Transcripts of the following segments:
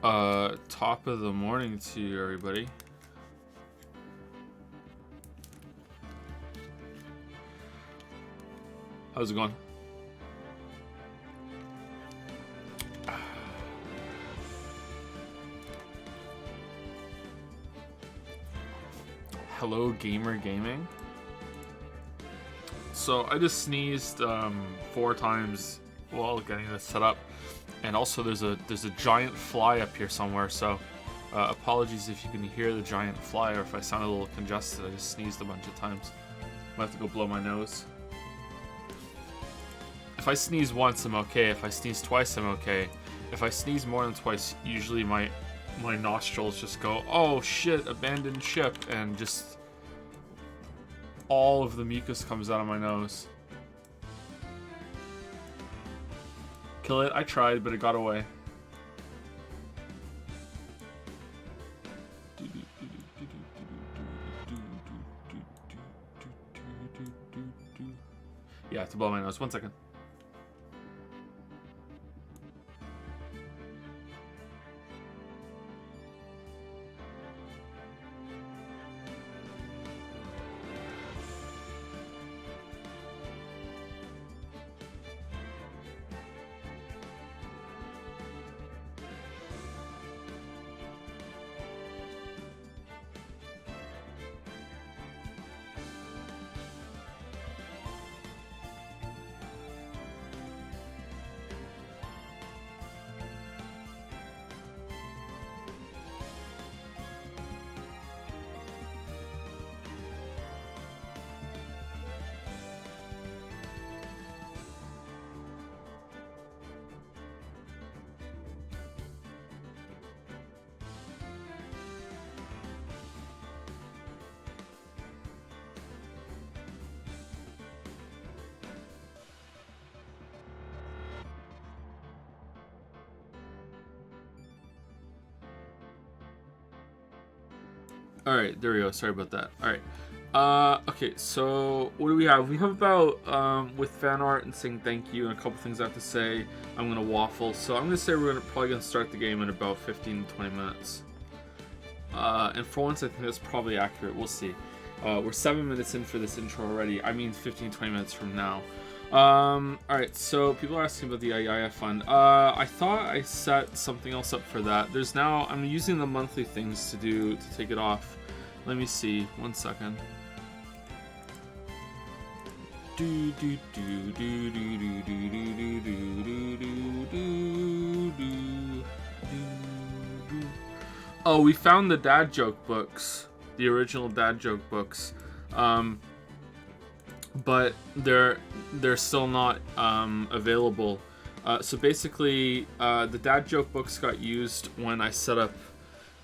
Top of the morning to you, everybody. How's it going? Hello, Gamer Gaming. So I just sneezed 4 times while getting this set up, and also there's a giant fly up here somewhere. So apologies if you can hear the giant fly or if I sound a little congested. I just sneezed a bunch of times. I have to go blow my nose. If I sneeze once, I'm okay. If I sneeze twice, I'm okay. If I sneeze more than twice, usually my nostrils just go, oh shit, abandoned ship, and just all of the mucus comes out of my nose. Kill it? I tried, but it got away. Yeah, I have to blow my nose. 1 second. Alright, there we go. Sorry about that. Alright. Okay, so what do we have? We have about, with fan art and saying thank you and a couple things I have to say. I'm going to waffle. So I'm going to say we're probably going to start the game in about 15 to 20 minutes. And for once, I think that's probably accurate. We'll see. We're 7 minutes in for this intro already. I mean 15 to 20 minutes from now. Alright, so people are asking about the Ayaya Fund. I thought I set something else up for that. There's now, I'm using the monthly things to take it off. Let me see, 1 second. Oh, we found the dad joke books. The original dad joke books. But they're still not available. So basically, the dad joke books got used when I set up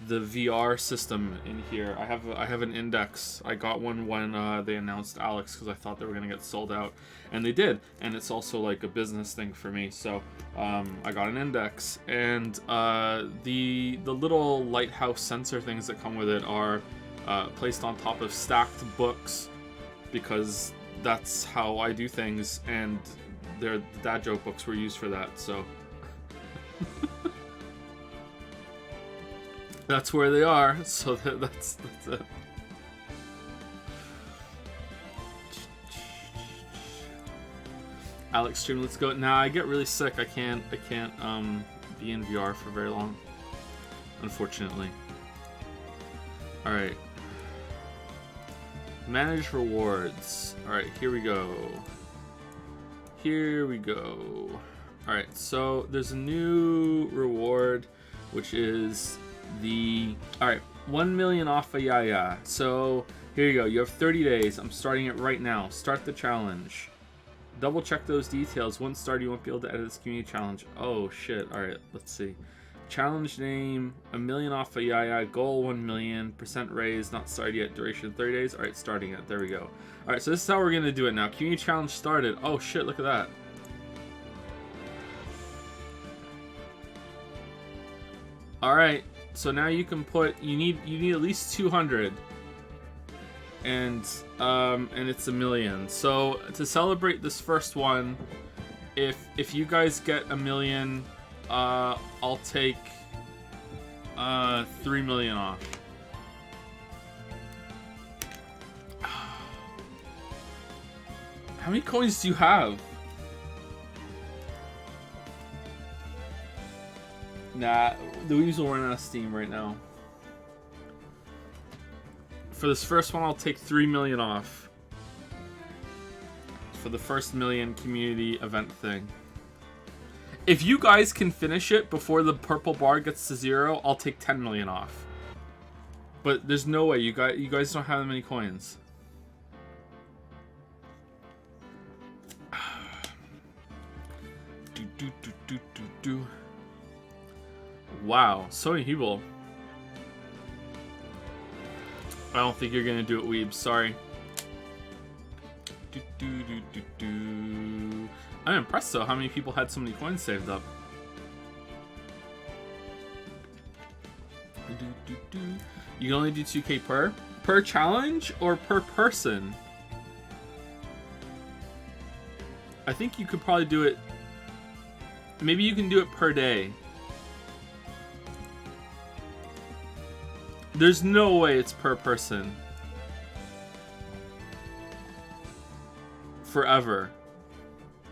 the VR system in here. I have an index. I got one when they announced Alex because I thought they were gonna get sold out, and they did. And it's also like a business thing for me. So I got an index, and the little lighthouse sensor things that come with it are placed on top of stacked books because that's how I do things, and the dad joke books were used for that, so that's where they are. So that's it. Alex stream, let's go. Nah, I get really sick. I can't be in VR for very long, unfortunately. All right. Manage rewards. Alright, here we go. Here we go. Alright, so there's a new reward, which is the... Alright, 1 million off a Yaya. So, here you go. You have 30 days. I'm starting it right now. Start the challenge. Double check those details. Once started, you won't be able to edit this community challenge. Oh, shit. Alright, let's see. Challenge name, 1 million off a Yaya, goal 1 million, percent raise, not started yet, duration 30 days. Alright, starting it. There we go. Alright, so this is how we're going to do it now. Community challenge started. Oh shit, look at that. Alright, so now you can put, you need at least 200. And it's 1 million. So to celebrate this first one, if you guys get 1 million, I'll take 3 million off. How many coins do you have? Nah, the Weaves will run out of steam right now. For this first one, I'll take 3 million off. For the first million community event thing. If you guys can finish it before the purple bar gets to 0, I'll take 10 million off. But there's no way, you guys don't have that many coins. Wow, so many people. I don't think you're gonna do it, Weeb. Sorry. I'm impressed though how many people had so many coins saved up. You can only do 2k per challenge or per person. I think you could probably do it. Maybe you can do it per day. There's no way it's per person. Forever.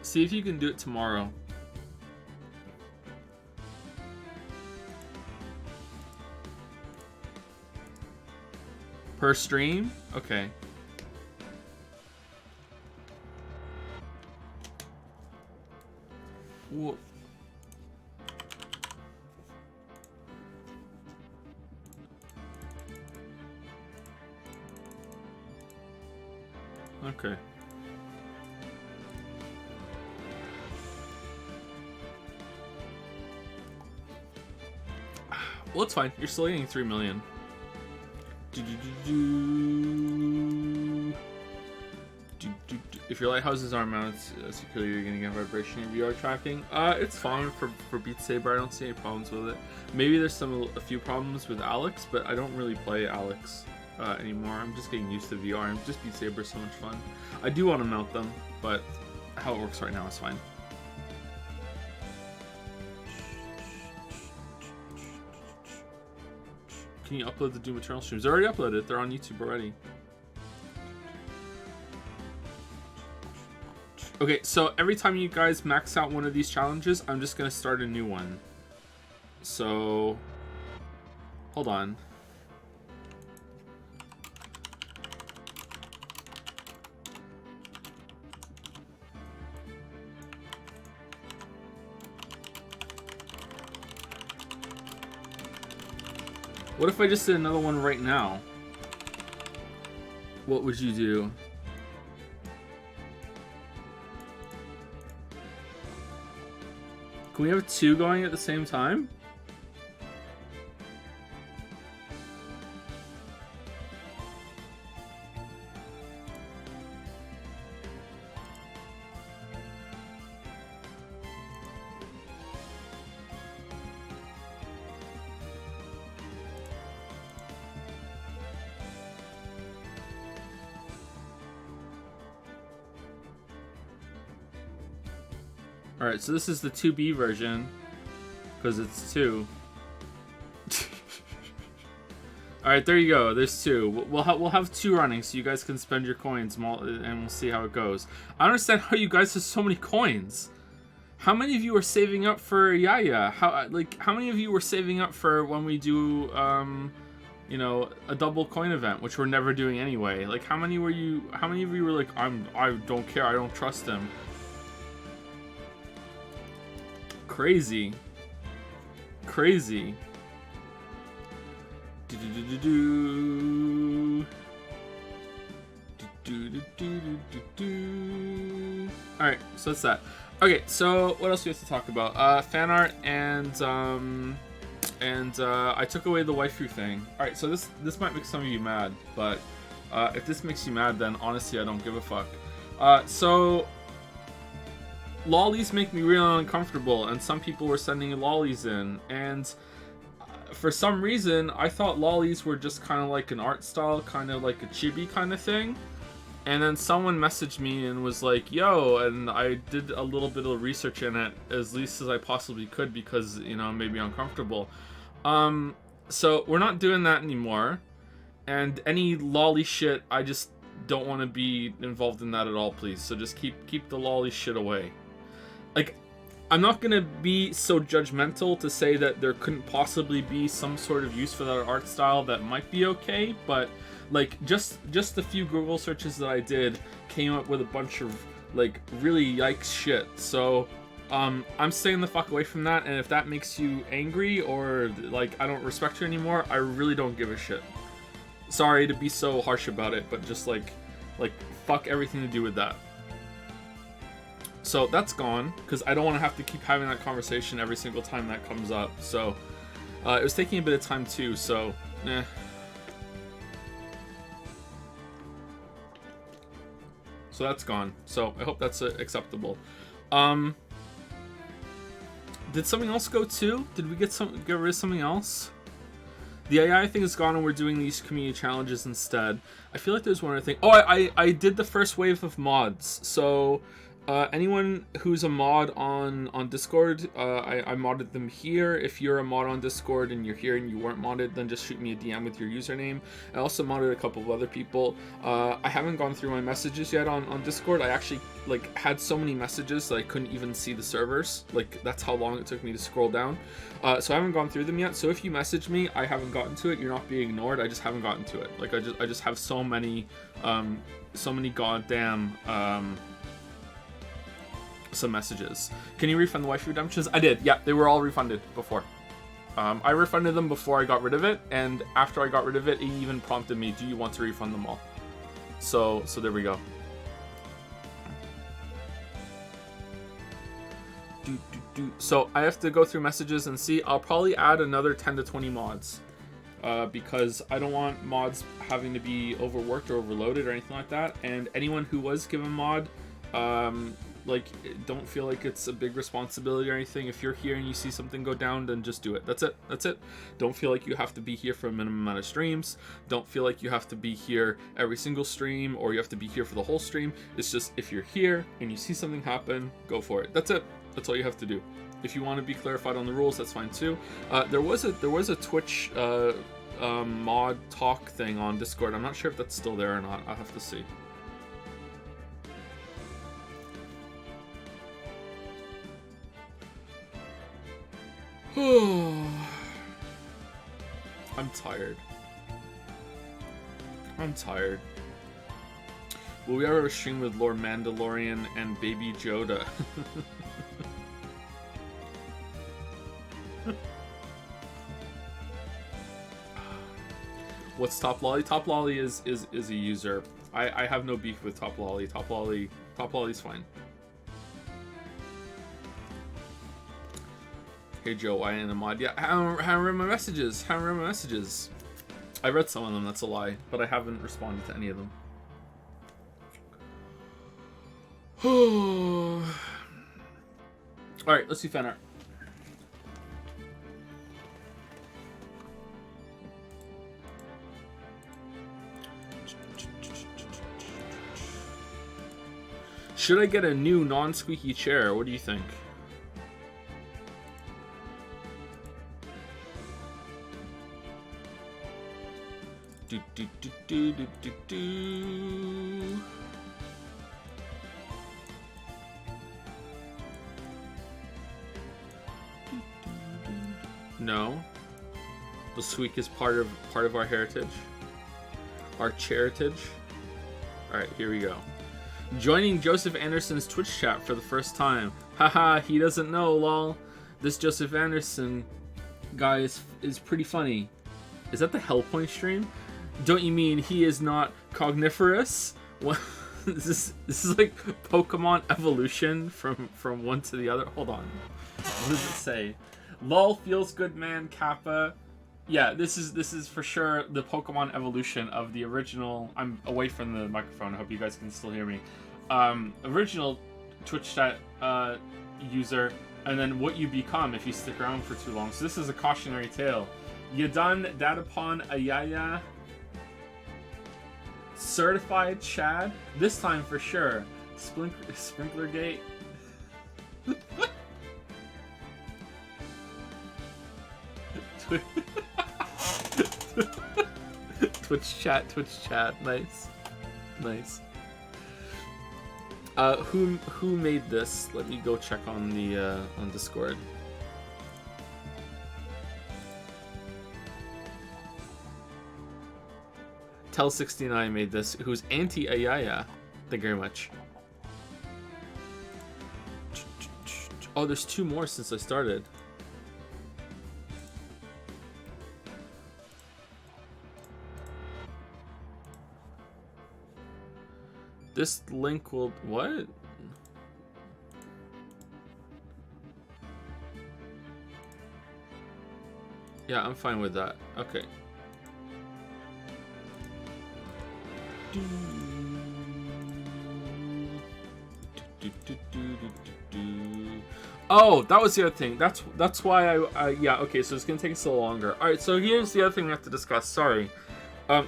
See if you can do it tomorrow. Per stream? Okay. Whoa. Okay. Well, it's fine. You're still getting 3 million. If your lighthouses aren't mounted securely, you're gonna get vibration in VR tracking. It's fine for Beat Saber. I don't see any problems with it. Maybe there's a few problems with Alex, but I don't really play Alex anymore. I'm just getting used to VR. And just Beat Saber is so much fun. I do want to mount them, but how it works right now is fine. Can you upload the Doom Eternal streams? They're already uploaded. They're on YouTube already. Okay, so every time you guys max out one of these challenges, I'm just going to start a new one. So, hold on. What if I just did another one right now? What would you do? Can we have 2 going at the same time? Alright, so this is the 2B version, because it's 2. Alright, there you go. There's 2. We'll have 2 running, so you guys can spend your coins, and we'll see how it goes. I don't understand how you guys have so many coins. How many of you are saving up for Yaya? How many of you were saving up for when we do, you know, a double coin event, which we're never doing anyway? Like, how many of you were like, I don't care, I don't trust him? Crazy. Crazy. Alright, so that's that. Okay, so what else do we have to talk about? Fan art and I took away the waifu thing. Alright, so this might make some of you mad, but if this makes you mad, then honestly I don't give a fuck. So lollies make me really uncomfortable, and some people were sending lollies in, and for some reason I thought lollies were just kind of like an art style, kind of like a chibi kind of thing. And then someone messaged me and was like, yo, and I did a little bit of research in it as least as I possibly could because, you know, it made me uncomfortable. So we're not doing that anymore. And any lolly shit, I just don't want to be involved in that at all, please. So just keep the lolly shit away. Like, I'm not gonna be so judgmental to say that there couldn't possibly be some sort of use for that art style that might be okay, but like just the few Google searches that I did came up with a bunch of like really yikes shit. So I'm staying the fuck away from that, and if that makes you angry or like I don't respect you anymore, I really don't give a shit. Sorry to be so harsh about it, but just like fuck everything to do with that. So that's gone, because I don't want to have to keep having that conversation every single time that comes up. So it was taking a bit of time too, so So that's gone. So I hope that's acceptable. Did something else go too? Did we get rid of something else? The AI thing is gone and we're doing these community challenges instead. I feel like there's one other thing. Oh, I did the first wave of mods. So anyone who's a mod on Discord, I modded them here. If you're a mod on Discord and you're here and you weren't modded, then just shoot me a DM with your username. I also modded a couple of other people. I haven't gone through my messages yet on Discord. I actually like had so many messages that I couldn't even see the servers. Like that's how long it took me to scroll down. So I haven't gone through them yet. So if you message me, I haven't gotten to it. You're not being ignored. I just haven't gotten to it. Like I just have so many goddamn some messages. Can you refund the waifu redemptions? I did. Yeah, they were all refunded before. I refunded them before I got rid of it, and after I got rid of it, it even prompted me, do you want to refund them all? So there we go. So I have to go through messages and see. I'll probably add another 10 to 20 mods. Because I don't want mods having to be overworked or overloaded or anything like that. And anyone who was given mod, like, don't feel like it's a big responsibility or anything. If you're here and you see something go down, then just do it. That's it. That's it. Don't feel like you have to be here for a minimum amount of streams. Don't feel like you have to be here every single stream or you have to be here for the whole stream. It's just if you're here and you see something happen, go for it. That's it. That's all you have to do. If you want to be clarified on the rules, that's fine too. There was a Twitch mod talk thing on Discord. I'm not sure if that's still there or not. I'll have to see. I'm tired. I'm tired. Will we ever stream with Lord Mandalorian and Baby Yoda? What's Top Lolly? Top Lolly is a user. I have no beef with Top Lolly. Top Lolly's fine. Hey Joe, why in a mod? Yeah, I haven't read my messages. I read some of them, that's a lie, but I haven't responded to any of them. Alright, let's do fan art. Should I get a new non-squeaky chair? What do you think? No. The squeak is part of our heritage. Our charitage. Alright, here we go. Joining Joseph Anderson's Twitch chat for the first time. Haha, he doesn't know, lol. This Joseph Anderson guy is pretty funny. Is that the Hellpoint stream? Don't you mean he is not cogniferous? What? This is like Pokemon evolution from one to the other. Hold on. What does it say? Lol feels good, man. Kappa. Yeah, this is for sure the Pokemon evolution of the original. I'm away from the microphone. I hope you guys can still hear me. Original Twitch chat user, and then what you become if you stick around for too long. So this is a cautionary tale. You done that upon Ayaya. Certified Chad. This time for sure. Sprinklergate. Twitch chat. Nice. Who made this? Let me go check on the on Discord. Tel69 made this, who's anti-Ayaya. Thank you very much. Oh, there's 2 more since I started. This link will... What? Yeah, I'm fine with that. Okay. Oh, that was the other thing. That's why I yeah, okay, so it's gonna take us a little longer. Alright, so here's the other thing we have to discuss. Sorry.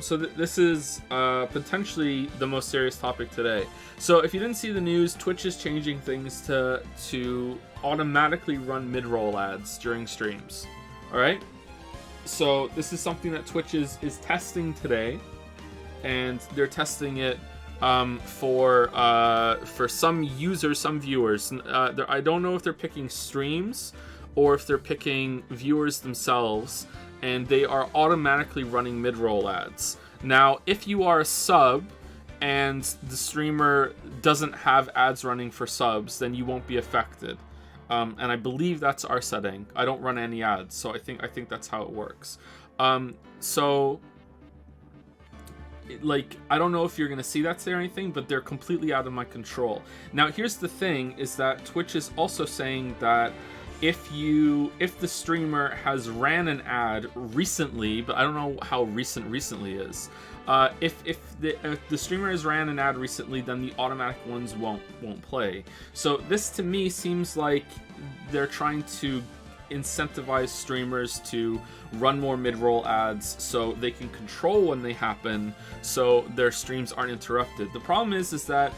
So this is potentially the most serious topic today. So if you didn't see the news, Twitch is changing things to automatically run mid-roll ads during streams. Alright? So this is something that Twitch is testing today. And they're testing it for some users, some viewers. I don't know if they're picking streams or if they're picking viewers themselves, and they are automatically running mid-roll ads. Now, if you are a sub and the streamer doesn't have ads running for subs, then you won't be affected. And I believe that's our setting. I don't run any ads, so I think that's how it works. So... like, I don't know if you're gonna see that today or anything, but they're completely out of my control. Now, here's the thing, is that Twitch is also saying that if the streamer has ran an ad recently, but I don't know how recently is. If the streamer has ran an ad recently, then the automatic ones won't play. So this to me seems like they're trying to incentivize streamers to run more mid-roll ads so they can control when they happen, so their streams aren't interrupted. The problem is that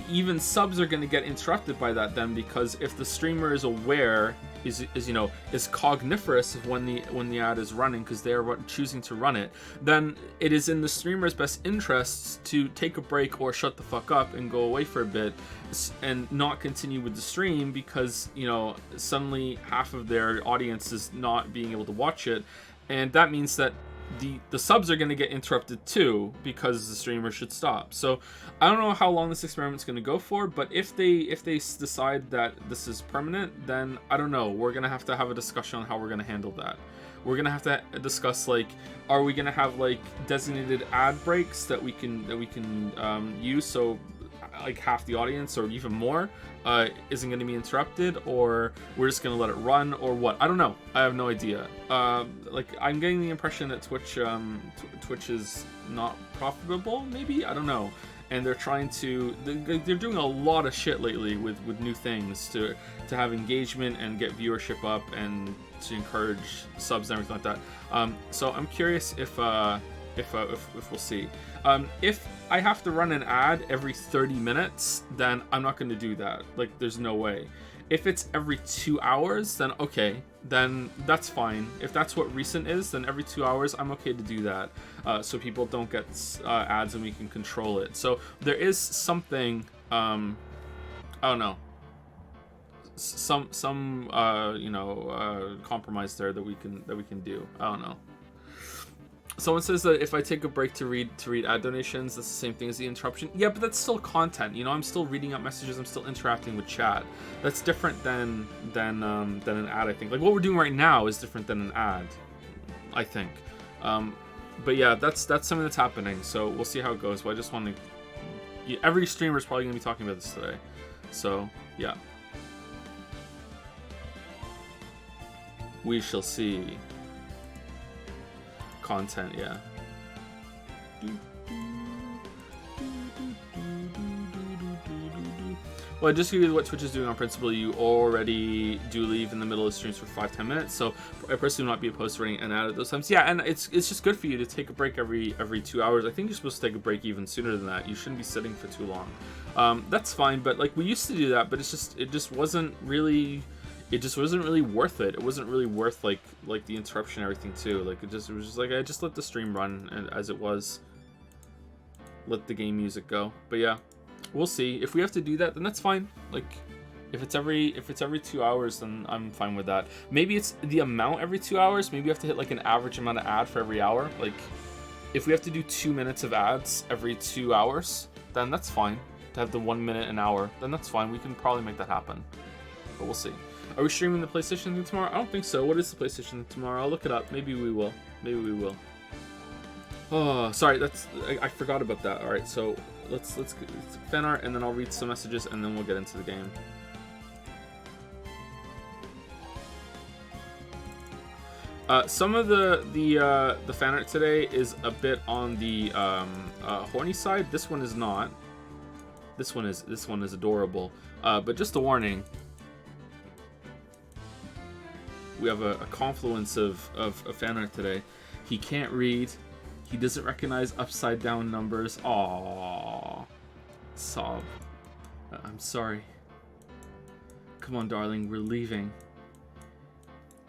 even subs are going to get interrupted by that then, because if the streamer is aware, is cogniferous of when the ad is running, because they are choosing to run it, then it is in the streamer's best interests to take a break or shut the fuck up and go away for a bit and not continue with the stream, because suddenly half of their audience is not being able to watch it, and that means that the subs are going to get interrupted too, because the streamer should stop. So I don't know how long this experiment's going to go for, but if they decide that this is permanent, then I don't know. We're going to have a discussion on how we're going to handle that. We're going to have to discuss, like, are we going to have like designated ad breaks that we can use, so like half the audience or even more isn't going to be interrupted, or we're just going to let it run, or what? I don't know. I have no idea. Like, I'm getting the impression that Twitch is not profitable, maybe? I don't know. And they're trying to... They're doing a lot of shit lately with new things to have engagement and get viewership up and to encourage subs and everything like that. So I'm curious if we'll see. If I have to run an ad every 30 minutes, then I'm not going to do that. Like, there's no way. If it's every 2 hours, then okay, then that's fine. If that's what recent is, then every 2 hours, I'm okay to do that. So people don't get ads and we can control it. So there is something, I don't know, some compromise there that we can do. I don't know. Someone says that if I take a break to read ad donations, that's the same thing as the interruption. Yeah, but that's still content. I'm still reading out messages. I'm still interacting with chat. That's different than an ad, I think. Like, what we're doing right now is different than an ad, I think. But yeah, that's something that's happening. So we'll see how it goes. But I just want to... every streamer is probably going to be talking about this today. So, yeah. We shall see. Content, yeah. Well, I just give you what Twitch is doing on principle. You already do leave in the middle of streams for 5-10 minutes, so I personally would not be opposed to running an ad at those times. Yeah, and it's just good for you to take a break every 2 hours. I think you're supposed to take a break even sooner than that. You shouldn't be sitting for too long. That's fine, but like, we used to do that, but it just wasn't really... it just wasn't really worth it. It wasn't really worth like the interruption and everything too. Like it was just like I just let the stream run and as it was. Let the game music go. But yeah, we'll see. If we have to do that, then that's fine. Like if it's every 2 hours, then I'm fine with that. Maybe it's the amount every 2 hours. Maybe we have to hit like an average amount of ad for every hour. Like if we have to do 2 minutes of ads every 2 hours, then that's fine. To have the 1 minute an hour, then that's fine. We can probably make that happen. But we'll see. Are we streaming the PlayStation thing tomorrow? I don't think so. What is the PlayStation thing tomorrow? I'll look it up. Maybe we will. Maybe we will. Oh, sorry. I forgot about that. All right, so let's fan art, and then I'll read some messages, and then we'll get into the game. Some of the fan art today is a bit on the horny side. This one is not. This one is adorable. But just a warning. We have a confluence of fan art today. He can't read. He doesn't recognize upside down numbers. Aww. Sob. I'm sorry. Come on, darling. We're leaving.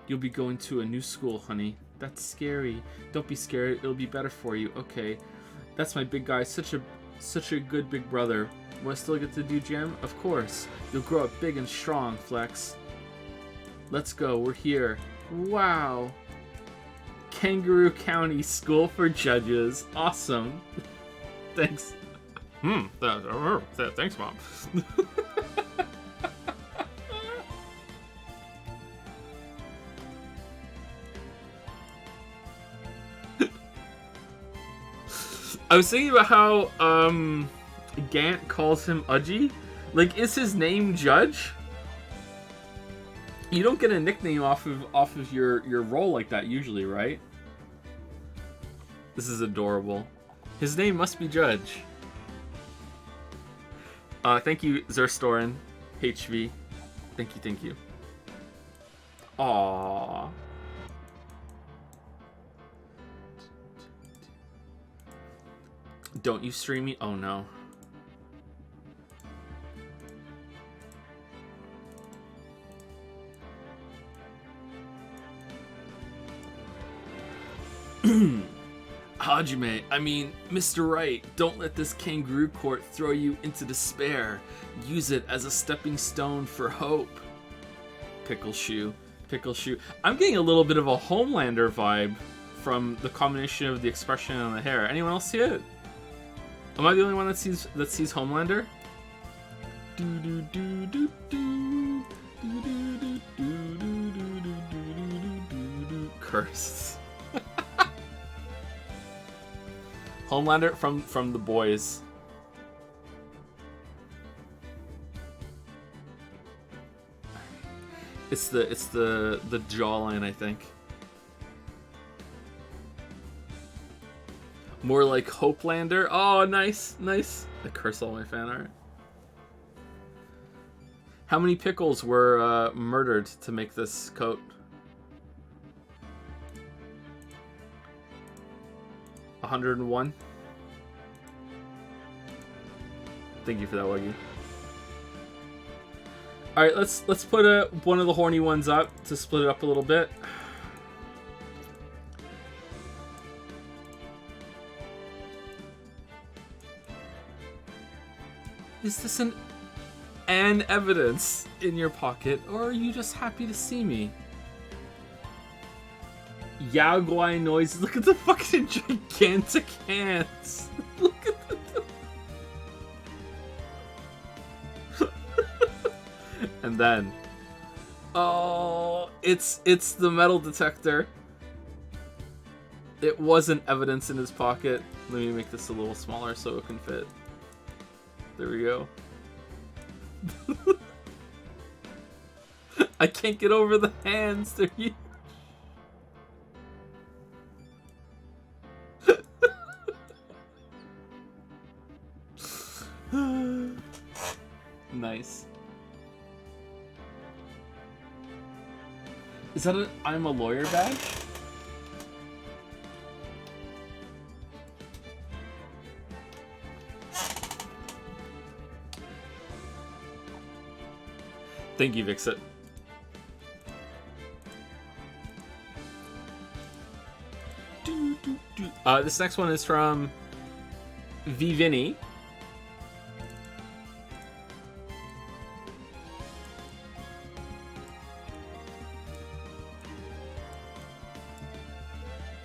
You'll be going to a new school, honey. That's scary. Don't be scared. It'll be better for you. Okay. That's my big guy. Such a good big brother. Will I still get to do gym? Of course. You'll grow up big and strong, Flex. Let's go. We're here. Wow. Kangaroo County School for Judges. Awesome. Thanks. Thanks, Mom. I was thinking about how Gant calls him Udgy. Like, is his name Judge? You don't get a nickname off of your role like that usually, right? This is adorable. His name must be Judge. Thank you, Zerstorin, HV. Thank you. Aww. Don't you stream me? Oh no. Hajime, I mean, Mr. Wright, don't let this kangaroo court throw you into despair. Use it as a stepping stone for hope. Pickle shoe. I'm getting a little bit of a Homelander vibe from the combination of the expression and the hair. Anyone else see it? Am I the only one that sees Homelander? Cursed. Homelander from The Boys. It's the jawline, I think. More like Hopelander. Oh, nice. I curse all my fan art. How many pickles were murdered to make this coat? 101. Thank you for that, Wuggy. All right, let's put one of the horny ones up to split it up a little bit. Is this an evidence in your pocket, or are you just happy to see me? Yaguai noises. Look at the fucking gigantic hands. Look at the... And then, oh, it's the metal detector. It wasn't evidence in his pocket. Let me make this a little smaller so it can fit. There we go. I can't get over the hands. They're huge. Nice. Is that an I'm a lawyer badge? Thank you, Vixit. This next one is from V Vinny.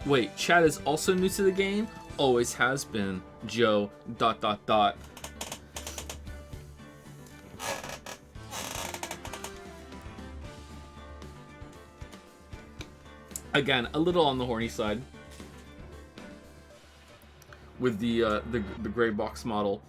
Wait, Chad is also new to the game? Always has been. Joe, ... Again, a little on the horny side. With the gray box model.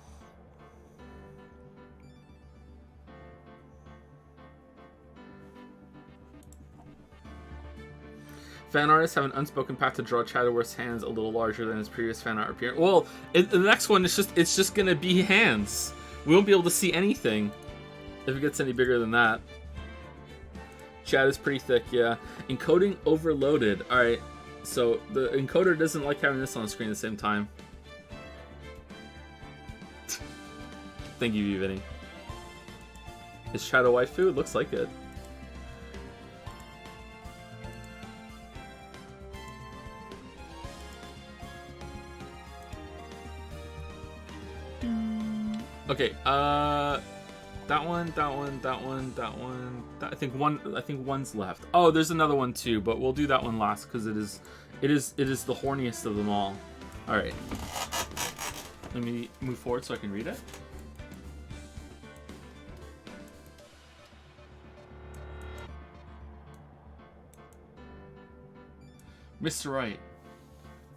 Fan artists have an unspoken pact to draw Chadworth's hands a little larger than his previous fan art appearance. Well, the next one is it's just gonna be hands. We won't be able to see anything if it gets any bigger than that. Chad is pretty thick, yeah. Encoding overloaded. All right, so the encoder doesn't like having this on the screen at the same time. Thank you, Vinny. Is Chad a waifu? It looks like it. Okay, that one. I think one's left. Oh, there's another one too, but we'll do that one last because it is the horniest of them all. All right, let me move forward so I can read it. Mr. Wright,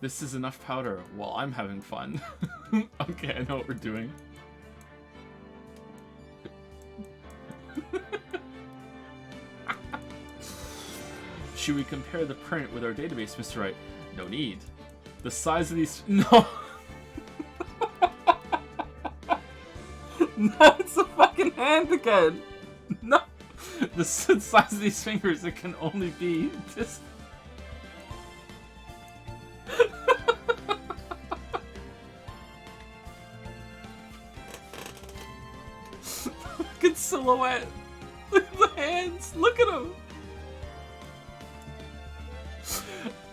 this is enough powder while I'm having fun. Okay, I know what we're doing. Should we compare the print with our database, Mr. Wright? No need. The size of these... No! No, it's a fucking hand again! No! The size of these fingers, it can only be this... Fucking silhouette! Look at the hands! Look at them!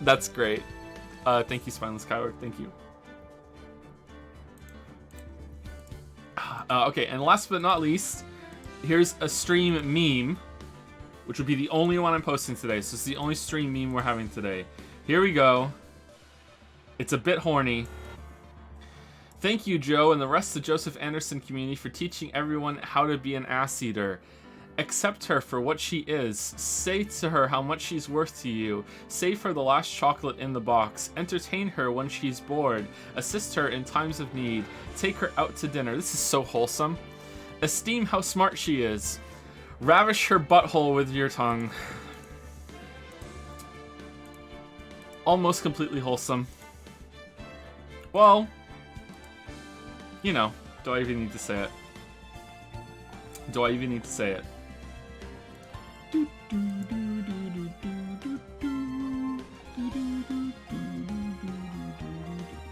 That's great. Thank you, Spineless Skyward. Thank you. Okay, and last but not least, here's a stream meme, which would be the only one I'm posting today. So it's the only stream meme we're having today. Here we go. It's a bit horny. Thank you, Joe, and the rest of the Joseph Anderson community for teaching everyone how to be an ass eater. Accept her for what she is. Say to her how much she's worth to you. Save her the last chocolate in the box. Entertain her when she's bored. Assist her in times of need. Take her out to dinner. This is so wholesome. Esteem how smart she is. Ravish her butthole with your tongue. Almost completely wholesome. Well, you know, do I even need to say it? Do I even need to say it?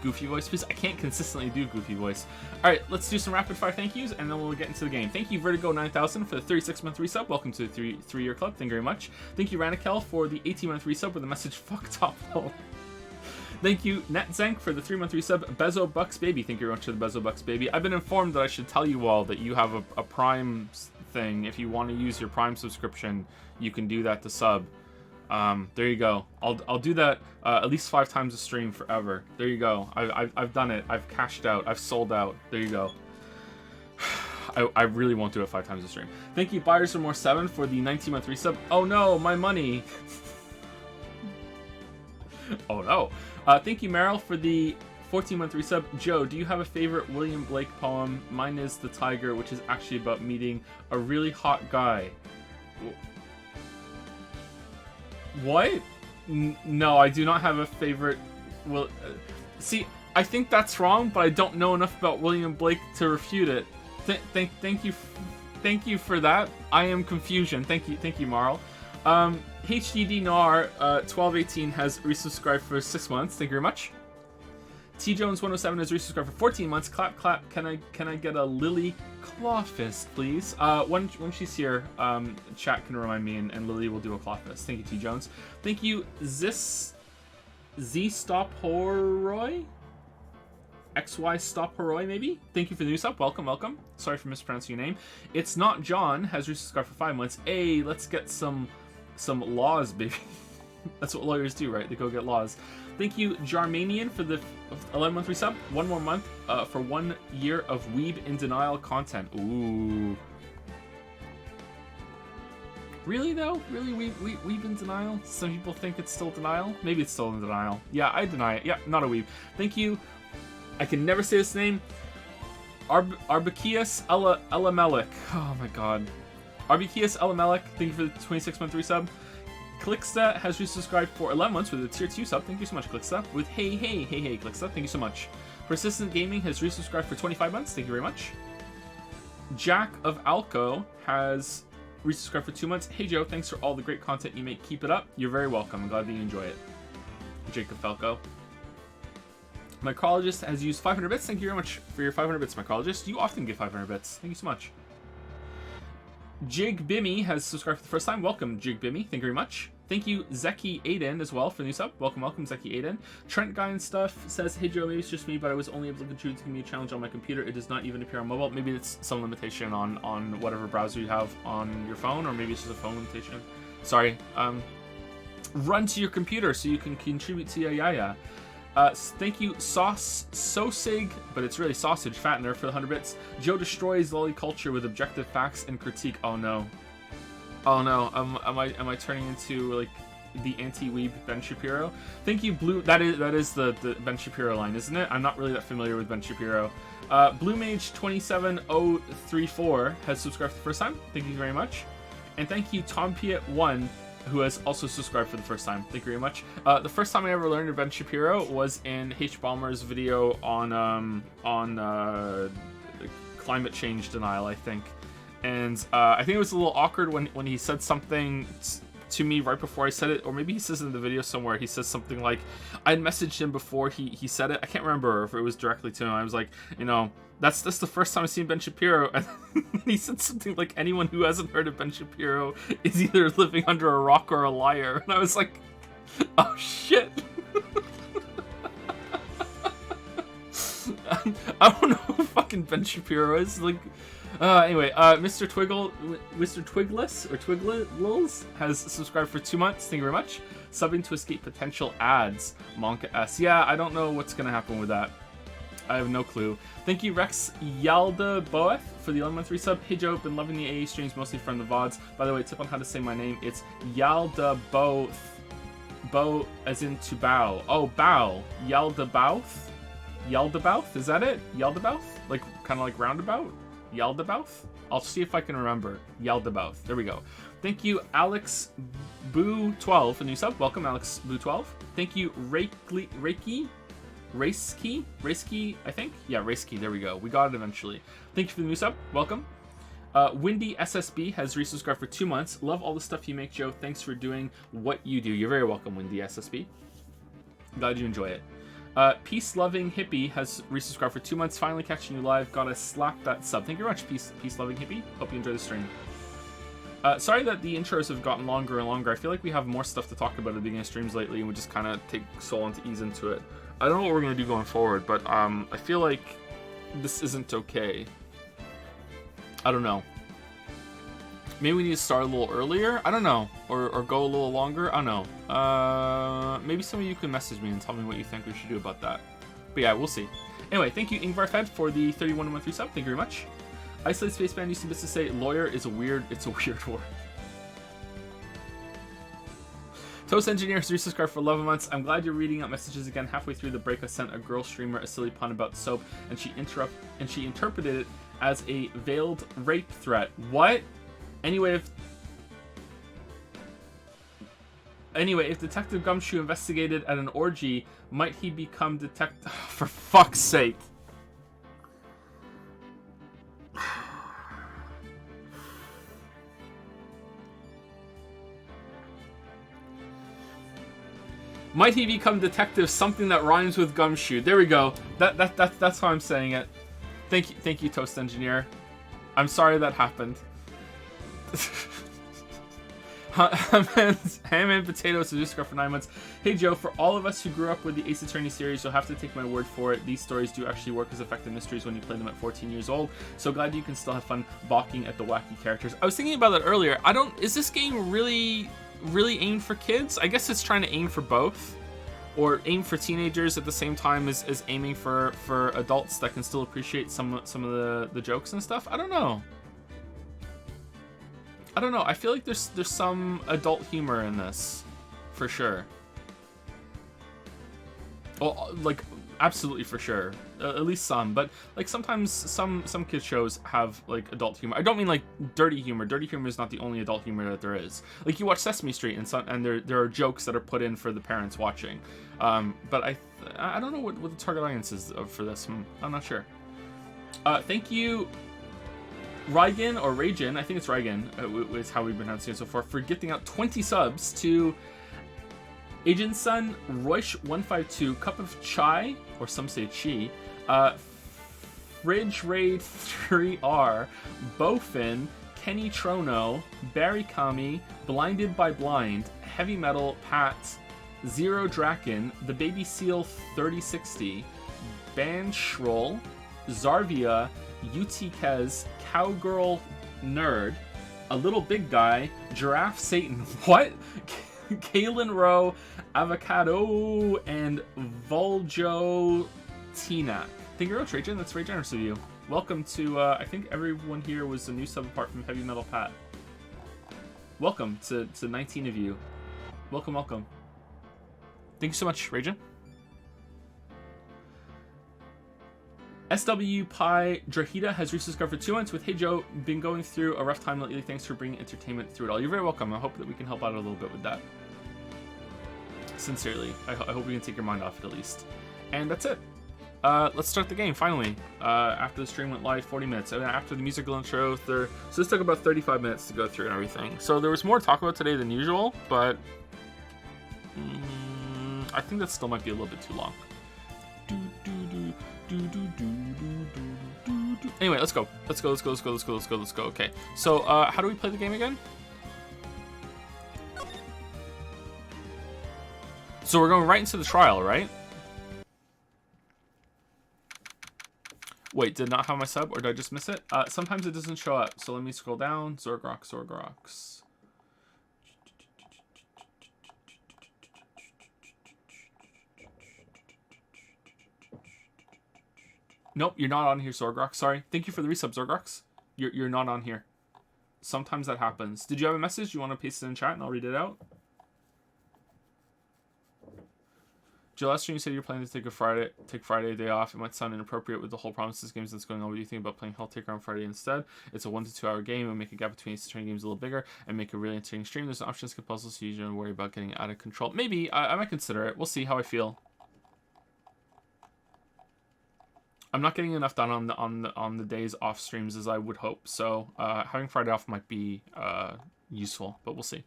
Goofy voice, please. I can't consistently do goofy voice. Alright, let's do some rapid fire thank yous and then we'll get into the game. Thank you, Vertigo9000, for the 36-month resub. Welcome to the three-year club. Thank you very much. Thank you, Ranikel, for the 18-month resub with the message fuck top hole. Thank you, NetZank, for the 3-month resub. Bezo Bucks Baby, thank you very much for the Bezo Bucks Baby. I've been informed that I should tell you all that you have a Prime thing. If you want to use your Prime subscription, you can do that to sub. There you go. I'll do that at least 5 times a stream forever. There you go. I've done it. I've cashed out. I've sold out. There you go. I really won't do it 5 times a stream. Thank you, Buyers for More 7, for the 19-month resub. Oh no, my money. Oh no. Thank you, Meryl, for the 14-month resub. Joe, do you have a favorite William Blake poem? Mine is The Tiger, which is actually about meeting a really hot guy. What? No, I do not have a favorite. Well, see, I think that's wrong, but I don't know enough about William Blake to refute it. Thank you for that. I am confusion. Thank you, Marl. HDD Noir 1218 has resubscribed for 6 months. Thank you very much. T Jones 107 has resubscribed for 14 months. Clap clap. Can I get a Lily claw fist, please? When she's here, chat can remind me, and Lily will do a claw fist. Thank you, T Jones. Thank you, Z Stop Horoy? XY Stop Horoy, maybe? Thank you for the new sub. Welcome, welcome. Sorry for mispronouncing your name. It's Not John has resubscribed for 5 months. Hey, let's get some laws, baby. That's what lawyers do, right? They go get laws. Thank you, Jarmanian, for the 11-month resub. One more month for 1 year of Weeb in Denial content. Ooh. Really, though? Really, Weeb in Denial? Some people think it's still denial. Maybe it's still in denial. Yeah, I deny it. Yeah, not a Weeb. Thank you. I can never say this name. Arbakias Elamelek. Oh my god. Arbakias Elamelek, thank you for the 26-month resub. Clicksta has resubscribed for 11 months with a tier 2 sub. Thank you so much, Clicksta. With hey, Clicksta. Thank you so much. Persistent Gaming has resubscribed for 25 months. Thank you very much. Jack of Alco has resubscribed for 2 months. Hey, Joe, thanks for all the great content you make. Keep it up. You're very welcome. I'm glad that you enjoy it. Jacob Falco. Mycologist has used 500 bits. Thank you very much for your 500 bits, Mycologist. You often give 500 bits. Thank you so much. Jig Bimmy has subscribed for the first time. Welcome, Jig Bimmy. Thank you very much. Thank you, Zeki Aiden, as well, for the new sub. Welcome, Zeki Aiden. Trent Guy and Stuff says, hey Joe, maybe it's just me, but I was only able to contribute to give me a challenge on my computer. It does not even appear on mobile. Maybe it's some limitation on whatever browser you have on your phone, or maybe it's just a phone limitation. Sorry. Run to your computer so you can contribute to Yaya. Thank you, Sosig, but it's really Sausage Fattener, for the 100 bits. Joe destroys lolly culture with objective facts and critique. Oh no. Oh no. Am I turning into like the anti-weeb Ben Shapiro? Thank you, Blue. That is the Ben Shapiro line, isn't it? I'm not really that familiar with Ben Shapiro. Blue Mage 27034 has subscribed for the first time. Thank you very much. And thank you, Tom Piet 1, who has also subscribed for the first time. Thank you very much. The first time I ever learned of Ben Shapiro was in H. Balmer's video on climate change denial, I think. And I think it was a little awkward when he said something to me right before I said it, or maybe he says it in the video somewhere. He says something like, I had messaged him before he said it. I can't remember if it was directly to him. I was like, you know, that's the first time I've seen Ben Shapiro. And he said something like, anyone who hasn't heard of Ben Shapiro is either living under a rock or a liar. And I was like, oh shit. I don't know who fucking Ben Shapiro is. Like, anyway, Mr. Twigless or Twiglils has subscribed for 2 months. Thank you very much. Subbing to escape potential ads. Monka S. Yeah, I don't know what's gonna happen with that. I have no clue. Thank you, Rex Yalda Boeth, for the 11-month resub. Hey Joe, been loving the AA streams mostly from the VODs. By the way, tip on how to say my name. It's Yalda Boeth. Bo as in to bow. Oh, bow. Yalda Bouth? Yaldabouth? Is that it? Yaldabouth? Like, kind of like roundabout? Yaldabouth? I'll see if I can remember. Yaldabouth. There we go. Thank you, Alex Boo12, for the new sub. Welcome, Alex Boo12. Thank you, Reiki, I think? Yeah, Reiki. There we go. We got it eventually. Thank you for the new sub. Welcome. Windy SSB has resubscribed for 2 months. Love all the stuff you make, Joe. Thanks for doing what you do. You're very welcome, Windy SSB. Glad you enjoy it. Peace-loving hippie has resubscribed for 2 months. Finally catching you live. Gotta slap that sub. Thank you very much, peace-loving hippie. Hope you enjoy the stream. Sorry that the intros have gotten longer and longer. I feel like we have more stuff to talk about at the beginning of streams lately, and we just kind of take so long to ease into it. I don't know what we're gonna do going forward, but I feel like this isn't okay. I don't know. Maybe we need to start a little earlier? I don't know. Or go a little longer? I don't know. Maybe some of you can message me and tell me what you think we should do about that. But yeah, we'll see. Anyway, thank you, Ingvar Fed, for the 31-month resub. Thank you very much. Isolated Spaceman used to say, lawyer is a weird word. Toast Engineer has resubscribed for 11 months. I'm glad you're reading out messages again. Halfway through the break, I sent a girl streamer a silly pun about soap, and she interpreted it as a veiled rape threat. What? Anyway, if Detective Gumshoe investigated at an orgy, might he become detective? For fuck's sake. Might he become detective? Something that rhymes with gumshoe. There we go. That's how I'm saying it. Thank you, Toast Engineer. I'm sorry that happened. Ham and Potatoes is for 9 months. Hey Joe, for all of us who grew up with the Ace Attorney series, you'll have to take my word for it. These stories do actually work as effective mysteries when you play them at 14 years old. So glad you can still have fun balking at the wacky characters. I was thinking about that earlier. Is this game really aimed for kids? I guess it's trying to aim for both, or aim for teenagers at the same time as aiming for adults that can still appreciate some of the jokes and stuff. I don't know. I feel like there's some adult humor in this, for sure. Well, like, absolutely for sure. At least some, but like sometimes some kids shows have like adult humor. I don't mean like dirty humor. Dirty humor is not the only adult humor that there is. Like you watch Sesame Street and there are jokes that are put in for the parents watching. But I don't know what the target audience is for this. I'm not sure. Thank you, Rygan or Raygen, I think it's Rygan, is how we've been pronouncing it so far, for gifting out 20 subs to Agent Sun, Roish152, Cup of Chai, or some say Chi, Fridge Raid 3R, Bowfin, Kenny Trono, Barry Kami, Blinded by Blind, Heavy Metal, Pat, Zero Draken, The Baby Seal 3060, Banshroll, Zarvia, UT Kez, Cowgirl Nerd, A Little Big Guy, Giraffe Satan, what? Kaylin Rowe, Avocado, and Voljo Tina. Thank you very much, Rachel. That's very generous of you. Welcome to, I think everyone here was a new sub apart from Heavy Metal Pat. Welcome to 19 of you. Welcome. Thank you so much, Rachel. SW Pi Drahida has rediscovered for 2 months with, hey Joe, been going through a rough time lately. Thanks for bringing entertainment through it all. You're very welcome. I hope that we can help out a little bit with that. Sincerely. I hope we can take your mind off it at least. And that's it. Let's start the game, finally. After the stream went live, 40 minutes. And after the musical intro, so this took about 35 minutes to go through and everything. So there was more to talk about today than usual, but I think that still might be a little bit too long. Anyway, let's go. Okay. So, how do we play the game again? So we're going right into the trial, right? Wait, did not have my sub, or did I just miss it? Sometimes it doesn't show up, so let me scroll down. Zorgrox. Nope, you're not on here, Zorgrox. Sorry. Thank you for the resub, Zorgrox. You're not on here. Sometimes that happens. Did you have a message? You want to paste it in chat and I'll read it out? Joe, last stream you said you're planning to take Friday day off. It might sound inappropriate with the whole Promises games that's going on. What do you think about playing Helltaker on Friday instead? It's a 1 to 2 hour game. It'll make a gap between Ace Attorney games a little bigger and make a really entertaining stream. There's an option to skip puzzles, so you don't worry about getting out of control. Maybe. I might consider it. We'll see how I feel. I'm not getting enough done on the days off streams as I would hope. So having Friday off might be useful, but we'll see.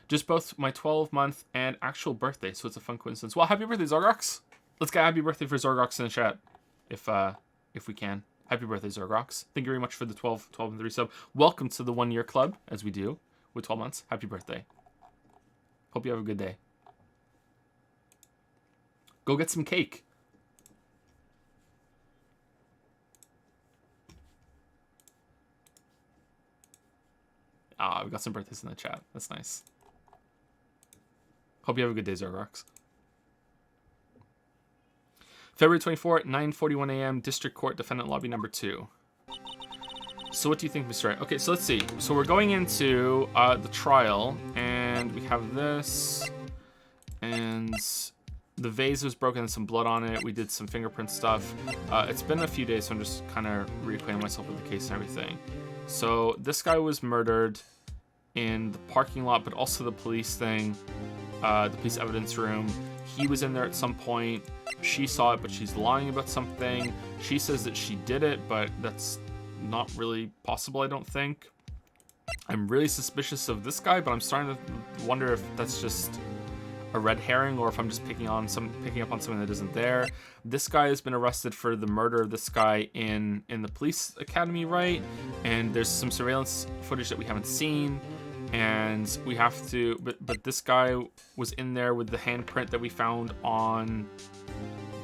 Just both my 12-month and actual birthday, so it's a fun coincidence. Well, happy birthday, Zorgrox. Let's get happy birthday for Zorgrox in the chat, if we can. Happy birthday, Zorgrox. Thank you very much for the 12 and 3 sub. Welcome to the 1 year club, as we do with 12 months. Happy birthday. Hope you have a good day. Go get some cake. We got some birthdays in the chat. That's nice. Hope you have a good day, Zorgrox. February 24th, 9:41 a.m. District Court, Defendant Lobby number 2. So what do you think, Mr. Wright? Okay, so let's see. So we're going into the trial, and we have this, and the vase was broken and some blood on it. We did some fingerprint stuff. It's been a few days, so I'm just kind of reacquainting myself with the case and everything. So this guy was murdered in the parking lot, but also the police thing, the police evidence room. He was in there at some point. She saw it, but she's lying about something. She says that she did it, but that's not really possible, I don't think. I'm really suspicious of this guy, but I'm starting to wonder if that's just a red herring, or if I'm just picking up on something that isn't there. This guy has been arrested for the murder of this guy in the police academy, right? And there's some surveillance footage that we haven't seen, and we have to. But this guy was in there with the handprint that we found on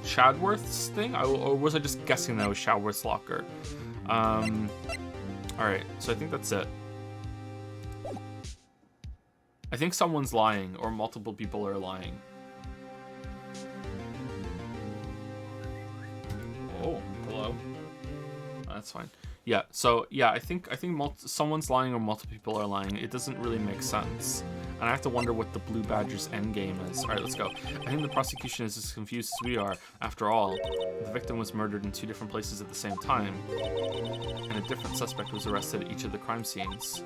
Chadworth's thing, or was I just guessing that was Chadworth's locker? All right, so I think that's it. I think someone's lying, or multiple people are lying. Oh, hello. That's fine. Yeah. So yeah, I think someone's lying or multiple people are lying. It doesn't really make sense, and I have to wonder what the Blue Badger's end game is. All right, let's go. I think the prosecution is as confused as we are. After all, the victim was murdered in 2 different places at the same time, and a different suspect was arrested at each of the crime scenes.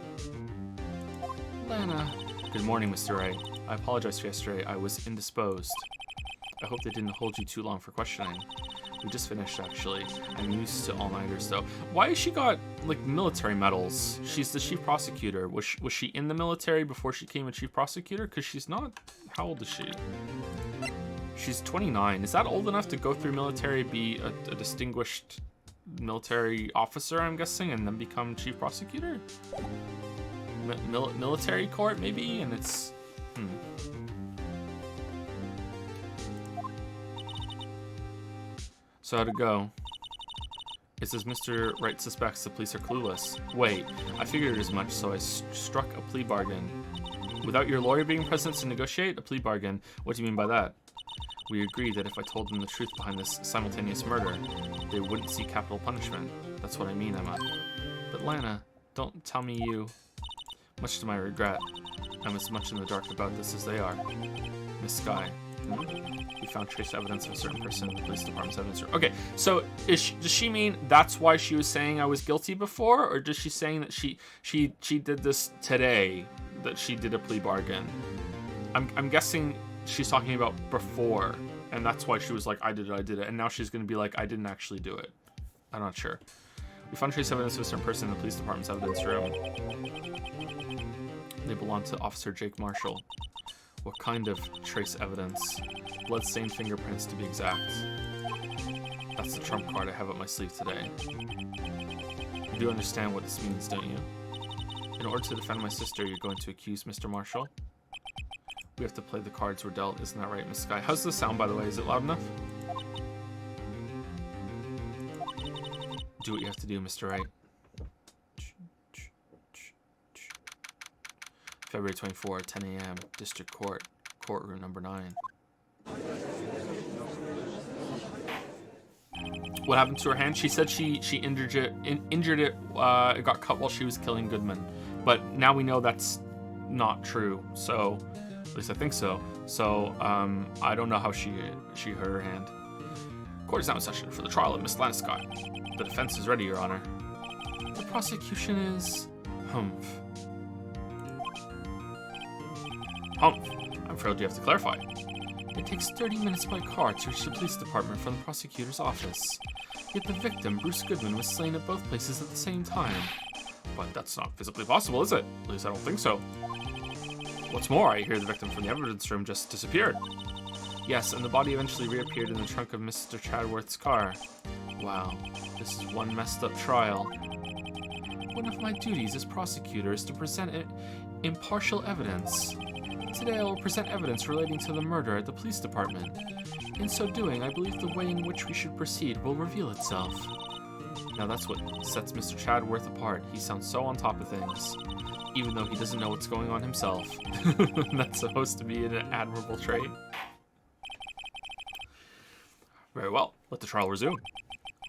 Lana. Good morning, Mr. Wright. I apologize for yesterday. I was indisposed. I hope they didn't hold you too long for questioning. We just finished, actually. I'm used to all-nighters, though. Why has she got, like, military medals? She's the chief prosecutor. Was she in the military before she became a chief prosecutor? Because she's not... How old is she? She's 29. Is that old enough to go through military, be a distinguished military officer, I'm guessing, and then become chief prosecutor? Military court, maybe? And it's... So how'd it go? It says Mr. Wright suspects the police are clueless. Wait, I figured as much, so I struck a plea bargain. Without your lawyer being present to negotiate a plea bargain, what do you mean by that? We agreed that if I told them the truth behind this simultaneous murder, they wouldn't see capital punishment. That's what I mean, Emma. But Lana, don't tell me you... Much to my regret, I'm as much in the dark about this as they are. Miss Skye. We found trace evidence of a certain person in the police department's evidence room. Okay, so does she mean that's why she was saying I was guilty before, or does she saying that she did this today, that she did a plea bargain? I'm guessing she's talking about before, and that's why she was like, I did it, and now she's gonna be like, I didn't actually do it. I'm not sure. We found trace evidence of a certain person in the police department's evidence room. They belong to Officer Jake Marshall. What kind of trace evidence? Bloodstained fingerprints, to be exact. That's the trump card I have up my sleeve today. You do understand what this means, don't you? In order to defend my sister, you're going to accuse Mr. Marshall? We have to play the cards we're dealt, isn't that right, Miss Skye? How's the sound, by the way? Is it loud enough? Do what you have to do, Mr. Wright. February 24, 10 a.m., District Court, courtroom number 9. What happened to her hand? She said she injured it. It got cut while she was killing Goodman. But now we know that's not true. So, at least I think so. So, I don't know how she hurt her hand. Court is now in session for the trial of Miss Lana Skye. The defense is ready, Your Honor. The prosecution is... Humph. I'm afraid you have to clarify. It takes 30 minutes by car to reach the police department from the prosecutor's office. Yet the victim, Bruce Goodman, was slain at both places at the same time. But that's not physically possible, is it? At least I don't think so. What's more, I hear the victim from the evidence room just disappeared. Yes, and the body eventually reappeared in the trunk of Mr. Chadworth's car. Wow, this is one messed up trial. One of my duties as prosecutor is to present impartial evidence. Today I will present evidence relating to the murder at the police department. In so doing, I believe the way in which we should proceed will reveal itself. Now that's what sets Mr. Chadworth apart. He sounds so on top of things, even though he doesn't know what's going on himself. That's supposed to be an admirable trait. Very well, let the trial resume.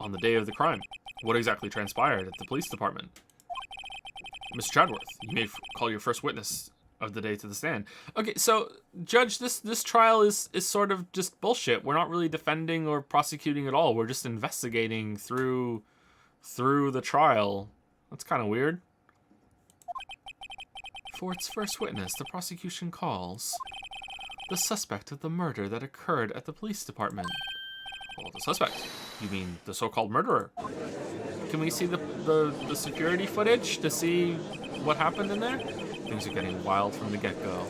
On the day of the crime, what exactly transpired at the police department? Mr. Chadworth, you may call your first witness of the day to the stand. Okay, so Judge, this trial is sort of just bullshit. We're not really defending or prosecuting at all. We're just investigating through the trial. That's kind of weird. For its first witness, the prosecution calls the suspect of the murder that occurred at the police department. Well, the suspect? You mean the so-called murderer? Can we see the security footage to see what happened in there? Things are getting wild from the get-go.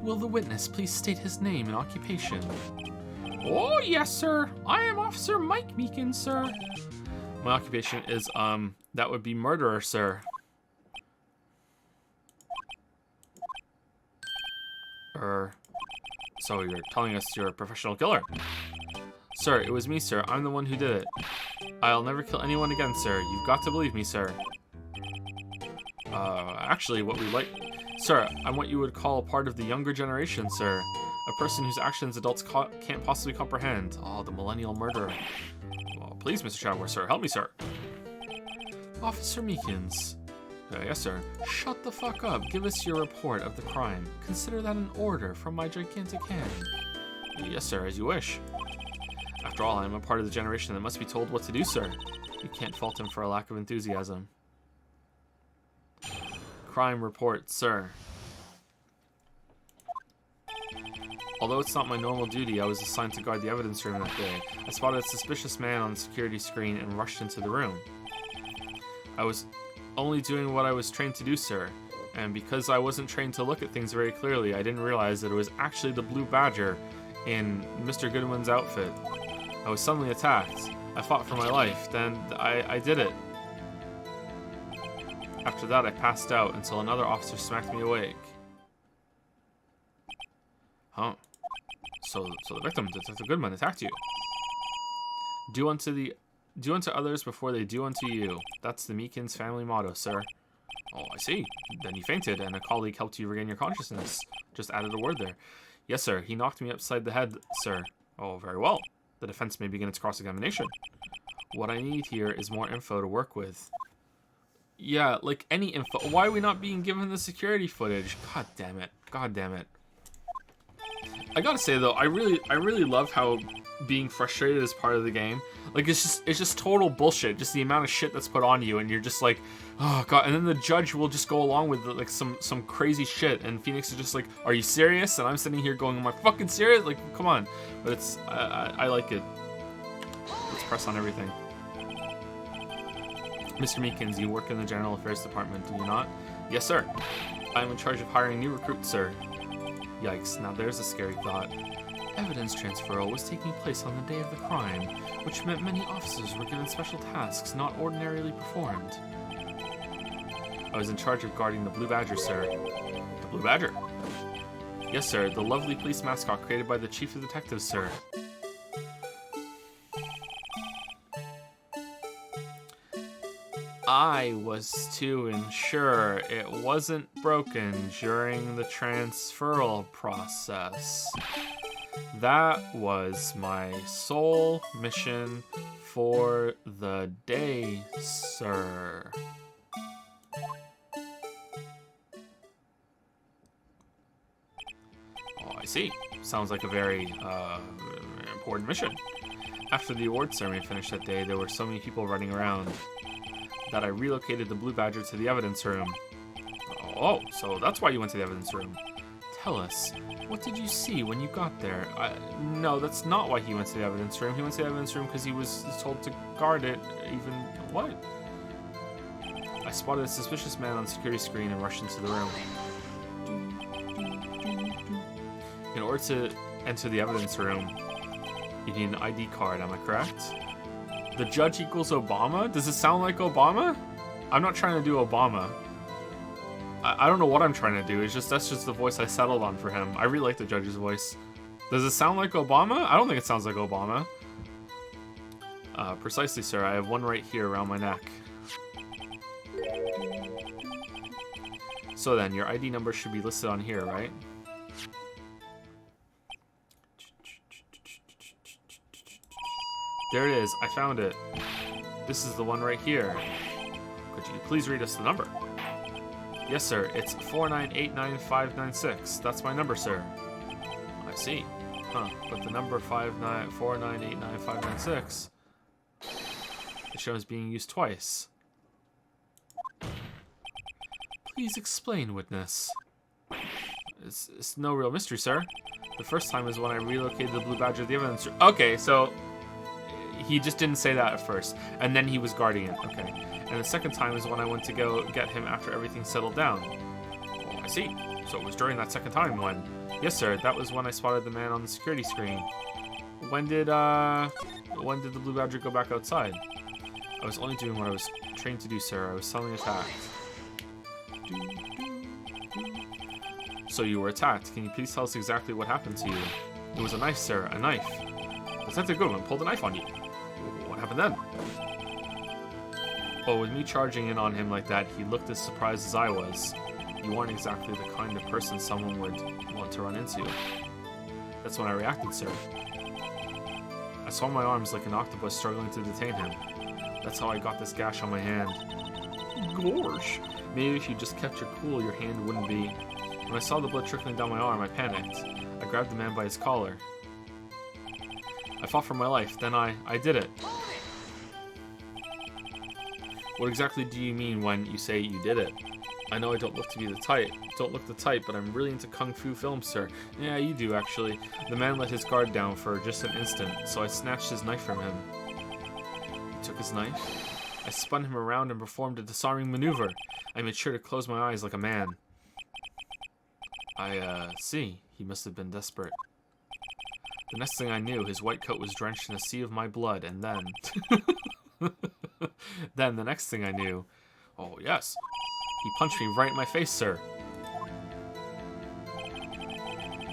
Will the witness please state his name and occupation? Oh, yes, sir. I am Officer Mike Meekins, sir. My occupation is, that would be murderer, sir. So you're telling us you're a professional killer? Sir, it was me, sir. I'm the one who did it. I'll never kill anyone again, sir. You've got to believe me, sir. Actually, what we like... Sir, I'm what you would call a part of the younger generation, sir. A person whose actions adults can't possibly comprehend. Oh, the millennial murderer. Well, please, Mr. Chadwell, sir. Help me, sir. Officer Meekins. Yes, sir. Shut the fuck up. Give us your report of the crime. Consider that an order from my gigantic hand. Yes, sir, as you wish. After all, I am a part of the generation that must be told what to do, sir. You can't fault him for a lack of enthusiasm. Crime report, sir. Although it's not my normal duty, I was assigned to guard the evidence room that day. I spotted a suspicious man on the security screen and rushed into the room. I was only doing what I was trained to do, sir. And because I wasn't trained to look at things very clearly, I didn't realize that it was actually the Blue Badger in Mr. Goodwin's outfit. I was suddenly attacked. I fought for my life. Then I did it. After that, I passed out until another officer smacked me awake. Huh. So the victim, Detective Goodman, attacked you. Do unto others before they do unto you. That's the Meekins family motto, sir. Oh, I see. Then you fainted, and a colleague helped you regain your consciousness. Just added a word there. Yes, sir. He knocked me upside the head, sir. Oh, very well. The defense may begin its cross-examination. What I need here is more info to work with. Yeah, like any info. Why are we not being given the security footage? God damn it. God damn it. I gotta say though, I really love how being frustrated is part of the game. Like it's just total bullshit. Just the amount of shit that's put on you, and you're just like, oh god. And then the judge will just go along with like some crazy shit, and Phoenix is just like, are you serious? And I'm sitting here going, am I fucking serious? Like, come on. But it's I like it. Let's press on everything. Mr. Meekins, you work in the General Affairs Department, do you not? Yes, sir. I'm in charge of hiring new recruits, sir. Yikes, now there's a scary thought. Evidence transferal was taking place on the day of the crime, which meant many officers were given special tasks not ordinarily performed. I was in charge of guarding the Blue Badger, sir. The Blue Badger? Yes, sir, the lovely police mascot created by the Chief of Detectives, sir. I was to ensure it wasn't broken during the transferal process. That was my sole mission for the day, sir. Oh, I see. Sounds like a very important mission. After the award ceremony finished that day, there were so many people running around that I relocated the Blue Badger to the evidence room. Oh, so that's why you went to the evidence room. Tell us, what did you see when you got there? No, that's not why he went to the evidence room. He went to the evidence room because he was told to guard it. Even what? I spotted a suspicious man on the security screen and rushed into the room. In order to enter the evidence room, you need an ID card, am I correct? The judge equals Obama? Does it sound like Obama? I'm not trying to do Obama. I don't know what I'm trying to do. It's just that's just the voice I settled on for him. I really like the judge's voice. Does it sound like Obama? I don't think it sounds like Obama. Precisely, sir. I have one right here around my neck. So then, your ID number should be listed on here, right? There it is. I found it. This is the one right here. Could you please read us the number? Yes, sir. It's 4989596. That's my number, sir. I see. Huh. But the number 4989596 it shows being used twice. Please explain, witness. It's no real mystery, sir. The first time is when I relocated the Blue Badger to the evidence room. Okay, so he just didn't say that at first, and then he was guarding it. Okay. And the second time is when I went to go get him after everything settled down. Oh, I see. So it was during that second time when... Yes, sir, that was when I spotted the man on the security screen. When did the Blue Badger go back outside? I was only doing what I was trained to do, sir. I was selling attacked. So you were attacked. Can you please tell us exactly what happened to you? It was a knife, sir. A knife. Detective Goodman pulled a knife on you. What happened then? Well, with me charging in on him like that, he looked as surprised as I was. You weren't exactly the kind of person someone would want to run into. That's when I reacted, sir. I swung my arms like an octopus struggling to detain him. That's how I got this gash on my hand. Gosh. Maybe if you just kept your cool, your hand wouldn't be... When I saw the blood trickling down my arm, I panicked. I grabbed the man by his collar. I fought for my life, then I did it. What exactly do you mean when you say you did it? I know I don't look the type, but I'm really into kung fu films, sir. Yeah, you do, actually. The man let his guard down for just an instant, so I snatched his knife from him. I took his knife. I spun him around and performed a disarming maneuver. I made sure to close my eyes like a man. I see. He must have been desperate. The next thing I knew, his white coat was drenched in a sea of my blood, and then... Then, the next thing I knew... Oh, yes. He punched me right in my face, sir.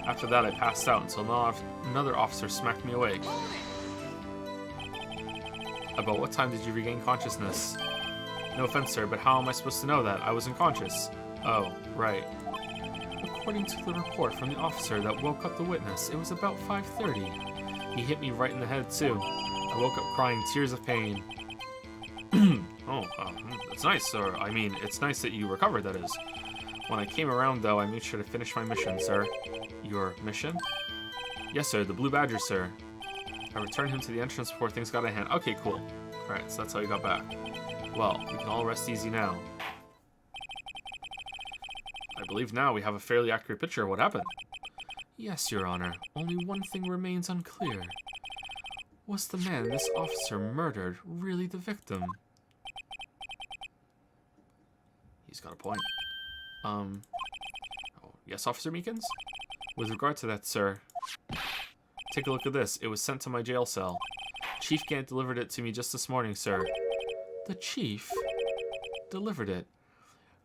After that, I passed out until another officer smacked me awake. About what time did you regain consciousness? No offense, sir, but how am I supposed to know that? I was unconscious. Oh, right. According to the report from the officer that woke up the witness, it was about 5:30. He hit me right in the head, too. I woke up crying tears of pain. That's nice, sir. I mean, it's nice that you recovered, that is. When I came around, though, I made sure to finish my mission, sir. Your mission? Yes, sir, the Blue Badger, sir. I returned him to the entrance before things got out of hand. Okay, cool. Alright, so that's how you got back. Well, we can all rest easy now. I believe now we have a fairly accurate picture of what happened. Yes, Your Honor. Only one thing remains unclear. Was the man this officer murdered really the victim? He's got a point. Oh, yes, Officer Meekins? With regard to that, sir, take a look at this. It was sent to my jail cell. Chief Gant delivered it to me just this morning, sir. The Chief delivered it?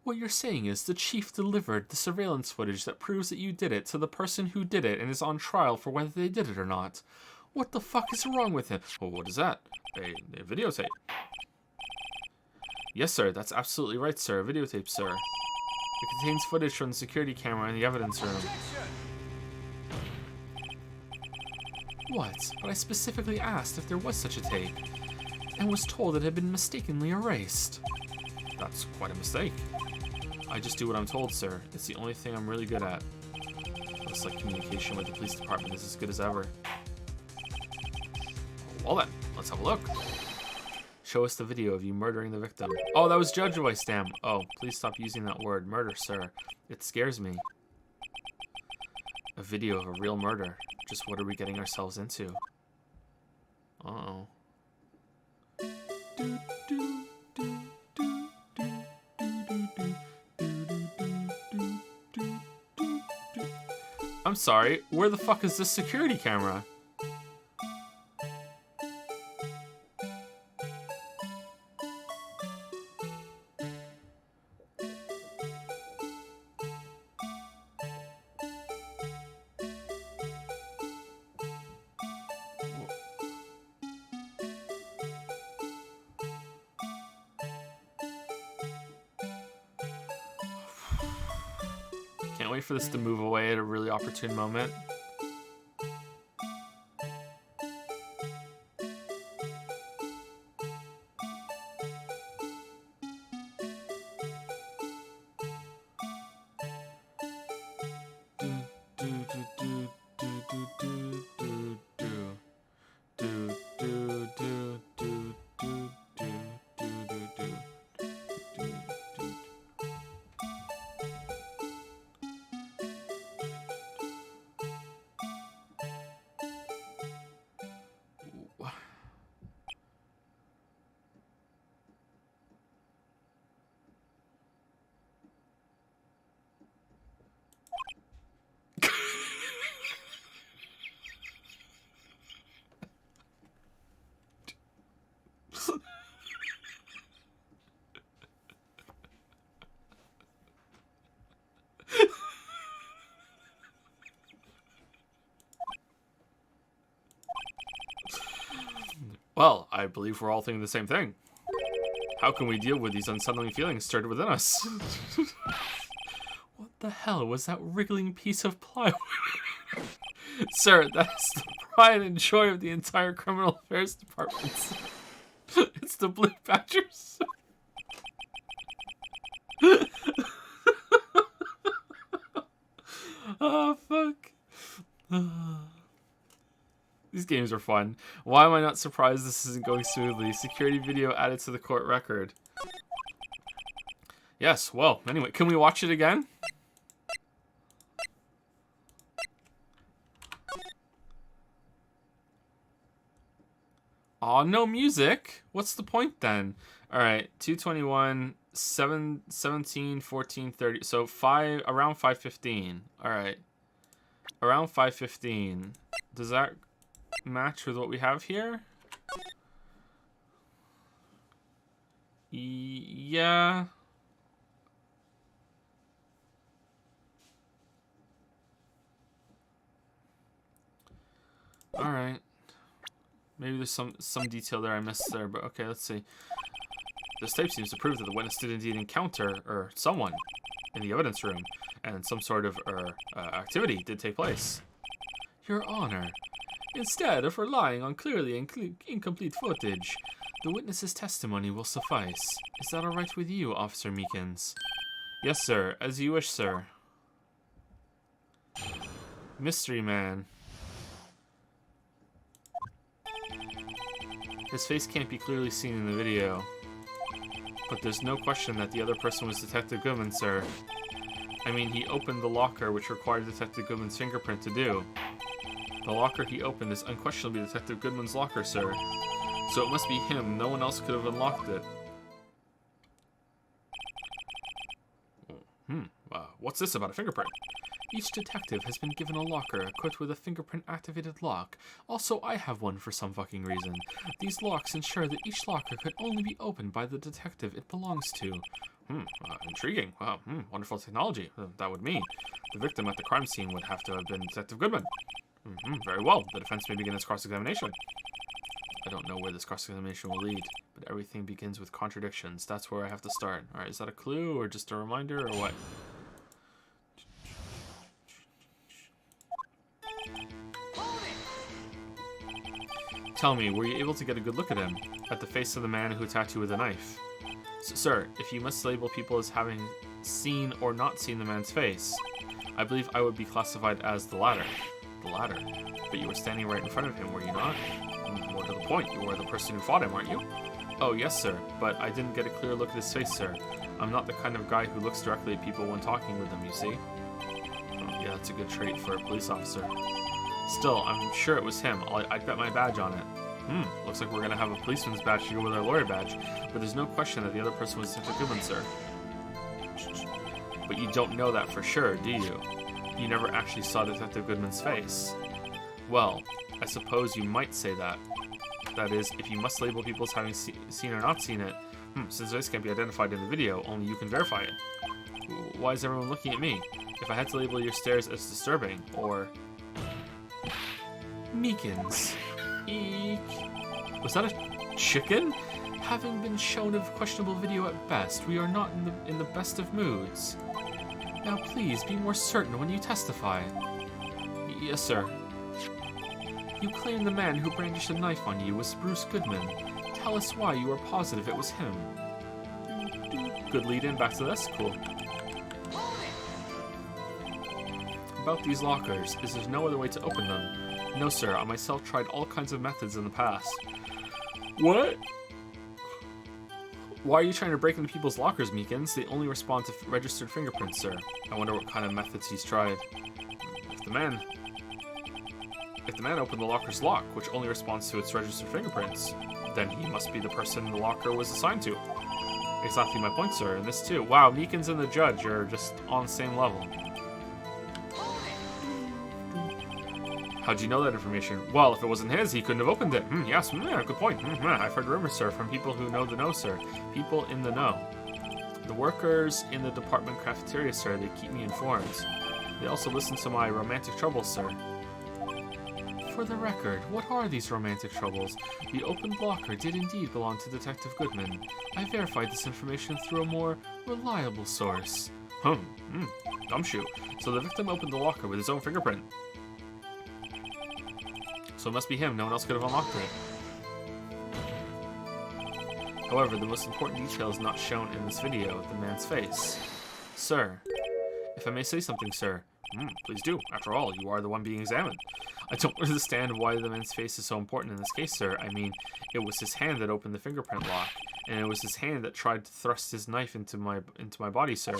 What you're saying is the Chief delivered the surveillance footage that proves that you did it to the person who did it and is on trial for whether they did it or not. What the fuck is wrong with him? Well, what is that? A videotape. Yes, sir. That's absolutely right, sir. A videotape, sir. It contains footage from the security camera in the evidence room. What? But I specifically asked if there was such a tape, and was told it had been mistakenly erased. That's quite a mistake. I just do what I'm told, sir. It's the only thing I'm really good at. Looks like communication with the police department is as good as ever. Well then, let's have a look. Show us the video of you murdering the victim. Oh, that was Judge voice, damn. Oh, please stop using that word, murder, sir. It scares me. A video of a real murder. Just what are we getting ourselves into? Uh-oh. I'm sorry, where the fuck is this security camera? Can't wait for this to move away at a really opportune moment. Well, I believe we're all thinking the same thing. How can we deal with these unsettling feelings stirred within us? What the hell was that wriggling piece of plywood? Sir, that's the pride and joy of the entire criminal affairs department. It's the Blue Badgers. Oh, fuck. These games are fun. Why am I not surprised this isn't going smoothly? Security video added to the court record. Yes, well, anyway, can we watch it again? Aw, no music? What's the point then? Alright, 221, 17, 14, 30. So around 5:15. Alright. Around 5:15. Does that match with what we have here? Yeah. Alright. Maybe there's some detail there I missed there, but okay, let's see. This tape seems to prove that the witness did indeed encounter, someone in the evidence room, and some sort of, activity did take place. Your Honor, instead of relying on clearly incomplete footage, the witness's testimony will suffice. Is that alright with you, Officer Meekins? Yes, sir. As you wish, sir. Mystery Man. His face can't be clearly seen in the video. But there's no question that the other person was Detective Goodman, sir. I mean, he opened the locker, which required Detective Goodman's fingerprint to do. The locker he opened is unquestionably Detective Goodman's locker, sir. So it must be him. No one else could have unlocked it. What's this about a fingerprint? Each detective has been given a locker equipped with a fingerprint-activated lock. Also, I have one for some fucking reason. These locks ensure that each locker could only be opened by the detective it belongs to. Intriguing. Wow, wonderful technology. That would mean the victim at the crime scene would have to have been Detective Goodman. Very well. The defense may begin its cross-examination. I don't know where this cross-examination will lead, but everything begins with contradictions. That's where I have to start. Alright, is that a clue or just a reminder or what? Tell me, were you able to get a good look at him? At the face of the man who attacked you with a knife? Sir, if you must label people as having seen or not seen the man's face, I believe I would be classified as the latter. The latter? But you were standing right in front of him, were you not? More to the point, you were the person who fought him, aren't you? Oh, yes, sir, but I didn't get a clear look at his face, sir. I'm not the kind of guy who looks directly at people when talking with them, you see? Oh, yeah, that's a good trait for a police officer. Still, I'm sure it was him. I'd bet my badge on it. Looks like we're gonna have a policeman's badge to go with our lawyer badge. But there's no question that the other person was Detective Goodman, sir. But you don't know that for sure, do you? You never actually saw Detective Goodman's face. Well, I suppose you might say that. That is, if you must label people as having seen or not seen it, since this can't be identified in the video, only you can verify it. Why is everyone looking at me? If I had to label your stares as disturbing, or... Meekins. Eek. Was that a chicken? Having been shown a questionable video at best, we are not in the best of moods. Now please, be more certain when you testify. Yes, sir. You claim the man who brandished a knife on you was Bruce Goodman. Tell us why you are positive it was him. Good lead-in back to this. Cool. About these lockers, is there no other way to open them? No, sir. I myself tried all kinds of methods in the past. What? Why are you trying to break into people's lockers, Meekins? They only respond to registered fingerprints, sir. I wonder what kind of methods he's tried. If the man opened the locker's lock, which only responds to its registered fingerprints, then he must be the person the locker was assigned to. Exactly my point, sir. And this too. Wow, Meekins and the judge are just on the same level. How'd you know that information? Well, if it wasn't his, he couldn't have opened it. Yes, good point. I've heard rumors, sir, from people who know the know, sir. People in the know. The workers in the department cafeteria, sir, they keep me informed. They also listen to my romantic troubles, sir. For the record, what are these romantic troubles? The opened locker did indeed belong to Detective Goodman. I verified this information through a more reliable source. Gumshoe. So the victim opened the locker with his own fingerprint. So it must be him. No one else could have unlocked it. However, the most important detail is not shown in this video, the man's face. Sir. If I may say something, sir. Please do. After all, you are the one being examined. I don't understand why the man's face is so important in this case, sir. I mean, it was his hand that opened the fingerprint lock, and it was his hand that tried to thrust his knife into my body, sir.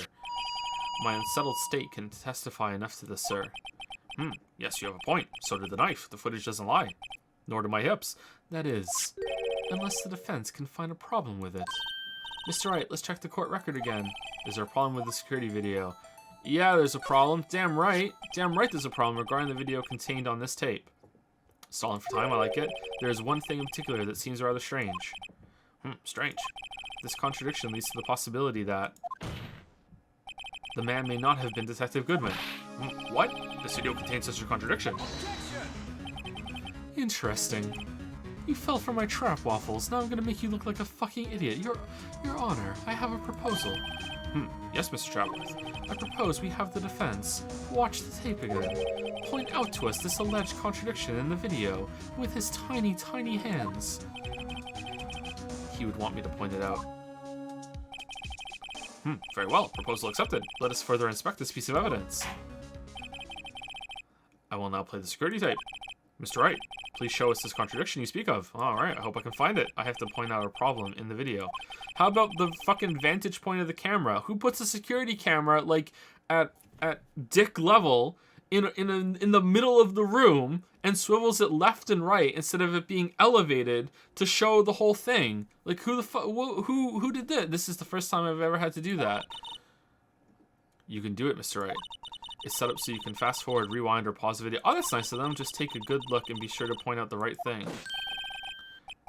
My unsettled state can testify enough to this, sir. Yes, you have a point. So did the knife. The footage doesn't lie. Nor do my hips. That is, unless the defense can find a problem with it. Mr. Wright, let's check the court record again. Is there a problem with the security video? Yeah, there's a problem. Damn right. Damn right there's a problem regarding the video contained on this tape. Stalling for time, I like it. There is one thing in particular that seems rather strange. Strange. This contradiction leads to the possibility that the man may not have been Detective Goodman. What? This video contains such a contradiction. Interesting. You fell for my trap, Waffles. Now I'm gonna make you look like a fucking idiot. Your Honor, I have a proposal. Yes, Mr. Trapworth. I propose we have the defense watch the tape again. Point out to us this alleged contradiction in the video with his tiny, tiny hands. He would want me to point it out. Very well. Proposal accepted. Let us further inspect this piece of evidence. I will now play the security tape. Mr. Wright, please show us this contradiction you speak of. Alright, I hope I can find it. I have to point out a problem in the video. How about the fucking vantage point of the camera? Who puts a security camera, like, at dick level in the middle of the room and swivels it left and right instead of it being elevated to show the whole thing? Like, who the fuck, who did that? This is the first time I've ever had to do that. You can do it, Mr. Wright. It's set up so you can fast forward, rewind, or pause the video. Oh, that's nice of them. Just take a good look and be sure to point out the right thing.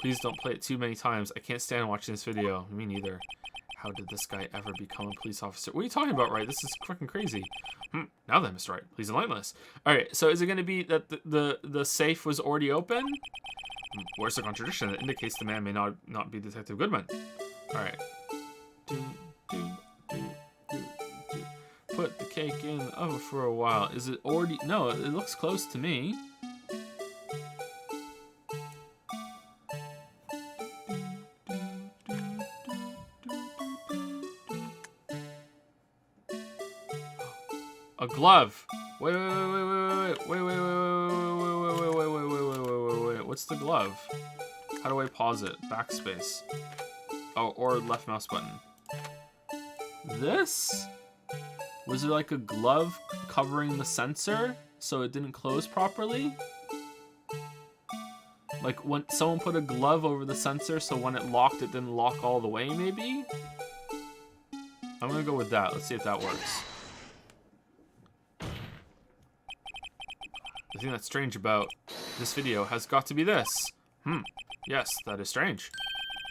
Please don't play it too many times. I can't stand watching this video. Me neither. How did this guy ever become a police officer? What are you talking about, Wright? This is fucking crazy. Now then, Mr. Wright, please enlighten us. Alright, so is it going to be that the safe was already open? Where's the contradiction that indicates the man may not be Detective Goodman? Alright. Put the cake in the oven for a while. Is it already... No, it looks close to me. A glove. Wait. What's the glove? How do I pause it? Backspace. Oh, or left mouse button. This? Was there like a glove covering the sensor so it didn't close properly? Like when someone put a glove over the sensor so when it locked it didn't lock all the way, maybe? I'm gonna go with that. Let's see if that works. The thing that's strange about this video has got to be this. Yes, that is strange.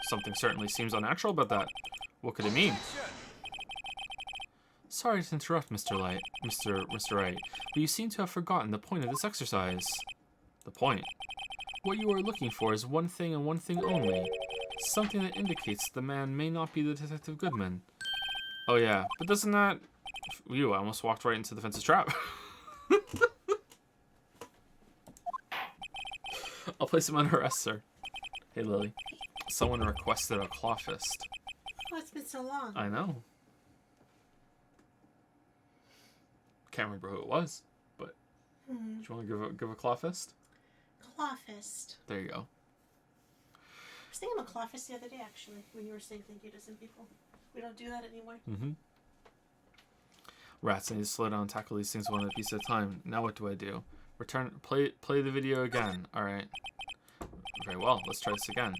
Something certainly seems unnatural about that. What could it mean? Sorry to interrupt, Mr. Wright, but you seem to have forgotten the point of this exercise. The point? What you are looking for is one thing and one thing only. Something that indicates the man may not be the Detective Goodman. Oh yeah, but doesn't that... Ew, I almost walked right into the fence's trap. I'll place him under arrest, sir. Hey, Lily. Someone requested a claw fist. Oh, it's been so long. I know. Can't remember who it was, but do you want to give a claw fist? Claw fist. There you go. I was thinking about claw fist the other day, actually, when you were saying thank you to some people. We don't do that anymore. Rats, I need to slow down and tackle these things one piece at a time. Now what do I do? Play the video again. Alright. Very well, let's try this again.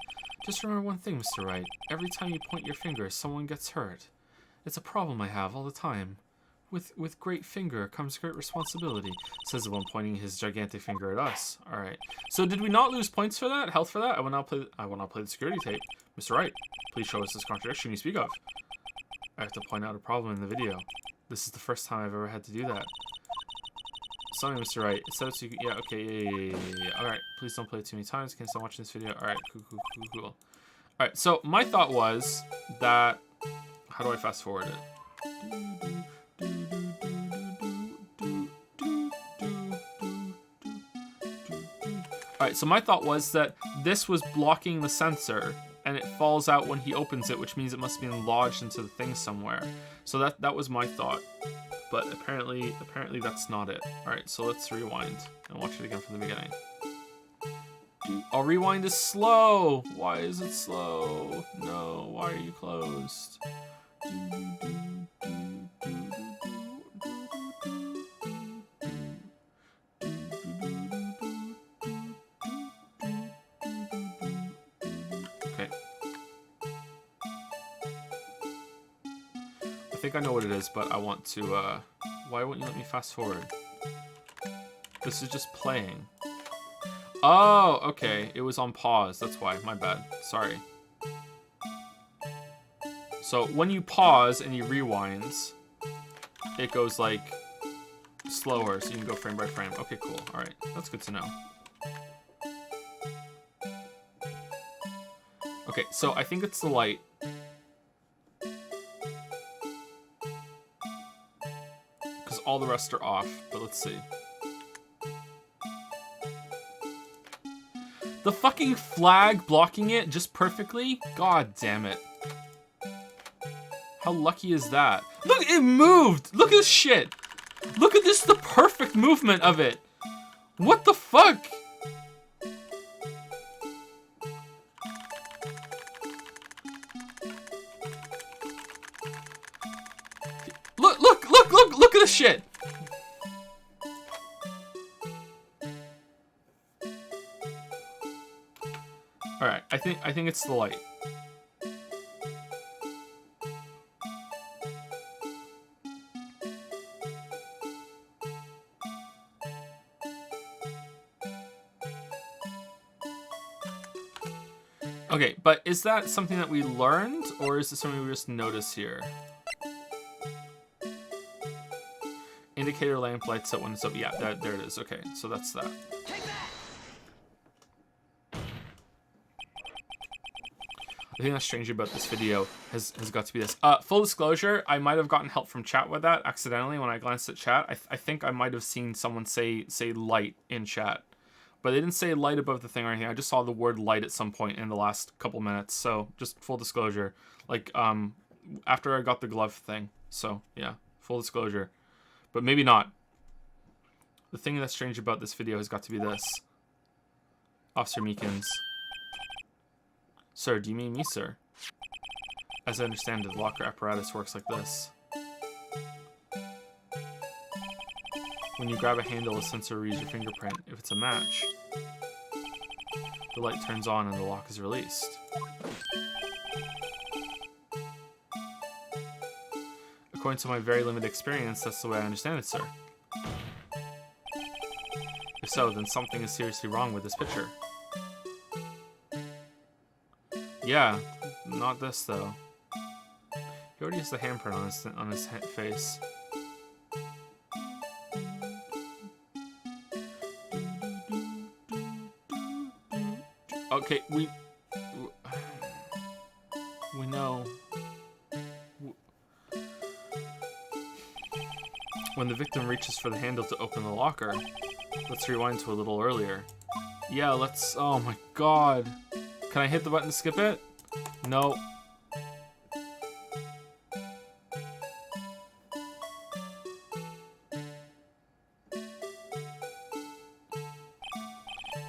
Just remember one thing, Mr. Wright. Every time you point your finger, someone gets hurt. It's a problem I have all the time. With great finger comes great responsibility, says the one pointing his gigantic finger at us. Alright. So did we not lose points for that? Health for that? I will not play the security tape. Mr. Wright, please show us this contradiction you speak of. I have to point out a problem in the video. This is the first time I've ever had to do that. Sorry, Mr. Wright. It says you. Yeah. Okay. Yeah. All right. Please don't play it too many times. Can I stop watching this video? All right. Cool. All right. So my thought was that. How do I fast forward it? Alright, so my thought was that this was blocking the sensor, and it falls out when he opens it, which means it must be lodged into the thing somewhere. So that was my thought. But apparently that's not it. Alright, so let's rewind and watch it again from the beginning. Our rewind is slow! Why is it slow? No, why are you closed? I think I know what it is, but I want to, why won't you let me fast forward? This is just playing. Oh, okay. It was on pause. That's why. My bad. Sorry. So when you pause and you rewind, it goes like slower, so you can go frame by frame. Okay, cool. All right. That's good to know. Okay, so I think it's the light. All the rest are off, but let's see. The fucking flag blocking it just perfectly? God damn it. How lucky is that? Look, it moved! Look at this shit! Look at this, the perfect movement of it! What the fuck? Look at this shit! Alright, I think it's the light. Okay, but is that something that we learned, or is it something we just notice here? Indicator lamp lights up when it's up. Yeah, there it is. Okay, so that's that. The thing that's strange about this video has got to be this. Full disclosure, I might have gotten help from chat with that accidentally when I glanced at chat. I think I might have seen someone say light in chat. But they didn't say light above the thing or anything. I just saw the word light at some point in the last couple minutes. So just full disclosure. Like, after I got the glove thing. So, yeah, full disclosure. But maybe not. The thing that's strange about this video has got to be this. Officer Meekins. Sir, do you mean me, sir? As I understand it, the locker apparatus works like this. When you grab a handle, a sensor reads your fingerprint. If it's a match, the light turns on and the lock is released. According to my very limited experience, that's the way I understand it, sir. If so, then something is seriously wrong with this picture. Yeah, not this though. He already has the handprint on his face. Okay, we know. When the victim reaches for the handle to open the locker, let's rewind to a little earlier. Yeah, let's. Oh my god. Can I hit the button to skip it? No.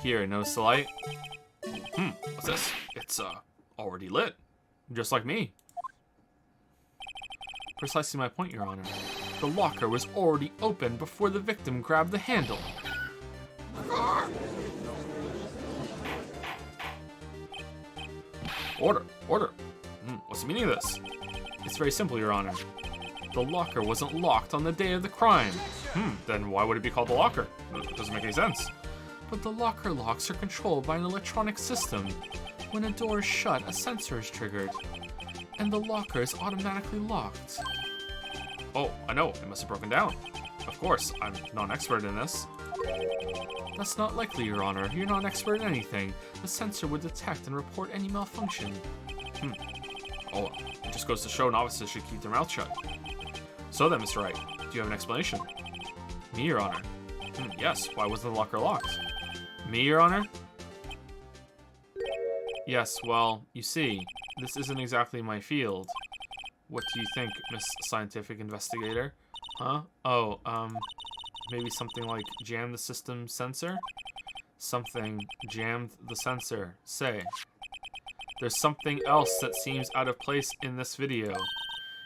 Here, notice the light? What's this? It's, already lit. Just like me. Precisely my point, Your Honor. The locker was already open before the victim grabbed the handle. Order! Order! What's the meaning of this? It's very simple, Your Honor. The locker wasn't locked on the day of the crime. Then why would it be called the locker? It doesn't make any sense. But the locker locks are controlled by an electronic system. When a door is shut, a sensor is triggered, and the locker is automatically locked. Oh, I know. It must have broken down. Of course, I'm not an expert in this. That's not likely, Your Honor. You're not an expert in anything. The sensor would detect and report any malfunction. Oh, well, it just goes to show novices should keep their mouth shut. So then, Mr. Wright, do you have an explanation? Me, Your Honor. Yes, why wasn't the locker locked? Me, Your Honor? Yes, well, you see, this isn't exactly my field. What do you think, Miss Scientific Investigator? Huh? Oh, maybe something like jam the system sensor? Something jammed the sensor. Say. There's something else that seems out of place in this video.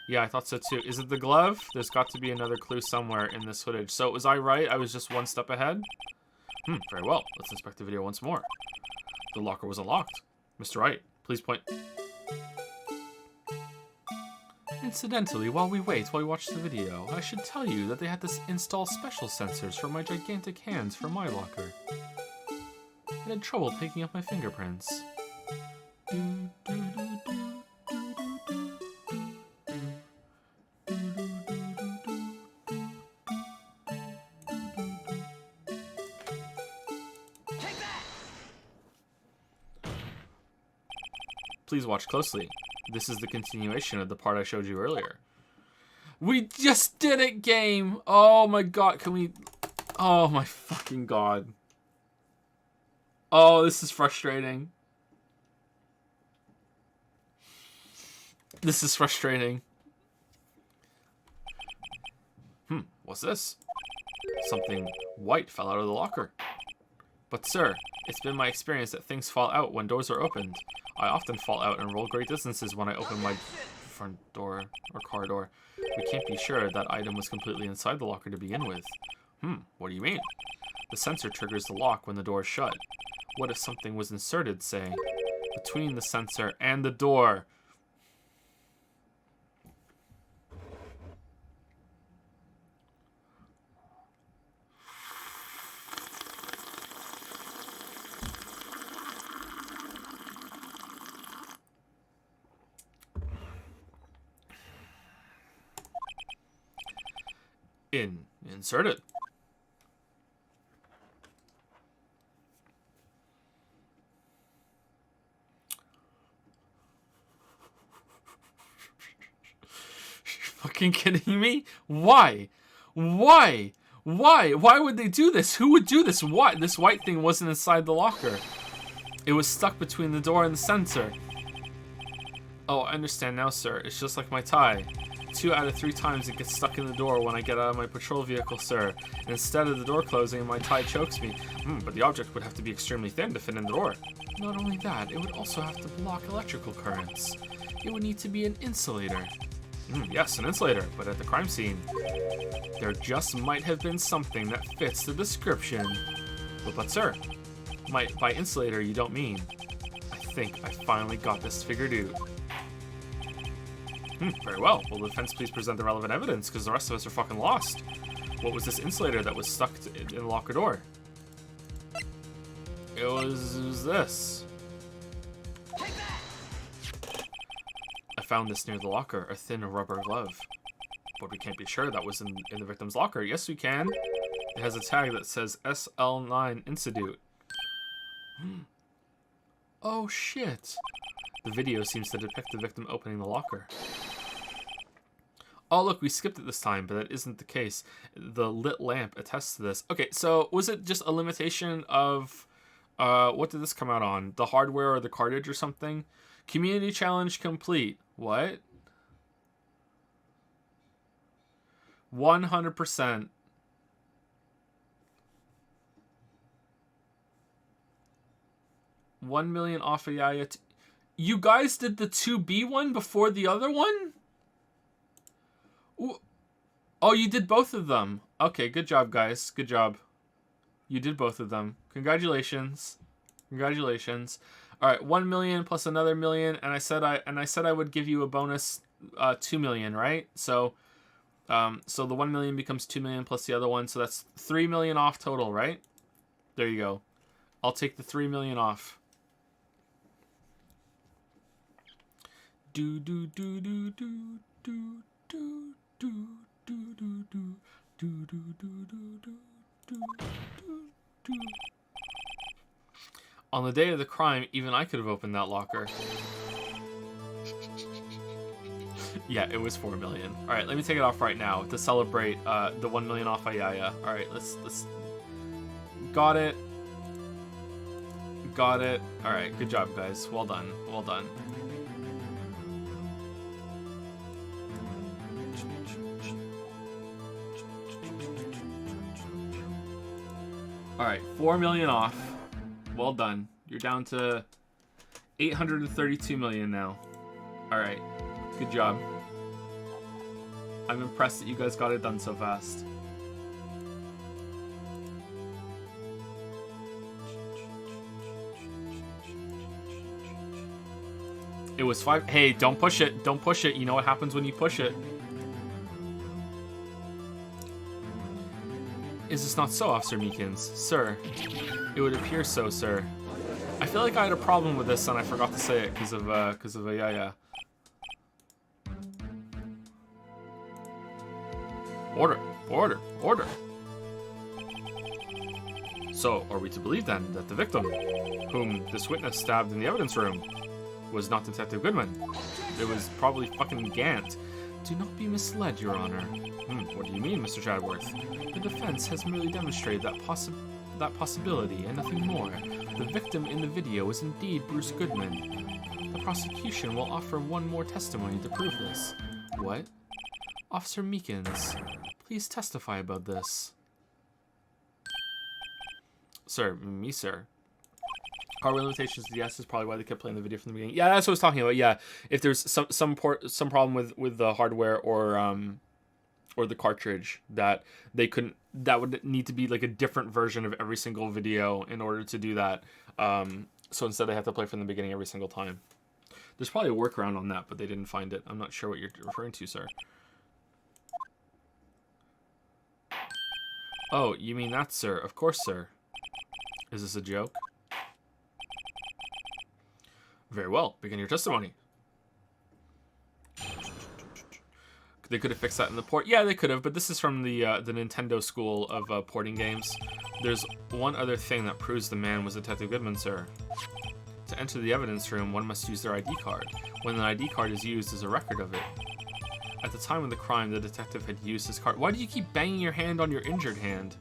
Yeah, I thought so too. Is it the glove? There's got to be another clue somewhere in this footage. So was I right? I was just one step ahead? Very well. Let's inspect the video once more. The locker was unlocked. Mr. Wright, please point. Incidentally, while we watch the video, I should tell you that they had to install special sensors for my gigantic hands for my locker. It had trouble picking up my fingerprints. Please watch closely. This is the continuation of the part I showed you earlier. We just did it, game! Oh my god, can we... Oh my fucking god. Oh, this is frustrating. This is frustrating. What's this? Something white fell out of the locker. But sir, it's been my experience that things fall out when doors are opened. I often fall out and roll great distances when I open my front door or car door. We can't be sure that item was completely inside the locker to begin with. What do you mean? The sensor triggers the lock when the door is shut. What if something was inserted, say, between the sensor and the door? Insert it. Fucking kidding me? Why? Why? Why? Why would they do this? Who would do this? What? This white thing wasn't inside the locker. It was stuck between the door and the sensor. Oh, I understand now, sir. It's just like my tie. 2 out of 3 times it gets stuck in the door when I get out of my patrol vehicle, sir. And instead of the door closing, my tie chokes me. But the object would have to be extremely thin to fit in the door. Not only that, it would also have to block electrical currents. It would need to be an insulator. Yes, an insulator, but at the crime scene, there just might have been something that fits the description. But sir, by insulator you don't mean. I think I finally got this figured out. Very well. Will the defense please present the relevant evidence, because the rest of us are fucking lost. What was this insulator that was stuck in the locker door? It was this. I found this near the locker, a thin rubber glove. But we can't be sure that was in the victim's locker. Yes, we can. It has a tag that says SL9 Institute. Oh, shit. The video seems to depict the victim opening the locker. Oh, look, we skipped it this time, but that isn't the case. The lit lamp attests to this. Okay, so was it just a limitation of... what did this come out on? The hardware or the cartridge or something? Community challenge complete. What? 100%. $1 million off of Yaya. You guys did the 2B one before the other one? Ooh. Oh, you did both of them. Okay, good job, guys. Good job. You did both of them. Congratulations. Congratulations. All right, 1 million plus another million, and I said I would give you a bonus 2 million, right? So so the 1 million becomes 2 million plus the other one, so that's 3 million off total, right? There you go. I'll take the 3 million off. Do do do do do do do do do do do On the day of the crime, even I could have opened that locker. Yeah, it was 4 million. All right, let me take it off right now to celebrate the 1 million off Ayaya. All right, let's. Got it. Got it. All right, good job, guys. Well done. Well done. All right, 4 million off. Well done. You're down to 832 million now. All right, good job. I'm impressed that you guys got it done so fast. It was 5. Hey, don't push it. Don't push it. You know what happens when you push it. Is this not so, Officer Meekins? Sir, it would appear so, sir. I feel like I had a problem with this and I forgot to say it because of Ayaya. Order, order, order. So, are we to believe then that the victim, whom this witness stabbed in the evidence room, was not Detective Goodman? It was probably fucking Gant. Do not be misled, Your Honor. What do you mean, Mr. Chadworth? The defense has merely demonstrated that possibility and nothing more. The victim in the video is indeed Bruce Goodman. The prosecution will offer one more testimony to prove this. What? Officer Meekins, please testify about this. Sir, me, sir. Hardware limitations, yes, is probably why they kept playing the video from the beginning. Yeah, that's what I was talking about. Yeah, if there's some problem with the hardware or the cartridge that they couldn't, that would need to be like a different version of every single video in order to do that. So instead, they have to play from the beginning every single time. There's probably a workaround on that, but they didn't find it. I'm not sure what you're referring to, sir. Oh, you mean that, sir? Of course, sir. Is this a joke? Very well. Begin your testimony. They could have fixed that in the port. Yeah, they could have, but this is from the Nintendo school of porting games. There's one other thing that proves the man was Detective Goodman, sir. To enter the evidence room, one must use their ID card. When an ID card is used, there's a record of it. At the time of the crime, the detective had used his card. Why do you keep banging your hand on your injured hand?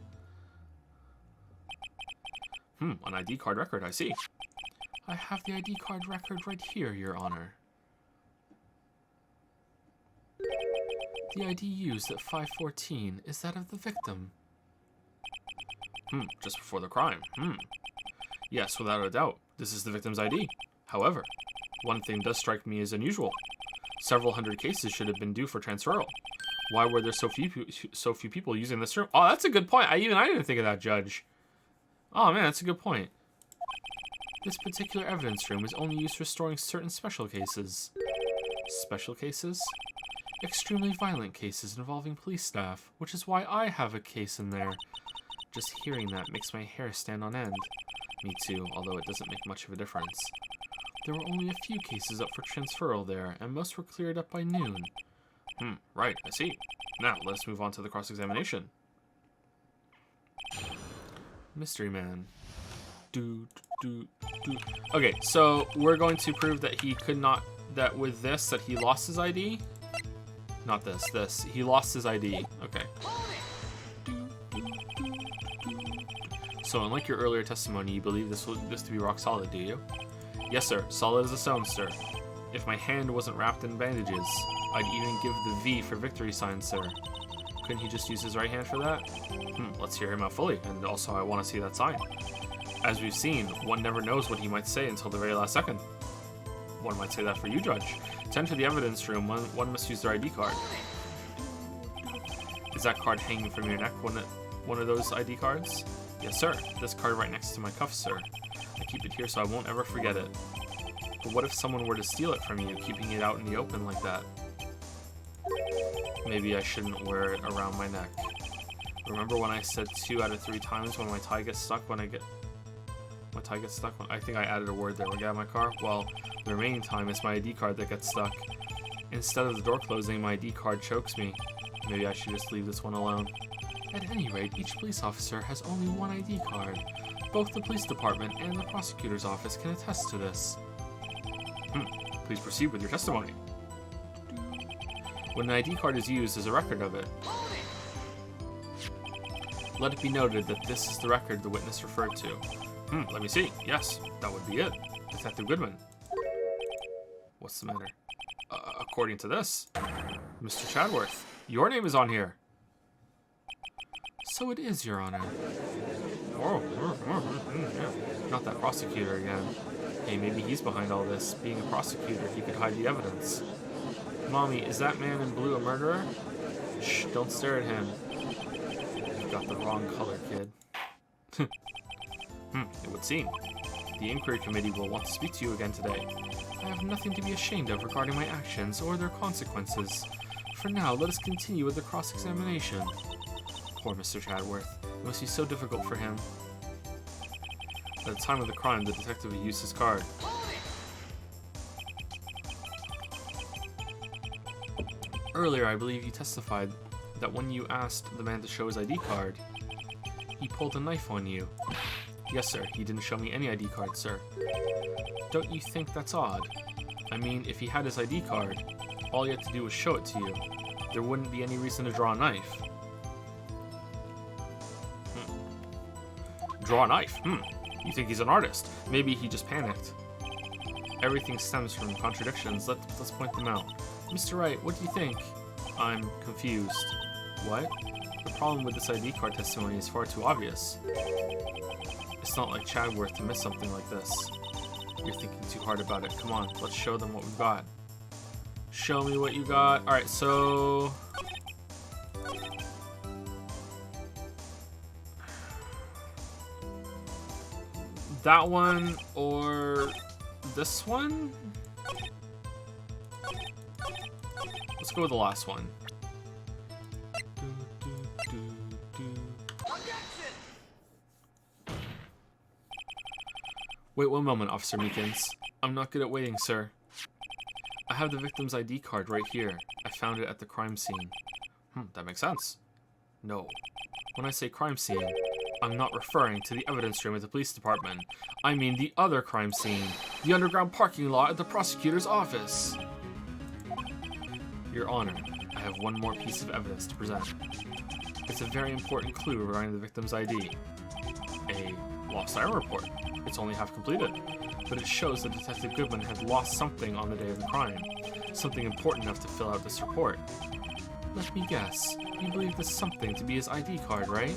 An ID card record, I see. I have the ID card record right here, Your Honor. The ID used at 5:14 is that of the victim. Just before the crime. Yes, without a doubt. This is the victim's ID. However, one thing does strike me as unusual. Several hundred cases should have been due for transferal. Why were there so few people using this room? Oh, that's a good point. I didn't think of that, Judge. Oh man, that's a good point. This particular evidence room is only used for storing certain special cases. Special cases? Extremely violent cases involving police staff, which is why I have a case in there. Just hearing that makes my hair stand on end. Me too, although it doesn't make much of a difference. There were only a few cases up for transferal there, and most were cleared up by noon. Right, I see. Now, let's move on to the cross-examination. Mystery Man. Okay, so we're going to prove that he could not, that with this, that he lost his ID? Not this. He lost his ID. Okay. So, unlike your earlier testimony, you believe this to be rock solid, do you? Yes, sir. Solid as a stone, sir. If my hand wasn't wrapped in bandages, I'd even give the V for victory sign, sir. Couldn't he just use his right hand for that? Let's hear him out fully, and also I want to see that sign. As we've seen, one never knows what he might say until the very last second. One might say that for you, Judge. To enter the evidence room, one must use their ID card. Is that card hanging from your neck, one of those ID cards? Yes, sir. This card right next to my cuff, sir. I keep it here so I won't ever forget it. But what if someone were to steal it from you, keeping it out in the open like that? Maybe I shouldn't wear it around my neck. Remember when I said 2 out of 3 times when my tie gets stuck when I get... My tie gets stuck? I think I added a word there when I get out of my car. Well, the remaining time is my ID card that gets stuck. Instead of the door closing, my ID card chokes me. Maybe I should just leave this one alone. At any rate, each police officer has only one ID card. Both the police department and the prosecutor's office can attest to this. Please proceed with your testimony. When an ID card is used, there's a record of it. Let it be noted that this is the record the witness referred to. Let me see. Yes, that would be it. Detective Goodman. What's the matter? According to this, Mr. Chadworth, your name is on here. So it is, Your Honor. Oh, yeah. Not that prosecutor again. Hey, maybe he's behind all this. Being a prosecutor, he could hide the evidence. Mommy, is that man in blue a murderer? Shh, don't stare at him. You've got the wrong color, kid. It would seem. The inquiry committee will want to speak to you again today. I have nothing to be ashamed of regarding my actions or their consequences. For now, let us continue with the cross-examination. Poor Mr. Chadworth. It must be so difficult for him. At the time of the crime, the detective had used his card. Earlier, I believe you testified that when you asked the man to show his ID card, he pulled a knife on you. Yes, sir. He didn't show me any ID card, sir. Don't you think that's odd? I mean, if he had his ID card, all he had to do was show it to you. There wouldn't be any reason to draw a knife. Draw a knife? You think he's an artist? Maybe he just panicked. Everything stems from contradictions. Let's point them out. Mr. Wright, what do you think? I'm confused. What? The problem with this ID card testimony is far too obvious. It's not like Chadworth to miss something like this. You're thinking too hard about it. Come on, let's show them what we've got. Show me what you got. Alright, so... that one or this one? Let's go with the last one. Wait one moment, Officer Meekins. I'm not good at waiting, sir. I have the victim's ID card right here. I found it at the crime scene. That makes sense. No. When I say crime scene, I'm not referring to the evidence room at the police department. I mean the other crime scene. The underground parking lot at the prosecutor's office. Your Honor, I have one more piece of evidence to present. It's a very important clue regarding the victim's ID. A lost item report. It's only half completed, but it shows that Detective Goodman had lost something on the day of the crime. Something important enough to fill out this report. Let me guess. You believe this something to be his ID card, right?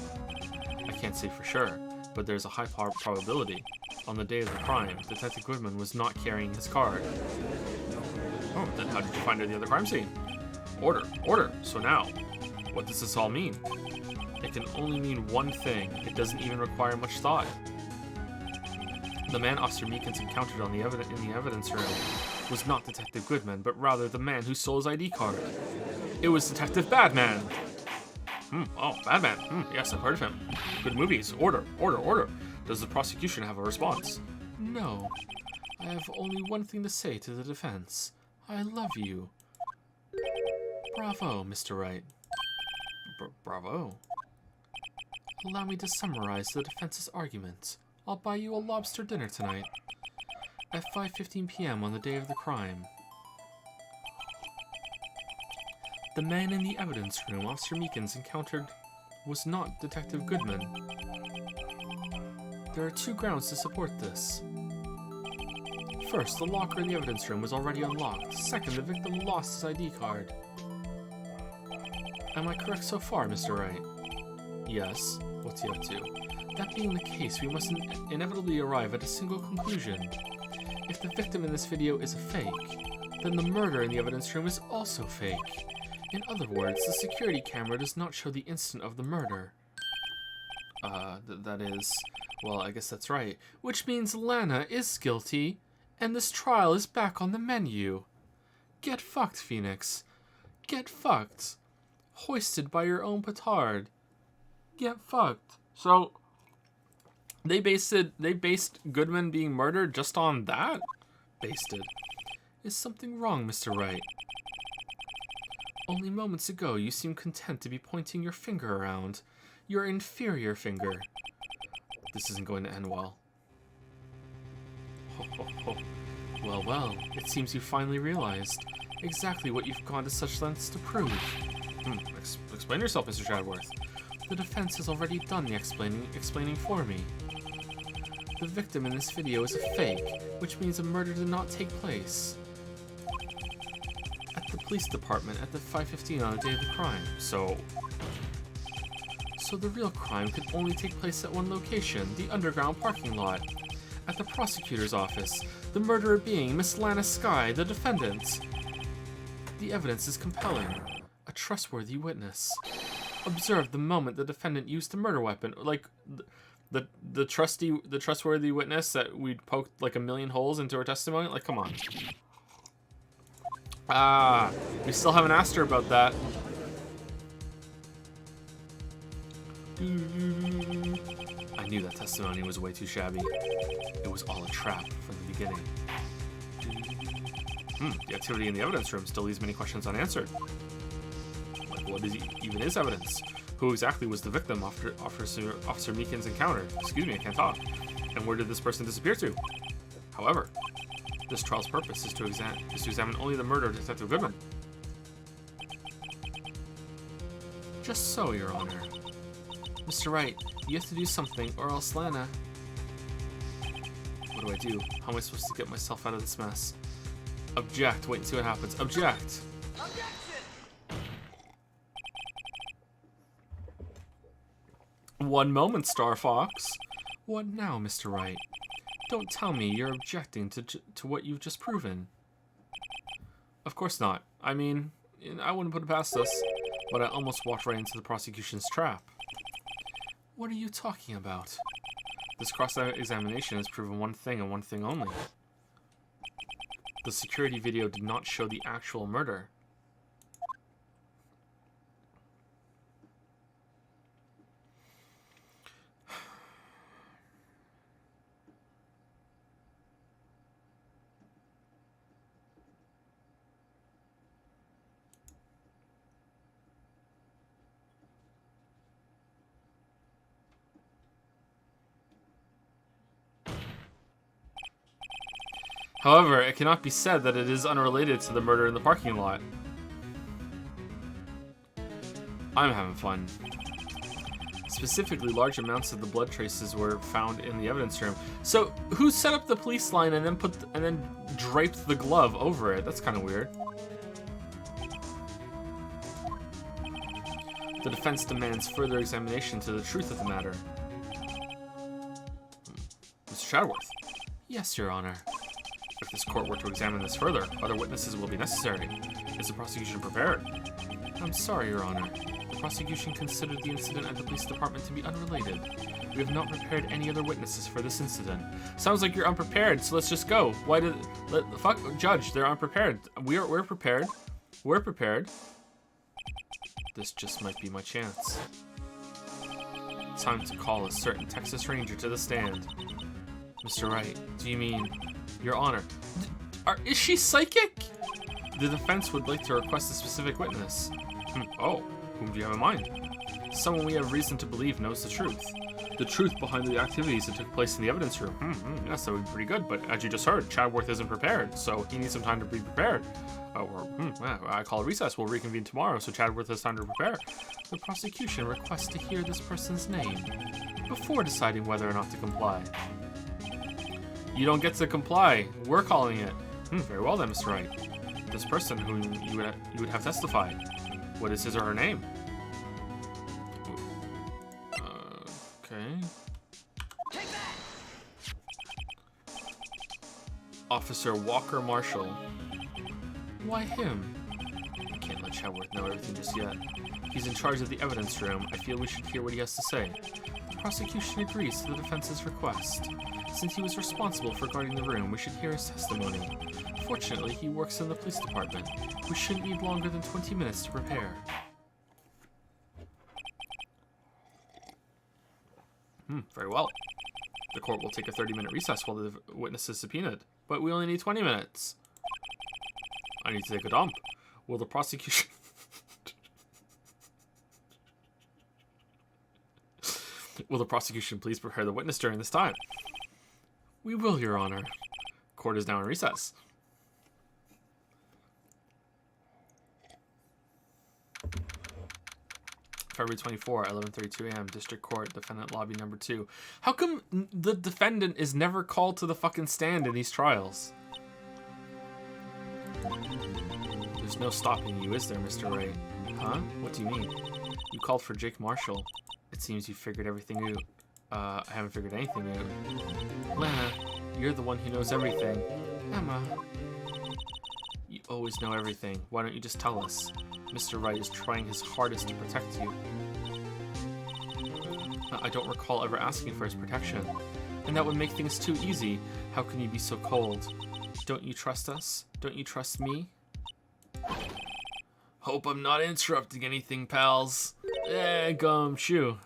I can't say for sure, but there's a high probability. On the day of the crime, Detective Goodman was not carrying his card. Oh, then how did you find it at the other crime scene? Order, order. So now, what does this all mean? It can only mean one thing. It doesn't even require much thought. The man Officer Meekins encountered in the evidence room was not Detective Goodman, but rather the man who stole his ID card. It was Detective Badman. Oh, Badman. Yes, I've heard of him. Good movies. Order, order, order. Does the prosecution have a response? No. I have only one thing to say to the defense. I love you. Bravo, Mr. Wright. Bravo. Allow me to summarize the defense's argument. I'll buy you a lobster dinner tonight. At 5:15 p.m. on the day of the crime. The man in the evidence room Officer Meekins encountered was not Detective Goodman. There are two grounds to support this. First, the locker in the evidence room was already unlocked. Second, the victim lost his ID card. Am I correct so far, Mr. Wright? Yes. What's he up to? That being the case, we must inevitably arrive at a single conclusion. If the victim in this video is a fake, then the murder in the evidence room is also fake. In other words, the security camera does not show the instant of the murder. That is... well, I guess that's right. Which means Lana is guilty, and this trial is back on the menu. Get fucked, Phoenix. Get fucked. Hoisted by your own petard. Get fucked. So, they based Goodman being murdered just on that? Basted. Is something wrong, Mr. Wright? Only moments ago, you seemed content to be pointing your finger around. Your inferior finger. This isn't going to end well. Ho, ho, ho. Well, well, it seems you finally realized exactly what you've gone to such lengths to prove. Explain yourself, Mr. Chadworth. The defense has already done the explaining for me. The victim in this video is a fake, which means a murder did not take place at the police department at the 5:15 on the day of the crime. So the real crime could only take place at one location, the underground parking lot. At the prosecutor's office, the murderer being Miss Lana Skye, the defendant. The evidence is compelling. A trustworthy witness. Observe the moment the defendant used the murder weapon. Like, the trustworthy witness that we poked like a million holes into her testimony? Like, come on. We still haven't asked her about that. I knew that testimony was way too shabby. It was all a trap from the beginning. The activity in the evidence room still leaves many questions unanswered. Like, what even is evidence? Who exactly was the victim after Officer Meekin's encounter? Excuse me, I can't talk. And where did this person disappear to? However, this trial's purpose is to examine only the murder of Detective Goodman. Just so, Your Honor. Mr. Wright, you have to do something, or else Lana... What do I do? How am I supposed to get myself out of this mess? Object. Wait and see what happens. Object! Objection! One moment, Star Fox. What now, Mr. Wright? Don't tell me you're objecting to what you've just proven. Of course not. I mean, I wouldn't put it past us, but I almost walked right into the prosecution's trap. What are you talking about? This cross-examination has proven one thing and one thing only. The security video did not show the actual murder. However, it cannot be said that it is unrelated to the murder in the parking lot. I'm having fun. Specifically, large amounts of the blood traces were found in the evidence room. So, who set up the police line and then draped the glove over it? That's kind of weird. The defense demands further examination to the truth of the matter. Mr. Chadworth. Yes, Your Honor. If this court were to examine this further, other witnesses will be necessary. Is the prosecution prepared? I'm sorry, Your Honor. The prosecution considered the incident at the police department to be unrelated. We have not prepared any other witnesses for this incident. Sounds like you're unprepared, so let's just go. Why did... fuck, Judge, they're unprepared. We're prepared. We're prepared. This just might be my chance. Time to call a certain Texas Ranger to the stand. Mr. Wright, do you mean... Your Honor, is she psychic? The defense would like to request a specific witness. Oh, whom do you have in mind? Someone we have reason to believe knows the truth. The truth behind the activities that took place in the evidence room. Yes, that would be pretty good, but as you just heard, Chadworth isn't prepared, so he needs some time to be prepared. I call a recess. We'll reconvene tomorrow, so Chadworth has time to prepare. The prosecution requests to hear this person's name before deciding whether or not to comply. You don't get to comply. We're calling it. Very well then, Mr. Wright. This person whom you would have testified. What is his or her name? Okay. Take that! Officer Walker Marshall. Why him? I can't let Chadworth know everything just yet. He's in charge of the evidence room. I feel we should hear what he has to say. The prosecution agrees to the defense's request. Since he was responsible for guarding the room, we should hear his testimony. Fortunately, he works in the police department. We shouldn't need longer than 20 minutes to prepare. Very well. The court will take a 30-minute recess while the witness is subpoenaed, but we only need 20 minutes. I need to take a dump. Will the prosecution... Will the prosecution please prepare the witness during this time? We will, Your Honor. Court is now in recess. February 24, 11:32 a.m. District Court, Defendant Lobby Number 2. How come the defendant is never called to the fucking stand in these trials? There's no stopping you, is there, Mr. Wright? Huh? What do you mean? You called for Jake Marshall. It seems you figured everything out. I haven't figured anything out. Lana, you're the one who knows everything. Emma. You always know everything. Why don't you just tell us? Mr. Wright is trying his hardest to protect you. I don't recall ever asking for his protection. And that would make things too easy. How can you be so cold? Don't you trust us? Don't you trust me? Hope I'm not interrupting anything, pals. Gumshoe.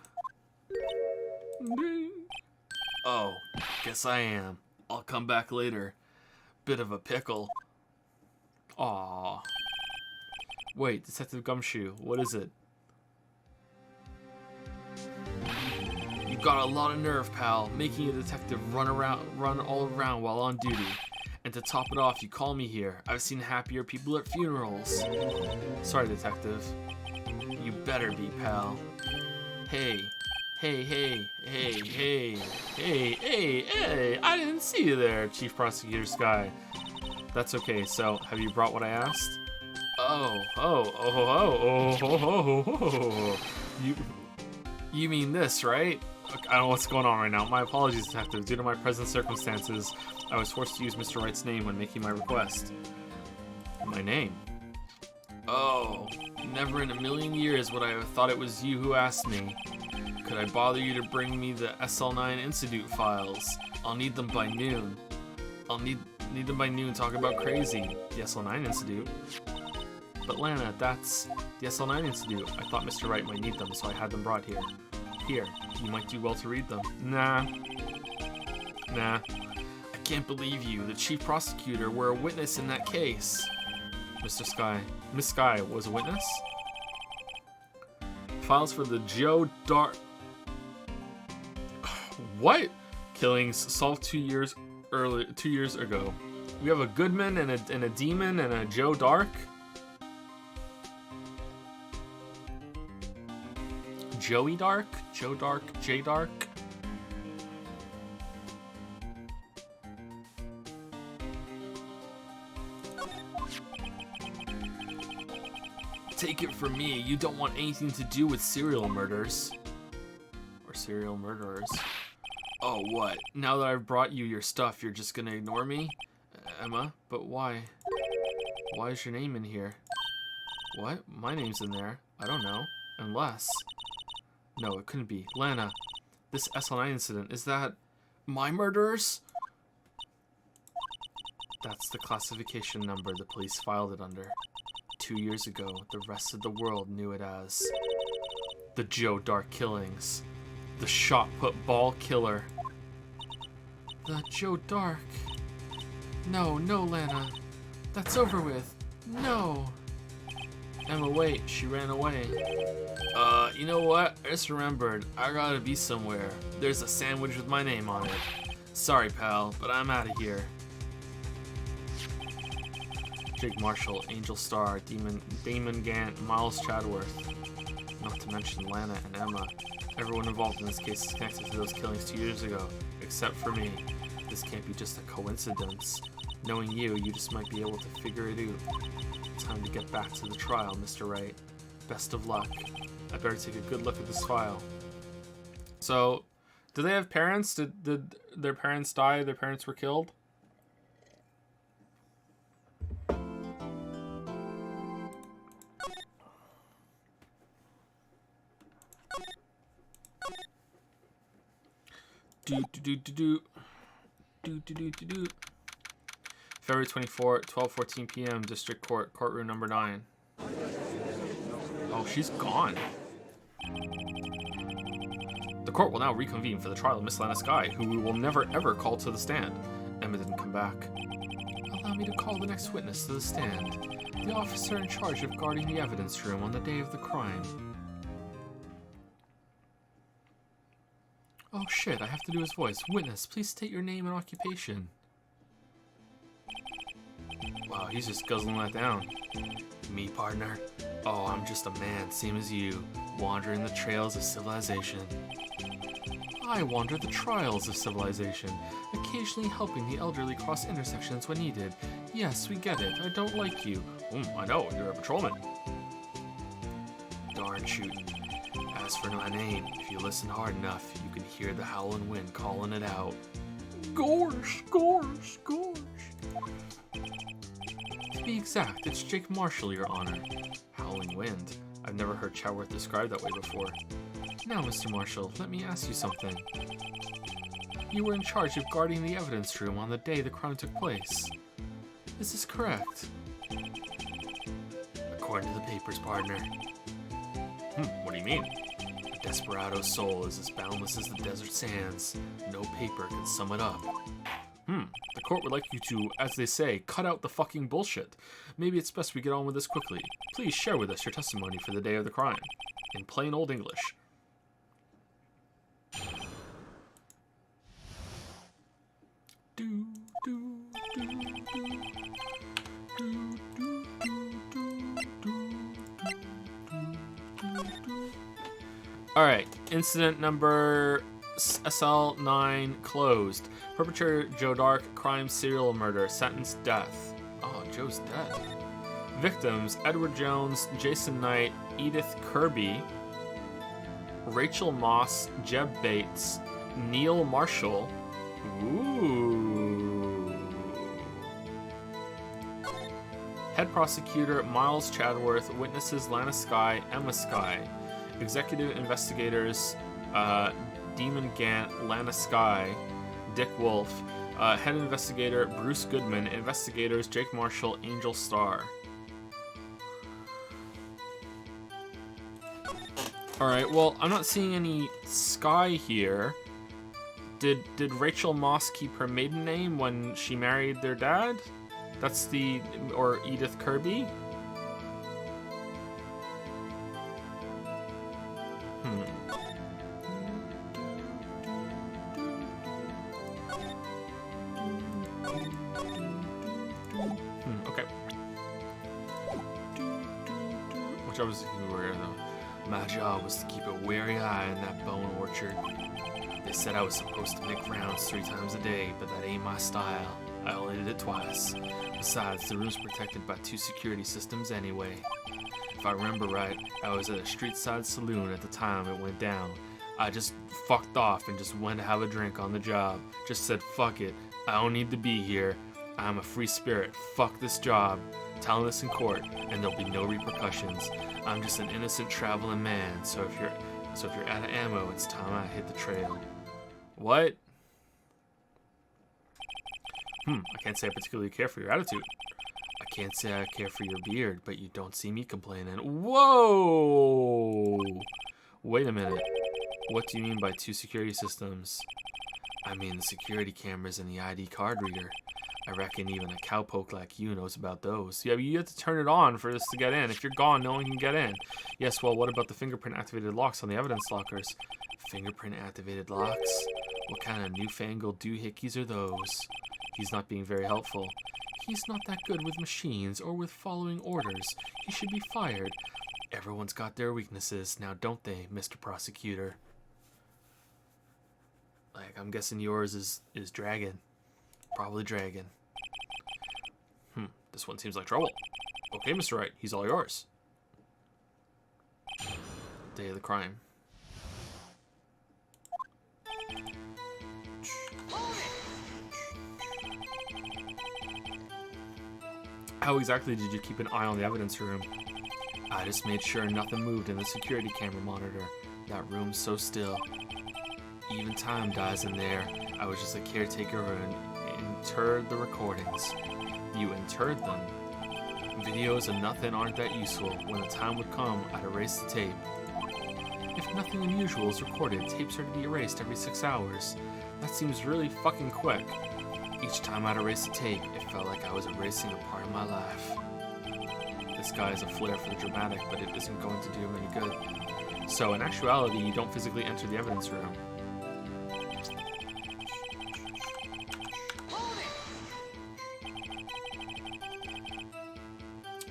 Oh, guess I am. I'll come back later. Bit of a pickle. Aww. Wait, Detective Gumshoe, what is it? You've got a lot of nerve, pal, making a detective run all around while on duty. And to top it off, you call me here. I've seen happier people at funerals. Sorry, detective. You better be, pal. Hey, I didn't see you there, Chief Prosecutor Sky. That's okay, so have you brought what I asked? You mean this, right? I don't know what's going on right now. My apologies, detective. Due to my present circumstances, I was forced to use Mr. Wright's name when making my request. My name? Oh, never in a million years would I have thought it was you who asked me. Could I bother you to bring me the SL9 Institute files? I'll need them by noon. I'll need them by noon, talk about crazy. The SL9 Institute? But Lana, that's the SL9 Institute. I thought Mr. Wright might need them, so I had them brought here. Here, you might do well to read them. Nah. I can't believe you, the chief prosecutor, were a witness in that case. Mr. Sky. Miss Sky was a witness? Files for the Joe Dark... What? Killings solved 2 years ago. We have a Goodman and a Demon and a Joe Dark? Joey Dark? Joe Dark? J Dark? Take it from me, you don't want anything to do with serial murders. Or serial murderers. Oh, what? Now that I've brought you your stuff, you're just gonna ignore me? Emma? But why? Why is your name in here? What? My name's in there. I don't know. Unless... No, it couldn't be. Lana, this SL9 incident, is that my murderers? That's the classification number the police filed it under. 2 years ago, the rest of the world knew it as the Joe Dark killings. The shot-put ball killer. The Joe Dark. No, Lana. That's over with. No. Emma, wait, she ran away. You know what? I just remembered. I gotta be somewhere. There's a sandwich with my name on it. Sorry, pal, but I'm out of here. Jake Marshall, Angel Star, Damon Gant, Miles Chadworth. Not to mention Lana and Emma. Everyone involved in this case is connected to those killings 2 years ago, except for me. This can't be just a coincidence. Knowing you just might be able to figure it out. Time to get back to the trial, Mr. Wright. Best of luck. I better take a good look at this file. So, do they have parents? Did their parents die? Their parents were killed? February 24, 12:14 p.m. District Court, courtroom number 9. Oh, she's gone. The court will now reconvene for the trial of Miss Lana Sky, who we will never ever call to the stand. Emma didn't come back. Allow me to call the next witness to the stand. The officer in charge of guarding the evidence room on the day of the crime. Oh shit, I have to do his voice. Witness, please state your name and occupation. Wow, he's just guzzling that down. Me, partner? Oh, I'm just a man, same as you, wandering the trails of civilization. I wander the trials of civilization, occasionally helping the elderly cross intersections when needed. Yes, we get it. I don't like you. I know, you're a patrolman. Darn shooting. As for my name, if you listen hard enough, you can hear the howling wind calling it out. Gorsh, gorsh, gorsh. To be exact, it's Jake Marshall, Your Honor. Howling wind. I've never heard Chatworth described that way before. Now, Mr. Marshall, let me ask you something. You were in charge of guarding the evidence room on the day the crime took place. Is this correct? According to the papers, partner. What do you mean? A desperado's soul is as boundless as the desert sands. No paper can sum it up. The court would like you to, as they say, cut out the fucking bullshit. Maybe it's best we get on with this quickly. Please share with us your testimony for the day of the crime. In plain old English. Alright, incident number SL9 closed. Perpetrator Joe Dark, crime serial murder, sentence death. Oh, Joe's dead. Victims Edward Jones, Jason Knight, Edith Kirby, Rachel Moss, Jeb Bates, Neil Marshall. Ooh. Head prosecutor Miles Chadworth, witnesses Lana Skye, Emma Skye, executive investigators Demon Gant, Lana Skye, Dick Wolf, head investigator Bruce Goodman, investigators Jake Marshall, Angel Starr. Alright, well, I'm not seeing any Skye here. Did Rachel Moss keep her maiden name when she married their dad? That's or Edith Kirby? Okay. Which I was aware though. My job was to keep a wary eye on that bone orchard. They said I was supposed to make rounds 3 times a day, but that ain't my style. I only did it twice. Besides, the room's protected by 2 security systems anyway. If I remember right, I was at a street side saloon at the time it went down. I just fucked off and just went to have a drink on the job. Just said, fuck it, I don't need to be here. I'm a free spirit, fuck this job. Tell this in court, and there'll be no repercussions. I'm just an innocent traveling man, so if you're out of ammo, it's time I hit the trail. What? I can't say I particularly care for your attitude. I can't say I care for your beard, but you don't see me complaining. Whoa! Wait a minute. What do you mean by 2 security systems? I mean the security cameras and the ID card reader. I reckon even a cowpoke like you knows about those. Yeah, but you have to turn it on for this to get in. If you're gone, no one can get in. Yes, well, what about the fingerprint-activated locks on the evidence lockers? Fingerprint-activated locks? What kind of newfangled doohickeys are those? He's not being very helpful. He's not that good with machines or with following orders. He should be fired. Everyone's got their weaknesses, now don't they, Mr. Prosecutor? Like, I'm guessing yours is dragon. Probably dragon. This one seems like trouble. Okay, Mr. Wright, he's all yours. Day of the crime. How exactly did you keep an eye on the evidence room? I just made sure nothing moved in the security camera monitor. That room's so still. Even time dies in there. I was just a caretaker and interred the recordings. You interred them? Videos of nothing aren't that useful. When the time would come, I'd erase the tape. If nothing unusual is recorded, tapes are to be erased every 6 hours. That seems really fucking quick. Each time I'd erase the tape, it felt like I was erasing a part of my life. This guy has a flair for the dramatic, but it isn't going to do him any good. So, in actuality, you don't physically enter the evidence room.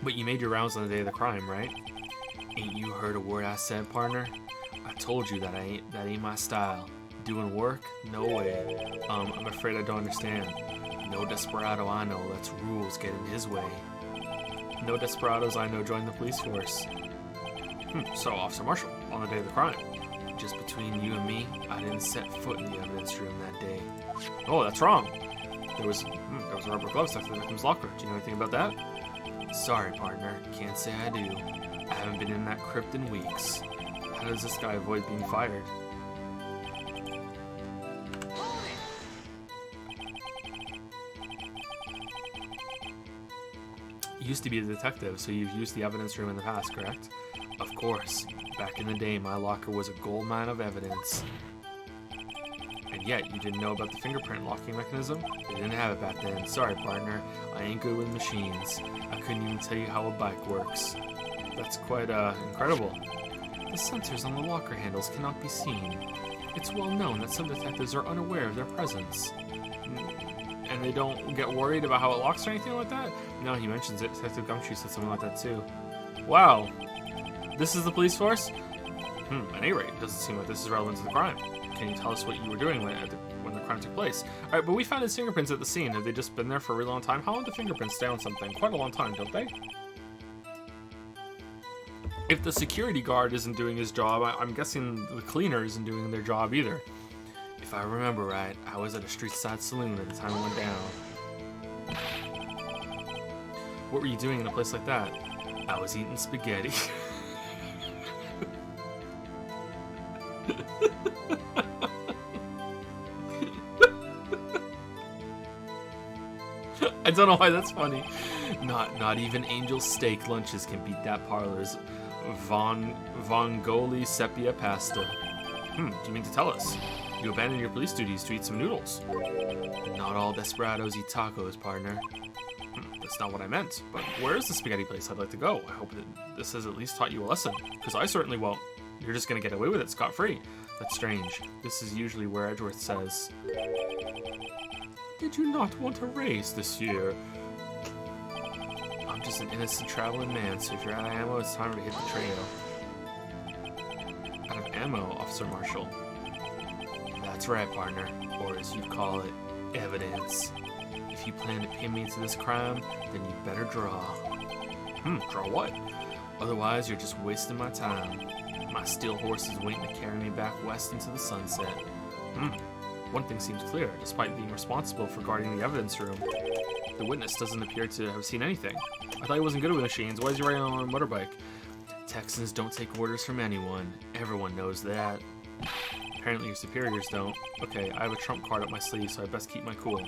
But you made your rounds on the day of the crime, right? Ain't you heard a word I said, partner? I told you that ain't my style. Doing work? No way. I'm afraid I don't understand. No desperado I know lets rules get in his way. No desperados I know join the police force. So, Officer Marshall, on the day of the crime. Just between you and me, I didn't set foot in the evidence room that day. Oh, that's wrong. There was a rubber glove stuck to the victim's locker. Do you know anything about that? Sorry, partner. Can't say I do. I haven't been in that crypt in weeks. How does this guy avoid being fired? You used to be a detective, so you've used the evidence room in the past, correct? Of course. Back in the day, my locker was a gold mine of evidence. And yet, you didn't know about the fingerprint locking mechanism? They didn't have it back then. Sorry, partner. I ain't good with machines. I couldn't even tell you how a bike works. That's quite, incredible. The sensors on the locker handles cannot be seen. It's well known that some detectives are unaware of their presence. And they don't get worried about how it locks or anything like that? No, he mentions it. Detective Gumshoe said something like that too. Wow. This is the police force? At any rate, it doesn't seem like this is relevant to the crime. Can you tell us what you were doing when the crime took place? Alright, but we found his fingerprints at the scene. Have they just been there for a really long time? How long do fingerprints stay on something? Quite a long time, don't they? If the security guard isn't doing his job, I'm guessing the cleaner isn't doing their job either. If I remember right, I was at a street side saloon at the time it went down. What were you doing in a place like that? I was eating spaghetti. I don't know why that's funny. Not even Angel Steak lunches can beat that parlor's Vongoli sepia pasta. Do you mean to tell us? You abandoned your police duties to eat some noodles. Not all desperados eat tacos, partner. That's not what I meant. But where is the spaghetti place I'd like to go? I hope that this has at least taught you a lesson. Because I certainly won't. You're just gonna get away with it scot-free. That's strange. This is usually where Edgeworth says, "Did you not want a raise this year?" I'm just an innocent traveling man, so if you're out of ammo, it's time to hit the trail. Out of ammo, Officer Marshall. That's right, partner. Or as you call it, evidence. If you plan to pin me to this crime, then you better draw. Draw what? Otherwise, you're just wasting my time. My steel horse is waiting to carry me back west into the sunset. One thing seems clear. Despite being responsible for guarding the evidence room, the witness doesn't appear to have seen anything. I thought he wasn't good with machines. Why is he riding on a motorbike? Texans don't take orders from anyone. Everyone knows that. Apparently your superiors don't. Okay, I have a trump card up my sleeve, so I best keep my cool.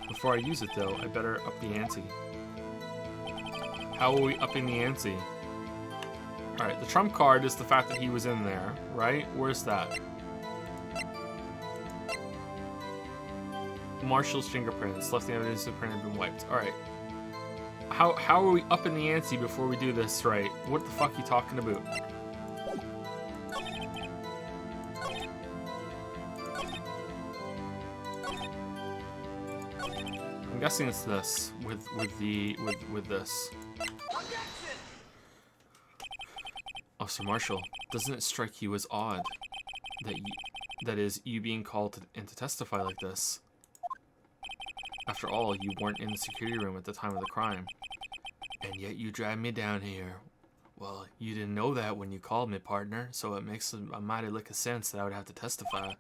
Before I use it, though, I better up the ante. How are we upping the ante? Alright, the trump card is the fact that he was in there, right? Where's that? Marshall's fingerprints. Left the evidence the print had been wiped. Alright. How are we upping the ante before we do this right? What the fuck are you talking about? I'm guessing it's this with this. Officer Marshall, doesn't it strike you as odd that you being called in to testify like this? After all, you weren't in the security room at the time of the crime. And yet you dragged me down here. Well, you didn't know that when you called me, partner, so it makes a mighty lick of sense that I would have to testify.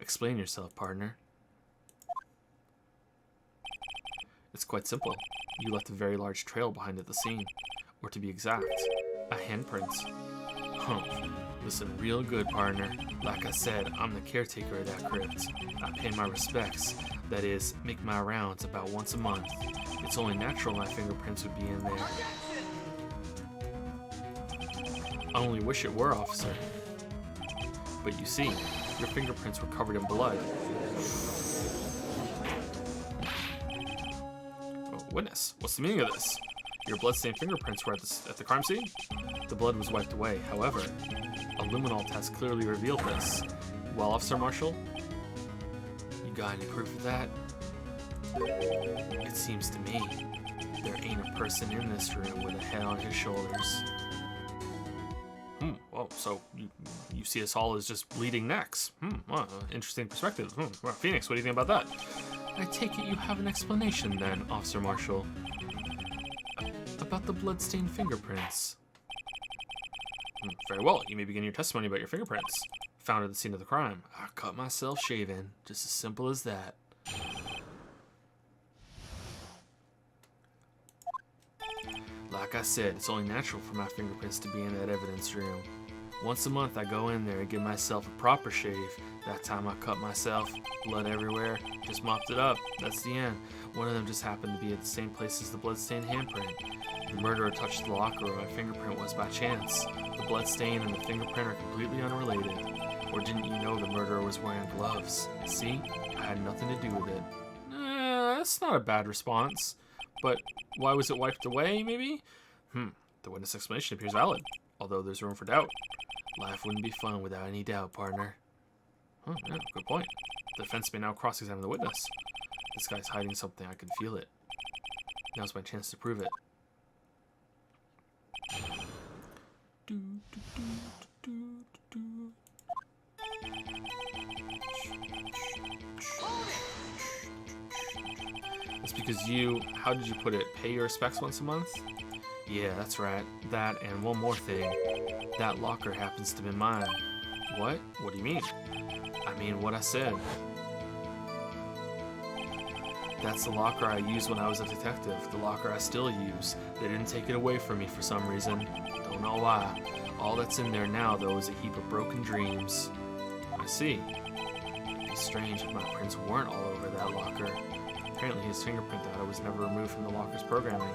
Explain yourself, partner. It's quite simple. You left a very large trail behind at the scene. Or to be exact, a handprint. Listen real good, partner. Like I said, I'm the caretaker of that crypt. I pay my respects. That is, make my rounds about once a month. It's only natural my fingerprints would be in there. I only wish it were, officer. But you see, your fingerprints were covered in blood. Oh, witness, what's the meaning of this? Your bloodstained fingerprints were at the crime scene? The blood was wiped away. However, a luminol test clearly revealed this. Well, Officer Marshall, you got any proof of that? It seems to me There ain't a person in this room with a head on his shoulders. Well, so you see us all as just bleeding necks. Well, interesting perspective. Well, Phoenix, what do you think about that? I take it you have an explanation then, Officer Marshall. About the bloodstained fingerprints. Very well, you may begin your testimony about your fingerprints. Found at the scene of the crime. I cut myself shaving. Just as simple as that. Like I said, it's only natural for my fingerprints to be in that evidence room. Once a month I go in there and give myself a proper shave. That time I cut myself, blood everywhere, just mopped it up. That's the end. One of them just happened to be at the same place as the bloodstained handprint. The murderer touched the locker where my fingerprint was by chance. The bloodstain and the fingerprint are completely unrelated. Or didn't you know the murderer was wearing gloves? See? I had nothing to do with it. That's not a bad response. But why was it wiped away, maybe? The witness explanation appears valid, although there's room for doubt. Life wouldn't be fun without any doubt, partner. Oh, yeah, good point. The defense may now cross-examine the witness. This guy's hiding something, I can feel it. Now's my chance to prove it. It's because you, how did you put it, pay your respects once a month? Yeah, that's right. That and one more thing. That locker happens to be mine. What? What do you mean? I mean what I said. That's the locker I used when I was a detective. The locker I still use. They didn't take it away from me for some reason. Don't know why. All that's in there now, though, is a heap of broken dreams. I see. It'd be strange if my prints weren't all over that locker. Apparently his fingerprint data was never removed from the locker's programming.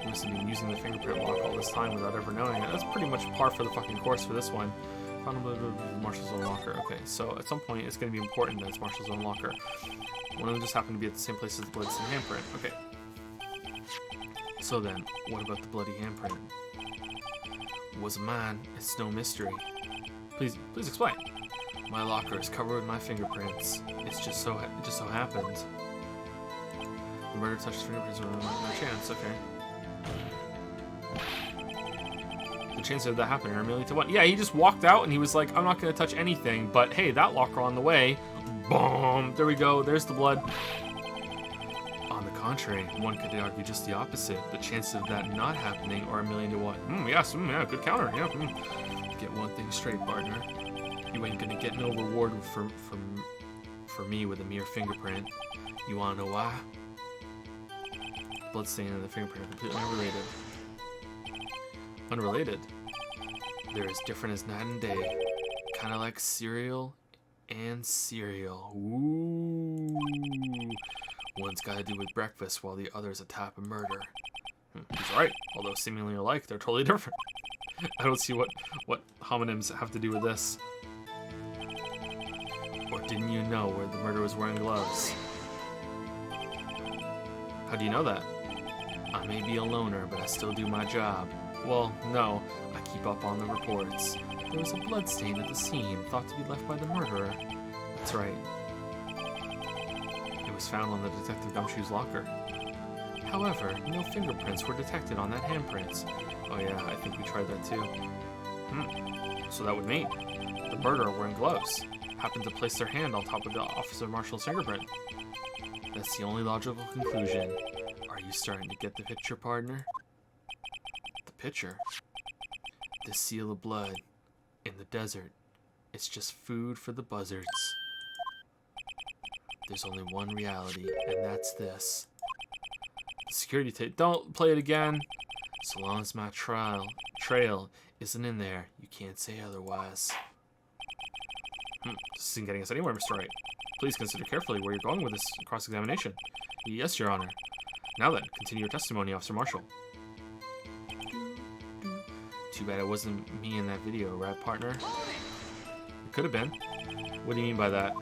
He must have been using the fingerprint lock all this time without ever knowing it. That's pretty much par for the fucking course for this one. Found Marshall's own locker. Okay, so at some point it's going to be important that it's Marshall's own locker. One of them just happened to be at the same place as the bloodstained handprint. Okay. So then, what about the bloody handprint? Was it mine? It's no mystery. Please explain. My locker is covered with my fingerprints. It just so happened. The murder touched fingerprints were no chance. Okay. The chances of that happening are 1,000,000 to 1. Yeah, he just walked out and he was like, I'm not going to touch anything, but hey, that locker on the way. Boom! There we go. There's the blood. On the contrary, one could argue just the opposite. The chances of that not happening are 1,000,000 to 1. Yes, yeah, good counter. Yeah. Get one thing straight, partner. You ain't gonna get no reward for me with a mere fingerprint. You wanna know why? Bloodstain and the fingerprint are completely unrelated. Unrelated? They're as different as night and day. Kinda like cereal and cereal. Ooh. One's got to do with breakfast while the other's a type of murder. He's right. Although seemingly alike, they're totally different. I don't see what homonyms have to do with this. Or didn't you know where the murderer was wearing gloves? How do you know that? I may be a loner, but I still do my job. Well, no, I keep up on the reports. There was a bloodstain at the scene, thought to be left by the murderer. That's right. It was found on the Detective Gumshoe's locker. However, no fingerprints were detected on that handprint. Oh yeah, I think we tried that too. So that would mean the murderer wearing gloves happened to place their hand on top of the Officer Marshall's fingerprint. That's the only logical conclusion. Are you starting to get the picture, partner? The picture? The seal of blood in the desert. It's just food for the buzzards. There's only one reality, and that's this. The security tape. Don't play it again. So long as my trail isn't in there, you can't say otherwise. This isn't getting us anywhere, Mr. Wright. Please consider carefully where you're going with this cross-examination. Yes, Your Honor. Now then, continue your testimony, Officer Marshall. Too bad it wasn't me in that video, right, partner? It could have been. What do you mean by that?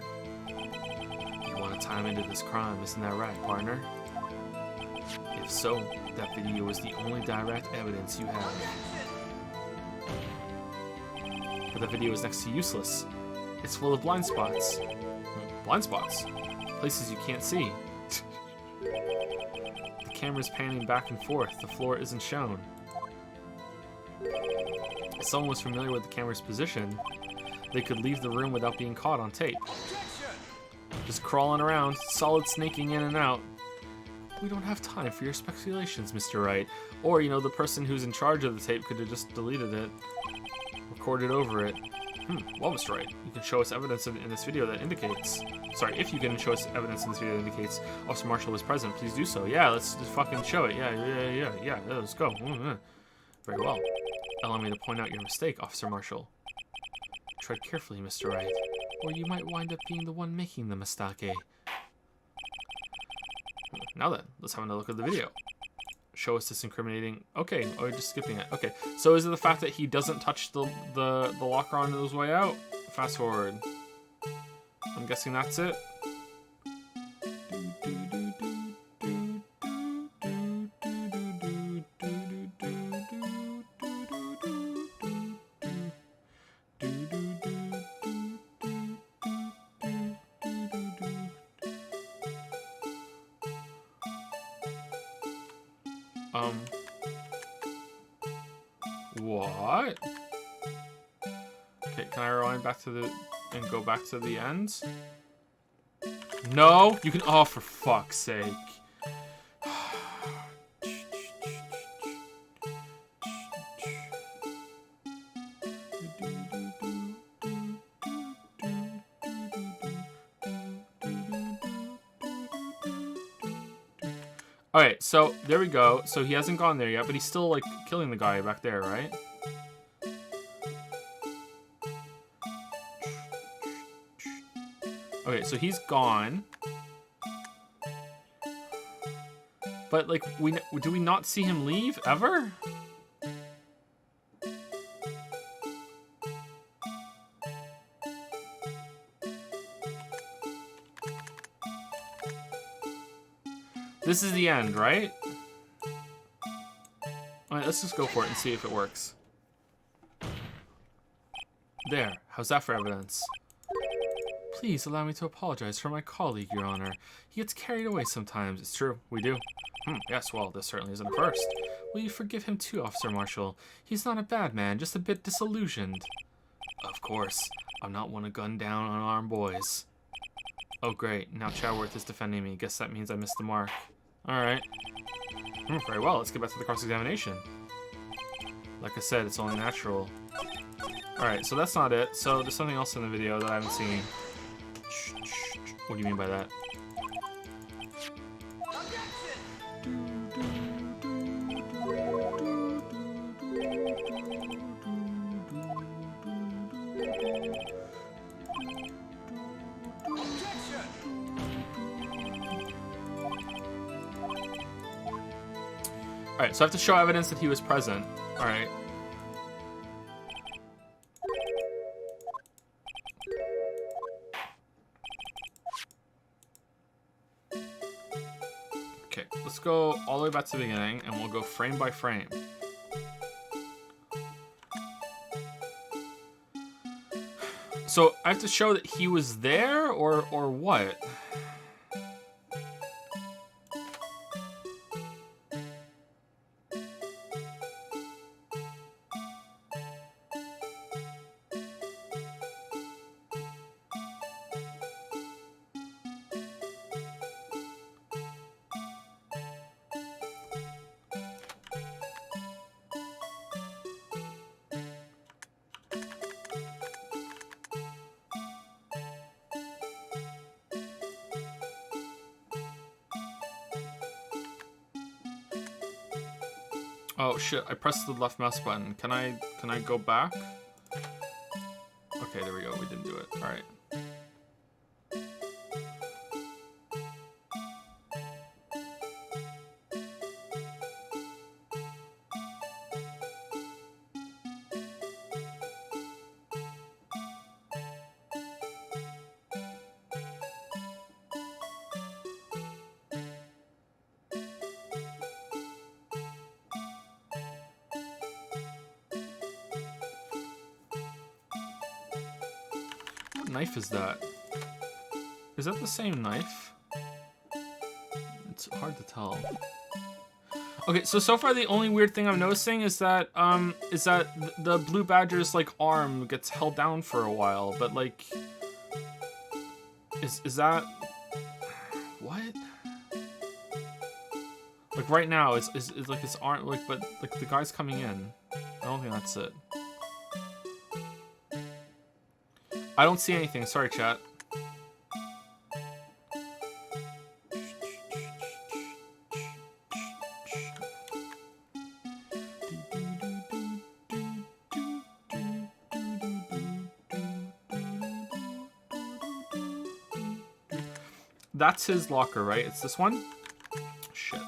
You want to tie him into this crime, isn't that right, partner? If so, that video is the only direct evidence you have. But the video is next to useless. It's full of blind spots. Blind spots? Places you can't see. The camera's panning back and forth. The floor isn't shown. If someone was familiar with the camera's position, they could leave the room without being caught on tape. Just crawling around, solid snaking in and out. We don't have time for your speculations, Mr. Wright. Or, you know, the person who's in charge of the tape could have just deleted it, recorded over it. Well, Mr. Wright, you can show us evidence in this video that indicates... Sorry, if you can show us evidence in this video that indicates Officer Marshall was present, please do so. Yeah, let's just fucking show it. Yeah, let's go. Very well. Allow me to point out your mistake, Officer Marshall. Tread carefully, Mr. Wright, or you might wind up being the one making the mistake. Now then, let's have another look at the video. Show us this incriminating... Okay, oh, you're just skipping it. Okay, so is it the fact that he doesn't touch the locker on his way out? Fast forward. I'm guessing that's it. What? Okay, can I rewind back to the... and go back to the end? No? You can... Oh, for fuck's sake. Alright, so there we go. So he hasn't gone there yet, but he's still, like, killing the guy back there, right? Okay, so he's gone. But, like, do we not see him leave, ever? This is the end, right? Alright, let's just go for it and see if it works. There, how's that for evidence? Please allow me to apologize for my colleague, Your Honor. He gets carried away sometimes. It's true, we do. Yes, well, this certainly isn't a first. Will you forgive him too, Officer Marshall? He's not a bad man, just a bit disillusioned. Of course. I'm not one to gun down unarmed boys. Oh, great. Now Chadworth is defending me. Guess that means I missed the mark. Alright. Very well, let's get back to the cross-examination. Like I said, it's only natural. Alright, so that's not it. So there's something else in the video that I haven't seen. What do you mean by that? Alright, so I have to show evidence that he was present. Alright. Okay, let's go all the way back to the beginning, and we'll go frame by frame. So, I have to show that he was there, or what? Oh shit, I pressed the left mouse button. Can I go back? Okay, there we go. We didn't do it. Alright. What knife is that? Is that the same knife? It's hard to tell. Okay, so far the only weird thing I'm noticing is that the blue badger's like arm gets held down for a while, but like is that what? Like right now is like his arm like, but like the guy's coming in. I don't think that's it. I don't see anything. Sorry, chat. That's his locker, right? It's this one? Shit.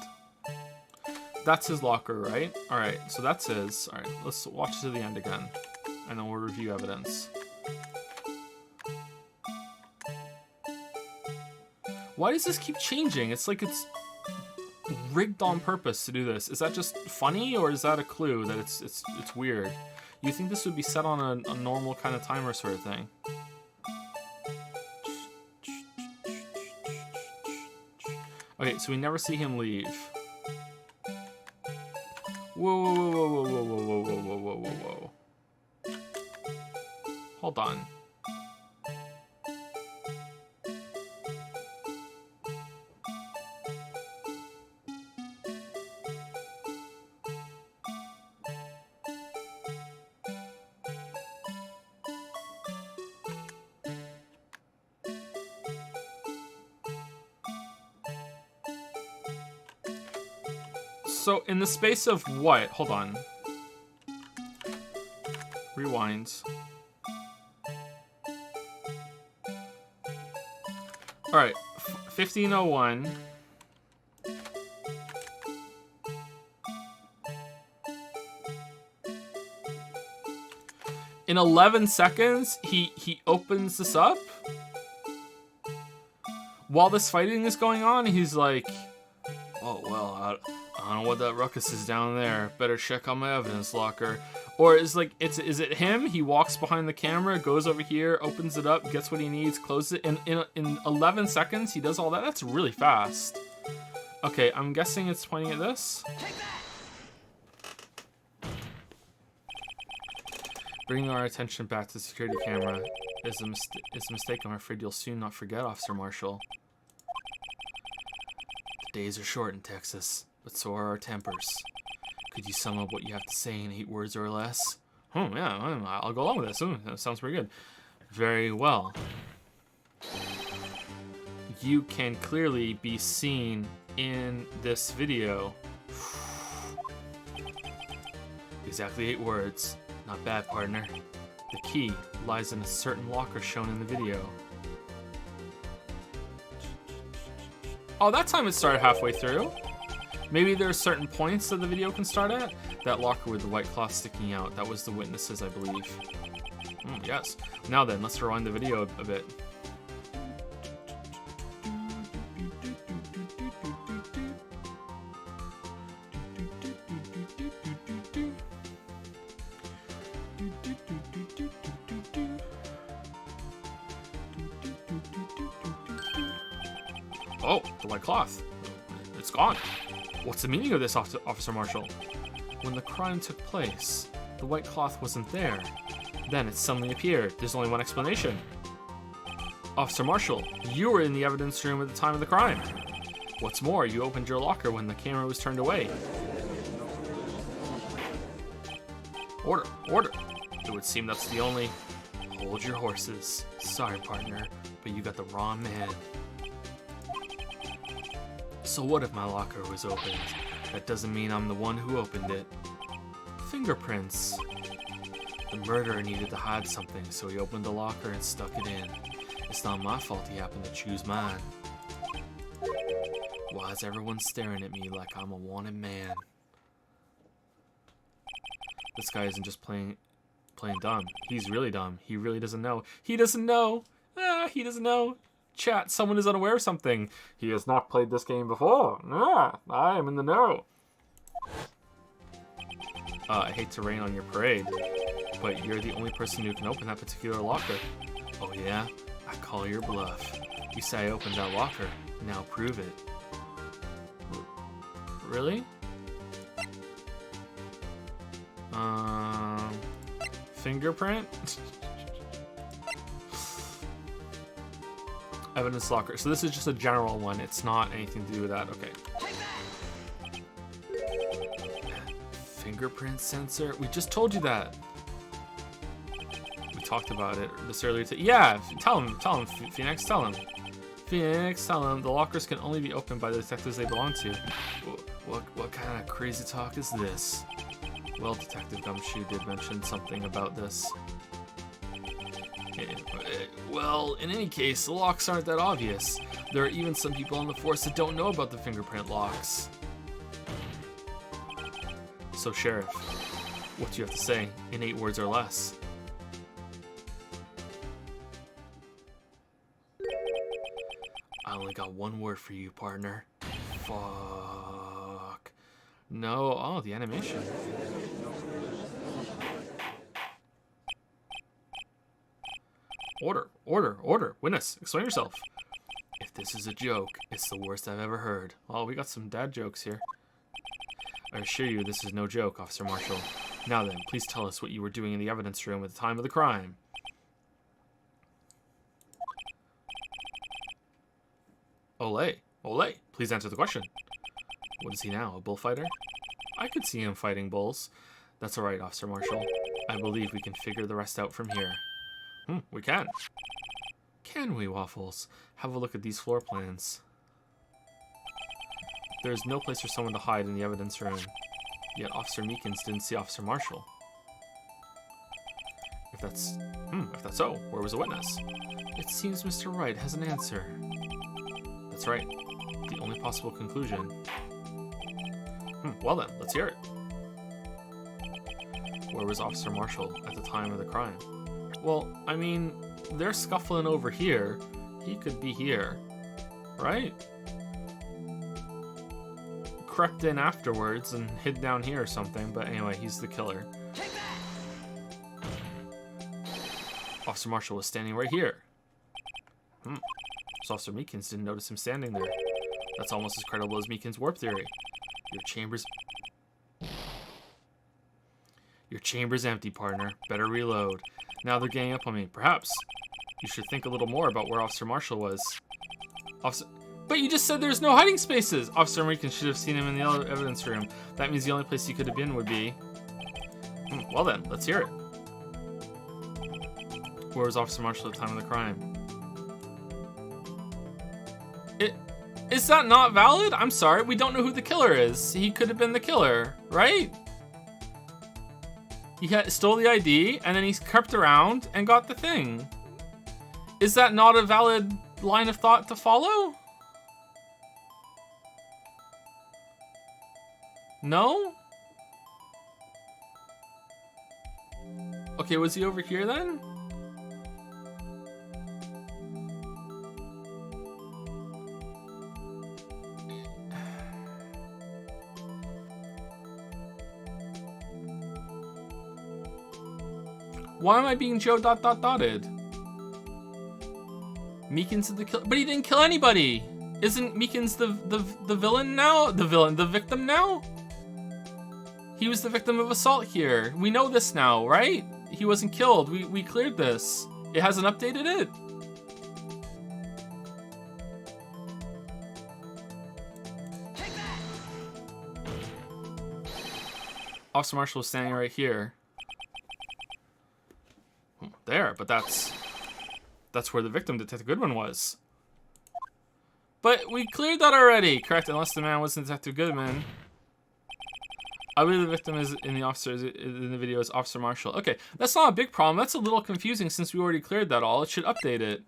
That's his locker, right? Alright, so that's his. Alright, let's watch to the end again. And then we'll review evidence. Why does this keep changing? It's like it's rigged on purpose to do this. Is that just funny, or is that a clue that it's weird? You think this would be set on a normal kind of timer sort of thing? Okay, so we never see him leave. Whoa, whoa, whoa, whoa, whoa, whoa, whoa, whoa, whoa, whoa, whoa. Hold on. So in the space of what? Hold on. Rewind. Alright, 1501. In 11 seconds, he opens this up. While this fighting is going on, he's like, oh, well, I don't know what that ruckus is down there. Better check on my evidence locker. Or is it him? He walks behind the camera, goes over here, opens it up, gets what he needs, closes it. In 11 seconds, he does all that. That's really fast. Okay, I'm guessing it's pointing at this. Bringing our attention back to the security camera is a mistake I'm afraid you'll soon not forget, Officer Marshall. The days are short in Texas, but so are our tempers. Could you sum up what you have to say in 8 words or less? Oh, yeah, I'll go along with this. That sounds pretty good. Very well. You can clearly be seen in this video. Exactly 8 words. Not bad, partner. The key lies in a certain locker shown in the video. Oh, that time it started halfway through. Maybe there are certain points that the video can start at. That locker with the white cloth sticking out, that was the witnesses, I believe. Yes. Now then, let's rewind the video a bit. Oh, the white cloth. It's gone. What's the meaning of this, Officer Marshall? When the crime took place, the white cloth wasn't there. Then it suddenly appeared. There's only one explanation. Officer Marshall, you were in the evidence room at the time of the crime. What's more, you opened your locker when the camera was turned away. Order, order. It would seem that's the only... Hold your horses. Sorry, partner, but you got the wrong man. So what if my locker was opened? That doesn't mean I'm the one who opened it. Fingerprints. The murderer needed to hide something, so he opened the locker and stuck it in. It's not my fault he happened to choose mine. Why is everyone staring at me like I'm a wanted man? This guy isn't just playing dumb. He's really dumb. He really doesn't know. He doesn't know. He doesn't know. Chat, someone is unaware of something. He has not played this game before. I am in the know. I hate to rain on your parade, but you're the only person who can open that particular locker. Oh yeah? I call your bluff. You say I opened that locker. Now prove it. Really? Fingerprint? Evidence locker. So this is just a general one. It's not anything to do with that. Okay. Fingerprint sensor? We just told you that. We talked about it this earlier. Yeah, tell him, Phoenix, tell him. Phoenix, tell him the lockers can only be opened by the detectives they belong to. What kind of crazy talk is this? Well, Detective Gumshoe did mention something about this. Well, in any case, the locks aren't that obvious. There are even some people on the force that don't know about the fingerprint locks. So, Sheriff, what do you have to say in 8 words or less? I only got 1 word for you, partner. Fuck. No, oh, the animation. Order. Witness, explain yourself. If this is a joke, it's the worst I've ever heard. Oh, we got some dad jokes here. I assure you this is no joke, Officer Marshall. Now then, please tell us what you were doing in the evidence room at the time of the crime. Olay, please answer the question. What is he now, a bullfighter? I could see him fighting bulls. That's alright, Officer Marshall. I believe we can figure the rest out from here. We can. Can we, Waffles? Have a look at these floor plans. There is no place for someone to hide in the evidence room. Yet Officer Meekins didn't see Officer Marshall. If that's so, where was the witness? It seems Mr. Wright has an answer. That's right. The only possible conclusion. Well then, let's hear it. Where was Officer Marshall at the time of the crime? Well, I mean, they're scuffling over here. He could be here, right? Crept in afterwards and hid down here or something, but anyway, he's the killer. Officer Marshall was standing right here. So Officer Meekins didn't notice him standing there. That's almost as credible as Meekins' warp theory. Your chamber's empty, partner. Better reload. Now they're ganging up on me. Perhaps you should think a little more about where Officer Marshall was. But you just said there's no hiding spaces! Officer Meekins should have seen him in the evidence room. That means the only place he could have been would be... Well then, let's hear it. Where was Officer Marshall at the time of the crime? Is that not valid? I'm sorry, we don't know who the killer is. He could have been the killer, right? He stole the ID, and then he crept around and got the thing. Is that not a valid line of thought to follow? No? Okay, was he over here then? Why am I being Joe ... Meekins is the killer, but he didn't kill anybody. Isn't Meekins the villain now? The victim now? He was the victim of assault here. We know this now, right? He wasn't killed. We cleared this. It hasn't updated it. Officer Marshall was standing right here. There, but that's where the victim, Detective Goodman, was. But we cleared that already, correct? Unless the man wasn't Detective Goodman. I believe the victim is in the video is Officer Marshall. Okay, that's not a big problem. That's a little confusing since we already cleared that all. It should update it.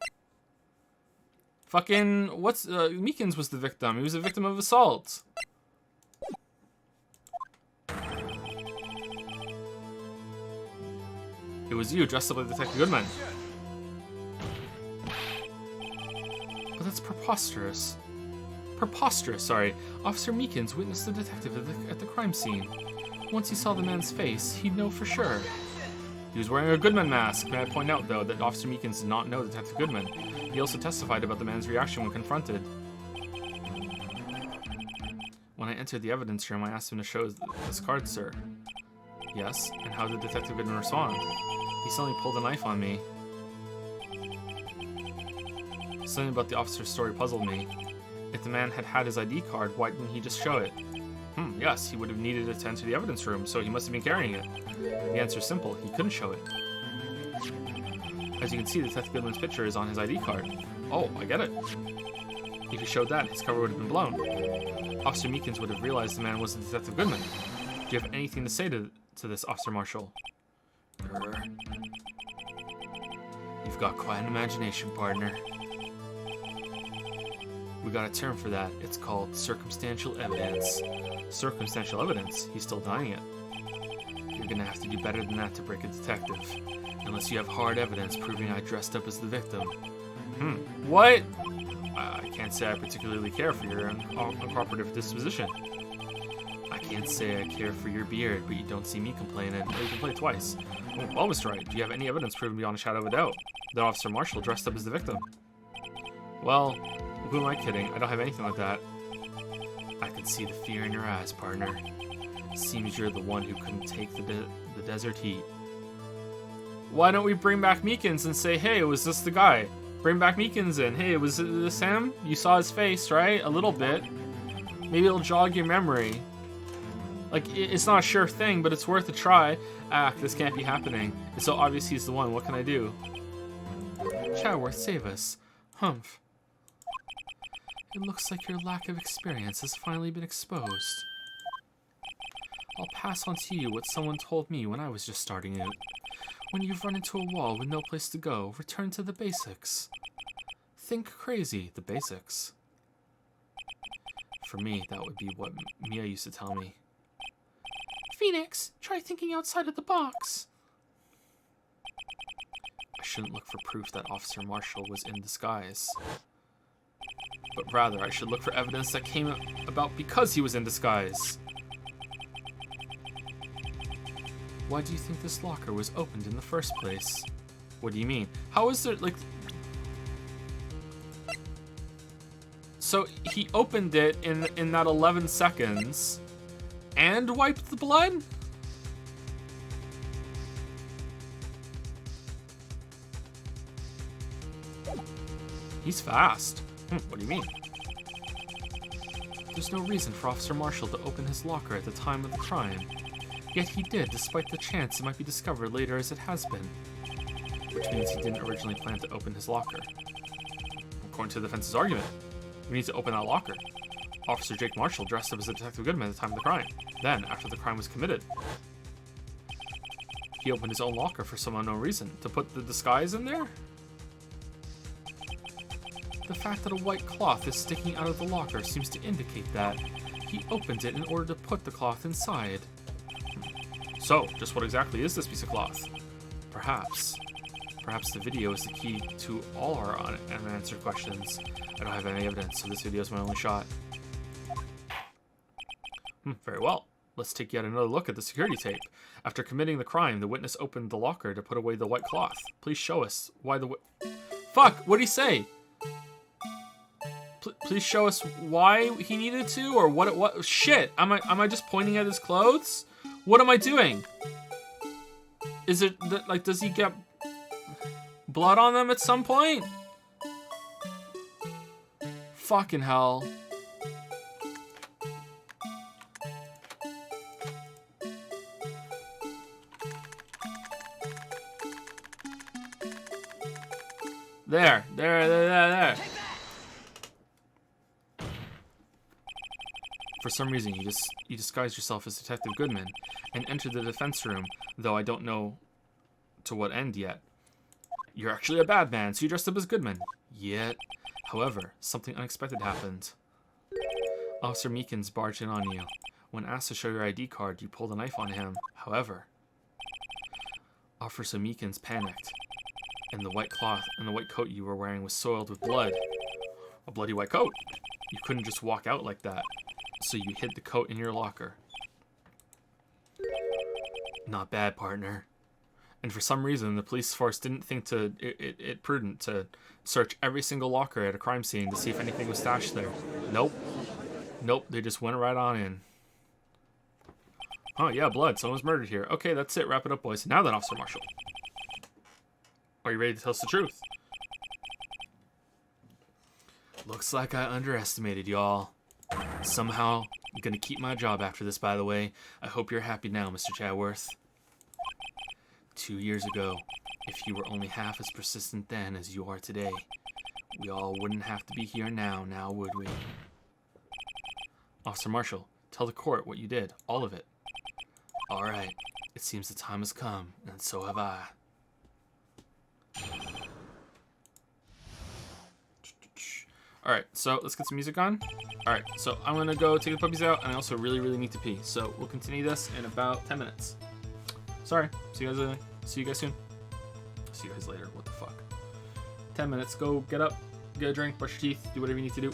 Fucking Meekins was the victim. He was a victim of assault. It was you, dressed up like Detective Goodman. But that's preposterous. Sorry. Officer Meekins witnessed the detective at the crime scene. Once he saw the man's face, he'd know for sure. He was wearing a Goodman mask. May I point out, though, that Officer Meekins did not know Detective Goodman. He also testified about the man's reaction when confronted. When I entered the evidence room, I asked him to show his card, sir. Yes, and how did Detective Goodman respond? He suddenly pulled a knife on me. Something about the officer's story puzzled me. If the man had had his ID card, why didn't he just show it? Yes, he would have needed to attend to the evidence room, so he must have been carrying it. The answer is simple, he couldn't show it. As you can see, Detective Goodman's picture is on his ID card. Oh, I get it. If he showed that, his cover would have been blown. Officer Meekins would have realized the man wasn't Detective Goodman. Do you have anything to say to this, Officer Marshall? You've got quite an imagination, partner. We got a term for that. It's called circumstantial evidence. Circumstantial evidence? He's still denying it. You're gonna have to do better than that to break a detective. Unless you have hard evidence proving I dressed up as the victim. What? I can't say I particularly care for your uncooperative disposition. I can't say I care for your beard, but you don't see me complaining. Oh, you can play twice. Well, Mr. Wright, do you have any evidence proving beyond a shadow of a doubt that Officer Marshall dressed up as the victim? Well, who am I kidding? I don't have anything like that. I can see the fear in your eyes, partner. Seems you're the one who couldn't take the desert heat. Why don't we bring back Meekins and say, hey, was this the guy? Bring back Meekins in. Hey, was this him? You saw his face, right? A little bit. Maybe it'll jog your memory. Like, it's not a sure thing, but it's worth a try. This can't be happening. It's so obvious he's the one. What can I do? Chadworth, save us. Humph. It looks like your lack of experience has finally been exposed. I'll pass on to you what someone told me when I was just starting out. When you've run into a wall with no place to go, return to the basics. Think crazy, the basics. For me, that would be what Mia used to tell me. Phoenix, try thinking outside of the box. I shouldn't look for proof that Officer Marshall was in disguise. But rather, I should look for evidence that came about because he was in disguise. Why do you think this locker was opened in the first place? What do you mean? How is there, like... So, he opened it in that 11 seconds and wiped the blood? He's fast. What do you mean? There's no reason for Officer Marshall to open his locker at the time of the crime. Yet he did, despite the chance it might be discovered later as it has been. Which means he didn't originally plan to open his locker. According to the defense's argument, we need to open that locker. Officer Jake Marshall dressed up as Detective Goodman at the time of the crime. Then, after the crime was committed, he opened his own locker for some unknown reason. To put the disguise in there? The fact that a white cloth is sticking out of the locker seems to indicate that he opened it in order to put the cloth inside. So, just what exactly is this piece of cloth? Perhaps the video is the key to all our unanswered questions. I don't have any evidence, so this video is my only shot. Very well. Let's take yet another look at the security tape. After committing the crime, the witness opened the locker to put away the white cloth. Please show us why the Fuck! What'd he say? Please show us why he needed to, or what? Shit! Am I just pointing at his clothes? What am I doing? Is it like, does he get blood on them at some point? Fucking hell. There. For some reason, you disguised yourself as Detective Goodman and entered the defense room, though I don't know to what end yet. You're actually a bad man, so you dressed up as Goodman. Yet, however, something unexpected happened. Officer Meekins barged in on you. When asked to show your ID card, you pulled a knife on him. However, Officer Meekins panicked, and the white cloth and the white coat you were wearing was soiled with blood. A bloody white coat. You couldn't just walk out like that. So you hid the coat in your locker. Not bad, partner. And for some reason, the police force didn't think it prudent to search every single locker at a crime scene to see if anything was stashed there. Nope, they just went right on in. Huh, yeah, blood. Someone was murdered here. Okay, that's it. Wrap it up, boys. Now then, Officer Marshall. Are you ready to tell us the truth? Looks like I underestimated y'all. Somehow, I'm gonna keep my job after this, by the way. I hope you're happy now, Mr. Chadworth. 2 years ago, if you were only half as persistent then as you are today, we all wouldn't have to be here now would we? Officer Marshall, tell the court what you did, all of it. All right, it seems the time has come, and so have I. All right, so let's get some music on. All right, so I'm gonna go take the puppies out, and I also really need to pee. So we'll continue this in about 10 minutes. Sorry, see you guys soon. See you guys later. What the fuck? 10 minutes. Go get up, get a drink, brush your teeth, do whatever you need to do.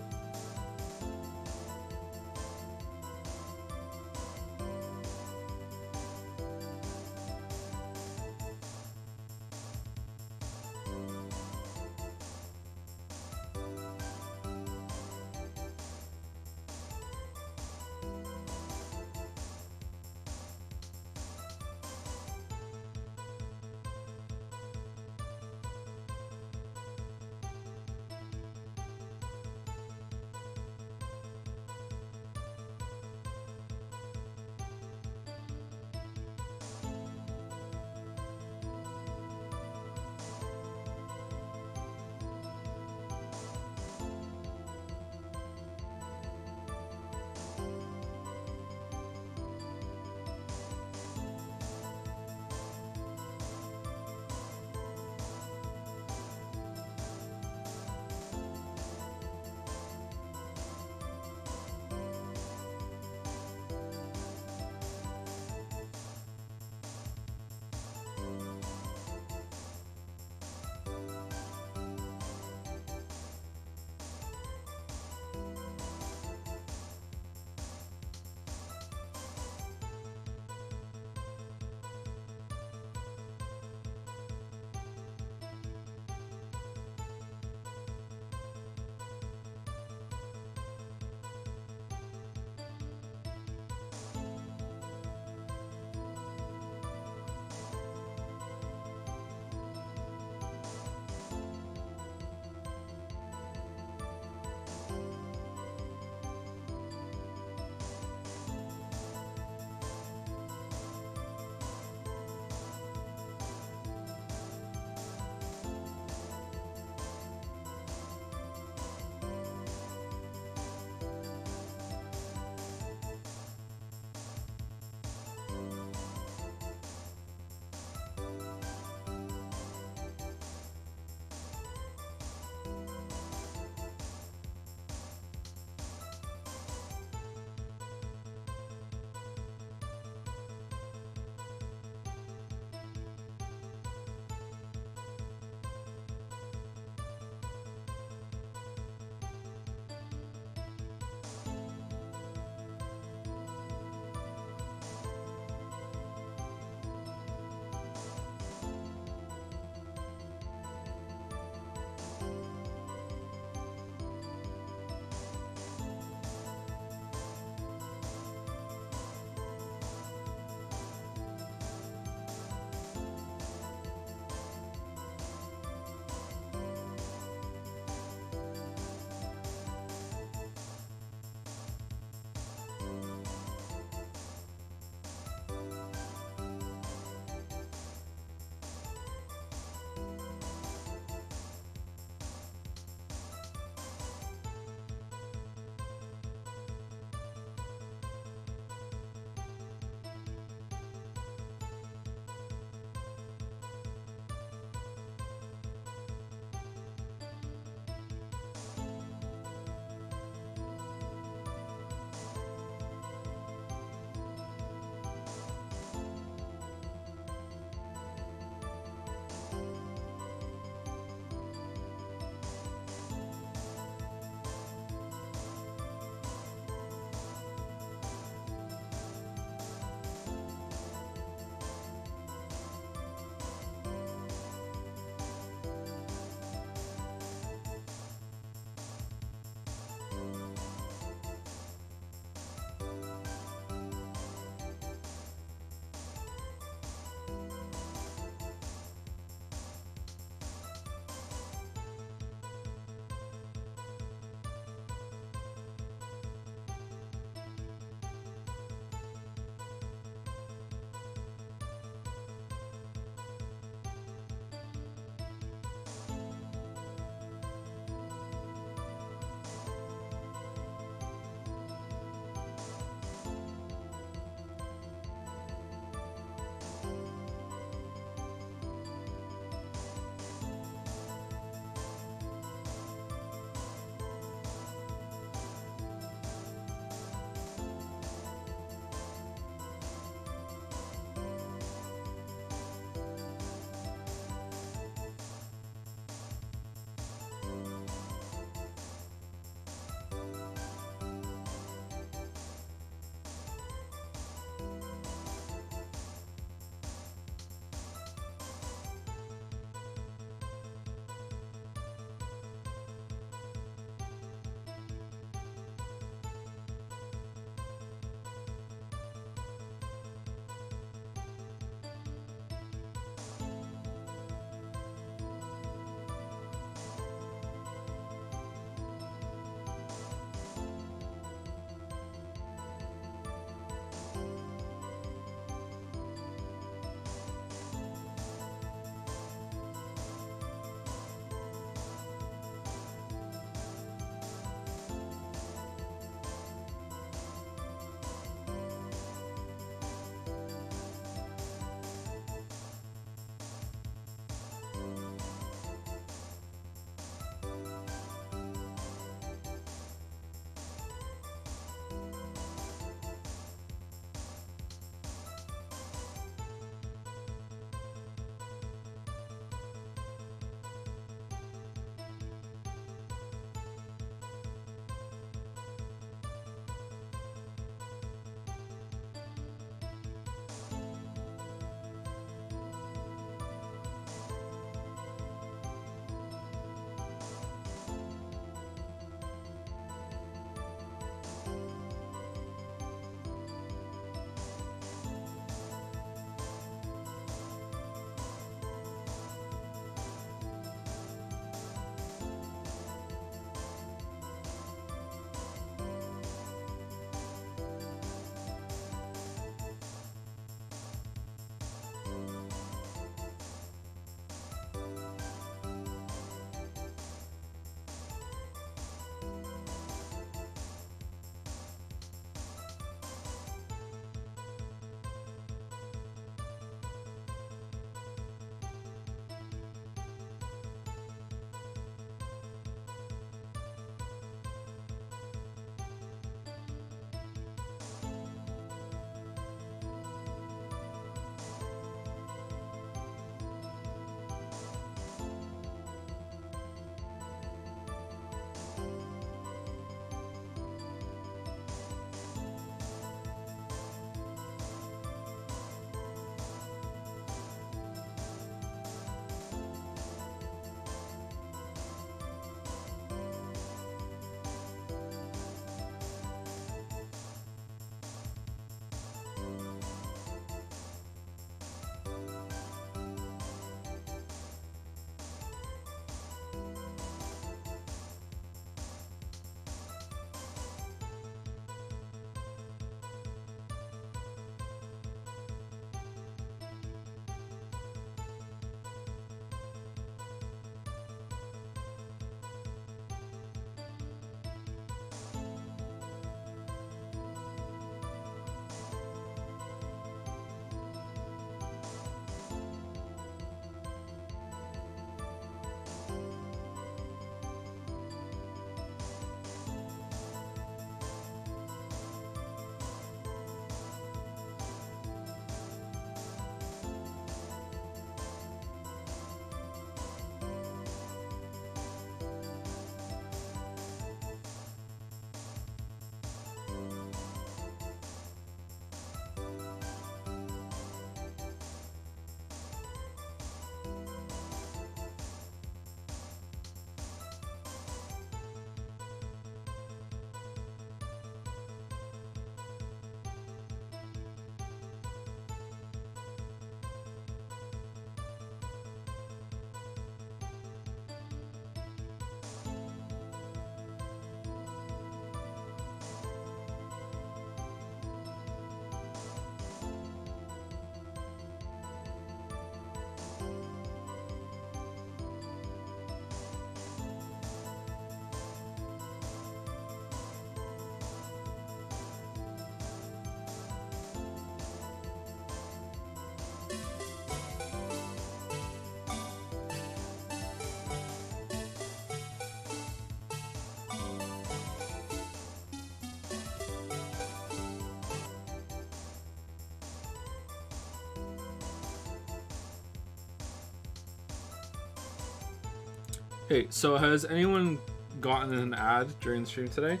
Hey, so has anyone gotten an ad during the stream today?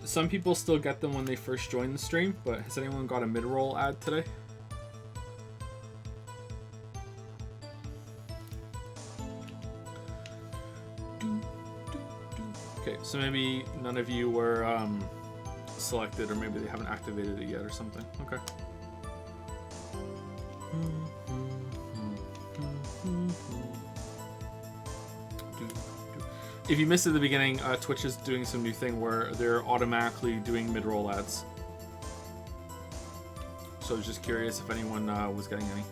Some people still get them when they first join the stream, but has anyone got a mid-roll ad today? Okay, so maybe none of you were selected, or maybe they haven't activated it yet or something. Okay. If you missed it at the beginning, Twitch is doing some new thing where they're automatically doing mid-roll ads. So I was just curious if anyone was getting any.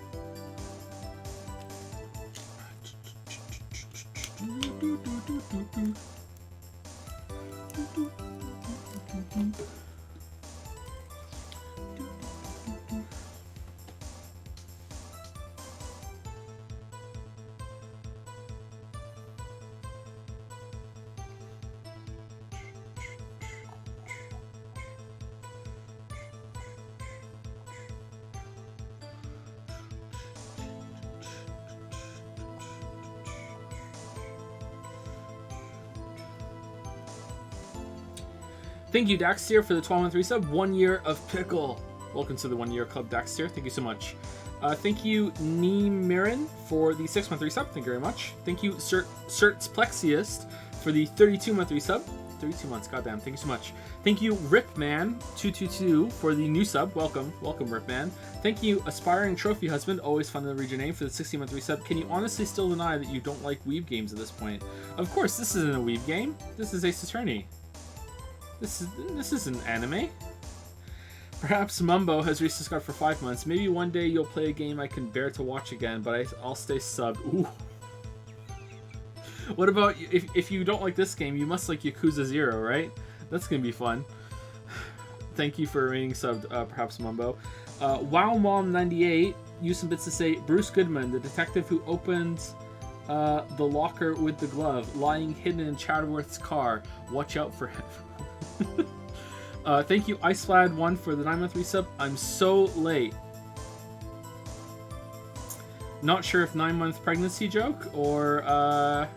Thank you, Daxtier, for the 12-month resub. 1 year of pickle. Welcome to the 1 year club, Daxtier. Thank you so much. Thank you, Neemirin, for the 6-month resub. Thank you very much. Thank you, Certs Plexiest, for the 32-month resub. 32 months, goddamn. Thank you so much. Thank you, Ripman222, for the new sub. Welcome, Ripman. Thank you, Aspiring Trophy Husband. Always fun to read your name, for the 60-month resub. Can you honestly still deny that you don't like weeb games at this point? Of course, this isn't a weeb game. This is Ace Attorney. This isn't anime. Perhaps Mumbo has resubscribed for 5 months. Maybe one day you'll play a game I can bear to watch again, but I'll stay subbed. Ooh. What about if you don't like this game, you must like Yakuza 0, right? That's gonna be fun. Thank you for remaining subbed, perhaps Mumbo. WowMom98 used some bits to say Bruce Goodman, the detective who opened the locker with the glove, lying hidden in Chadworth's car. Watch out for him. Thank you, IceFlad1, for the 9-month resub. I'm so late. Not sure if 9-month pregnancy joke or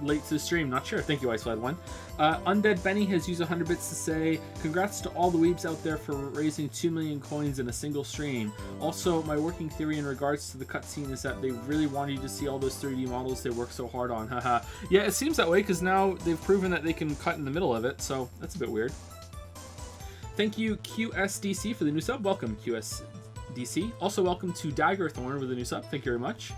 late to the stream. Not sure. Thank you, IceFlad1. Undead Benny has used 100 bits to say, congrats to all the weebs out there for raising 2 million coins in a single stream. Also, my working theory in regards to the cutscene is that they really wanted you to see all those 3D models they worked so hard on. Haha. Yeah, it seems that way because now they've proven that they can cut in the middle of it, so that's a bit weird. Thank you, QSDC, for the new sub. Welcome, QSDC. Also, welcome to Daggerthorn with the new sub. Thank you very much.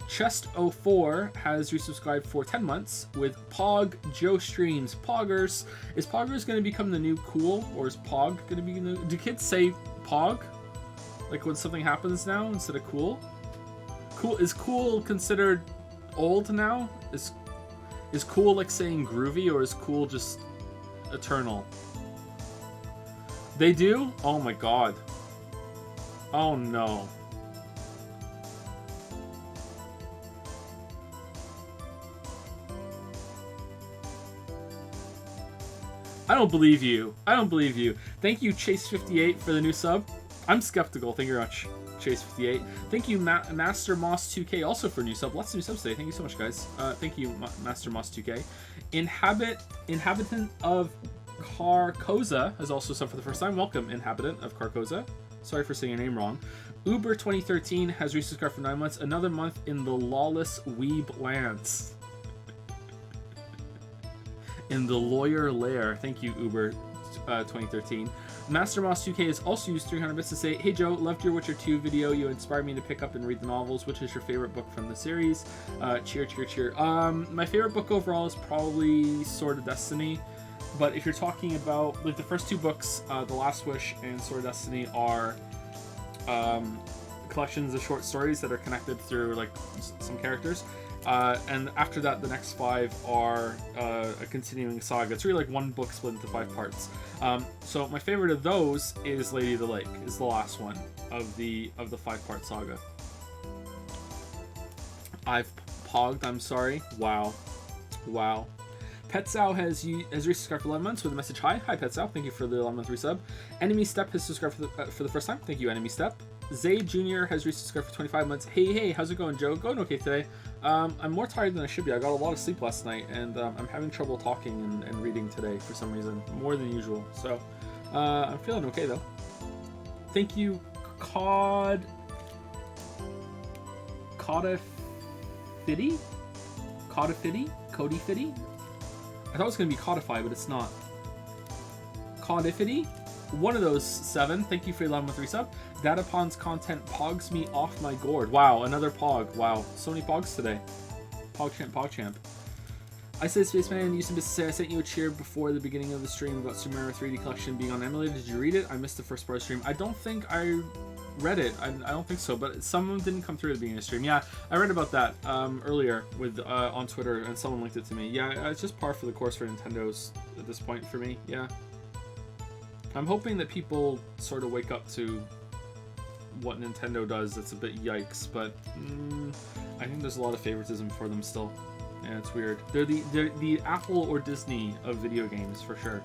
Chest04 has resubscribed for 10 months with Pog Joe Streams. Poggers. Is Poggers going to become the new cool, or is Pog going to be the new... Do kids say Pog? Like when something happens now instead of cool? Is cool considered old now? Is cool like saying groovy, or is cool just eternal? They do? Oh my god. Oh no. I don't believe you. I don't believe you. Thank you, Chase58, for the new sub. I'm skeptical. Thank you very much, Chase58. Thank you, Master Moss 2K, also for a new sub. Lots of new subs today. Thank you so much, guys. Thank you, Master Moss 2K. Inhabitant of Carcosa has also subbed for the first time. Welcome, Inhabitant of Carcosa. Sorry for saying your name wrong. Uber 2013 has resubscribed for 9 months. Another month in the lawless weeb lands. In the lawyer lair. Thank you, Uber 2013. Master Moss 2K has also used 300 bits to say, hey Joe, loved your Witcher 2 video. You inspired me to pick up and read the novels. Which is your favorite book from the series? Cheer, cheer, cheer. My favorite book overall is probably Sword of Destiny. But if you're talking about, like, the first 2 books, The Last Wish and Sword of Destiny, are collections of short stories that are connected through, like, some characters. And after that, the next 5 are a continuing saga. It's really like one book split into 5 parts. So my favorite of those is Lady of the Lake, is the last one of the 5-part saga. I've pogged, I'm sorry. Wow. Petsau has resubscribed for 11 months with a message, hi. Hi, Petsau. Thank you for the 11-month resub. Enemy Step has subscribed for the first time. Thank you, Enemy Step. Zay Jr. has resubscribed for 25 months. Hey, how's it going, Joe? Going okay today. I'm more tired than I should be. I got a lot of sleep last night, and I'm having trouble talking and reading today for some reason, more than usual. So, I'm feeling okay though. Thank you, Codifitty? Codifitty? I thought it was going to be Codify, but it's not. Codifitty? One of those 7. Thank you for 11 sub. Datapon's content pogs me off my gourd. Wow, another pog. Wow, so many pogs today. PogChamp, PogChamp. I said Spaceman used to say I sent you a cheer before the beginning of the stream about Super Mario 3D Collection being on emulator. Did you read it? I missed the first part of the stream. I don't think I read it. I don't think so, but some of them didn't come through at the beginning of the stream. Yeah, I read about that earlier with on Twitter, and someone linked it to me. Yeah, it's just par for the course for Nintendo's at this point for me. Yeah. I'm hoping that people sort of wake up to what Nintendo does. That's a bit yikes, but I think there's a lot of favoritism for them still. Yeah, it's weird. They're the Apple or Disney of video games for sure.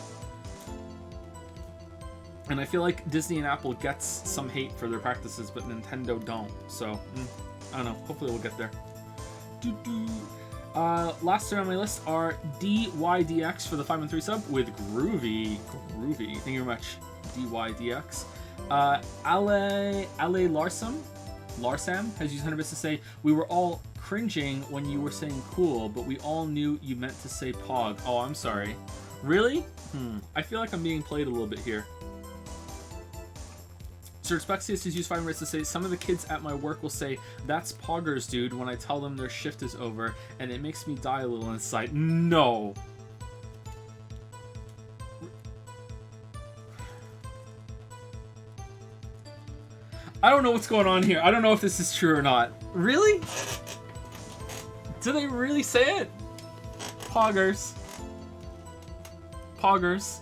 And I feel like Disney and Apple gets some hate for their practices, but Nintendo don't. So I don't know. Hopefully we'll get there. Last two on my list are DYDX for the 513 sub with Groovy. Thank you very much, DYDX. Ale Larsam has used 100 bits to say, we were all cringing when you were saying cool, but we all knew you meant to say pog. Oh, I'm sorry. Really? I feel like I'm being played a little bit here. Sir Spexius has used 5 minutes to say, some of the kids at my work will say, that's poggers, dude, when I tell them their shift is over, and it makes me die a little inside. No. I don't know what's going on here. I don't know if this is true or not. Really? Do they really say it? Poggers. Poggers.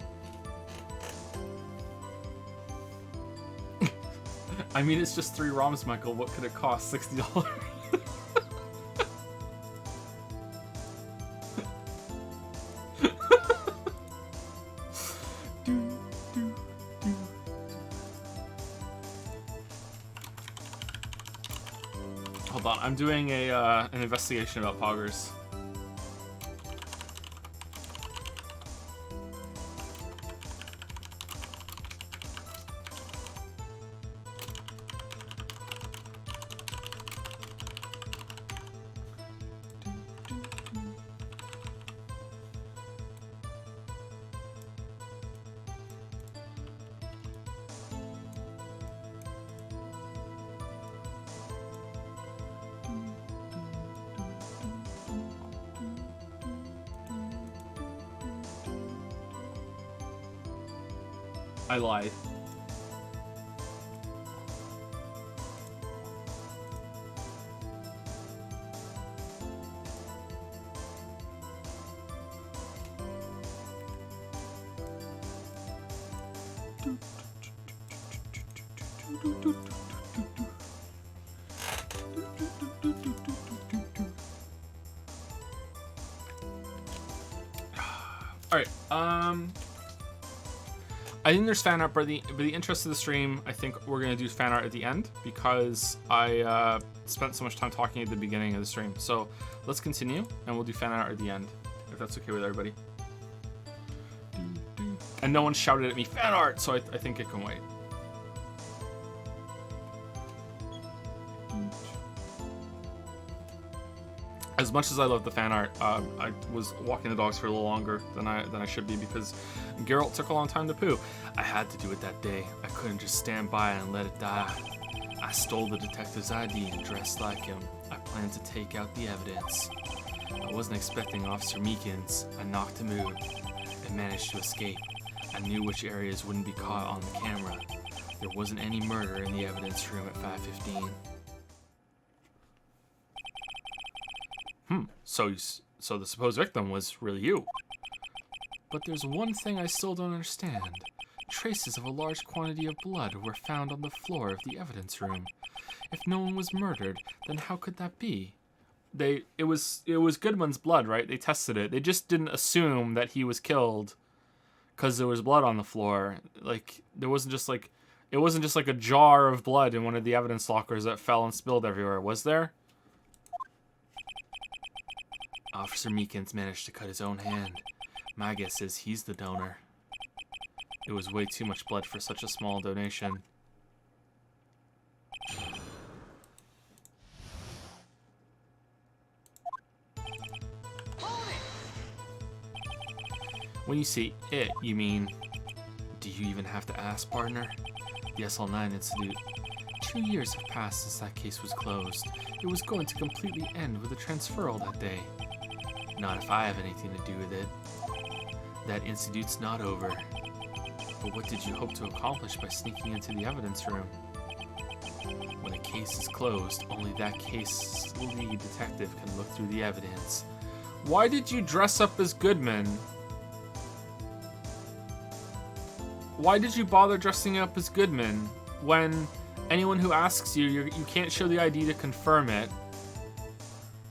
I mean, it's just 3 ROMs, Michael. What could it cost? $60? Hold on, I'm doing an investigation about poggers. I lied. All right. I think there's fan art, but the interest of the stream, I think we're gonna do fan art at the end because I spent so much time talking at the beginning of the stream. So let's continue, and we'll do fan art at the end, if that's okay with everybody. And no one shouted at me fan art, so I think it can wait. As much as I love the fan art, I was walking the dogs for a little longer than I should be because Geralt took a long time to poo. I had to do it that day. I couldn't just stand by and let it die. I stole the detective's ID and dressed like him. I planned to take out the evidence. I wasn't expecting Officer Meekins. I knocked him out and managed to escape. I knew which areas wouldn't be caught on the camera. There wasn't any murder in the evidence room at 5:15. So the supposed victim was really you. But there's one thing I still don't understand. Traces of a large quantity of blood were found on the floor of the evidence room. If no one was murdered, then how could that be? It was Goodman's blood, right? They tested it. They just didn't assume that he was killed because there was blood on the floor. Like it wasn't just like a jar of blood in one of the evidence lockers that fell and spilled everywhere, was there? Officer Meekins managed to cut his own hand. My guess is he's the donor. It was way too much blood for such a small donation. When you say it, you mean... Do you even have to ask, partner? The SL9 Institute. 2 years have passed since that case was closed. It was going to completely end with a transferal that day. Not if I have anything to do with it. That institute's not over. But what did you hope to accomplish by sneaking into the evidence room? When a case is closed, only that case's lead detective can look through the evidence. Why did you dress up as Goodman? Why did you bother dressing up as Goodman when anyone who asks you, you can't show the ID to confirm it,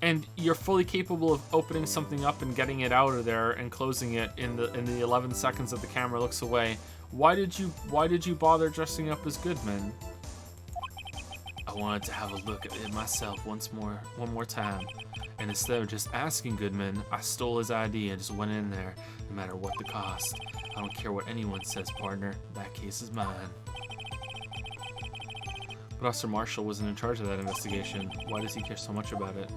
and you're fully capable of opening something up and getting it out of there and closing it in the 11 seconds that the camera looks away? Why did you bother dressing up as Goodman? I wanted to have a look at it myself one more time, and instead of just asking Goodman, I stole his ID and just went in there, no matter what the cost. I don't care what anyone says, partner. That case is mine. But Officer Marshall wasn't in charge of that investigation. Why does he care so much about it?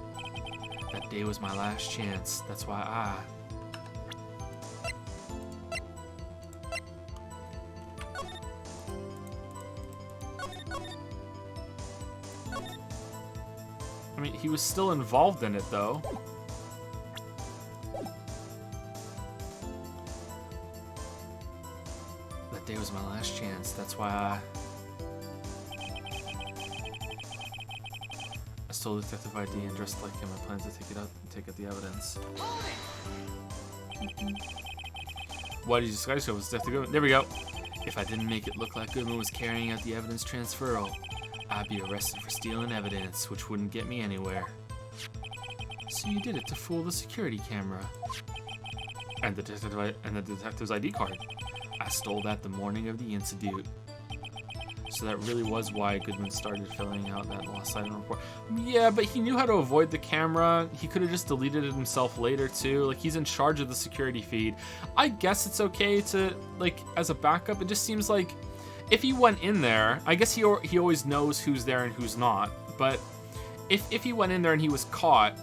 That day was my last chance. That's why I mean, he was still involved in it, though. That day was my last chance. That's why I stole Detective ID and dressed like him. I plan to take out the evidence. Why did you disguise yourself as Detective Goodman? There we go. If I didn't make it look like Goodman was carrying out the evidence transferal, I'd be arrested for stealing evidence, which wouldn't get me anywhere. So you did it to fool the security camera. And the detective's ID card. I stole that the morning of the incident. So that really was why Goodman started filling out that lost item report. Yeah, but he knew how to avoid the camera. He could have just deleted it himself later, too. Like, he's in charge of the security feed. I guess it's okay to, like, as a backup. It just seems like if he went in there, I guess he always knows who's there and who's not. But if he went in there and he was caught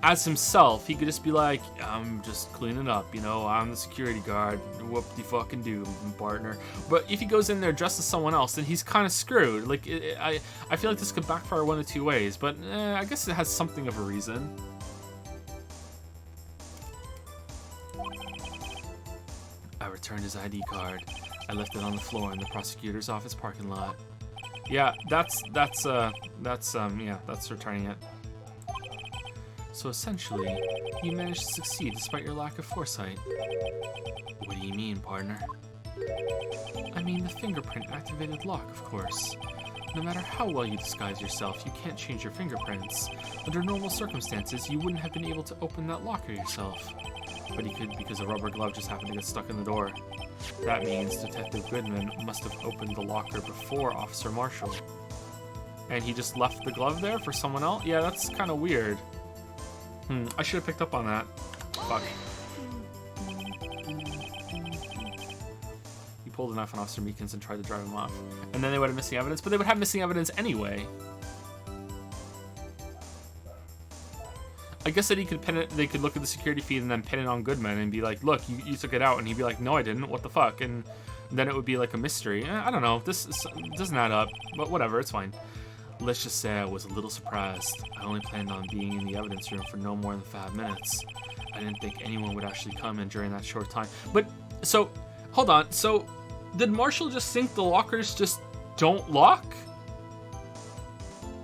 as himself, he could just be like, I'm just cleaning up, you know, I'm the security guard, whoop-de-fucking-do, partner. But if he goes in there dressed as someone else, then he's kind of screwed. Like, I feel like this could backfire one of two ways, but I guess it has something of a reason. I returned his ID card. I left it on the floor in the prosecutor's office parking lot. Yeah, that's returning it. So essentially, you managed to succeed despite your lack of foresight. What do you mean, partner? I mean the fingerprint-activated lock, of course. No matter how well you disguise yourself, you can't change your fingerprints. Under normal circumstances, you wouldn't have been able to open that locker yourself. But he could because a rubber glove just happened to get stuck in the door. That means Detective Goodman must have opened the locker before Officer Marshall. And he just left the glove there for someone else? Yeah, that's kind of weird. I should have picked up on that. Fuck. He pulled a knife on Officer Meekins and tried to drive him off. And then they would have missing evidence, but they would have missing evidence anyway. I guess that he could pin it, they could look at the security feed and then pin it on Goodman and be like, look, you took it out. And he'd be like, no, I didn't. What the fuck? And then it would be like a mystery. I don't know. This doesn't add up, but whatever. It's fine. Let's just say I was a little surprised. I only planned on being in the evidence room for no more than 5 minutes. I didn't think anyone would actually come in during that short time. But, so, hold on. So, did Marshall just think the lockers just don't lock?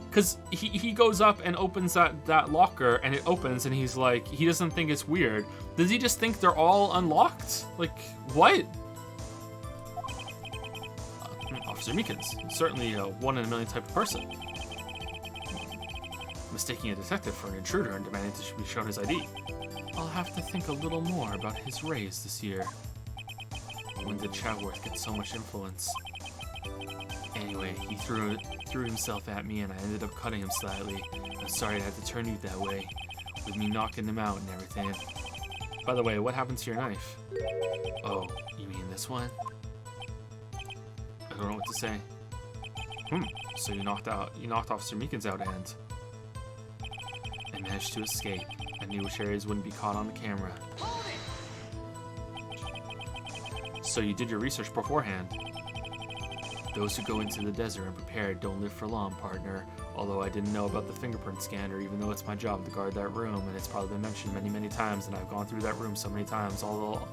Because he goes up and opens that locker, and it opens, and he's like, he doesn't think it's weird. Does he just think they're all unlocked? Like, what? Officer Meekins, certainly a 1 in a million type of person. Mistaking a detective for an intruder and demanding to be shown his ID. I'll have to think a little more about his raise this year. When did Chadworth get so much influence? Anyway, he threw himself at me and I ended up cutting him slightly. I'm sorry I had to turn you that way. with me knocking him out and everything. By the way, what happened to your knife? Oh, you mean this one? I don't know what to say. So you knocked Officer Meekins out and managed to escape. I knew which areas wouldn't be caught on the camera. Hold it! So you did your research beforehand. Those who go into the desert unprepared don't live for long, partner. Although I didn't know about the fingerprint scanner, even though it's my job to guard that room, and it's probably been mentioned many, many times, and I've gone through that room so many times, although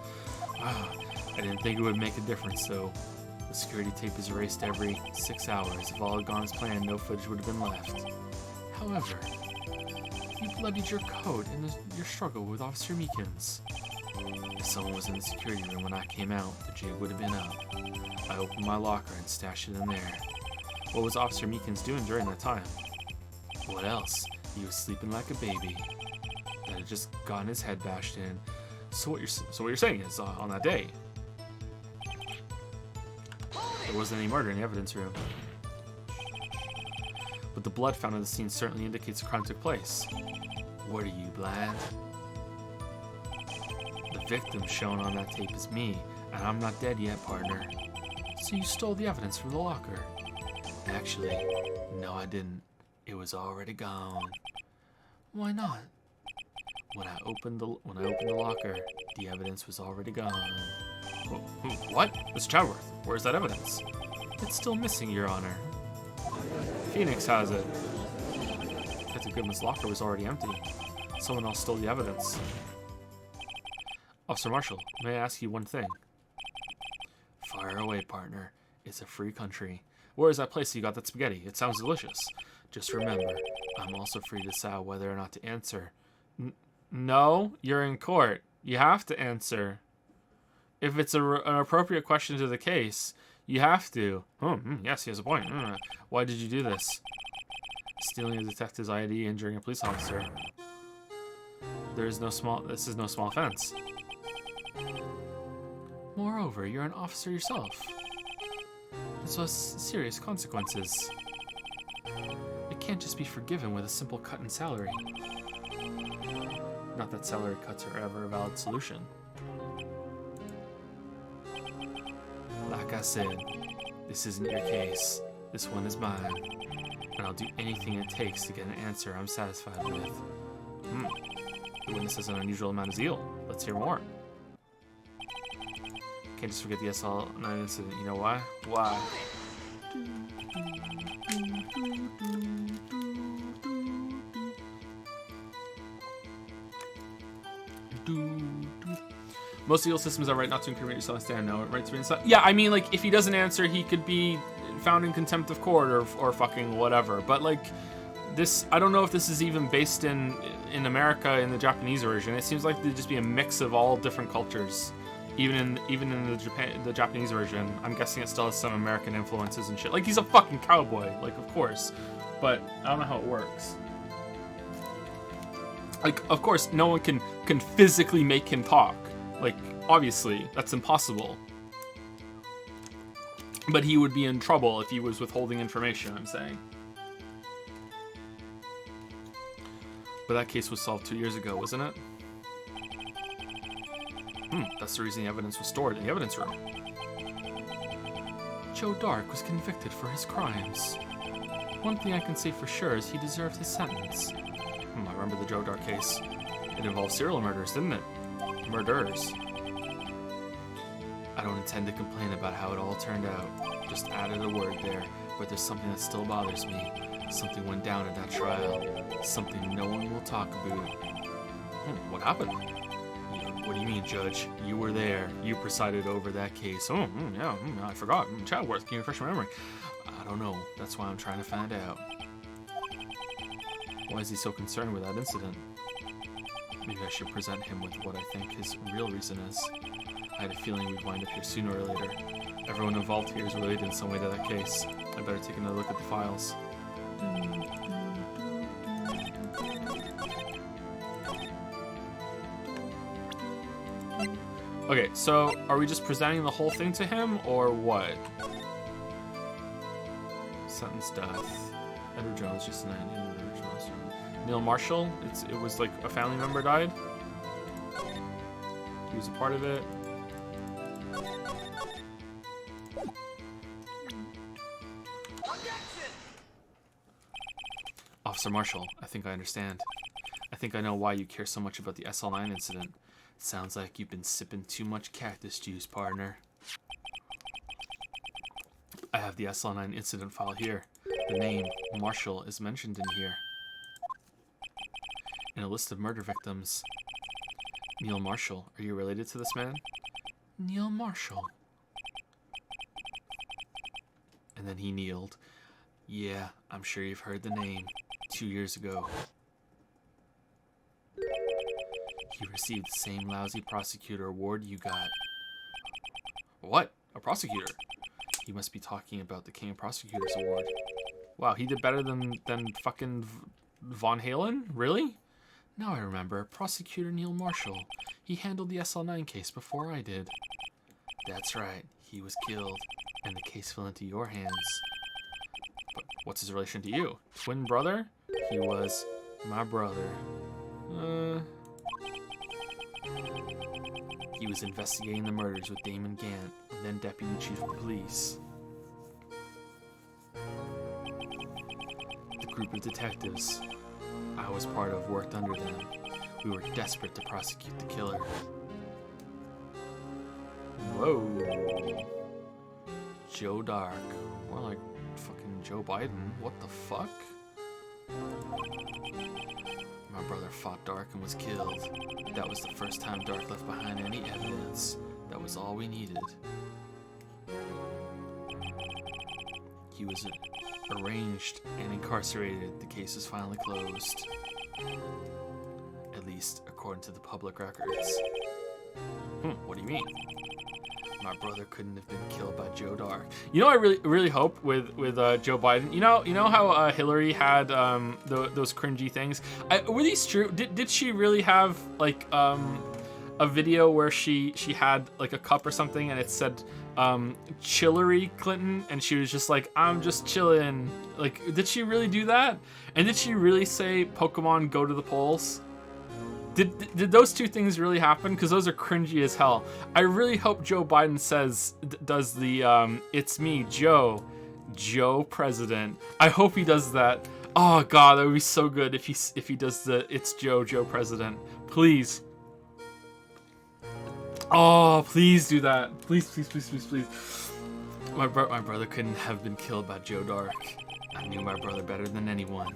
I didn't think it would make a difference, so the security tape is erased every 6 hours. If all had gone as planned, no footage would have been left. However, you bloodied your coat in your struggle with Officer Meekins. If someone was in the security room when I came out, the jig would have been up. I opened my locker and stashed it in there. What was Officer Meekins doing during that time? What else? He was sleeping like a baby. That had just gotten his head bashed in. So what you're saying is, on that day, there wasn't any murder in the evidence room. But the blood found at the scene certainly indicates a crime took place. What are you, blind? The victim shown on that tape is me, and I'm not dead yet, partner. So you stole the evidence from the locker. Actually, no I didn't. It was already gone. Why not? When I opened the locker, the evidence was already gone. What? Mr. Chadworth, where's that evidence? It's still missing, Your Honor. Phoenix has it. Detective Goodman's locker was already empty. Someone else stole the evidence. Officer Marshall, may I ask you one thing? Fire away, partner. It's a free country. Where is that place you got that spaghetti? It sounds delicious. Just remember, I'm also free to decide whether or not to answer. No, you're in court. You have to answer. If it's an appropriate question to the case, you have to. Yes, he has a point. Why did you do this? Stealing a detective's ID, injuring a police officer. This is no small offense. Moreover, you're an officer yourself. This has serious consequences. It can't just be forgiven with a simple cut in salary. Not that salary cuts are ever a valid solution. Like I said, this isn't your case. This one is mine. And I'll do anything it takes to get an answer I'm satisfied with. The witness has an unusual amount of zeal. Let's hear more. Can't just forget the SL9 incident. You know why? Why? Most legal systems are right not to incriminate yourself and stand no right to be inside. Yeah, I mean, like, if he doesn't answer, he could be found in contempt of court or fucking whatever. But like, this, I don't know if this is even based in America in the Japanese version. It seems like there'd just be a mix of all different cultures. Even in the Japanese version, I'm guessing it still has some American influences and shit. Like, he's a fucking cowboy, like, of course. But I don't know how it works. Like, of course, no one can physically make him talk. Like, obviously, that's impossible. But he would be in trouble if he was withholding information, I'm saying. But that case was solved 2 years ago, wasn't it? That's the reason the evidence was stored in the evidence room. Joe Dark was convicted for his crimes. One thing I can say for sure is he deserved his sentence. I remember the Joe Dark case. It involved serial murders, didn't it? Murderers. I don't intend to complain about how it all turned out. Just added a word there, but there's something that still bothers me. Something went down at that trial. Something no one will talk about. What happened? What do you mean, Judge? You were there. You presided over that case. Yeah, I forgot. Chadworth, can you refresh my memory? I don't know. That's why I'm trying to find out. Why is he so concerned with that incident? Maybe I should present him with what I think his real reason is. I had a feeling we'd wind up here sooner or later. Everyone involved here is related in some way to that case. I better take another look at the files. Okay, so are we just presenting the whole thing to him, or what? Sentence death. Edward Jones, just Neil Marshall. It was like a family member died. He was a part of it. Objection! Officer Marshall, I think I understand. I think I know why you care so much about the SL9 incident. Sounds like you've been sipping too much cactus juice, partner. I have the SL9 incident file here. The name, Marshall, is mentioned in here. In a list of murder victims. Neil Marshall, are you related to this man? Neil Marshall. And then he kneeled. Yeah, I'm sure you've heard the name. 2 years ago. He received the same lousy prosecutor award you got. What? A prosecutor? He must be talking about the King of Prosecutors Award. Wow, he did better than fucking Von Halen? Really? Now I remember. Prosecutor Neil Marshall. He handled the SL9 case before I did. That's right. He was killed, and the case fell into your hands. But what's his relation to you? Twin brother? He was my brother. He was investigating the murders with Damon Gant, and then Deputy Chief of Police. The group of detectives I was part of worked under them. We were desperate to prosecute the killer. Whoa. Joe Dark. More like fucking Joe Biden. What the fuck? My brother fought Dark and was killed. That was the first time Dark left behind any evidence. That was all we needed. He was arranged and incarcerated. The case is finally closed. At least according to the public records. What do you mean? My brother couldn't have been killed by Joe Dark. You know, I really hope with Joe Biden. You know how Hillary had those cringy things. Were these true? Did she really have like a video where she had like a cup or something and it said Chillery Clinton and she was just like, I'm just chilling. Like, did she really do that? And did she really say Pokemon go to the polls? Did those two things really happen? Because those are cringy as hell. I really hope Joe Biden does the it's me, Joe President. I hope he does that. Oh God, that would be so good if he does the it's Joe President. Please. Oh, please do that. Please. My brother couldn't have been killed by Joe Dark. I knew my brother better than anyone.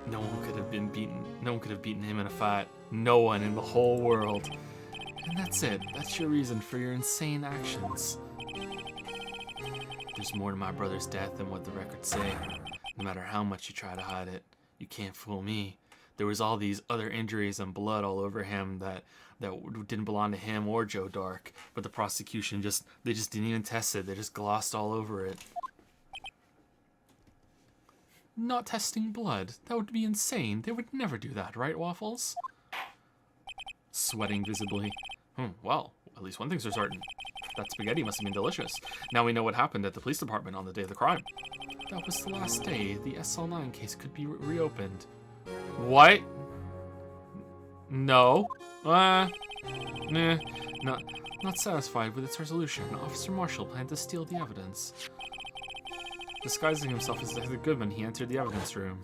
No one could have beaten him in a fight. No one in the whole world. And that's it. That's your reason for your insane actions. There's more to my brother's death than what the records say. No matter how much you try to hide it, you can't fool me. There was all these other injuries and blood all over him that didn't belong to him or Joe Dark. But the prosecution they just didn't even test it. They just glossed all over it. Not testing blood. That would be insane. They would never do that, right, Waffles? Sweating visibly. Well, at least one thing's for certain. That spaghetti must have been delicious. Now we know what happened at the police department on the day of the crime. That was the last day the SL9 case could be reopened. What? No. Nah. Not satisfied with its resolution, Officer Marshall planned to steal the evidence. Disguising himself as Detective Goodman, he entered the evidence room.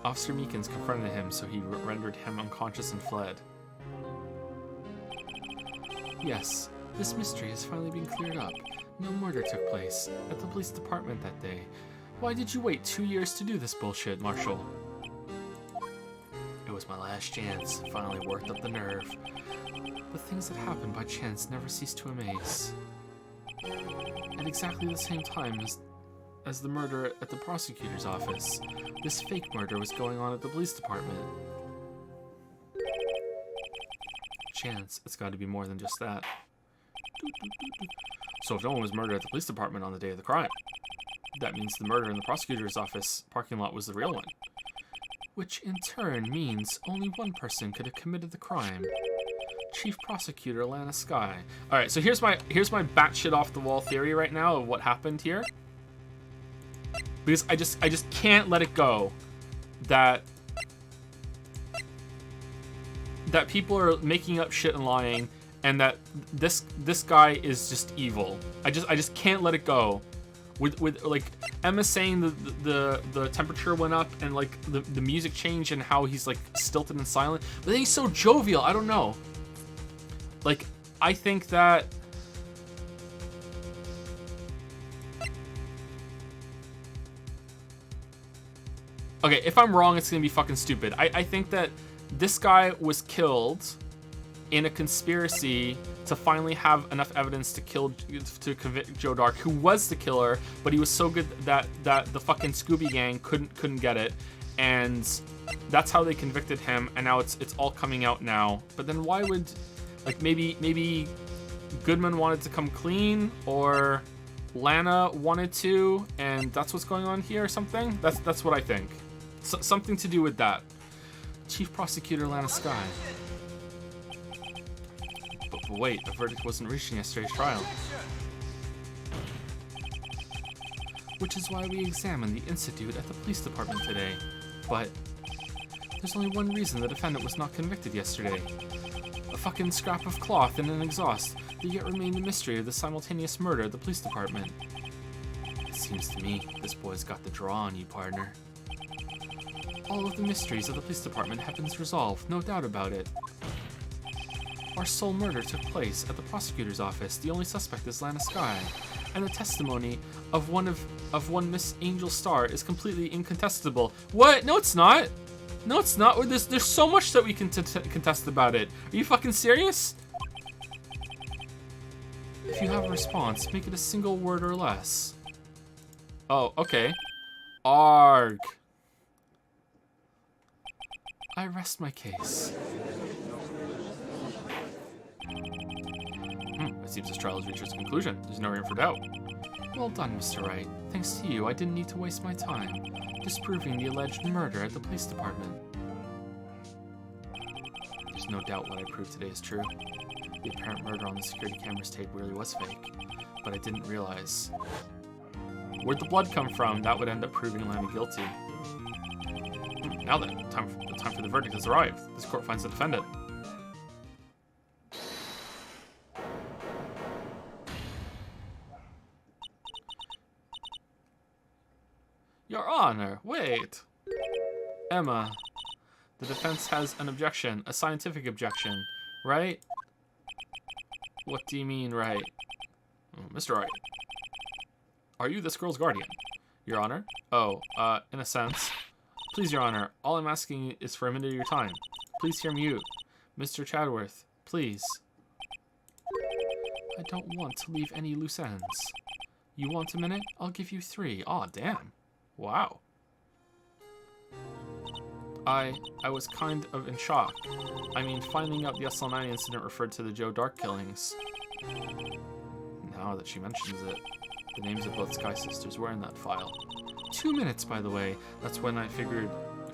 Officer Meekins confronted him, so he rendered him unconscious and fled. Yes, this mystery has finally been cleared up. No murder took place at the police department that day. Why did you wait 2 years to do this bullshit, Marshall? It was my last chance. Finally worked up the nerve. The things that happen by chance never cease to amaze. At exactly the same time as the murder at the prosecutor's office, this fake murder was going on at the police department. Chance, it's got to be more than just that. So if no one was murdered at the police department on the day of the crime, that means the murder in the prosecutor's office parking lot was the real one. Which in turn means only one person could have committed the crime. Chief Prosecutor Lana Skye. Alright, so here's my batshit off the wall theory right now of what happened here. because I just can't let it go that people are making up shit and lying, and that this guy is just evil. I just can't let it go. With like Emma saying the temperature went up and like the music changed and how he's like stilted and silent, but then he's so jovial. I don't know. Like, I think that okay, if I'm wrong, it's gonna be fucking stupid. I think that this guy was killed in a conspiracy to finally have enough evidence to convict Joe Dark, who was the killer, but he was so good that the fucking Scooby Gang couldn't get it, and that's how they convicted him. And now it's all coming out now. But then why would, like, maybe Goodman wanted to come clean, or Lana wanted to, and that's what's going on here or something? That's what I think. Something to do with that. Chief Prosecutor Lana Skye. But wait, a verdict wasn't reached in yesterday's trial. Which is why we examined the institute at the police department today. But there's only one reason the defendant was not convicted yesterday. A fucking scrap of cloth and an exhaust that yet remained the mystery of the simultaneous murder at the police department. It seems to me this boy's got the draw on you, partner. All of the mysteries of the police department have been resolved, no doubt about it. Our sole murder took place at the prosecutor's office. The only suspect is Lana Skye, and the testimony of one Miss Angel Star is completely incontestable. What? No, it's not. No, it's not. There's so much that we can contest about it. Are you fucking serious? If you have a response, make it a single word or less. Oh, okay. Arg. I rest my case. It seems this trial has reached its conclusion. There's no room for doubt. Well done, Mr. Wright. Thanks to you, I didn't need to waste my time disproving the alleged murder at the police department. There's no doubt what I proved today is true. The apparent murder on the security camera's tape really was fake, but I didn't realize. Where'd the blood come from? That would end up proving Lana guilty. Now then, the time for the verdict has arrived. This court finds the defendant. Your Honor, wait. Emma, the defense has an objection, a scientific objection, right? What do you mean, right? Mr. Wright, are you this girl's guardian? Your Honor? Oh, in a sense. Please, Your Honor, all I'm asking is for a minute of your time. Please hear me out. Mr. Chadworth, please. I don't want to leave any loose ends. You want a minute? I'll give you 3. Aw, damn. Wow. I was kind of in shock. I mean, finding out the SL9 incident referred to the Joe Dark killings. Now that she mentions it, the names of both Sky sisters were in that file. 2 minutes, by the way. That's when I figured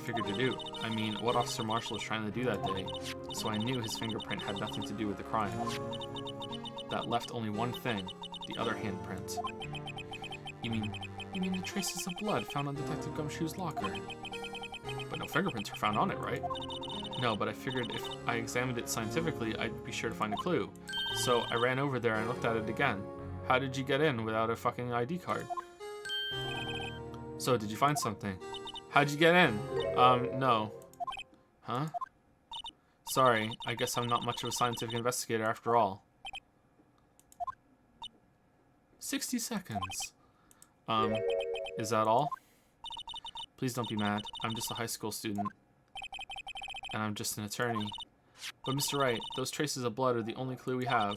to do. I mean, what Officer Marshall was trying to do that day, so I knew his fingerprint had nothing to do with the crime. That left only one thing, the other handprint. You mean the traces of blood found on Detective Gumshoe's locker? But no fingerprints were found on it, right? No, but I figured if I examined it scientifically, I'd be sure to find a clue. So I ran over there and looked at it again. How did you get in without a fucking ID card? So, did you find something? How'd you get in? No. Huh? Sorry, I guess I'm not much of a scientific investigator after all. 60 seconds. Is that all? Please don't be mad. I'm just a high school student. And I'm just an attorney. But Mr. Wright, those traces of blood are the only clue we have.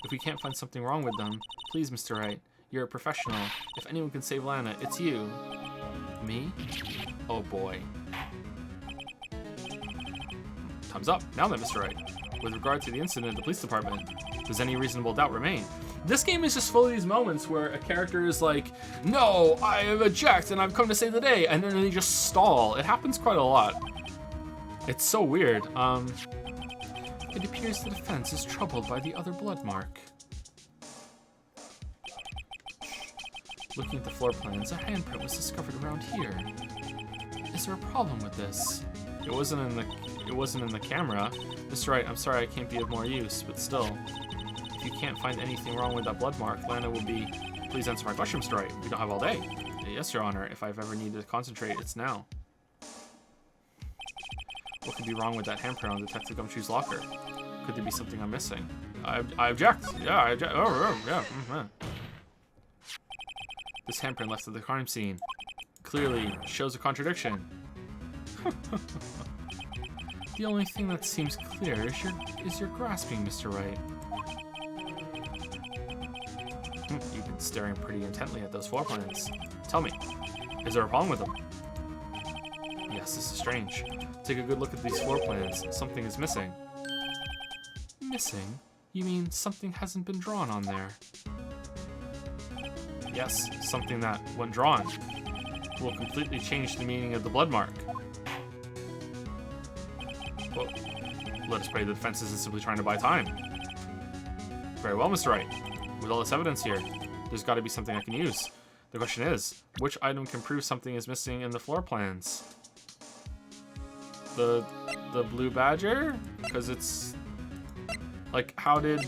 If we can't find something wrong with them, please, Mr. Wright, you're a professional. If anyone can save Lana, it's you. Me? Oh boy. Time's up. Now then, Mr. Wright. With regard to the incident at the police department, does any reasonable doubt remain? This game is just full of these moments where a character is like, no, I object and I've come to save the day, and then they just stall. It happens quite a lot. It's so weird. It appears the defense is troubled by the other blood mark. Looking at the floor plans, a handprint was discovered around here. Is there a problem with this? It wasn't in the camera. Mr. Wright, I'm sorry I can't be of more use, but still. If you can't find anything wrong with that blood mark, Lana will be... Please answer my question, Mr. Wright. We don't have all day. Yes, Your Honor. If I've ever needed to concentrate, it's now. What could be wrong with that handprint on Detective Gumshoe's locker? Could there be something I'm missing? I object. Yeah, I object. Oh, yeah. Mm-hmm. This handprint left at the crime scene clearly shows a contradiction. The only thing that seems clear is your grasping, Mr. Wright. You've been staring pretty intently at those floor plans. Tell me, is there a problem with them? Yes, this is strange. Take a good look at these floor plans. Something is missing. Missing? You mean something hasn't been drawn on there? Yes, something that, when drawn, will completely change the meaning of the blood mark. Well, let us pray the defense isn't simply trying to buy time. Very well, Mr. Wright. With all this evidence here, there's got to be something I can use. The question is, which item can prove something is missing in the floor plans? The blue badger? Because it's... Like, how did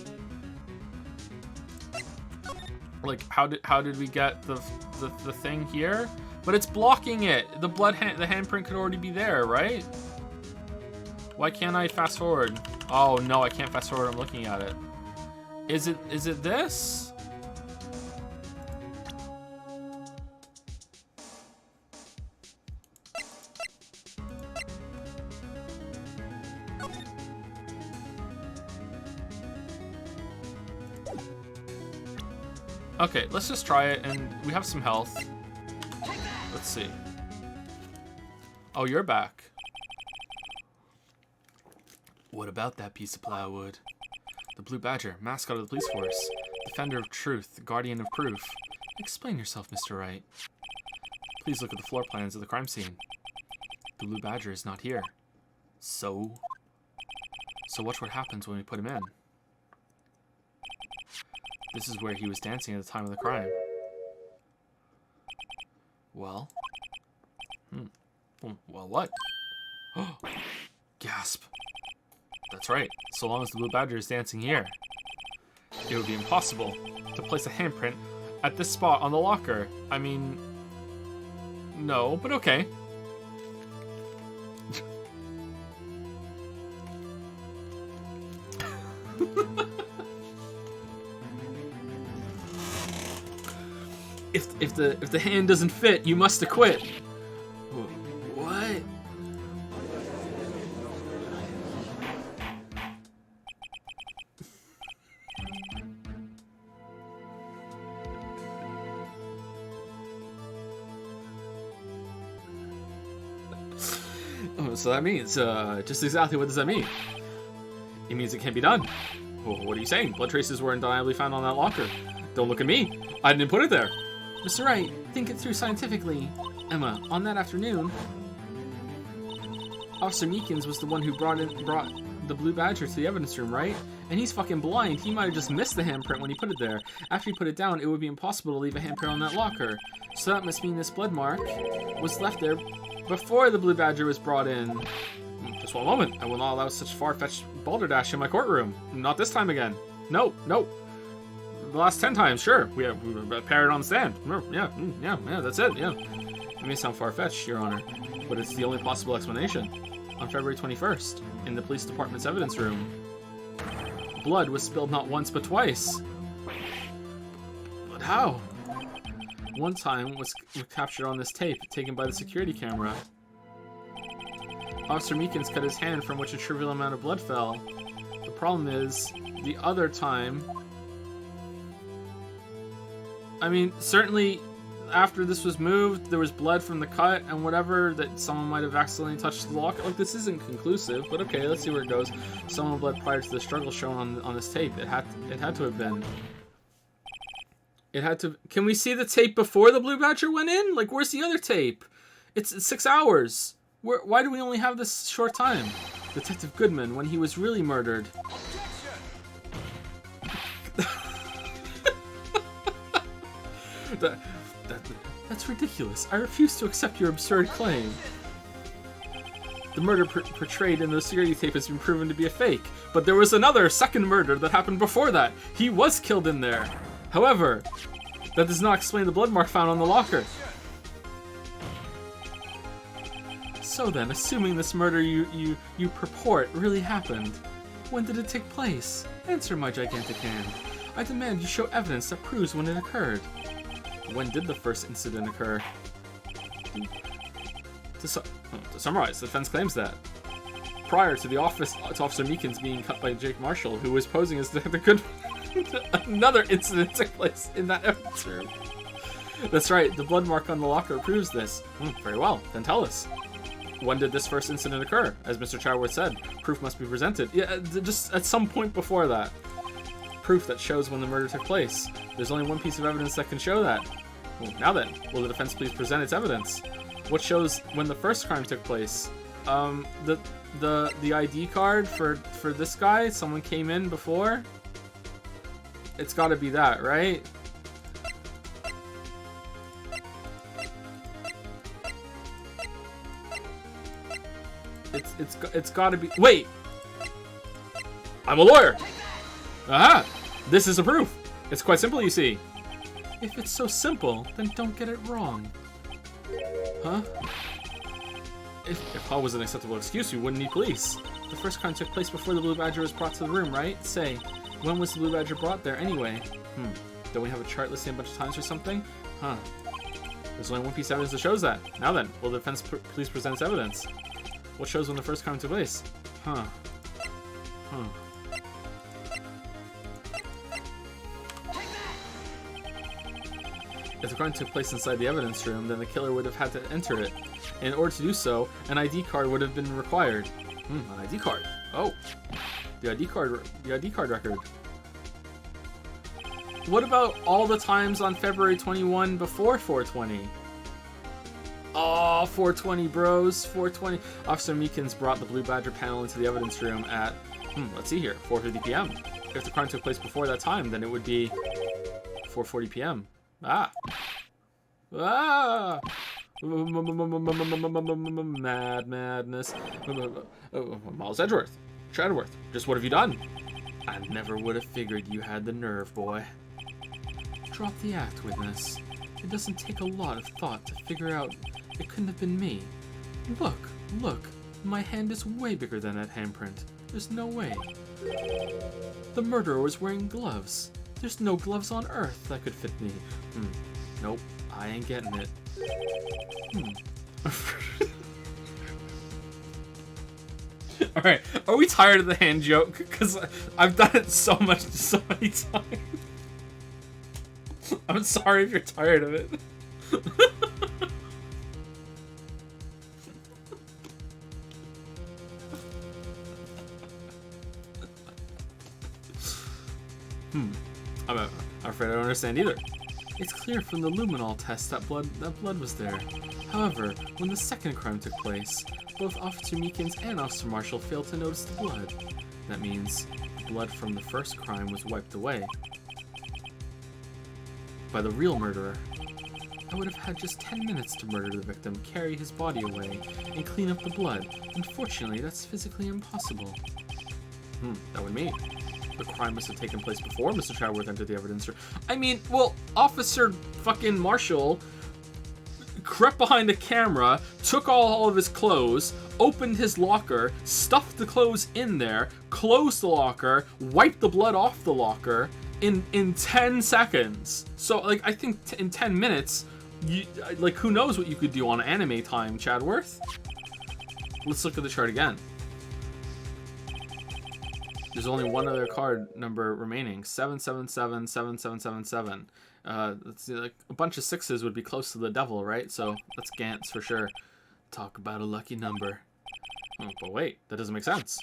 we get the thing here? But it's blocking it. The handprint could already be there, right? Why can't I fast forward? Oh no, I can't fast forward. I'm looking at it. Is it this? Okay, let's just try it, and we have some health. Let's see. Oh, you're back. What about that piece of plywood? The Blue Badger, mascot of the police force, defender of truth, guardian of proof. Explain yourself, Mr. Wright. Please look at the floor plans of the crime scene. The Blue Badger is not here. So watch what happens when we put him in. This is where he was dancing at the time of the crime. Well? Well, what? Gasp. That's right. So long as the Blue Badger is dancing here, it would be impossible to place a handprint at this spot on the locker. I mean, no, but okay. If the hand doesn't fit, you must acquit. What? Oh, so that means just exactly what does that mean? It means it can't be done. Well, what are you saying? Blood traces were undeniably found on that locker. Don't look at me. I didn't put it there. Mr. Wright, think it through scientifically. Emma, on that afternoon, Officer Meekins was the one who brought the Blue Badger to the evidence room, right? And he's fucking blind. He might have just missed the handprint when he put it there. After he put it down, it would be impossible to leave a handprint on that locker. So that must mean this blood mark was left there before the Blue Badger was brought in. Just one moment. I will not allow such far-fetched balderdash in my courtroom. Not this time again. No. The last 10 times, sure. We parrot on the stand. Yeah, that's it, yeah. It may sound far-fetched, Your Honor, but it's the only possible explanation. On February 21st, in the police department's evidence room, blood was spilled not once but twice. But how? One time was captured on this tape, taken by the security camera. Officer Meekins cut his hand from which a trivial amount of blood fell. The problem is, the other time... I mean, certainly after this was moved, there was blood from the cut and whatever that someone might have accidentally touched the lock. Like, this isn't conclusive, but okay, let's see where it goes. Someone bled prior to the struggle shown on this tape. It had to have been. It had to. Can we see the tape before the Blue Badger went in? Like, where's the other tape? It's 6 hours. Why do we only have this short time? Detective Goodman, when he was really murdered. That's ridiculous. I refuse to accept your absurd claim. The murder portrayed in the security tape has been proven to be a fake, but there was another second murder that happened before that. He was killed in there. However, that does not explain the blood mark found on the locker. So then, assuming this murder you purport really happened, when did it take place? Answer, my gigantic hand. I demand you show evidence that proves when it occurred. When did the first incident occur? To summarize, the defense claims that prior to Officer Meekins being cut by Jake Marshall, who was posing as Detective Goodman, another incident took place in that evidence room. That's right, the blood mark on the locker proves this. Very well, then tell us. When did this first incident occur? As Mr. Chadworth said, proof must be presented. Yeah, just at some point before that. Proof that shows when the murder took place. There's only one piece of evidence that can show that. Well, now then, will the defense please present its evidence? What shows when the first crime took place? The ID card for this guy? Someone came in before? It's gotta be that, right? It's gotta be. Wait! I'm a lawyer! Aha! This is a proof! It's quite simple, you see. If it's so simple, then don't get it wrong. Huh? If Hall was an acceptable excuse, we wouldn't need police. The first crime took place before the Blue Badger was brought to the room, right? Say, when was the Blue Badger brought there anyway? Don't we have a chart listing a bunch of times or something? Huh. There's only one piece of evidence that shows that. Now then, will the defense please present its evidence? What shows when the first crime took place? Huh. If the crime took place inside the evidence room, then the killer would have had to enter it. In order to do so, an ID card would have been required. An ID card. Oh, the ID card record. What about all the times on February 21 before 420? Oh, 420, bros. 420. Officer Meekins brought the Blue Badger panel into the evidence room at, let's see here, 4:50 p.m. If the crime took place before that time, then it would be 4:40 p.m. Madness. Miles Edgeworth. Chadworth, just what have you done? I never would have figured you had the nerve, boy. Drop the act, witness. It doesn't take a lot of thought to figure out it couldn't have been me. Look. My hand is way bigger than that handprint. There's no way. The murderer was wearing gloves. There's no gloves on earth that could fit me. Nope, I ain't getting it. Alright, are we tired of the hand joke? Because I've done it so many times. I'm sorry if you're tired of it. I'm afraid I don't understand either. It's clear from the luminol test that blood was there. However, when the second crime took place, both Officer Meekins and Officer Marshall failed to notice the blood. That means blood from the first crime was wiped away by the real murderer. I would have had just 10 minutes to murder the victim, carry his body away, and clean up the blood. Unfortunately, that's physically impossible. That would mean the crime must have taken place before Mr. Chadworth entered the evidence room. I mean, well, Officer fucking Marshall crept behind the camera, took all of his clothes, opened his locker, stuffed the clothes in there, closed the locker, wiped the blood off the locker in 10 seconds. So, like, I think in 10 minutes, who knows what you could do on anime time, Chadworth? Let's look at the chart again. There's only one other card number remaining, 777, 7777. Let's see, like a bunch of sixes would be close to the devil, right? So that's Gantz for sure. Talk about a lucky number. Oh, but wait, that doesn't make sense.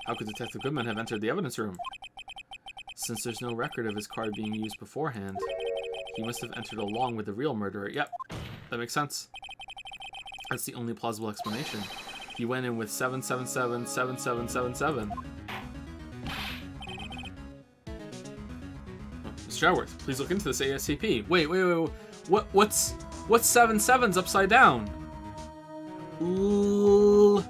How could Detective Goodman have entered the evidence room? Since there's no record of his card being used beforehand, he must have entered along with the real murderer. Yep, that makes sense. That's the only plausible explanation. He went in with 777, 7777. Mr. Chadworth, please look into this ASAP. Wait. What's What's 7 sevens upside down? L.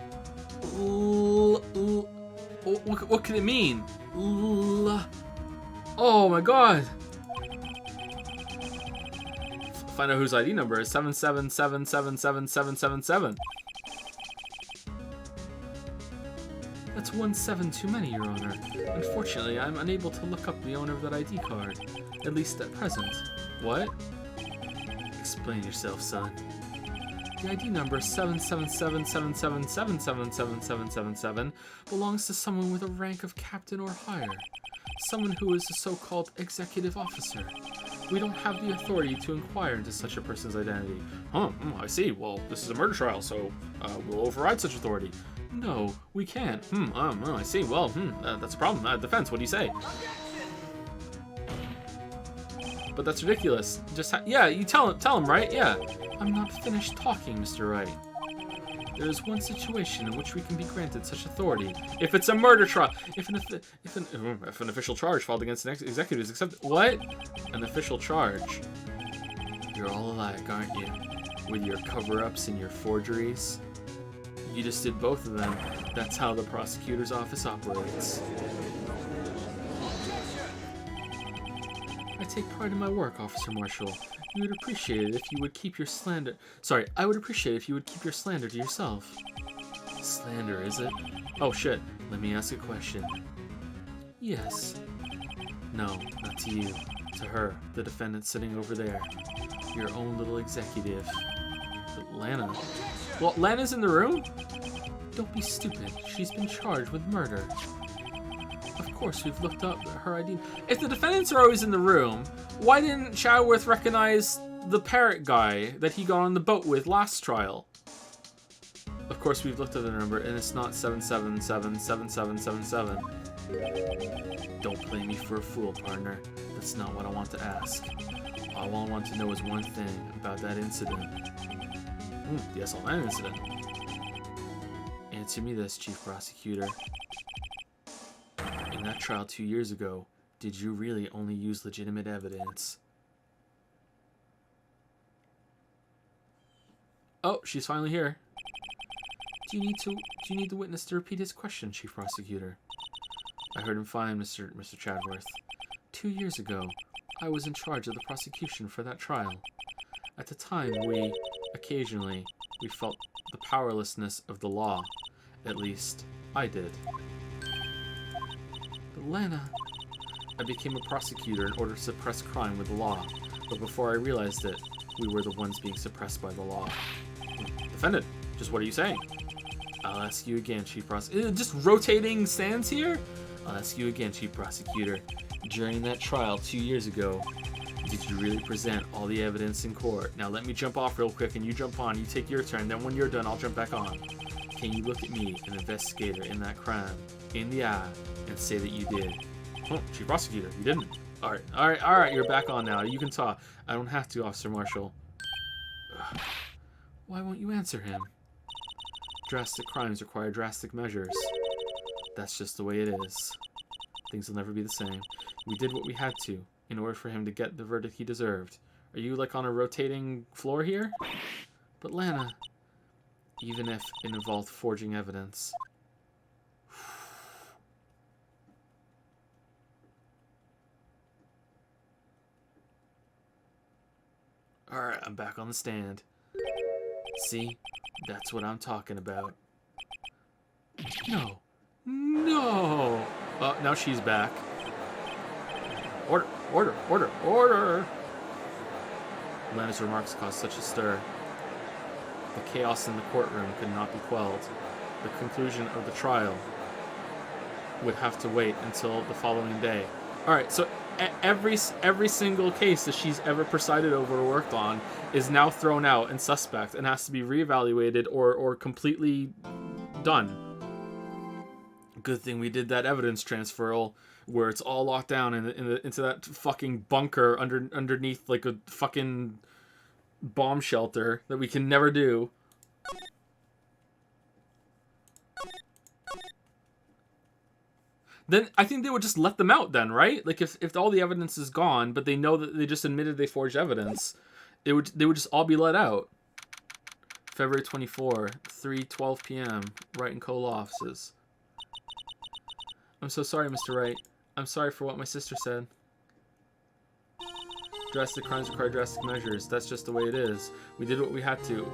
What can it mean? L. Oh my god. Find out whose ID number is 777777777. That's 1 7 too many, Your Honor. Unfortunately, I'm unable to look up the owner of that ID card. At least at present. What? Explain yourself, son. The ID number 77777777777 belongs to someone with a rank of captain or higher. Someone who is a so-called executive officer. We don't have the authority to inquire into such a person's identity. I see. Well, this is a murder trial, so we'll override such authority. No, we can't. I see. Well, that's a problem. Defense, what do you say? But that's ridiculous. Yeah, you tell him, right? Yeah. I'm not finished talking, Mr. Wright. There is one situation in which we can be granted such authority. If it's a murder trial. If an official charge filed against an executive is accepted. What? An official charge. You're all alike, aren't you? With your cover-ups and your forgeries. You just did both of them. That's how the prosecutor's office operates. I take pride in my work, Officer Marshall. You would appreciate it if you would keep your slander... Sorry, I would appreciate it if you would keep your slander to yourself. Slander, is it? Oh, shit. Let me ask a question. Yes. No, not to you. To her, the defendant sitting over there. Your own little executive. But Lana... Well, Lana's in the room? Don't be stupid. She's been charged with murder. Of course, we've looked up her ID. If the defendants are always in the room, why didn't Chadworth recognize the parrot guy that he got on the boat with last trial? Of course, we've looked at the number, and it's not 7777777. Don't play me for a fool, partner. That's not what I want to ask. All I want to know is one thing about that incident. Yes, on that incident. Answer me this, Chief Prosecutor. In that trial 2 years ago, did you really only use legitimate evidence? Oh, she's finally here. Do you need the witness to repeat his question, Chief Prosecutor? I heard him fine, Mr. Chadworth. 2 years ago, I was in charge of the prosecution for that trial. At the time, we felt the powerlessness of the law. At least, I did. But Lana... I became a prosecutor in order to suppress crime with the law. But before I realized it, we were the ones being suppressed by the law. Defendant, just what are you saying? I'll ask you again, Chief Prosecutor. Just rotating stands here? I'll ask you again, Chief Prosecutor. During that trial 2 years ago, did you really present all the evidence in court? Now let me jump off real quick and you jump on. You take your turn. Then when you're done, I'll jump back on. Can you look at me, an investigator in that crime, in the eye, and say that you did? Oh, Chief Prosecutor, you didn't. Alright, you're back on now. You can talk. I don't have to, Officer Marshall. Ugh. Why won't you answer him? Drastic crimes require drastic measures. That's just the way it is. Things will never be the same. We did what we had to, in order for him to get the verdict he deserved. Are you like on a rotating floor here? But Lana, even if it involved forging evidence. Alright, I'm back on the stand. See? That's what I'm talking about. No. No! Now she's back. Order! Order! Order! Order! Lana's remarks caused such a stir. The chaos in the courtroom could not be quelled. The conclusion of the trial would have to wait until the following day. Alright, so every single case that she's ever presided over or worked on is now thrown out and suspect and has to be reevaluated or completely done. Good thing we did that evidence transfer where it's all locked down into that fucking bunker underneath like a fucking bomb shelter that we can never do. Then I think they would just let them out then, right? Like if all the evidence is gone, but they know that they just admitted they forged evidence, they would just all be let out. February 24, 3:12 p.m. Wright and Cole offices. I'm so sorry, Mr. Wright. I'm sorry for what my sister said. Drastic crimes require drastic measures. That's just the way it is. We did what we had to.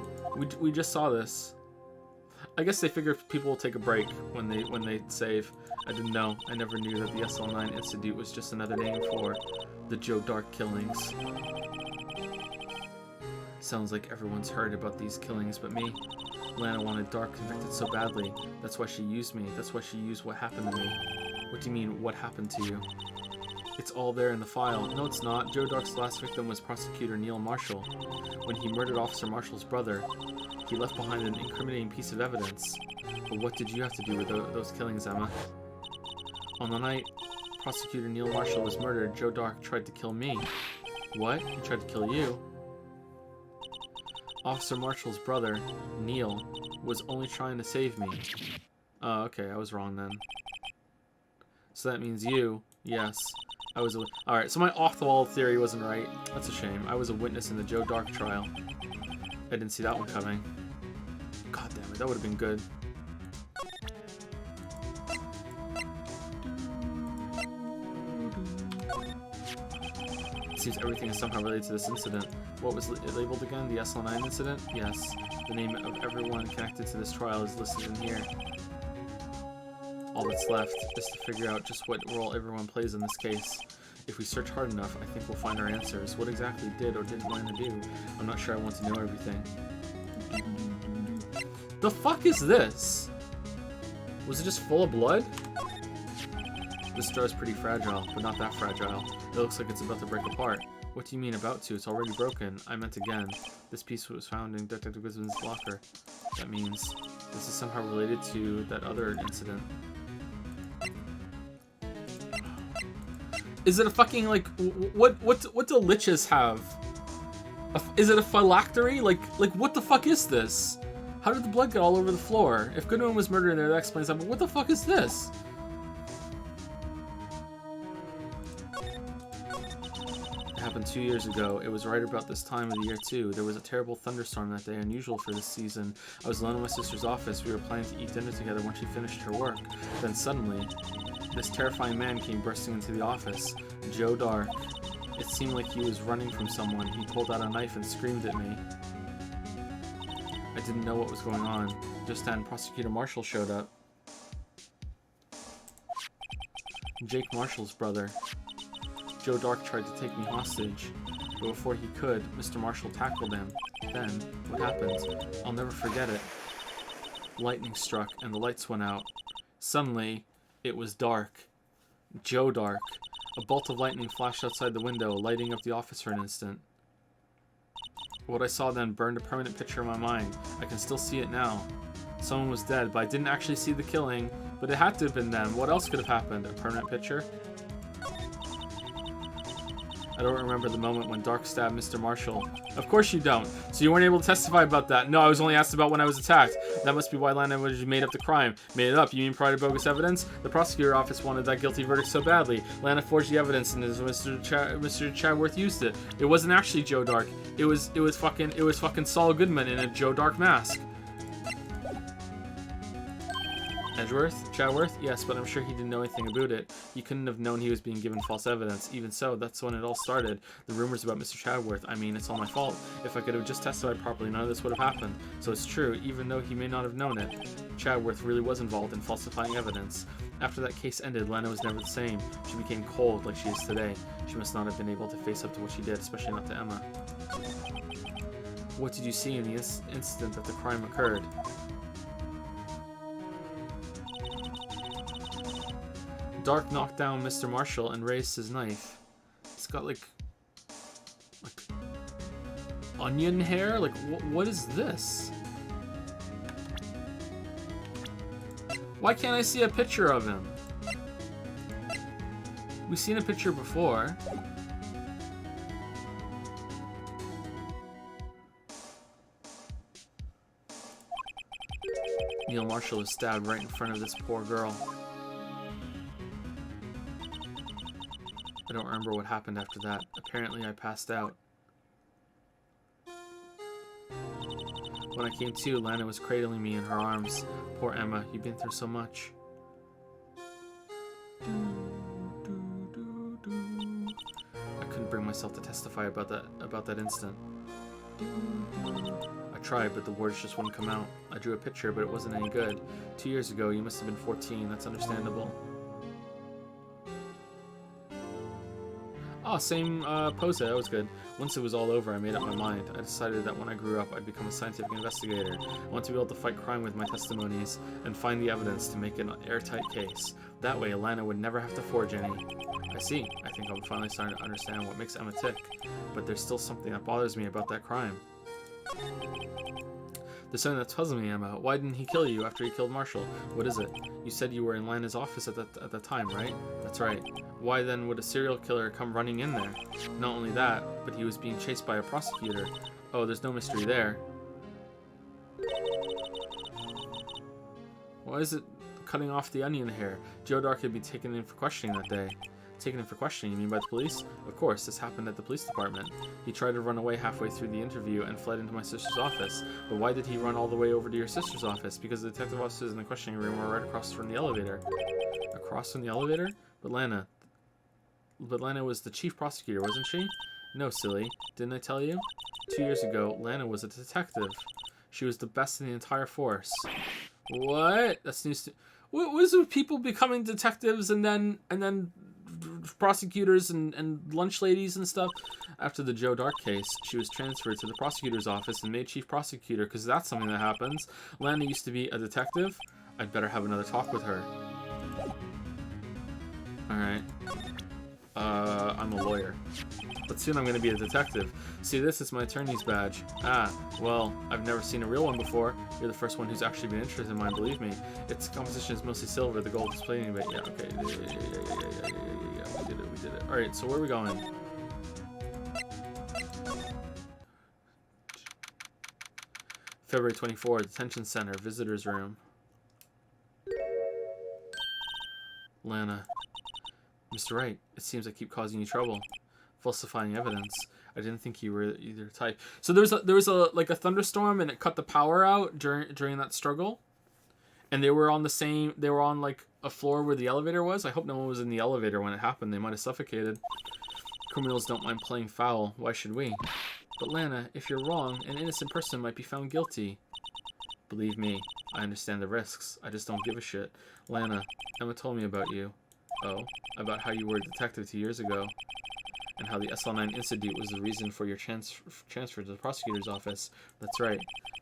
We just saw this. I guess they figure people will take a break when they save. I didn't know. I never knew that the SL9 Institute was just another name for the Joe Dark killings. Sounds like everyone's heard about these killings but me. Lana wanted Dark convicted so badly. That's why she used me. That's why she used what happened to me. What do you mean, what happened to you? It's all there in the file. No, it's not. Joe Dark's last victim was Prosecutor Neil Marshall. When he murdered Officer Marshall's brother, he left behind an incriminating piece of evidence. But what did you have to do with those killings, Emma? On the night Prosecutor Neil Marshall was murdered, Joe Dark tried to kill me. What? He tried to kill you? Officer Marshall's brother, Neil, was only trying to save me. Oh, okay, I was wrong then. So that means you, yes. I was alright, so my off-the-wall theory wasn't right. That's a shame. I was a witness in the Joe Dark trial. I didn't see that one coming. God damn it, that would have been good. Seems everything is somehow related to this incident. What was it labeled again? The SL9 incident? Yes. The name of everyone connected to this trial is listed in here. All that's left is to figure out just what role everyone plays in this case. If we search hard enough, I think we'll find our answers. What exactly did or didn't Lana do? I'm not sure I want to know everything. The fuck is this? Was it just full of blood? This jar is pretty fragile, but not that fragile. It looks like it's about to break apart. What do you mean about to? It's already broken. I meant again. This piece was found in Detective Wisman's locker. That means this is somehow related to that other incident. Is it a fucking, like, what do liches have? Is it a phylactery? Like what the fuck is this? How did the blood get all over the floor? If Goodwin was murdered in there, that explains that, but what the fuck is this? It happened 2 years ago. It was right about this time of the year, too. There was a terrible thunderstorm that day, unusual for this season. I was alone in my sister's office. We were planning to eat dinner together when she finished her work. Then suddenly, this terrifying man came bursting into the office. Joe Dark. It seemed like he was running from someone. He pulled out a knife and screamed at me. I didn't know what was going on. Just then, Prosecutor Marshall showed up. Jake Marshall's brother. Joe Dark tried to take me hostage, but before he could, Mr. Marshall tackled him. Then, what happened? I'll never forget it. Lightning struck, and the lights went out. Suddenly, it was dark. Joe Dark. A bolt of lightning flashed outside the window, lighting up the office for an instant. What I saw then burned a permanent picture in my mind. I can still see it now. Someone was dead, but I didn't actually see the killing. But it had to have been them. What else could have happened? A permanent picture? I don't remember the moment when Dark stabbed Mr. Marshall. Of course you don't. So you weren't able to testify about that. No, I was only asked about when I was attacked. That must be why Lana made up the crime. Made it up. You mean provided bogus evidence? The prosecutor office wanted that guilty verdict so badly. Lana forged the evidence and Mr. Chadworth used it. It wasn't actually Joe Dark. It was fucking Saul Goodman in a Joe Dark mask. Edgeworth? Chadworth? Yes, but I'm sure he didn't know anything about it. He couldn't have known he was being given false evidence. Even so, that's when it all started. The rumors about Mr. Chadworth. I mean, it's all my fault. If I could have just testified properly, none of this would have happened. So it's true, even though he may not have known it. Chadworth really was involved in falsifying evidence. After that case ended, Lana was never the same. She became cold like she is today. She must not have been able to face up to what she did, especially not to Emma. What did you see in the incident that the crime occurred? Dark knocked down Mr. Marshall and raised his knife. It's got like onion hair? Like, what is this? Why can't I see a picture of him? We've seen a picture before. Neil Marshall was stabbed right in front of this poor girl. I don't remember what happened after that. Apparently I passed out. when I came to, Lana was cradling me in her arms. Poor Emma, you've been through so much. I couldn't bring myself to testify about that instant. I tried, but the words just wouldn't come out. I drew a picture, but it wasn't any good. 2 years ago, you must have been 14. That's understandable. Oh, same pose. That was good. Once it was all over, I made up my mind. I decided that when I grew up, I'd become a scientific investigator. I want to be able to fight crime with my testimonies and find the evidence to make an airtight case. That way, Alana would never have to forge any. I see. I think I'm finally starting to understand what makes Emma tick. But there's still something that bothers me about that crime. There's something that's puzzling me, Emma. Why didn't he kill you after he killed Marshall? What is it? You said you were in Lana's office at that time, right? That's right. Why then would a serial killer come running in there? Not only that, but he was being chased by a prosecutor. Oh, there's no mystery there. Why is it cutting off the onion hair? Joe Dark had been taken in for questioning that day. Taken in for questioning, you mean by the police? Of course, this happened at the police department. He tried to run away halfway through the interview and fled into my sister's office. But why did he run all the way over to your sister's office? Because the detective officers in the questioning room were right across from the elevator. Across from the elevator? But Lana was the chief prosecutor, wasn't she? No, silly. Didn't I tell you? 2 years ago, Lana was a detective. She was the best in the entire force. What? That's news to... What was with people becoming detectives and then prosecutors and lunch ladies and stuff? After the Joe Dark case, she was transferred to the prosecutor's office and made chief prosecutor, because that's something that happens. Lana used to be a detective. I'd better have another talk with her. Alright. I'm a lawyer. But soon I'm going to be a detective. See, this is my attorney's badge. Ah, well, I've never seen a real one before. You're the first one who's actually been interested in mine, believe me. Its composition is mostly silver, the gold is plating, but yeah, okay. Yeah, we did it. Alright, so where are we going? February 24, Detention Center, Visitor's Room. Lana. Mr. Wright, it seems I keep causing you trouble. Falsifying evidence. I didn't think you were either type. So there was a like a thunderstorm and it cut the power out during that struggle. And they were on like a floor where the elevator was. I hope no one was in the elevator when it happened. They might have suffocated. Criminals don't mind playing foul. Why should we? But Lana, if you're wrong, an innocent person might be found guilty. Believe me, I understand the risks. I just don't give a shit. Lana, Emma told me about you. Oh, about how you were a detective 2 years ago, and how the SL9 incident was the reason for your transfer to the prosecutor's office. That's right.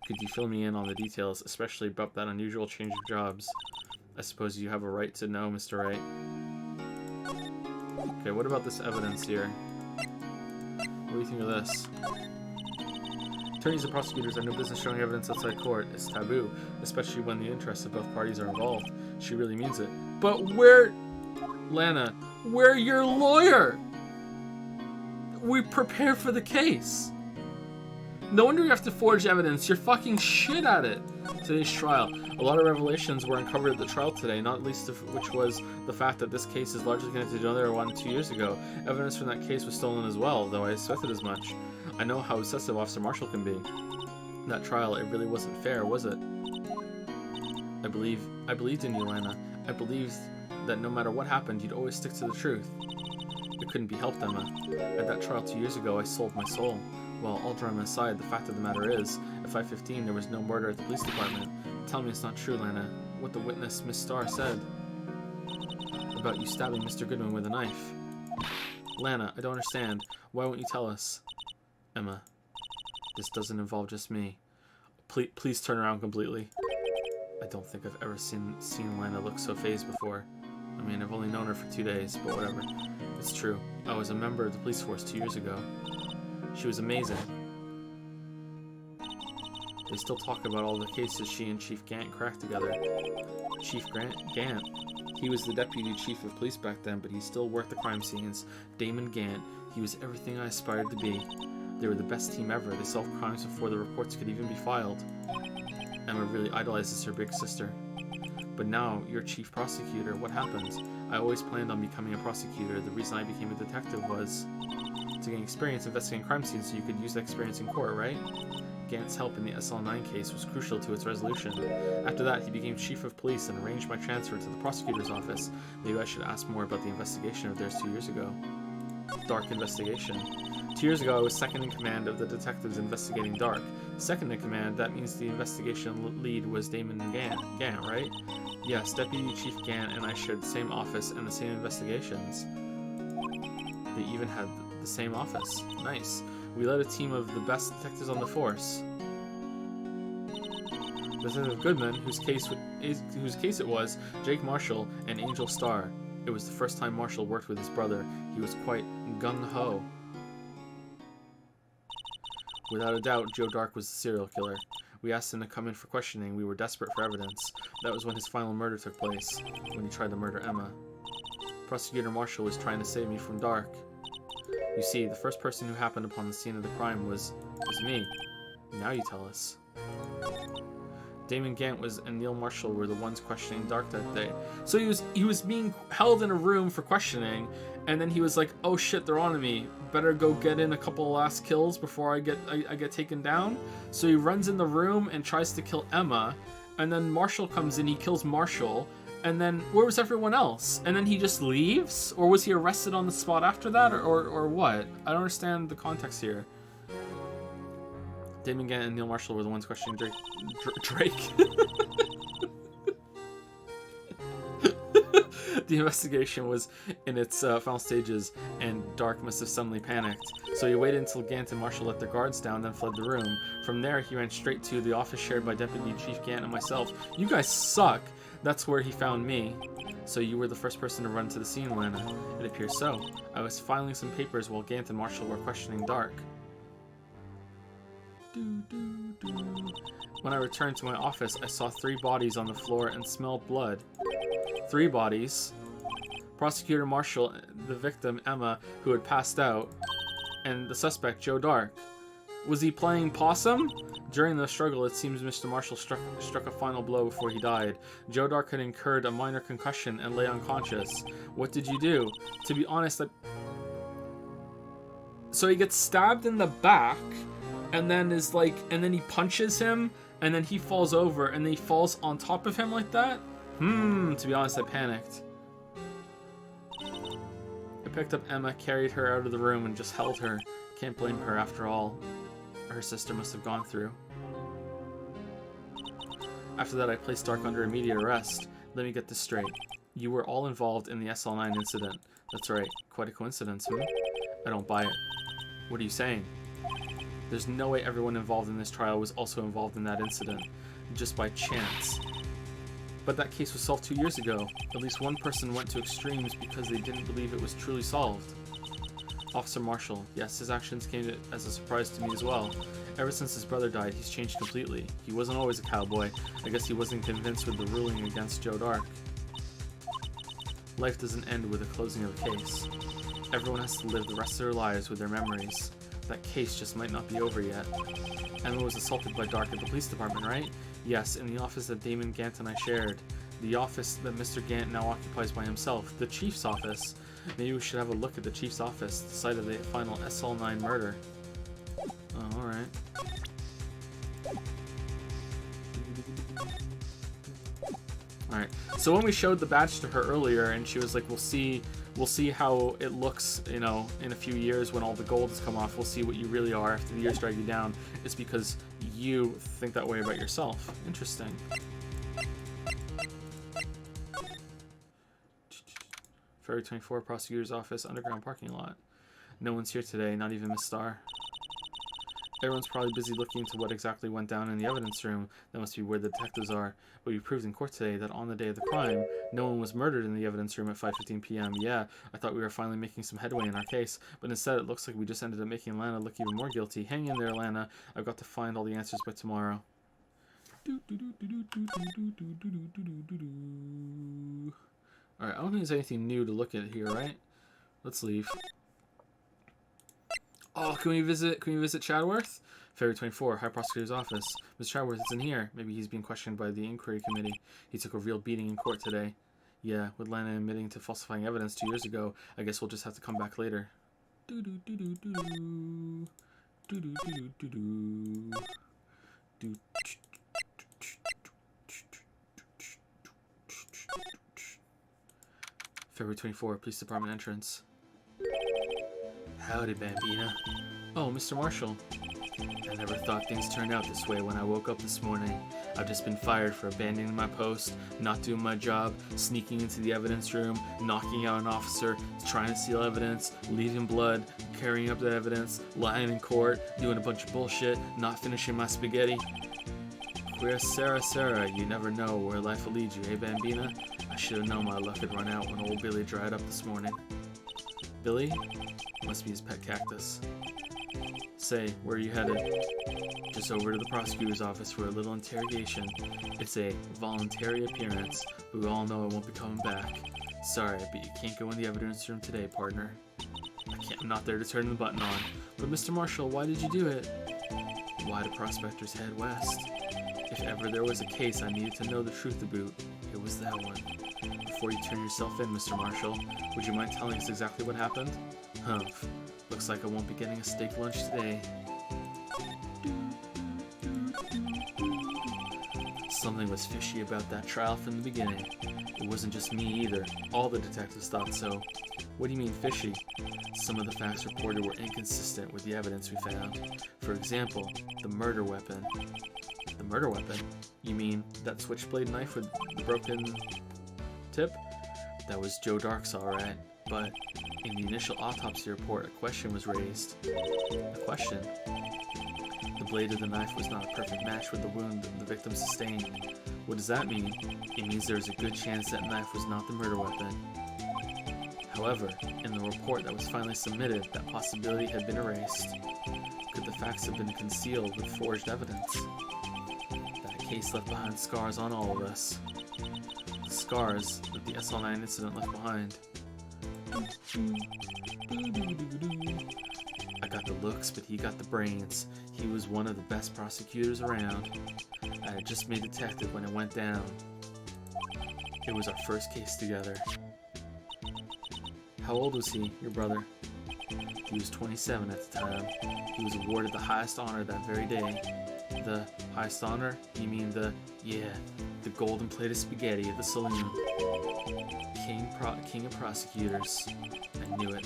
Could you fill me in on the details, especially about that unusual change of jobs? I suppose you have a right to know, Mr. Wright. Okay, what about this evidence here? What do you think of this? Attorneys and prosecutors have no business showing evidence outside court. It's taboo, especially when the interests of both parties are involved. She really means it. But where... Lana, we're your lawyer! We prepare for the case. No wonder you have to forge evidence. You're fucking shit at it. Today's trial. A lot of revelations were uncovered at the trial today, not least of which was the fact that this case is largely connected to another one 2 years ago. Evidence from that case was stolen as well, though I suspected as much. I know how obsessive Officer Marshall can be. That trial, it really wasn't fair, was it? I believed in you, Lana. I believed that no matter what happened, you'd always stick to the truth. It couldn't be helped, Emma. At that trial 2 years ago, I sold my soul. Well, all drama aside, the fact of the matter is, at 5:15, there was no murder at the police department. Tell me it's not true, Lana. What the witness, Miss Starr, said about you stabbing Mr. Goodman with a knife. Lana, I don't understand. Why won't you tell us? Emma, this doesn't involve just me. Please turn around completely. I don't think I've ever seen Lana look so fazed before. I mean, I've only known her for 2 days, but whatever. It's true. I was a member of the police force 2 years ago. She was amazing. They still talk about all the cases she and Chief Gant cracked together. Chief Gant? He was the deputy chief of police back then, but he still worked the crime scenes. Damon Gant. He was everything I aspired to be. They were the best team ever. They solved crimes before the reports could even be filed. Emma really idolizes her big sister. But now, you're chief prosecutor. What happens? I always planned on becoming a prosecutor. The reason I became a detective was to gain experience investigating crime scenes so you could use that experience in court, right? Gant's help in the SL9 case was crucial to its resolution. After that, he became chief of police and arranged my transfer to the prosecutor's office. Maybe I should ask more about the investigation of theirs 2 years ago. Dark investigation. 2 years ago, I was second in command of the detectives investigating Dark. Second in command, that means the investigation lead was Damon Gant, right? Yes, Deputy Chief Gant and I shared the same office and the same investigations. They even had the same office. Nice. We led a team of the best detectives on the force. Detective Goodman, whose case it was, Jake Marshall, and Angel Starr. It was the first time Marshall worked with his brother. He was quite gung-ho. Without a doubt, Joe Dark was the serial killer. We asked him to come in for questioning. We were desperate for evidence. That was when his final murder took place, when he tried to murder Emma. Prosecutor Marshall was trying to save me from Dark. You see, the first person who happened upon the scene of the crime was me. Now you tell us. Damon Gant and Neil Marshall were the ones questioning Dark that day. So he was being held in a room for questioning, and then he was like, "Oh shit, they're on to me. Better go get in a couple of last kills before I get taken down." So he runs in the room and tries to kill Emma, and then Marshall comes in, he kills Marshall, and then where was everyone else? And then he just leaves? Or was he arrested on the spot after that, or what? I don't understand the context here. Damon Gant and Neil Marshall were the ones questioning Drake. The investigation was in its final stages, and Dark must have suddenly panicked. So he waited until Gant and Marshall let their guards down, then fled the room. From there, he ran straight to the office shared by Deputy Chief Gant and myself. You guys suck! That's where he found me. So you were the first person to run to the scene, Lana. It appears so. I was filing some papers while Gant and Marshall were questioning Dark. When I returned to my office, I saw 3 bodies on the floor and smelled blood. 3 bodies. Prosecutor Marshall, the victim, Emma, who had passed out, and the suspect, Joe Dark. Was he playing possum? During the struggle, it seems Mr. Marshall struck a final blow before he died. Joe Dark had incurred a minor concussion and lay unconscious. What did you do? To be honest, So he gets stabbed in the back, and then and then he punches him, and then he falls over, and then he falls on top of him like that? To be honest, I panicked. I picked up Emma, carried her out of the room, and just held her. Can't blame her after all her sister must have gone through. After that, I placed Dark under immediate arrest. Let me get this straight. You were all involved in the SL9 incident. That's right. Quite a coincidence, I don't buy it. What are you saying? There's no way everyone involved in this trial was also involved in that incident, just by chance. But that case was solved 2 years ago. At least one person went to extremes because they didn't believe it was truly solved. Officer Marshall. Yes, his actions came as a surprise to me as well. Ever since his brother died, he's changed completely. He wasn't always a cowboy. I guess he wasn't convinced with the ruling against Joe Dark. Life doesn't end with the closing of a case. Everyone has to live the rest of their lives with their memories. That case just might not be over yet. Emma was assaulted by Dark at the police department, right? Yes, in the office that Damon Gant and I shared. The office that Mr. Gant now occupies by himself. The chief's office. Maybe we should have a look at the chief's office, the site of the final SL9 murder. Oh, alright. Alright, so when we showed the badge to her earlier, and she was like, we'll see how it looks, you know, in a few years when all the gold has come off. We'll see what you really are after the years drag you down. It's because you think that way about yourself. Interesting. February 24, prosecutor's office, underground parking lot. No one's here today, not even Miss Starr. Everyone's probably busy looking into what exactly went down in the evidence room. That must be where the detectives are. But we proved in court today that on the day of the crime, no one was murdered in the evidence room at 5:15 p.m. Yeah, I thought we were finally making some headway in our case, but instead it looks like we just ended up making Lana look even more guilty. Hang in there, Lana. I've got to find all the answers by tomorrow. Alright, I don't think there's anything new to look at here, right? Let's leave. Oh, can we visit Chadworth? February 24, High Prosecutor's Office. Mr. Chadworth is in here. Maybe he's being questioned by the inquiry committee. He took a real beating in court today. Yeah, with Lana admitting to falsifying evidence 2 years ago, I guess we'll just have to come back later. February 24, Police Department entrance. Howdy, Bambina. Oh, Mr. Marshall. I never thought things turned out this way when I woke up this morning. I've just been fired for abandoning my post, not doing my job, sneaking into the evidence room, knocking out an officer, trying to steal evidence, leaving blood, carrying up the evidence, lying in court, doing a bunch of bullshit, not finishing my spaghetti. Queer Sarah, you never know where life will lead you, eh, Bambina? I should have known my luck had run out when old Billy dried up this morning. Billy? Must be his pet cactus. Say, where are you headed? Just over to the prosecutor's office for a little interrogation. It's a voluntary appearance, but we all know I won't be coming back. Sorry, but you can't go in the evidence room today, partner. I'm not there to turn the button on. But Mr. Marshall, why did you do it? Why do prospectors head west? If ever there was a case I needed to know the truth about, it was that one. Before you turn yourself in, Mr. Marshall, would you mind telling us exactly what happened? Humph. Looks like I won't be getting a steak lunch today. Something was fishy about that trial from the beginning. It wasn't just me either. All the detectives thought so. What do you mean fishy? Some of the facts reported were inconsistent with the evidence we found. For example, the murder weapon. The murder weapon? You mean that switchblade knife with the broken tip? That was Joe Dark's alright, but in the initial autopsy report, a question was raised. A question? The blade of the knife was not a perfect match with the wound the victim sustained. What does that mean? It means there is a good chance that knife was not the murder weapon. However, in the report that was finally submitted, that possibility had been erased. Could the facts have been concealed with forged evidence? That case left behind scars on all of us. The scars that the SL9 incident left behind. I got the looks, but he got the brains. He was one of the best prosecutors around. I had just made detective when it went down. It was our first case together. How old was he, your brother? He was 27 at the time. He was awarded the highest honor that very day. The highest honor? You mean the golden plate of spaghetti at the saloon. King of prosecutors. I knew it.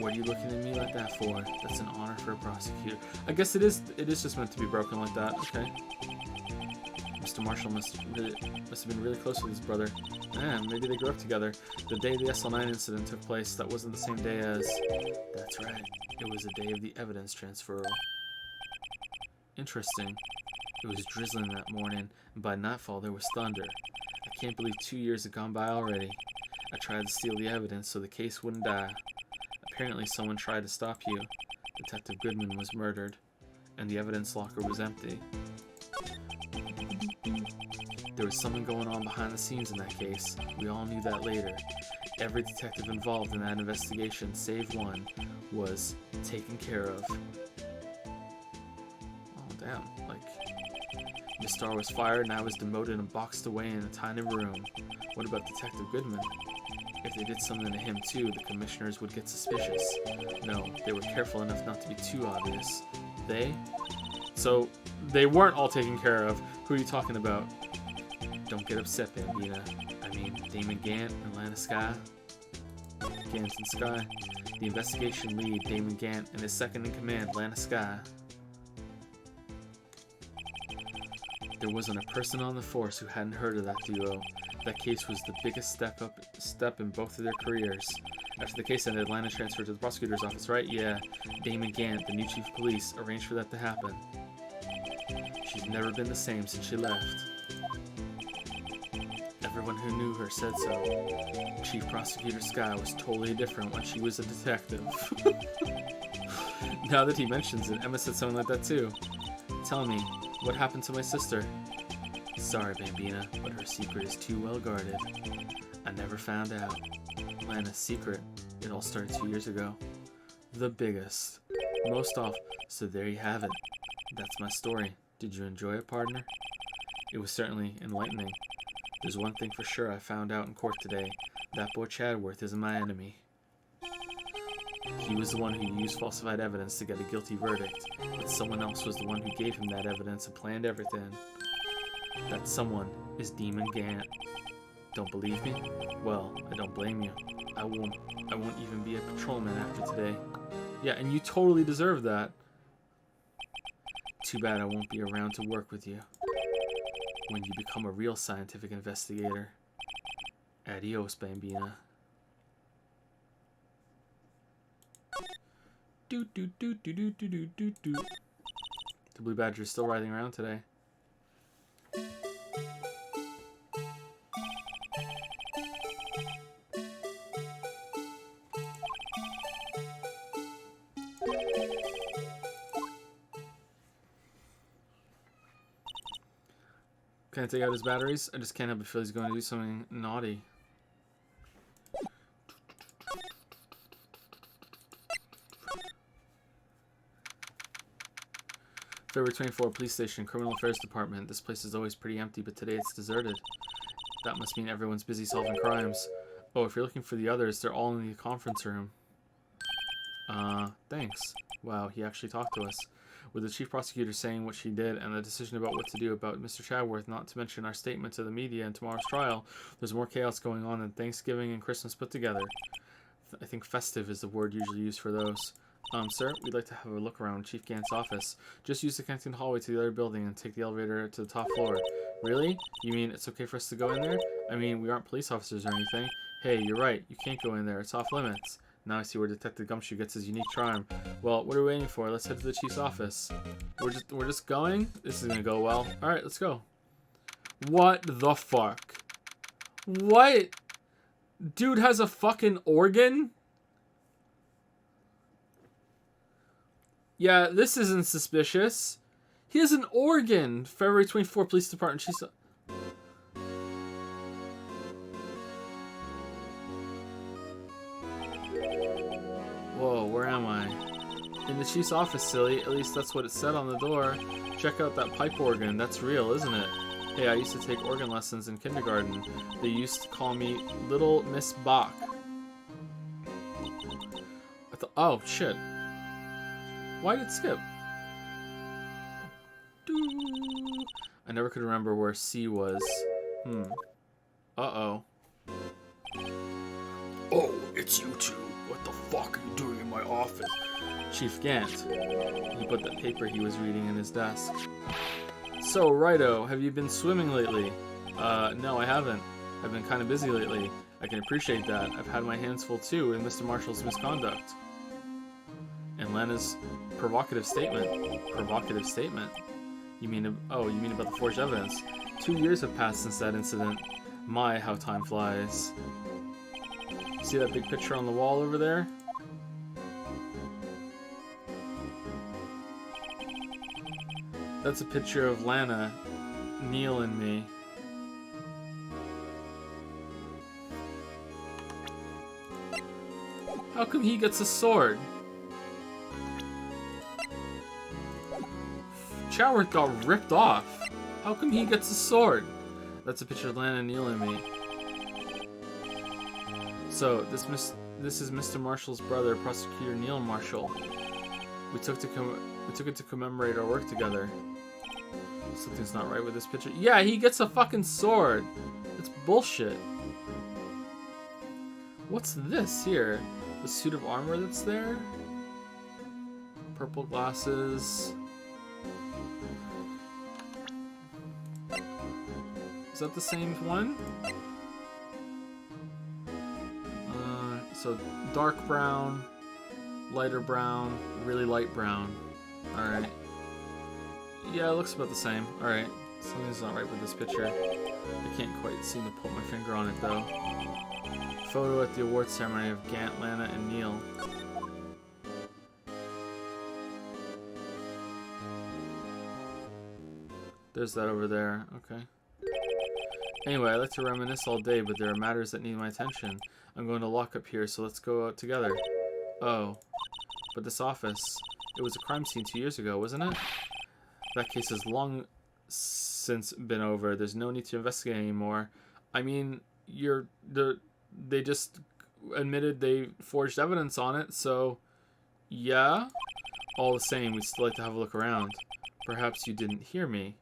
What are you looking at me like that for? That's an honor for a prosecutor. I guess it is just meant to be broken like that. Okay. Mr. Marshall must have been really close with his brother. Maybe they grew up together. The day the SL9 incident took place, that wasn't the same day as... That's right. It was the day of the evidence transferal. Interesting. It was drizzling that morning, and by nightfall there was thunder. I can't believe 2 years had gone by already. I tried to steal the evidence so the case wouldn't die. Apparently someone tried to stop you. Detective Goodman was murdered, and the evidence locker was empty. There was something going on behind the scenes in that case. We all knew that later. Every detective involved in that investigation, save one, was taken care of. Oh, damn. Like, Miss Starr was fired and I was demoted and boxed away in a tiny room. What about Detective Goodman? If they did something to him too, the commissioners would get suspicious. No, they were careful enough not to be too obvious. They? So, they weren't all taken care of. Who are you talking about? Don't get upset, Bambina. I mean, Damon Gant and Lana Sky. Gant and Sky. The investigation lead, Damon Gant, and his second-in-command, Lana Sky. There wasn't a person on the force who hadn't heard of that duo. That case was the biggest step in both of their careers. After the case ended, Lana transferred to the prosecutor's office, right? Yeah. Damon Gant, the new chief of police, arranged for that to happen. She's never been the same since she left. Everyone who knew her said so. Chief Prosecutor Sky was totally different when she was a detective. Now that he mentions it, Emma said something like that too. Tell me, what happened to my sister? Sorry, Bambina, but her secret is too well guarded. I never found out. Lana's secret. It all started 2 years ago. The biggest. Most off. So there you have it. That's my story. Did you enjoy it, partner? It was certainly enlightening. There's one thing for sure I found out in court today. That boy Chadworth isn't my enemy. He was the one who used falsified evidence to get a guilty verdict, but someone else was the one who gave him that evidence and planned everything. That someone is Demon Gant. Don't believe me? Well, I don't blame you. I won't even be a patrolman after today. Yeah, and you totally deserve that. Too bad I won't be around to work with you when you become a real scientific investigator. Adios, Bambina. Do do do do do do do do do. The Blue Badger is still riding around today. Can I take out his batteries? I just can't help but feel he's going to do something naughty. February 24, Police Station, Criminal Affairs Department. This place is always pretty empty, but today it's deserted. That must mean everyone's busy solving crimes. Oh, if you're looking for the others, they're all in the conference room. Thanks. Wow, he actually talked to us. With the chief prosecutor saying what she did and the decision about what to do about Mr. Chadworth, not to mention our statement to the media and tomorrow's trial, there's more chaos going on than Thanksgiving and Christmas put together. I think festive is the word usually used for those. Sir, we'd like to have a look around Chief Gant's office. Just use the connecting hallway to the other building and take the elevator to the top floor. Really? You mean it's okay for us to go in there? I mean, we aren't police officers or anything. Hey, you're right. You can't go in there. It's off limits. Now I see where Detective Gumshoe gets his unique charm. Well, what are we waiting for? Let's head to the chief's office. We're just going? This is gonna go well. Alright, let's go. What the fuck? What? Dude has a fucking organ? Yeah, this isn't suspicious. He has an organ. February 24, Police Department. She's... Whoa, where am I? In the chief's office, silly. At least that's what it said on the door. Check out that pipe organ. That's real, isn't it? Hey, I used to take organ lessons in kindergarten. They used to call me Little Miss Bach. Oh, shit. Why did it skip? I never could remember where C was. Uh-oh. Oh, it's you two. What the fuck are you doing in my office? Chief Gant. He put that paper he was reading in his desk. So, Righto, have you been swimming lately? No, I haven't. I've been kind of busy lately. I can appreciate that. I've had my hands full too in Mr. Marshall's misconduct. And Lana's provocative statement. Provocative statement? You mean about the forged evidence? 2 years have passed since that incident. My, how time flies. See that big picture on the wall over there? That's a picture of Lana, Neil, and me. How come he gets a sword? Chadworth got ripped off. How come he gets a sword? That's a picture of Lana, Neil, and me. So, this is Mr. Marshall's brother, Prosecutor Neil Marshall. We took it to commemorate our work together. Something's not right with this picture. Yeah, he gets a fucking sword. It's bullshit. What's this here? The suit of armor that's there? Purple glasses. Is that the same one? So dark brown, lighter brown, really light brown. Alright. Yeah, it looks about the same. Alright. Something's not right with this picture. I can't quite seem to put my finger on it though. Photo at the awards ceremony of Gant, Lana, and Neil. There's that over there. Okay. Anyway, I like to reminisce all day, but there are matters that need my attention. I'm going to lock up here, so let's go out together. Oh. But this office, it was a crime scene 2 years ago, wasn't it? That case has long since been over. There's no need to investigate anymore. I mean, admitted they forged evidence on it, so yeah. All the same, we'd still like to have a look around. Perhaps you didn't hear me.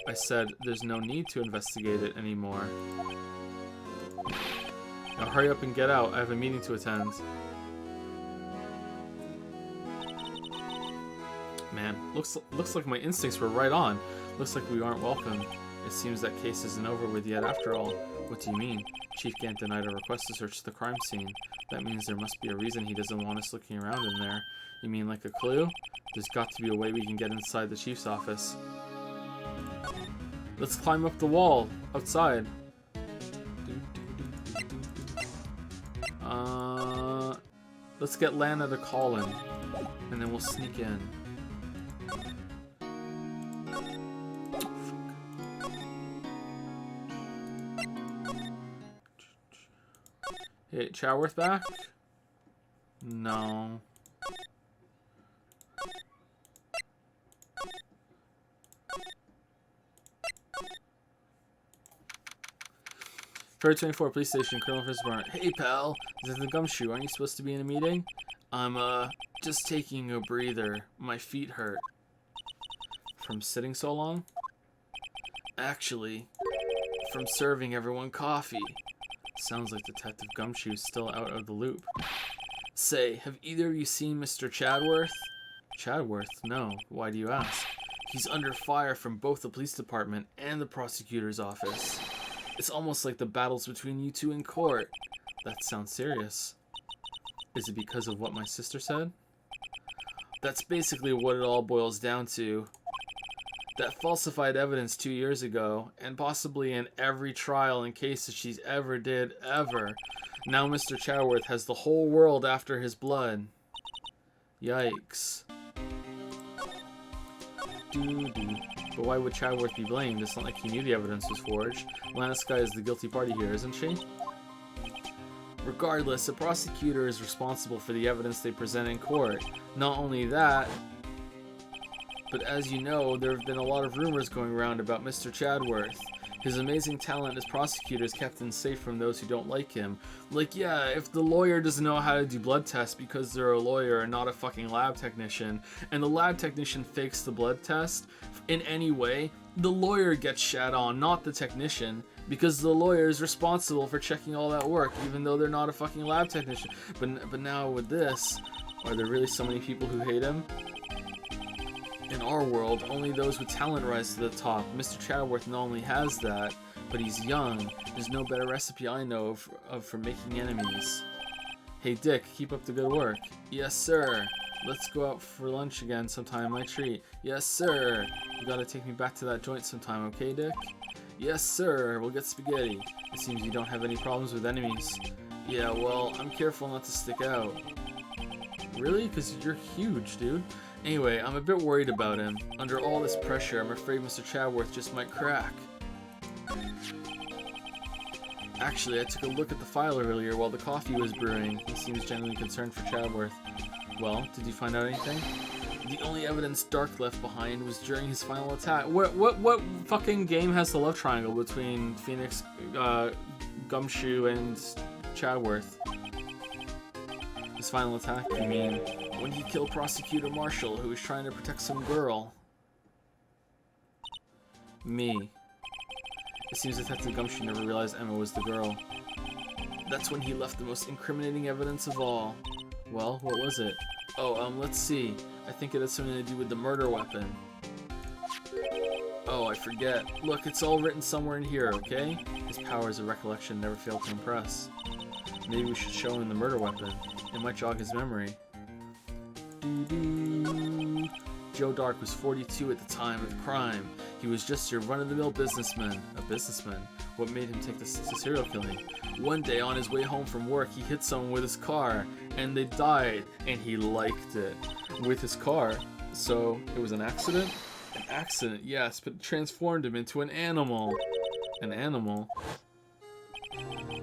I said there's no need to investigate it anymore. Now hurry up and get out. I have a meeting to attend. Man, looks like my instincts were right on. Looks like we aren't welcome. It seems that case isn't over with yet after all. What do you mean? Chief Gant denied our request to search the crime scene. That means there must be a reason he doesn't want us looking around in there. You mean like a clue? There's got to be a way we can get inside the chief's office. Let's climb up the wall outside. Let's get Lana to call in, and then we'll sneak in. Hey, Chatworth back? No. February 24, police station, Colonel Frisburn. Hey, pal. Is it the gumshoe? Aren't you supposed to be in a meeting? I'm, just taking a breather. My feet hurt. From sitting so long? Actually, from serving everyone coffee. Sounds like Detective Gumshoe's still out of the loop. Say, have either of you seen Mr. Chadworth? Chadworth? No. Why do you ask? He's under fire from both the police department and the prosecutor's office. It's almost like the battles between you two in court. That sounds serious. Is it because of what my sister said? That's basically what it all boils down to. That falsified evidence 2 years ago, and possibly in every trial and case that she's ever did, ever. Now Mr. Chadworth has the whole world after his blood. Yikes. Doo-doo. But why would Chadworth be blamed? It's not like he knew the evidence was forged. Lana Skye is the guilty party here, isn't she? Regardless, the prosecutor is responsible for the evidence they present in court. Not only that, but as you know, there have been a lot of rumors going around about Mr. Chadworth. His amazing talent as prosecutor has kept him safe from those who don't like him. Like, yeah, if the lawyer doesn't know how to do blood tests because they're a lawyer and not a fucking lab technician, and the lab technician fakes the blood test in any way, the lawyer gets shat on, not the technician, because the lawyer is responsible for checking all that work, even though they're not a fucking lab technician. But now with this, are there really so many people who hate him? In our world, only those with talent rise to the top. Mr. Chadworth not only has that, but he's young. There's no better recipe I know of for making enemies. Hey Dick, keep up the good work. Yes sir. Let's go out for lunch again sometime, my treat. Yes sir. You gotta take me back to that joint sometime, okay Dick? Yes sir, we'll get spaghetti. It seems you don't have any problems with enemies. Yeah, well, I'm careful not to stick out. Really? Because you're huge, dude. Anyway, I'm a bit worried about him. Under all this pressure, I'm afraid Mr. Chadworth just might crack. Actually, I took a look at the file earlier while the coffee was brewing. He seems genuinely concerned for Chadworth. Well, did you find out anything? The only evidence Dark left behind was during his final attack. What fucking game has the love triangle between Phoenix, Gumshoe, and Chadworth? His final attack, you mean? When he killed Prosecutor Marshall, who was trying to protect some girl. Me. It seems Detective Gumshoe never realized Emma was the girl. That's when he left the most incriminating evidence of all. Well, what was it? Oh, let's see. I think it had something to do with the murder weapon. Oh, I forget. Look, it's all written somewhere in here, okay? His powers of recollection never fail to impress. Maybe we should show him the murder weapon. It might jog his memory. Doo-doo. Joe Dark was 42 at the time of the crime. He was just your run-of-the-mill businessman. A businessman? What made him take this to serial killing? One day on his way home from work, he hit someone with his car, and they died, and he liked it. With his car. So, it was an accident? An accident, yes, but it transformed him into an animal. An animal?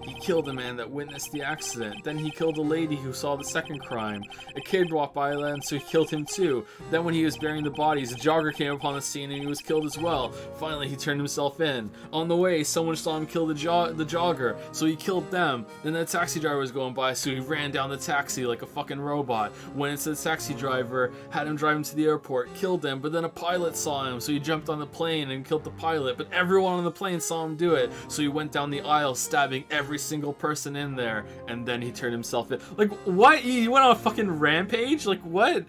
He killed a man that witnessed the accident. Then he killed a lady who saw the second crime. A kid walked by and so he killed him too. Then when he was burying the bodies, a jogger came upon the scene and he was killed as well. Finally, he turned himself in. On the way, someone saw him kill the jogger, so he killed them. Then the taxi driver was going by, so he ran down the taxi like a fucking robot. Went into the taxi driver, had him drive him to the airport, killed him, but then a pilot saw him, so he jumped on the plane and killed the pilot. But everyone on the plane saw him do it, so he went down the aisle stabbing every single person in there, and then he turned himself in. Like, what? He went on a fucking rampage? Like, what?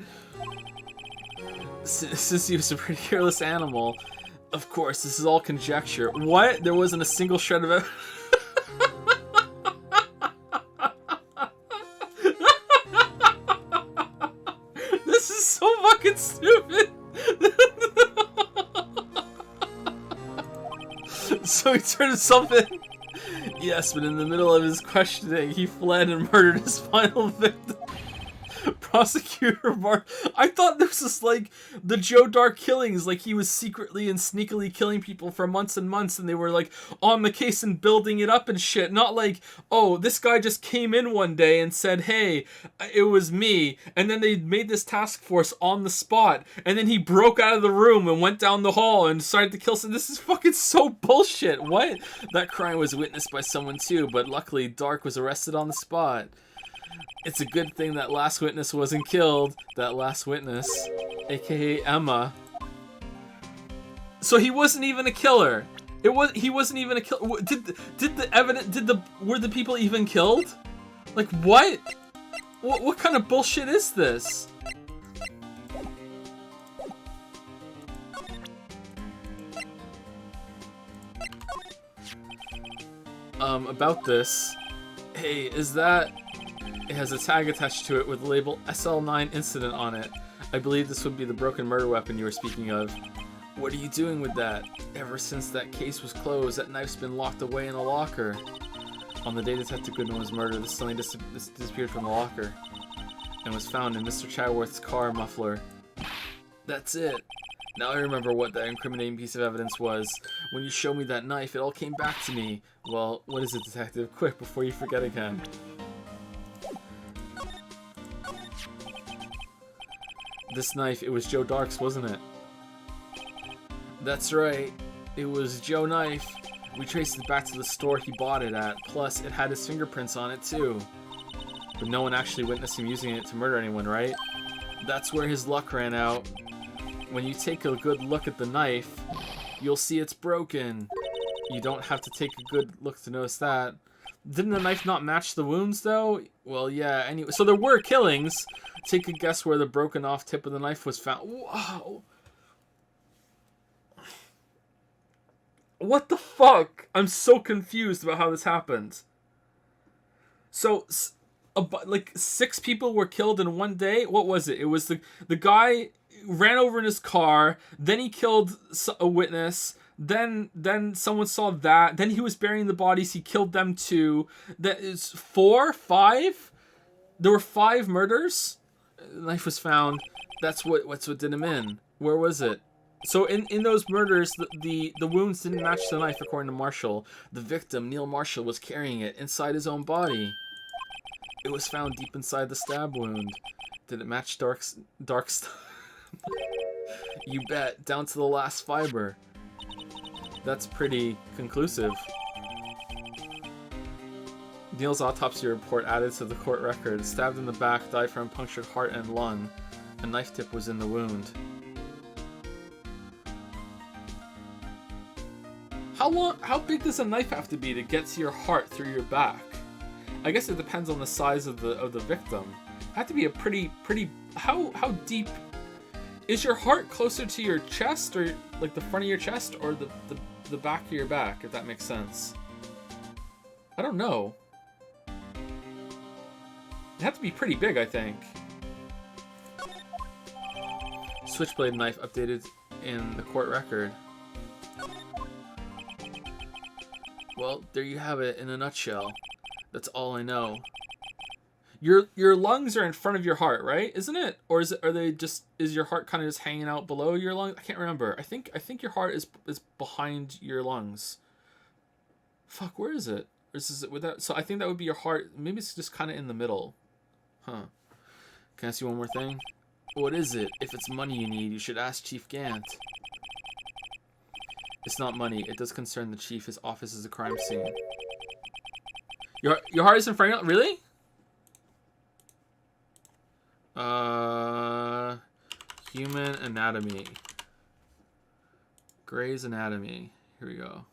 Since he was a pretty careless animal. Of course, this is all conjecture. What? There wasn't a single shred of it. This is so fucking stupid. So he turned himself in. Yes, but in the middle of his questioning, he fled and murdered his final victim. Prosecutor Mark. I thought this was like the Joe Dark killings, like he was secretly and sneakily killing people for months and months, and they were like on the case and building it up and shit. Not like, oh, this guy just came in one day and said, hey, it was me, and then they made this task force on the spot, and then he broke out of the room and went down the hall and decided to kill someone. This is fucking so bullshit. What? That crime was witnessed by someone too, but luckily Dark was arrested on the spot. It's a good thing that last witness wasn't killed. That last witness, aka Emma. So he wasn't even a killer. He wasn't even a killer. Were the people even killed? Like, what? What kind of bullshit is this? About this. Hey, is that... It has a tag attached to it with the label SL9 Incident on it. I believe this would be the broken murder weapon you were speaking of. What are you doing with that? Ever since that case was closed, that knife's been locked away in a locker. On the day Detective Goodman was murdered, this suddenly disappeared from the locker and was found in Mr. Chadworth's car muffler. That's it. Now I remember what that incriminating piece of evidence was. When you showed me that knife, it all came back to me. Well, what is it, Detective? Quick, before you forget again. This knife, it was Joe Dark's, wasn't it? That's right. It was Joe Knife. We traced it back to the store he bought it at. Plus, it had his fingerprints on it, too. But no one actually witnessed him using it to murder anyone, right? That's where his luck ran out. When you take a good look at the knife, you'll see it's broken. You don't have to take a good look to notice that. Didn't the knife not match the wounds, though? Well, yeah, anyway. So there were killings. Take a guess where the broken off tip of the knife was found. Wow. What the fuck? I'm so confused about how this happened. So, like 6 people were killed in one day? What was it? It was the guy ran over in his car, then he killed a witness, then someone saw that, then he was burying the bodies, he killed them too. That is 4? 5? There were 5 murders? The knife was found. That's what did him in. Where was it? So in those murders, the wounds didn't match the knife, according to Marshall. The victim, Neil Marshall, was carrying it inside his own body. It was found deep inside the stab wound. Did it match Dark's? You bet, down to the last fiber. That's pretty conclusive. Neil's autopsy report added to the court record. Stabbed in the back, died from punctured heart and lung. A knife tip was in the wound. How big does a knife have to be to get to your heart through your back? I guess it depends on the size of the victim. It had to be a pretty how deep is your heart? Closer to your chest, or like the front of your chest, or the back of your back, if that makes sense. I don't know. It had to be pretty big, I think. Switchblade knife updated in the court record. Well, there you have it in a nutshell. That's all I know. Your lungs are in front of your heart, right? Isn't it? Or is your heart kind of just hanging out below your lungs? I can't remember. I think your heart is behind your lungs. Fuck, where is it? would that? So I think that would be your heart. Maybe it's just kind of in the middle. Huh. Can I see one more thing? What is it? If it's money you need, you should ask Chief Gant. It's not money. It does concern the chief. His office is a crime scene. Your heart is in front of you? Really? Human anatomy. Gray's Anatomy. Here we go.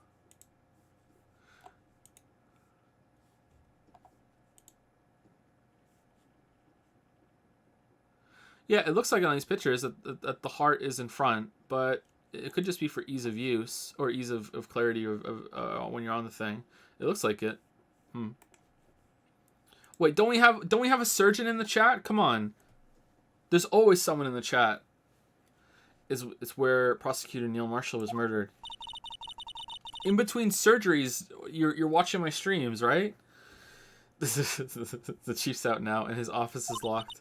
Yeah, it looks like on these pictures that the heart is in front, but it could just be for ease of use or ease of clarity of when you're on the thing. It looks like it. Wait, don't we have a surgeon in the chat? Come on. There's always someone in the chat. It's where Prosecutor Neil Marshall was murdered. In between surgeries, you're watching my streams, right? The chief's out now and his office is locked.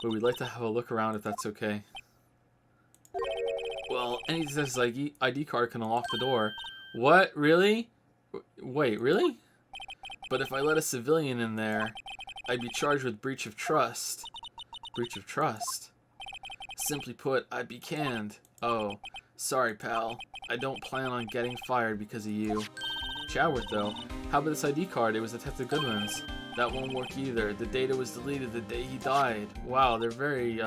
But we'd like to have a look around if that's okay. Well, any says like ID card can unlock the door. What? Really? Wait, really? But if I let a civilian in there, I'd be charged with breach of trust. Breach of trust? Simply put, I'd be canned. Oh, sorry, pal. I don't plan on getting fired because of you. Chadworth, though. How about this ID card? It was Detective Goodman's. That won't work either. The data was deleted the day he died. Wow, they're very,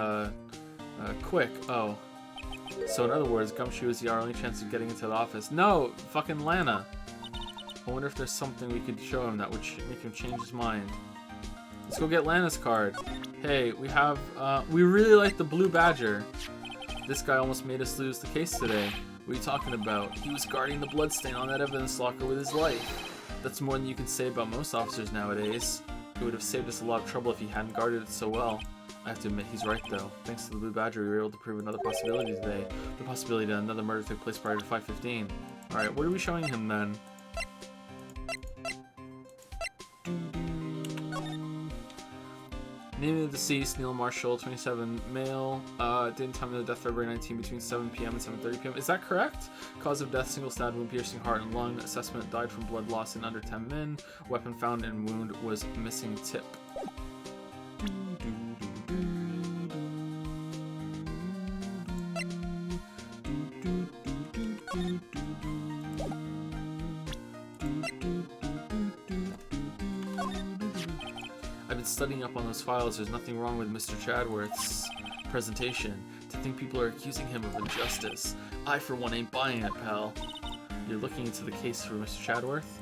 quick. Oh. So in other words, Gumshoe is our only chance of getting into the office. No! Fucking Lana! I wonder if there's something we could show him that would make him change his mind. Let's go get Lana's card. Hey, we have, we really like the Blue Badger. This guy almost made us lose the case today. What are you talking about? He was guarding the bloodstain on that evidence locker with his life. That's more than you can say about most officers nowadays. It would have saved us a lot of trouble if he hadn't guarded it so well. I have to admit, he's right though. Thanks to the Blue Badger, we were able to prove another possibility today. The possibility that another murder took place prior to 5:15. Alright, what are we showing him then? Name of the deceased, Neil Marshall, 27, male. Date and time of the death, February 19, between 7 p.m. and 7:30 p.m. Is that correct? Cause of death, single stab wound, piercing heart and lung. Assessment, died from blood loss in under 10 min. Weapon found in wound was missing tip. Studying up on those files, there's nothing wrong with Mr. Chadworth's presentation. To think people are accusing him of injustice. I, for one, ain't buying it, pal. You're looking into the case for Mr. Chadworth?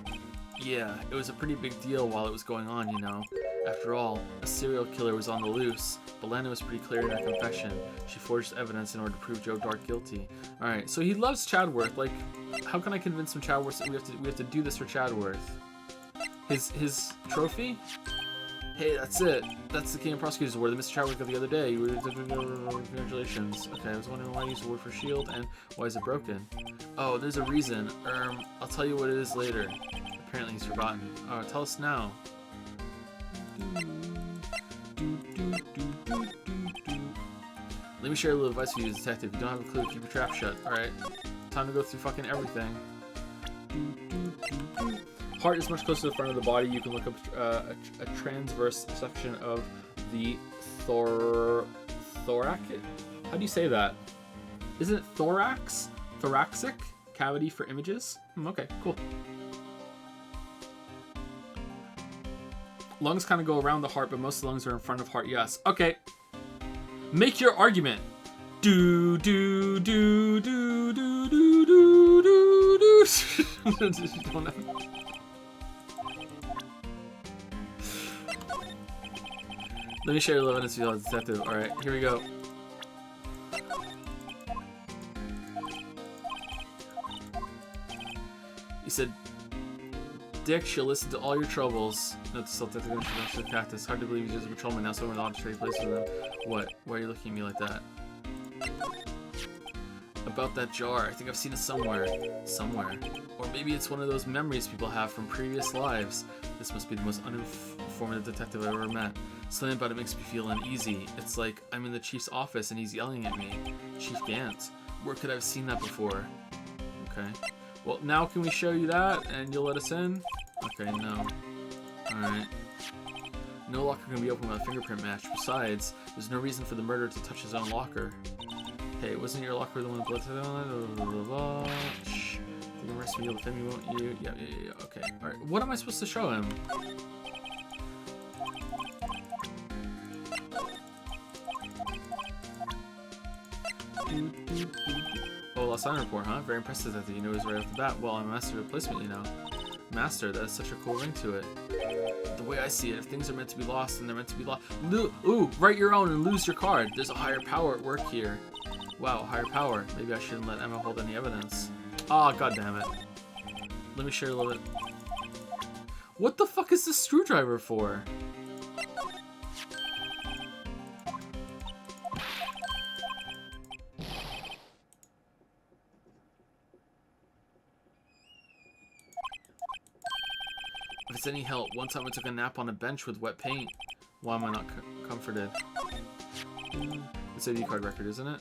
Yeah, it was a pretty big deal while it was going on, you know. After all, a serial killer was on the loose, but Lana was pretty clear in her confession. She forged evidence in order to prove Joe Dark guilty. Alright, so he loves Chadworth. Like, how can I convince him Chadworth that we have to do this for Chadworth? His trophy? Hey, that's it. That's the King of Prosecutors Award that Mr. Chadwick got the other day. Congratulations. Okay, I was wondering why I used the word for shield and why is it broken? Oh, there's a reason. I'll tell you what it is later. Apparently he's forgotten. Tell us now. Let me share a little advice with you, detective. If you don't have a clue, keep your trap shut. Alright. Time to go through fucking everything. Heart is much closer to the front of the body. You can look up a transverse section of the thoracic. How do you say that? Isn't it thorax? Thoracic cavity for images? Okay, cool. Lungs kind of go around the heart, but most of the lungs are in front of heart. Yes. Okay. Make your argument. Do do do do do do do do do. Let me share a little evidence with you, detective. Alright, here we go. He said, Dick, she'll listen to all your troubles. Note to the cactus. Hard to believe he's just a patrolman now, so we're not straight place with them. What? Why are you looking at me like that? About that jar. I think I've seen it somewhere. Somewhere. Or maybe it's one of those memories people have from previous lives. This must be the most uninformative detective I've ever met. Something about it makes me feel uneasy. It's like I'm in the chief's office and he's yelling at me. Chief Gant. Where could I have seen that before? Okay. Well, now can we show you that and you'll let us in? Okay, no. Alright. No locker can be opened with a fingerprint match. Besides, there's no reason for the murderer to touch his own locker. Hey, wasn't your locker the one with blood on it? Shh. You can arrest me, you'll defend me, won't you? Yeah. Okay. Alright. What am I supposed to show him? Oh, lost sign report, huh? Very impressive that you know it right off the bat. Well, I'm a master replacement, you know. Master, that has such a cool ring to it. The way I see it, if things are meant to be lost, then they're meant to be lost. Ooh, write your own and lose your card. There's a higher power at work here. Wow, higher power. Maybe I shouldn't let Emma hold any evidence. Ah, oh, goddammit. Let me share a little bit. What the fuck is this screwdriver for? If it's any help, one time I took a nap on a bench with wet paint. Why am I not comforted? It's ID card record, isn't it?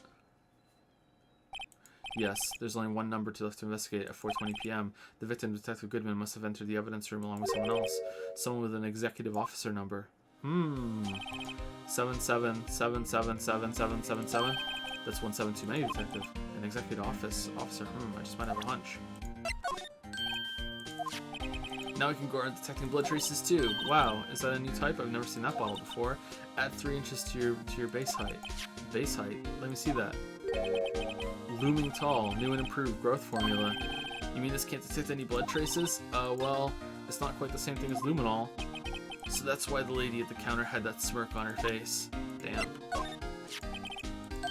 Yes, there's only one number left to investigate. At 4:20 p.m., the victim, Detective Goodman, must have entered the evidence room along with someone else. Someone with an executive officer number. 77777777. That's 17 too many, Detective. An executive officer. I just might have a hunch. Now we can go around detecting blood traces too. Wow, is that a new type? I've never seen that bottle before. Add 3 inches to your base height. Base height? Let me see that. Looming tall, new and improved growth formula. You mean this can't detect any blood traces? Well, it's not quite the same thing as luminol. So that's why the lady at the counter had that smirk on her face. Damn.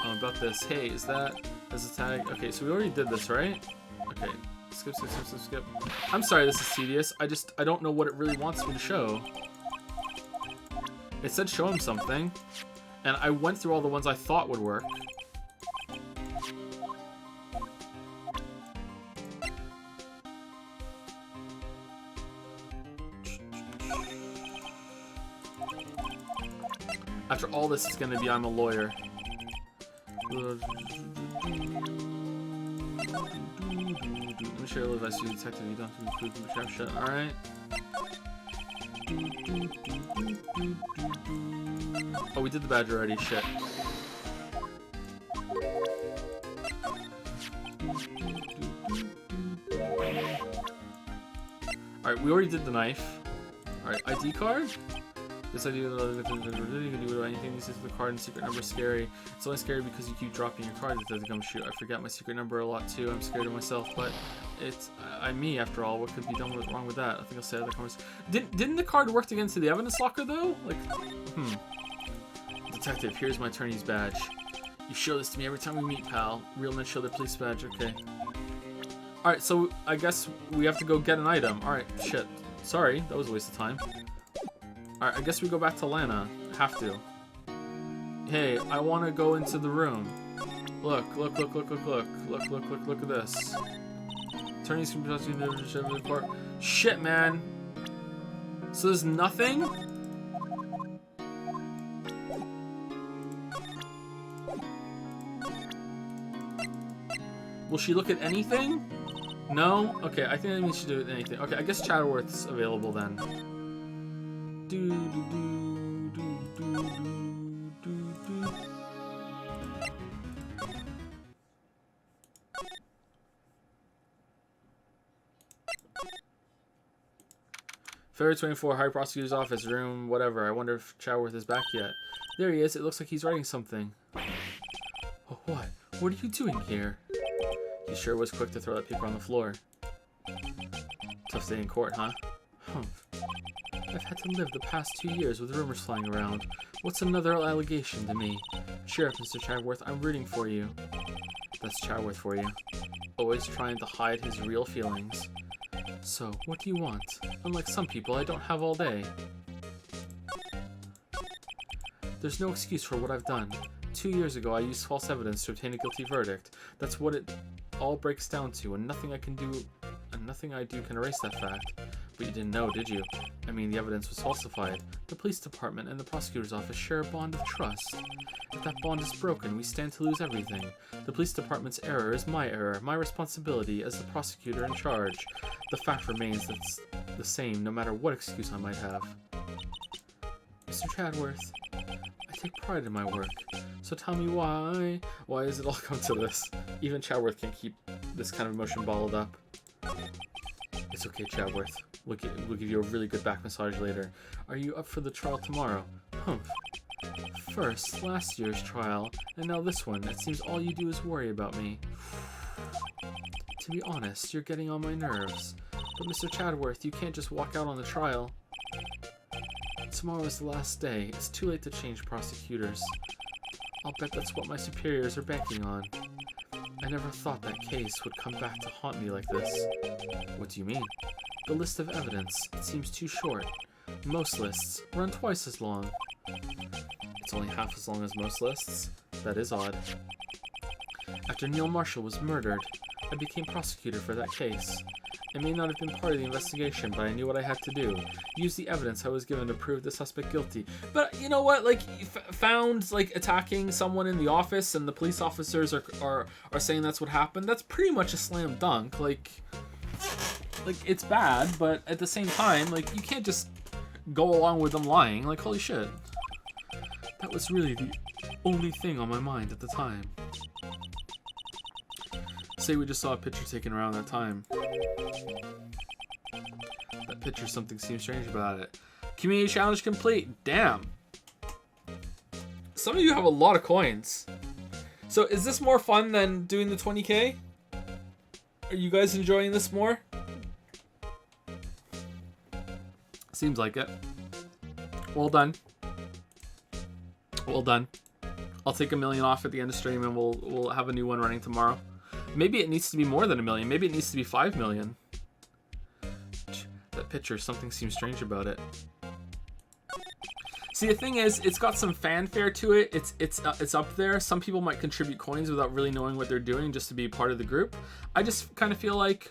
Oh, about this. Hey, is that as a tag? Okay, so we already did this, right? Okay. Skip. I'm sorry this is tedious. I don't know what it really wants me to show. It said show him something. And I went through all the ones I thought would work. After all this is gonna be I'm a lawyer. Let me share a little advice to you, detective. You don't have to do trap shit. Alright. Oh, we did the badger already. Shit. Alright, we already did the knife. Alright, ID card? This idea that you can do anything. This is the card and secret number is scary. It's only scary because you keep dropping your card. It doesn't come shoot. I forget my secret number a lot too. I'm scared of myself, but it's I'm me after all. What could be wrong with that? I think I'll say other cards. Didn't the card work against the evidence locker though? Like, Detective, here's my attorney's badge. You show this to me every time we meet, pal. Real men show their police badge. Okay. All right, so I guess we have to go get an item. All right, shit. Sorry, that was a waste of time. Alright, I guess we go back to Lana. Have to. Hey, I want to go into the room. Look at this. Attorneys can be trusted in the court. Shit, man. So there's nothing? Will she look at anything? No? Okay, I think we should do anything. Okay, I guess Chatterworth's available then. February 24, High Prosecutor's Office, room, whatever. I wonder if Chatterworth is back yet. There he is. It looks like he's writing something. Oh, what? What are you doing here? He sure was quick to throw that paper on the floor. Tough day in court, huh? Humph. I've had to live the past 2 years with rumors flying around. What's another allegation to me? Sheriff, Mr. Chatterworth, I'm rooting for you. That's Chatterworth for you. Always trying to hide his real feelings. So, what do you want? Unlike some people, I don't have all day. There's no excuse for what I've done. 2 years ago, I used false evidence to obtain a guilty verdict. That's what it all breaks down to, and nothing I do can erase that fact. But you didn't know, did you? I mean, the evidence was falsified. The police department and the prosecutor's office share a bond of trust. If that bond is broken, we stand to lose everything. The police department's error is my error, my responsibility as the prosecutor in charge. The fact remains that's the same no matter what excuse I might have. Mr. Chadworth, I take pride in my work. So tell me why? Why has it all come to this? Even Chadworth can't keep this kind of emotion bottled up. It's okay, Chadworth. We'll give you a really good back massage later. Are you up for the trial tomorrow? Humph. First, last year's trial, and now this one. It seems all you do is worry about me. To be honest, you're getting on my nerves. But Mr. Chadworth, you can't just walk out on the trial. Tomorrow is the last day. It's too late to change prosecutors. I'll bet that's what my superiors are banking on. I never thought that case would come back to haunt me like this. What do you mean? The list of evidence. It seems too short. Most lists run twice as long. It's only half as long as most lists? That is odd. After Neil Marshall was murdered, I became prosecutor for that case. I may not have been part of the investigation, but I knew what I had to do. Use the evidence I was given to prove the suspect guilty. But you know what? Like, found like attacking someone in the office, and the police officers are saying that's what happened. That's pretty much a slam dunk. Like it's bad, but at the same time, like you can't just go along with them lying. Like, holy shit. That was really the only thing on my mind at the time. Say we just saw a picture taken around that time. That picture, something seems strange about it. Community challenge complete. Damn. Some of you have a lot of coins. So is this more fun than doing the 20k? Are you guys enjoying this more? Seems like it. Well done. Well done. I'll take 1 million off at the end of stream, and we'll have a new one running tomorrow. Maybe it needs to be more than 1 million. Maybe it needs to be 5 million. That picture, something seems strange about it. See, the thing is, it's got some fanfare to it. It's up there. Some people might contribute coins without really knowing what they're doing just to be part of the group. I just kind of feel like,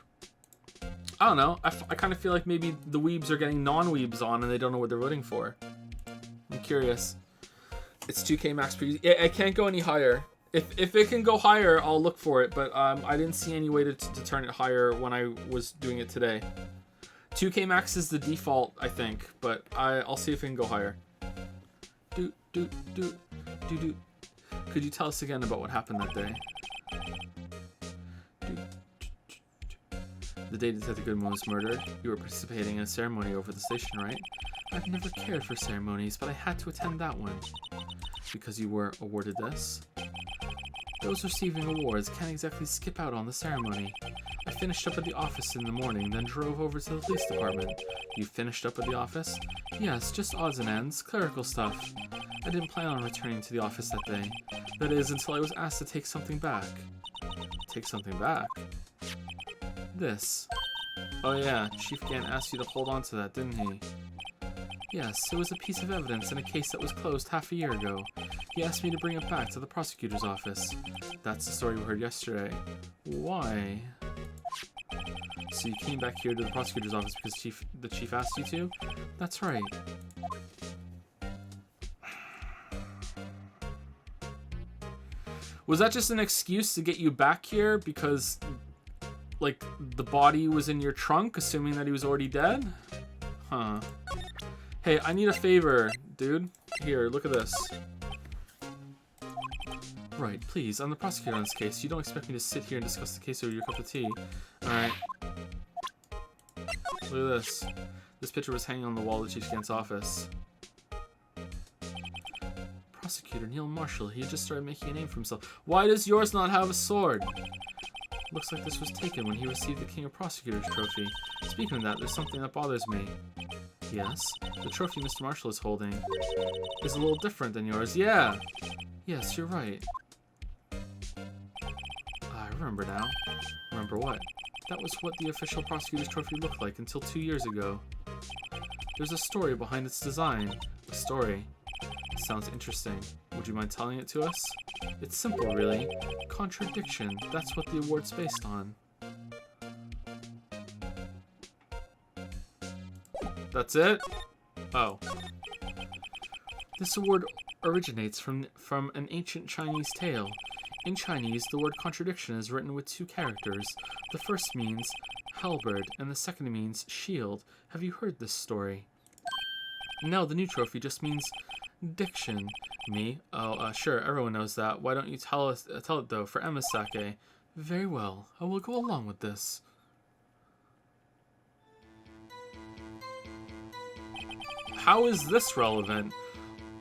I don't know. I kind of feel like maybe the weebs are getting non-weebs on and they don't know what they're voting for. I'm curious. It's 2k max per user. I can't go any higher. If it can go higher, I'll look for it, but I didn't see any way to turn it higher when I was doing it today. 2k max is the default, I think, but I'll see if it can go higher. Could you tell us again about what happened that day? The day Detective Goodman was murdered, you were participating in a ceremony over the station, right? I've never cared for ceremonies, but I had to attend that one. Because you were awarded this? Those receiving awards can't exactly skip out on the ceremony. I finished up at the office in the morning, then drove over to the police department. You finished up at the office? Yes, just odds and ends, clerical stuff. I didn't plan on returning to the office that day. That is, until I was asked to take something back. Take something back? This. Oh yeah, Chief Gant asked you to hold on to that, didn't he? Yes, it was a piece of evidence in a case that was closed half a year ago. He asked me to bring it back to the prosecutor's office. That's the story we heard yesterday. Why? So you came back here to the prosecutor's office because the chief asked you to? That's right. Was that just an excuse to get you back here because, like, the body was in your trunk, assuming that he was already dead? Huh. Hey, I need a favor, dude. Here, look at this. Right, please, I'm the prosecutor on this case. You don't expect me to sit here and discuss the case over your cup of tea. Alright. Look at this. This picture was hanging on the wall of the Chief Gant's office. Prosecutor Neil Marshall, he had just started making a name for himself. Why does yours not have a sword? Looks like this was taken when he received the King of Prosecutors trophy. Speaking of that, there's something that bothers me. Yes? The trophy Mr. Marshall is holding is a little different than yours. Yeah! Yes, you're right. I remember now. Remember what? That was what the official prosecutor's trophy looked like until 2 years ago. There's a story behind its design. A story. Sounds interesting. Would you mind telling it to us? It's simple, really. Contradiction. That's what the award's based on. That's it? Oh. This award originates from an ancient Chinese tale. In Chinese, the word contradiction is written with 2 characters. The first means halberd, and the second means shield. Have you heard this story? No, the new trophy just means diction. Me? Oh, sure, everyone knows that. Why don't you tell it though, for Emma's sake? Very well, I will go along with this. How is this relevant?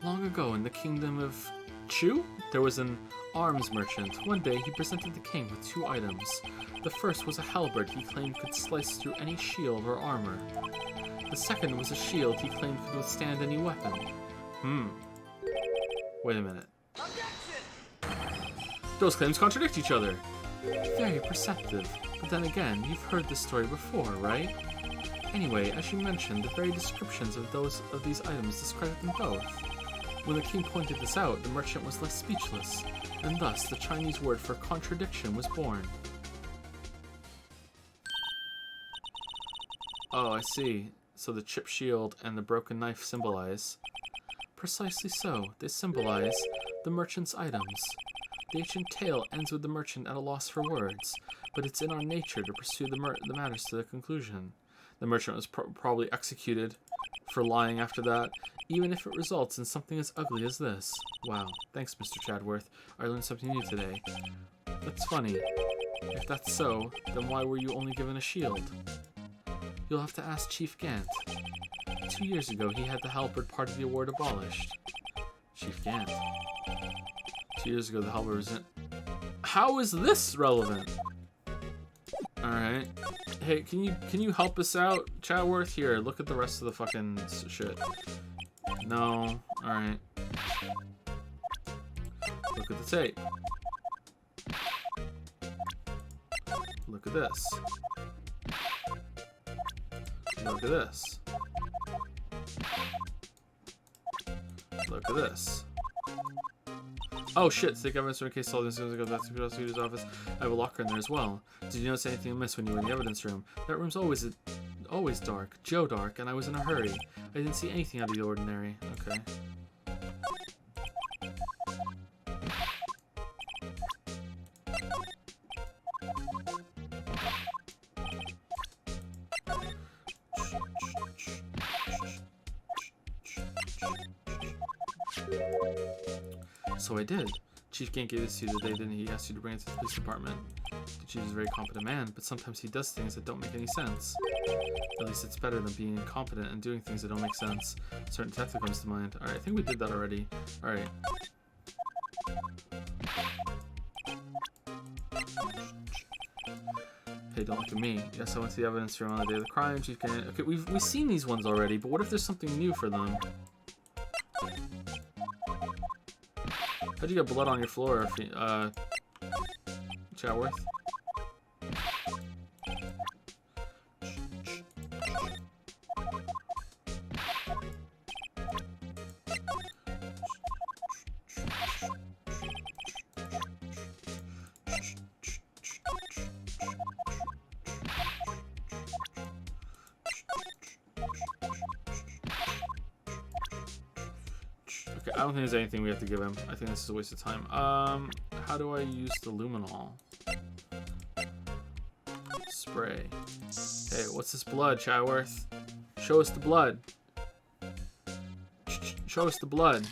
Long ago in the kingdom of Chu, there was an arms merchant. One day he presented the king with 2 items. The first was a halberd he claimed could slice through any shield or armor. The second was a shield he claimed could withstand any weapon. Wait a minute. Objection! Those claims contradict each other. Very perceptive. But then again, you've heard this story before, right? Anyway, as you mentioned, the very descriptions of these items describe them both. When the king pointed this out, the merchant was left speechless, and thus the Chinese word for contradiction was born. Oh, I see. So the chipped shield and the broken knife symbolize. Precisely so. They symbolize the merchant's items. The ancient tale ends with the merchant at a loss for words, but it's in our nature to pursue the matters to the conclusion. The merchant was probably executed for lying after that, even if it results in something as ugly as this. Wow. Thanks, Mr. Chadworth. I learned something new today. That's funny. If that's so, then why were you only given a shield? You'll have to ask Chief Gant. 2 years ago, he had the halberd part of the award abolished. Chief Gant. 2 years ago, the halberd was in... How is this relevant? Alright. Hey, can you help us out, Chatworth? Here, look at the rest of the fucking shit. No. Alright. Look at the tape. Look at this. Look at this. Look at this. Oh shit, take evidence from a case solved as soon as I go back to the prosecutor's office. I have a locker in there as well. Did you notice anything amiss when you were in the evidence room? That room's always dark. Joe dark, and I was in a hurry. I didn't see anything out of the ordinary. Okay. So I did. Chief Gant gave this to you the day, didn't he? He asked you to bring it to the police department. The chief is a very competent man, but sometimes he does things that don't make any sense. At least it's better than being incompetent and doing things that don't make sense. A certain detective comes to mind. Alright, I think we did that already. Alright. Hey, don't look at me. Yes, I went to the evidence room on the day of the crime. Chief Gant... Okay, we've seen these ones already, but what if there's something new for them? How'd you get blood on your floor, Chatworth? Okay, I don't think there's anything we have to give him. I think this is a waste of time. How do I use the luminol? Spray. Hey, what's this blood, Chatworth? Show us the blood. Show us the blood.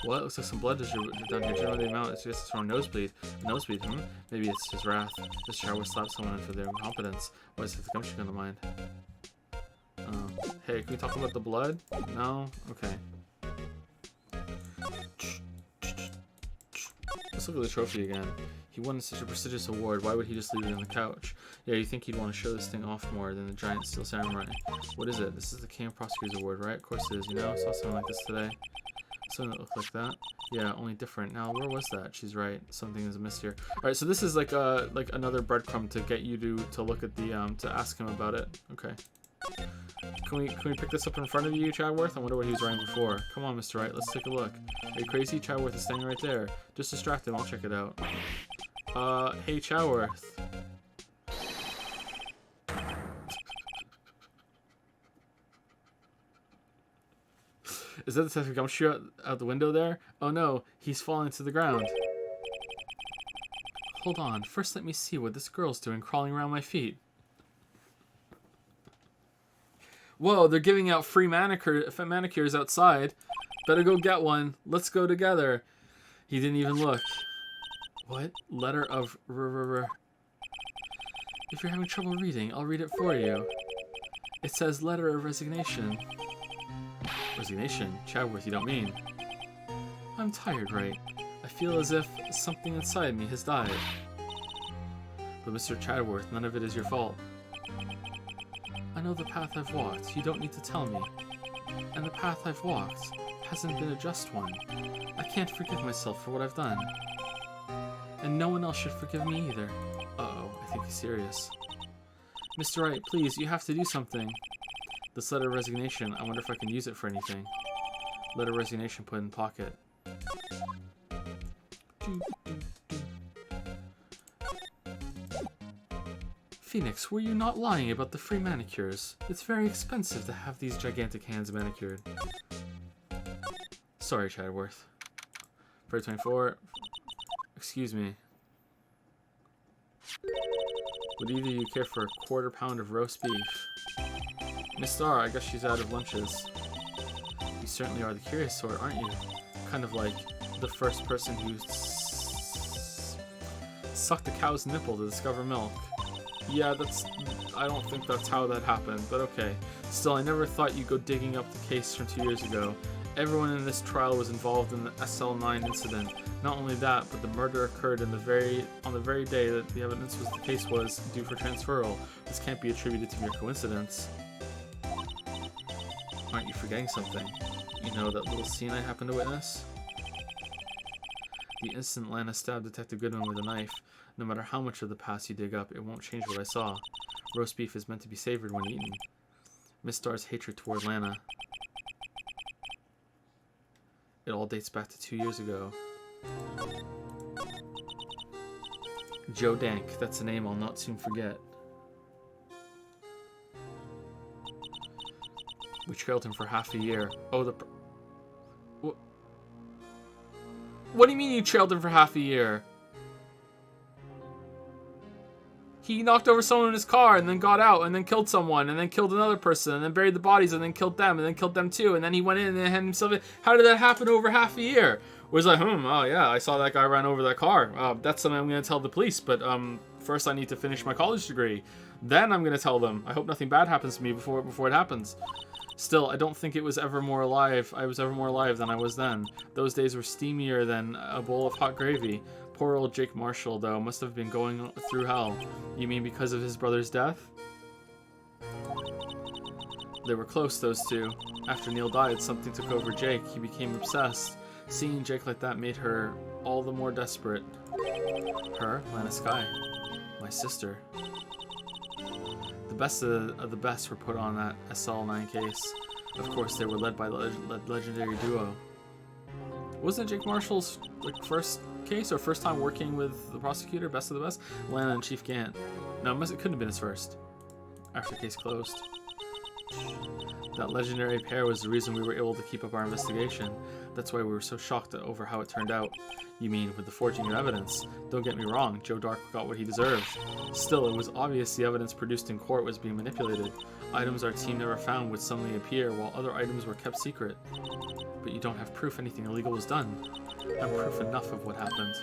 What? Looks like some blood is down here. Do you know the amount? It's just from a nosebleed. A nosebleed, Maybe it's his wrath. This Chatworth slapped someone for their incompetence. Why is it the gumption gonna mind? Hey, can we talk about the blood? No? Okay. Let's look at the trophy again. He won such a prestigious award. Why would he just leave it on the couch? Yeah, you think he'd want to show this thing off more than the giant steel samurai. What is it? This is the King of Prosecutors Award, right? Of course it is, you know? I saw something like this today. Something that looked like that. Yeah, only different. Now, where was that? She's right. Something is amiss here. Alright, so this is like another breadcrumb to get you to look at the, to ask him about it. Okay. Can we pick this up in front of you, Chatworth? I wonder what he was wearing before. Come on, Mr. Wright, let's take a look. Are you crazy? Chatworth is standing right there. Just distract him, I'll check it out. Hey, Chatworth. Is that Detective Gumshoe out the window there? Oh no, he's falling to the ground. Hold on, first let me see what this girl's doing crawling around my feet. Whoa, they're giving out free manicures outside. Better go get one. Let's go together. He didn't even look. What? Letter of... If you're having trouble reading, I'll read it for you. It says letter of resignation. Resignation? Chadworth, you don't mean. I'm tired, Wright. I feel as if something inside me has died. But Mr. Chadworth, none of it is your fault. I know the path I've walked. You don't need to tell me. And the path I've walked hasn't been a just one. I can't forgive myself for what I've done. And no one else should forgive me either. Uh-oh, I think he's serious. Mr. Wright, please, you have to do something. This letter of resignation, I wonder if I can use it for anything. Letter of resignation put in pocket. Phoenix, were you not lying about the free manicures? It's very expensive to have these gigantic hands manicured. Sorry, Chadworth. February 24. Excuse me. Would either of you care for a quarter pound of roast beef? Miss Star, I guess she's out of lunches. You certainly are the curious sort, aren't you? Kind of like the first person who sucked a cow's nipple to discover milk. Yeah, I don't think that's how that happened, but okay. Still, I never thought you'd go digging up the case from 2 years ago. Everyone in this trial was involved in the SL9 incident. Not only that, but the murder occurred on the very day that the evidence was the case was due for transferal. This can't be attributed to mere coincidence. Aren't you forgetting something? You know that little scene I happened to witness? The instant Lana stabbed Detective Goodman with a knife. No matter how much of the past you dig up, it won't change what I saw. Roast beef is meant to be savored when eaten. Miss Star's hatred toward Lana. It all dates back to 2 years ago. Joe Dank, that's a name I'll not soon forget. We trailed him for half a year. Oh, What do you mean you trailed him for half a year? He knocked over someone in his car and then got out and then killed someone and then killed another person and then buried the bodies and then killed them and then killed them too and then he went in and then had himself in. How did that happen over half a year? Was like, oh yeah, I saw that guy run over that car. That's something I'm going to tell the police, but first I need to finish my college degree. Then I'm going to tell them. I hope nothing bad happens to me before it happens. Still, I don't think I was ever more alive than I was then. Those days were steamier than a bowl of hot gravy. Poor old Jake Marshall, though, must have been going through hell. You mean because of his brother's death? They were close, those two. After Neil died, something took over Jake. He became obsessed. Seeing Jake like that made her all the more desperate. Her, Lana Skye, my sister. The best of the best were put on that SL9 case. Of course, they were led by the legendary duo. Wasn't it Jake Marshall's first case or first time working with the prosecutor, best of the best? Lana and Chief Gant. No, it couldn't have been his first. After case closed. That legendary pair was the reason we were able to keep up our investigation. That's why we were so shocked over how it turned out. You mean, with the forging of evidence? Don't get me wrong, Joe Dark got what he deserved. Still, it was obvious the evidence produced in court was being manipulated. Items our team never found would suddenly appear, while other items were kept secret. But you don't have proof anything illegal was done. And proof enough of what happened.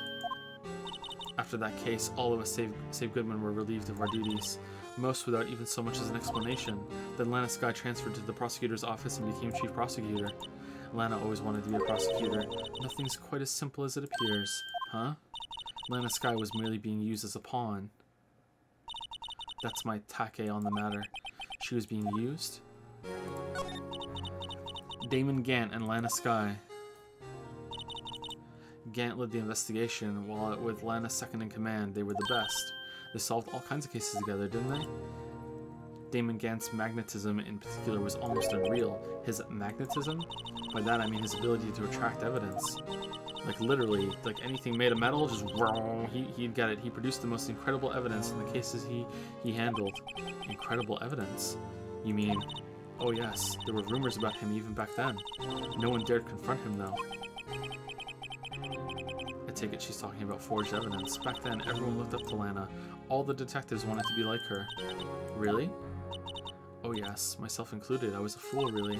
After that case, all of us save Goodman were relieved of our duties. Most without even so much as an explanation. Then Lana Skye transferred to the prosecutor's office and became chief prosecutor. Lana always wanted to be a prosecutor. Nothing's quite as simple as it appears. Huh? Lana Skye was merely being used as a pawn. That's my take on the matter. She was being used? Damon Gant and Lana Skye. Gant led the investigation, while with Lana second in command, they were the best. They solved all kinds of cases together, didn't they? Damon Gant's magnetism in particular was almost unreal. His magnetism? By that I mean his ability to attract evidence. Like literally, like anything made of metal, just he'd get it. He produced the most incredible evidence in the cases he handled. Incredible evidence? You mean Oh yes, there were rumors about him even back then. No one dared confront him though. I take it she's talking about forged evidence. Back then, everyone looked up to Lana. All the detectives wanted to be like her. Really? Oh yes, myself included. I was a fool, really.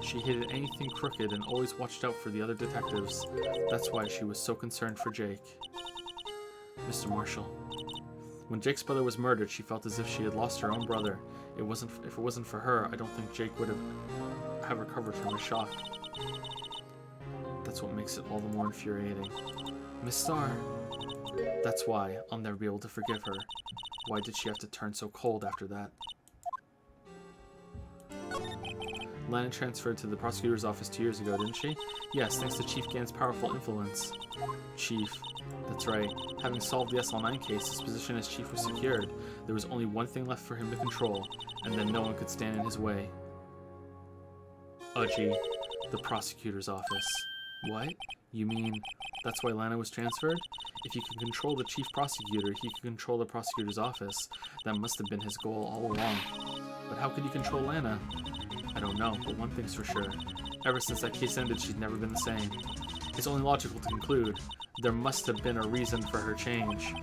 She hated anything crooked and always watched out for the other detectives. That's why she was so concerned for Jake. Mr. Marshall. When Jake's brother was murdered, she felt as if she had lost her own brother. If it wasn't for her, I don't think Jake would have recovered from his shock. That's what makes it all the more infuriating. Miss Starr. That's why I'll never be able to forgive her. Why did she have to turn so cold after that? Lana transferred to the prosecutor's office 2 years ago, didn't she? Yes, thanks to Chief Gann's powerful influence. Chief. That's right. Having solved the SL9 case, his position as chief was secured. There was only one thing left for him to control, and then no one could stand in his way. Gee. The prosecutor's office. What? You mean that's why Lana was transferred? If he could control the chief prosecutor, he could control the prosecutor's office. That must have been his goal all along. But how could he control Lana? I don't know, but one thing's for sure. Ever since that case ended, she's never been the same. It's only logical to conclude there must have been a reason for her change.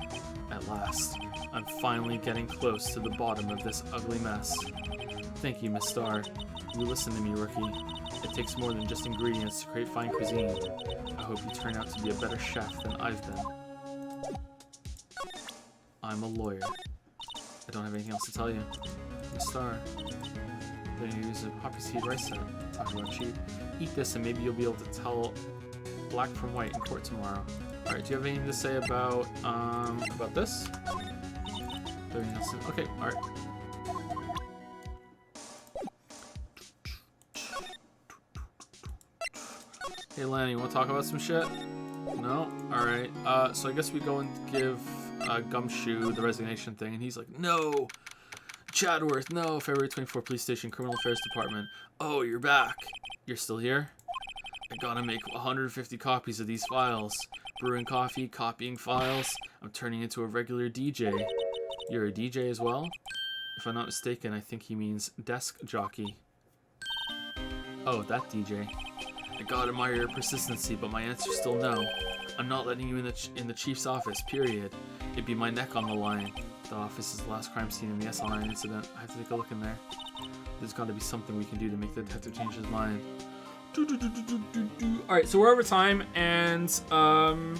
At last, I'm finally getting close to the bottom of this ugly mess. Thank you, Miss Starr. You listen to me, rookie. It takes more than just ingredients to create fine cuisine. I hope you turn out to be a better chef than I've been. I'm a lawyer. I don't have anything else to tell you. Miss Starr. Then you use a poppy seed rice set. Talking about cheap. Eat this and maybe you'll be able to tell black from white in court tomorrow. Alright, do you have anything to say about this? Okay, alright. Hey Lana, you wanna talk about some shit? No? Alright. So I guess we go and give Gumshoe the resignation thing, and he's like, no! Chadworth, no! February 24, Police Station, Criminal Affairs Department. Oh, you're back. You're still here? I gotta make 150 copies of these files. Brewing coffee, copying files. I'm turning into a regular DJ. You're a DJ as well? If I'm not mistaken, I think he means desk jockey. Oh, that DJ. I gotta admire your persistency, but my answer's still no. I'm not letting you in the chief's office, period. It'd be my neck on the line. The office is the last crime scene in the SL9 incident. I have to take a look in there. There's gotta be something we can do to make the detective change his mind. Alright, so we're over time, and I'm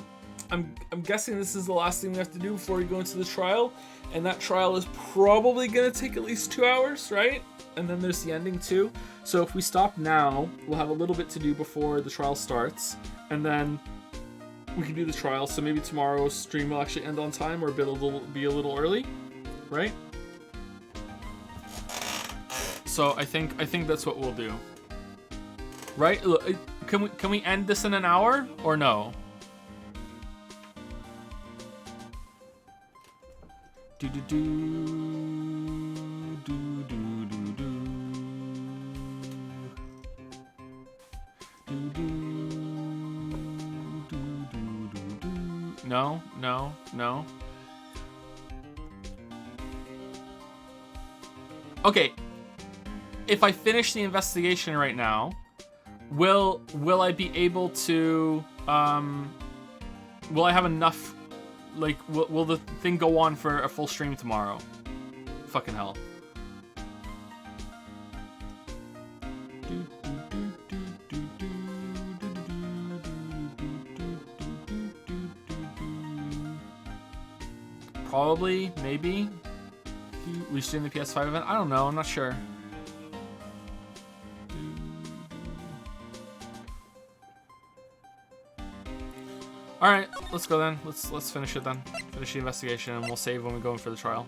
guessing this is the last thing we have to do before we go into the trial. And that trial is probably gonna take at least 2 hours, right? And then there's the ending too. So if we stop now, we'll have a little bit to do before the trial starts, and then we can do the trial. So maybe tomorrow's stream will actually end on time, or be a little early, right? So I think that's what we'll do. Right? Look, can we end this in an hour or no? Do do do do do do do do do do do do. No, no, no. Okay. If I finish the investigation right now, will I be able to will I have enough, like, will the thing go on for a full stream tomorrow? Fucking hell. Probably, maybe. We stream the PS5 event? I don't know, I'm not sure. Alright, let's go then. Let's finish it then. Finish the investigation, and we'll save when we go in for the trial.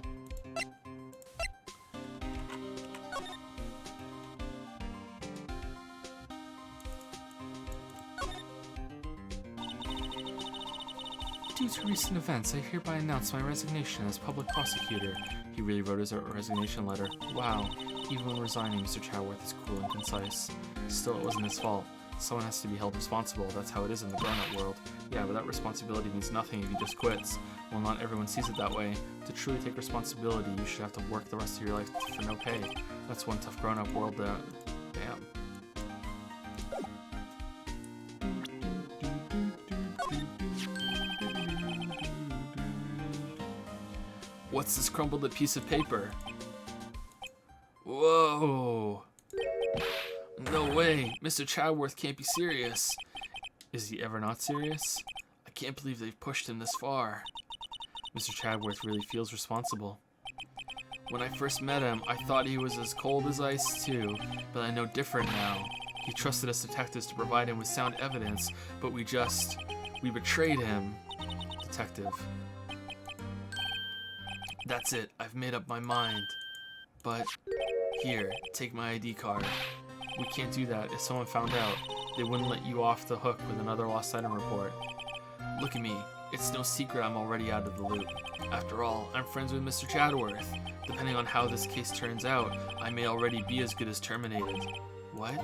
Due to recent events, I hereby announce my resignation as public prosecutor. He really wrote his resignation letter. Wow. Even when resigning, Mr. Chadworth is cool and concise. Still, it wasn't his fault. Someone has to be held responsible. That's how it is in the grown-up world. Yeah, but that responsibility means nothing if he just quits. Well, not everyone sees it that way. To truly take responsibility, you should have to work the rest of your life for no pay. That's one tough grown-up world that... Damn. What's this crumpled piece of paper? Whoa! No way! Mr. Chadworth can't be serious. Is he ever not serious? I can't believe they've pushed him this far. Mr. Chadworth really feels responsible. When I first met him, I thought he was as cold as ice too, but I know different now. He trusted us detectives to provide him with sound evidence, but we betrayed him. Detective. That's it, I've made up my mind. But, here, take my ID card. We can't do that. If someone found out, they wouldn't let you off the hook with another lost item report. Look at me. It's no secret I'm already out of the loop. After all, I'm friends with Mr. Chadworth. Depending on how this case turns out, I may already be as good as terminated. What?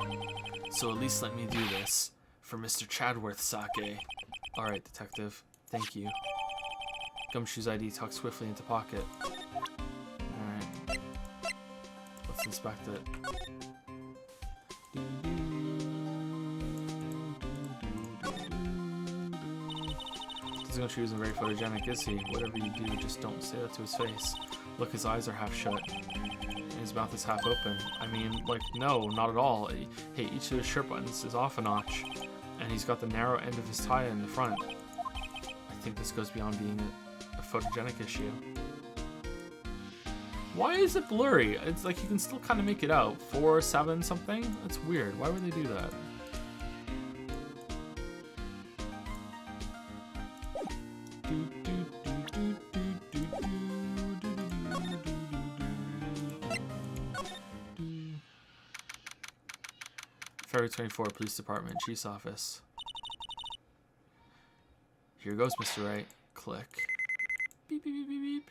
So at least let me do this. For Mr. Chadworth's sake. Alright, detective. Thank you. Gumshoe's ID tucked swiftly into pocket. Alright. Let's inspect it. This Gumshoe isn't very photogenic, is he? Whatever you do, just don't say that to his face. Look, his eyes are half shut. And his mouth is half open. I mean, like, no, not at all. Hey, each of his shirt buttons is off a notch. And he's got the narrow end of his tie in the front. I think this goes beyond being a photogenic issue. Why is it blurry? It's like you can still kind of make it out. 4, 7 something? That's weird. Why would they do that? February 24, Police Department, Chief's Office. Here goes, Mr. Wright. Click. Beep, beep, beep, beep,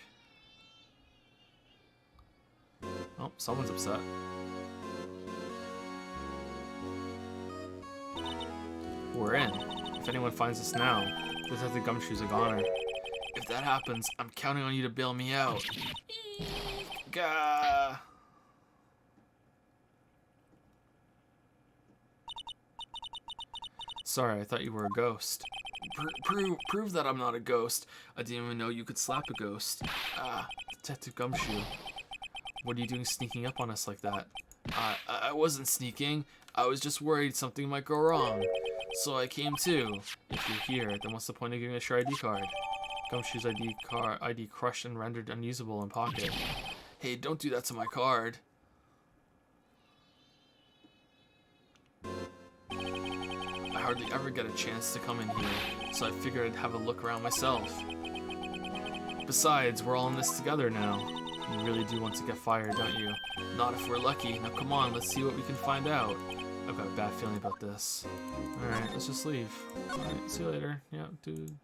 beep. Oh, someone's upset. We're in. If anyone finds us now, Detective Gumshoe's a goner. If that happens, I'm counting on you to bail me out. Gah! Sorry, I thought you were a ghost. Prove that I'm not a ghost. I didn't even know you could slap a ghost. Ah, Detective Gumshoe. What are you doing sneaking up on us like that? I wasn't sneaking. I was just worried something might go wrong. So I came too. If you're here, then what's the point of giving us your ID card? Gumshoe's ID crushed and rendered unusable in pocket. Hey, don't do that to my card. I hardly ever get a chance to come in here, so I figured I'd have a look around myself. Besides, we're all in this together now. You really do want to get fired, don't you? Not if we're lucky. Now come on, let's see what we can find out. I've got a bad feeling about this. Alright, let's just leave. Alright, see you later. Yeah, dude.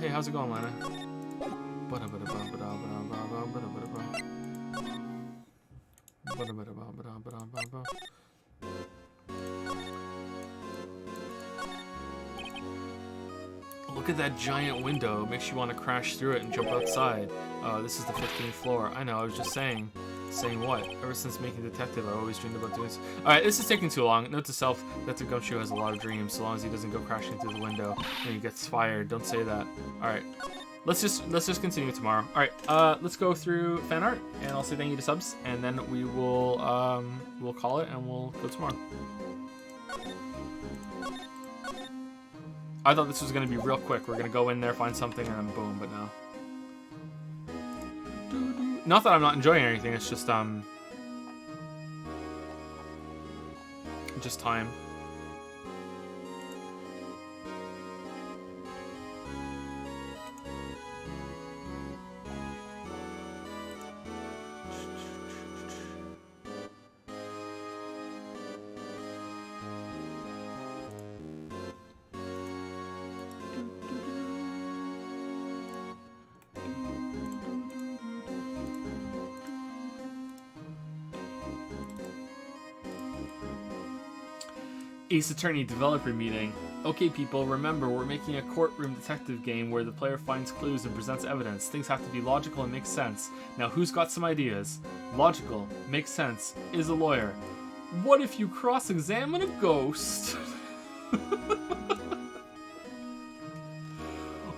Hey, how's it going, Lana? Look at that giant window. It makes you want to crash through it and jump outside. This is the 15th floor. I know, I was just saying. Saying what? Ever since making Detective, I always dreamed about doing this. Alright, this is taking too long. Note to self, Detective Gumshoe has a lot of dreams, so long as he doesn't go crashing through the window and he gets fired. Don't say that. Alright. Let's just continue tomorrow. Alright, let's go through fan art, and I'll say thank you to subs, and then we will we'll call it and we'll go tomorrow. I thought this was gonna be real quick. We're gonna go in there, find something, and then boom, but no. Not that I'm not enjoying anything, it's just time. Ace Attorney developer meeting. Okay, people, remember, we're making a courtroom detective game where the player finds clues and presents evidence. Things have to be logical and make sense. Now, who's got some ideas? Logical, makes sense, is a lawyer. What if you cross-examine a ghost?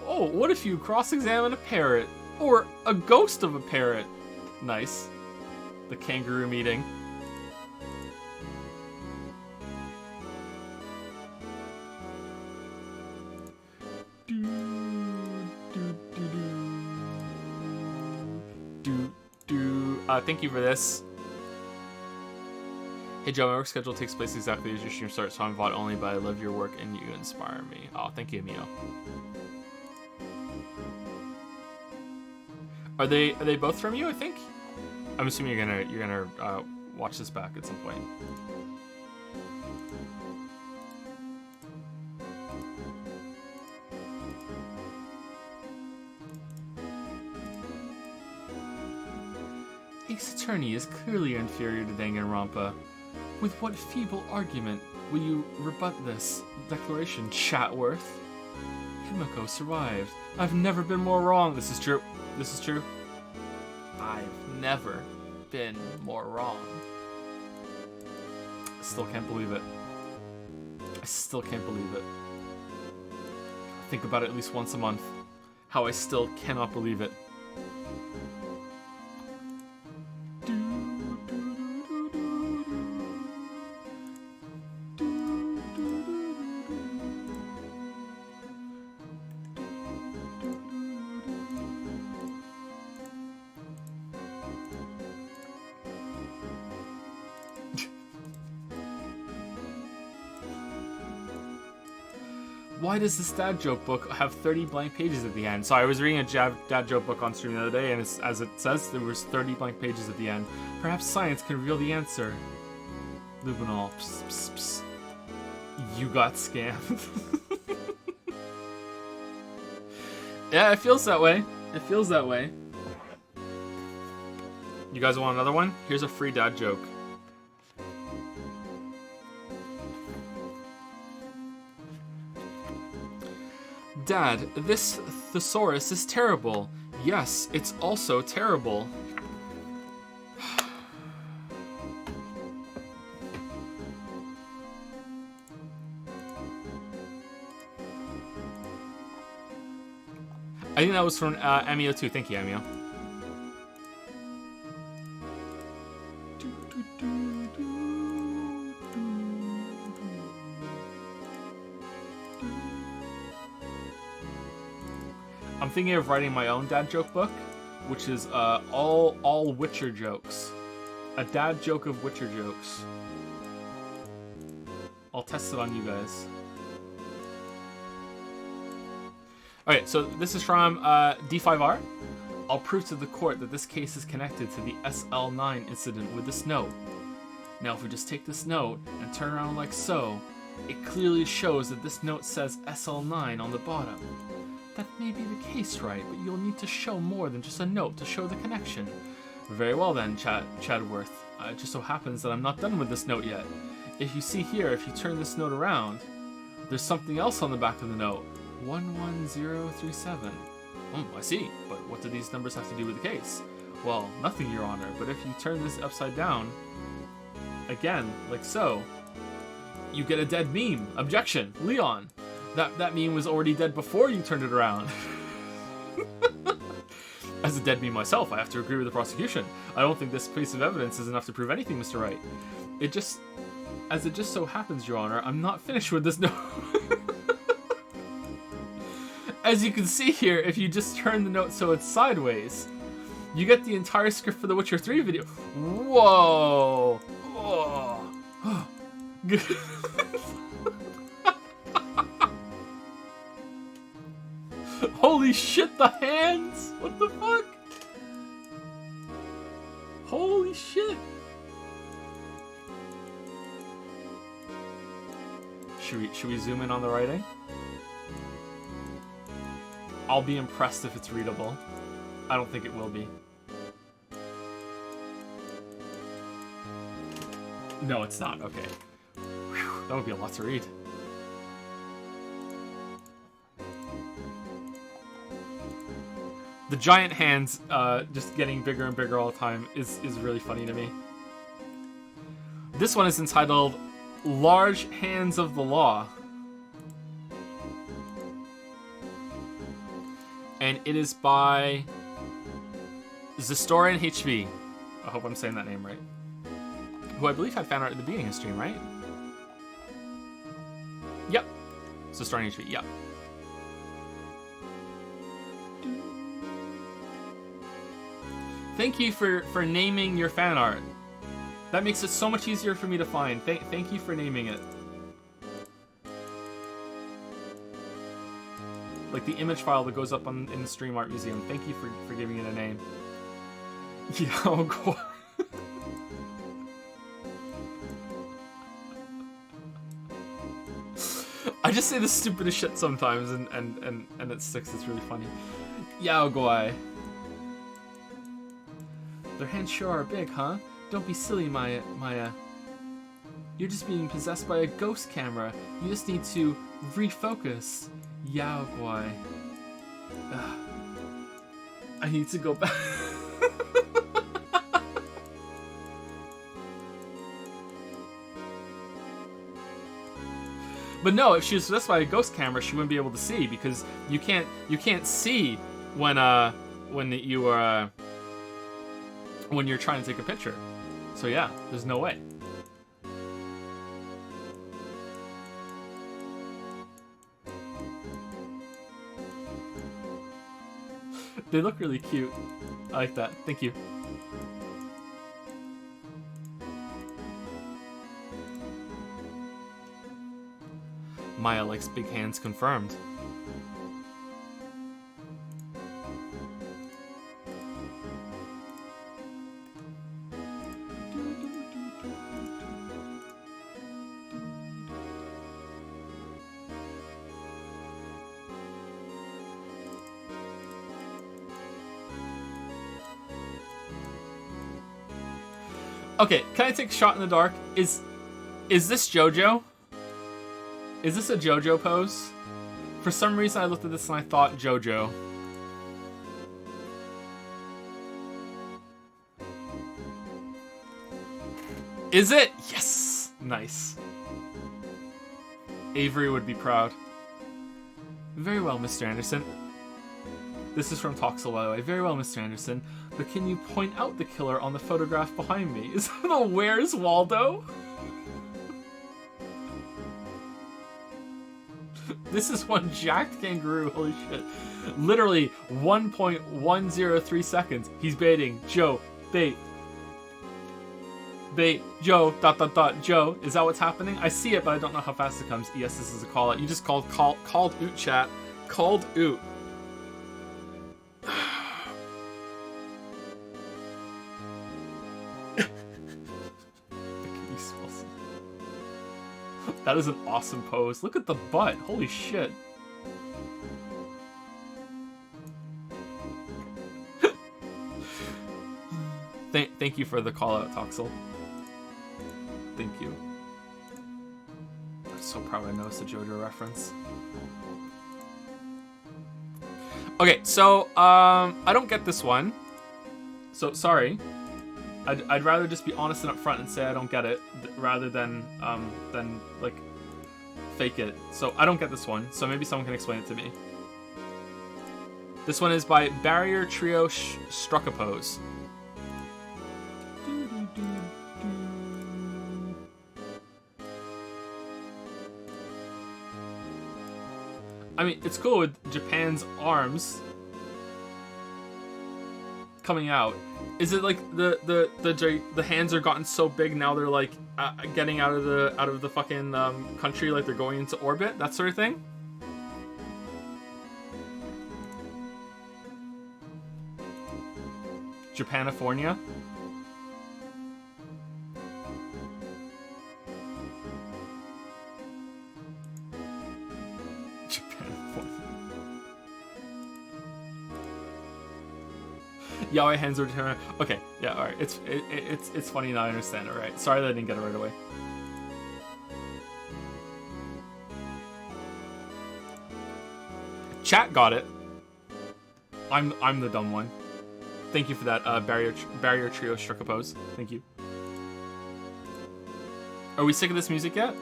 Oh, what if you cross-examine a parrot? Or a ghost of a parrot? Nice. The kangaroo meeting. Thank you for this. Hey Joe, my work schedule takes place exactly as your stream starts, so I'm VOD only, but I love your work and you inspire me. Oh, thank you, Mio. Are they both from you, I think? I'm assuming you're gonna watch this back at some point. Ace Attorney is clearly inferior to Danganronpa. With what feeble argument will you rebut this declaration, Chatworth? Himiko survived. I've never been more wrong. This is true. This is true. I've never been more wrong. I still can't believe it. I still can't believe it. I think about it at least once a month. How I still cannot believe it. Why does this dad joke book have 30 blank pages at the end? So I was reading a dad joke book on stream the other day, and as it says, there was 30 blank pages at the end. Perhaps science can reveal the answer. Lubinol, psst, psst, psst. You got scammed. Yeah, it feels that way. It feels that way. You guys want another one? Here's a free dad joke. Dad, this thesaurus is terrible. Yes, it's also terrible. I think that was from Amio too. Thank you, Amio. I'm thinking of writing my own dad joke book, which is all Witcher jokes. A dad joke of Witcher jokes. I'll test it on you guys. Alright, so this is from D5R. I'll prove to the court that this case is connected to the SL9 incident with this note. Now if we just take this note and turn around like so, it clearly shows that this note says SL9 on the bottom. That may be the case, right? But you'll need to show more than just a note to show the connection. Very well then, Chadworth. It just so happens that I'm not done with this note yet. If you see here, if you turn this note around, there's something else on the back of the note. 11037. I see. But what do these numbers have to do with the case? Well, nothing, Your Honor. But if you turn this upside down, again, like so, you get a dead meme. Objection, Leon. That meme was already dead before you turned it around. As a dead meme myself, I have to agree with the prosecution. I don't think this piece of evidence is enough to prove anything, Mr. Wright. As it just so happens, Your Honor, I'm not finished with this note. As you can see here, if you just turn the note so it's sideways, you get the entire script for the Witcher 3 video. Whoa! Oh. Holy shit, the hands! What the fuck? Holy shit! Should we zoom in on the writing? I'll be impressed if it's readable. I don't think it will be. No, it's not. Okay. Whew, that would be a lot to read. The giant hands just getting bigger and bigger all the time is really funny to me. This one is entitled Large Hands of the Law. And it is by Zestorian HV. I hope I'm saying that name right. Who I believe had fan art at the beginning of the stream, right? Yep. Zestorian HV, yep. Thank you for naming your fan art. That makes it so much easier for me to find. Thank you for naming it. Like the image file that goes up in the Stream Art Museum. Thank you for giving it a name. Yeah, oh god. I just say the stupidest shit sometimes and it sticks. It's really funny. Yao Guai. Their hands sure are big, huh? Don't be silly, Maya. You're just being possessed by a ghost camera. You just need to refocus. Yao Guai. I need to go back. But no, if she was possessed by a ghost camera, she wouldn't be able to see because you can't see when you're trying to take a picture. So yeah, there's no way. They look really cute. I like that. Thank you. Maya likes big hands confirmed. Okay, can I take a shot in the dark? Is this JoJo? Is this a JoJo pose? For some reason I looked at this and I thought JoJo. Is it? Yes! Nice. Avery would be proud. Very well, Mr. Anderson. This is from Toxel, by the way. Very well, Mr. Anderson. But can you point out the killer on the photograph behind me? Is that a Where's Waldo? This is one jacked kangaroo. Holy shit. Literally 1.103 seconds. He's baiting. Joe. Bait. Bait. Joe. ... Joe. Is that what's happening? I see it, but I don't know how fast it comes. Yes, this is a call out. You just called oot, chat. Called oot. That is an awesome pose. Look at the butt. Holy shit. Thank you for the call out, Toxel. Thank you. I'm so proud I noticed a JoJo reference. Okay, so I don't get this one. So sorry. I'd rather just be honest and upfront and say I don't get it, rather than like fake it. So I don't get this one. So maybe someone can explain it to me. This one is by Barrier Trio Struck a Pose. I mean, it's cool with Japan's arms coming out. Is it like the hands are gotten so big now they're like getting out of the fucking country, like they're going into orbit, that sort of thing? Japanifornia? Yaoi hands are turn. Okay, yeah, all right. It's funny now. I understand it. Right. Sorry that I didn't get it right away. Chat got it. I'm the dumb one. Thank you for that, barrier trio struck a pose. Thank you. Are we sick of this music yet?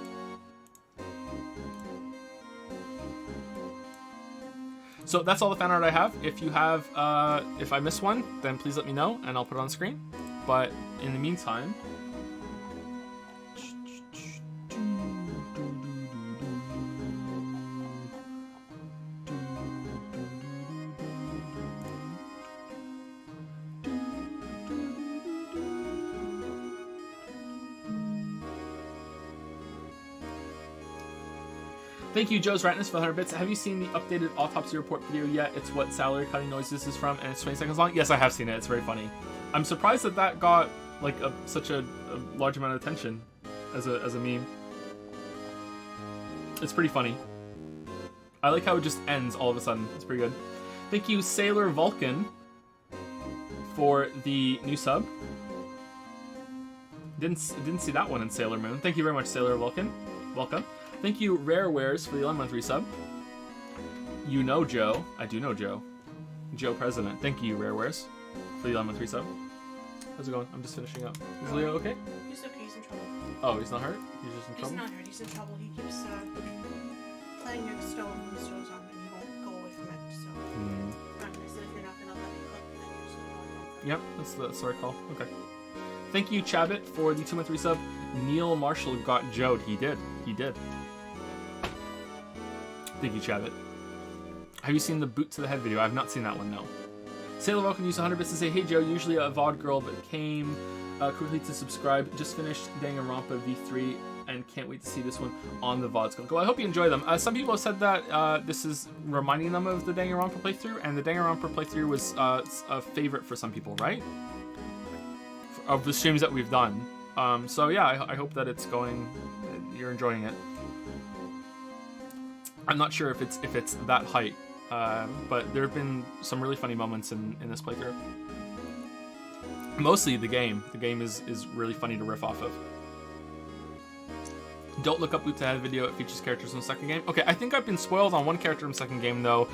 So that's all the fan art I have. If you have, if I miss one, then please let me know and I'll put it on screen. But in the meantime, thank you, Joe's Ratness, for 100 bits. Have you seen the updated autopsy report video yet? It's what salary cutting noises is from, and it's 20 seconds long. Yes, I have seen it. It's very funny. I'm surprised that that got like such a large amount of attention as a meme. It's pretty funny. I like how it just ends all of a sudden. It's pretty good. Thank you, Sailor Vulcan, for the new sub. Didn't see that one in Sailor Moon. Thank you very much, Sailor Vulcan. Welcome. Thank you, Rare Wares, for the 11-month resub. You know Joe. I do know Joe. Joe President. Thank you, Rare Wares, for the 11-month resub. How's it going? I'm just finishing up. Is Leo okay? He's okay. He's in trouble. Oh, he's not hurt? He's just in trouble? He's not hurt. He's in trouble. He keeps playing near the stove when the stove's on, and he won't go away from it. So I'm not gonna say if you're not gonna let me cook, then you're still on. Yep, that's the right call. Okay. Thank you, Chabot, for the 2-month resub. Neil Marshall got Joed. He did. He did. Thank you, Chabot. Have you seen the boot to the head video? I have not seen that one, no. Sailor Welcome used 100 bits to say, hey Joe, usually a VOD girl, but came quickly to subscribe. Just finished Danganronpa V3 and can't wait to see this one on the VODs. Well, I hope you enjoy them. Some people have said that this is reminding them of the Danganronpa playthrough, and the Danganronpa playthrough was a favorite for some people, right? Of the streams that we've done. So yeah, I hope that it's going, you're enjoying it. I'm not sure if it's that height, but there have been some really funny moments in this playthrough. Mostly the game. The game is really funny to riff off of. Don't look up Boot to Head video. It features characters from the second game. Okay, I think I've been spoiled on one character from the second game though.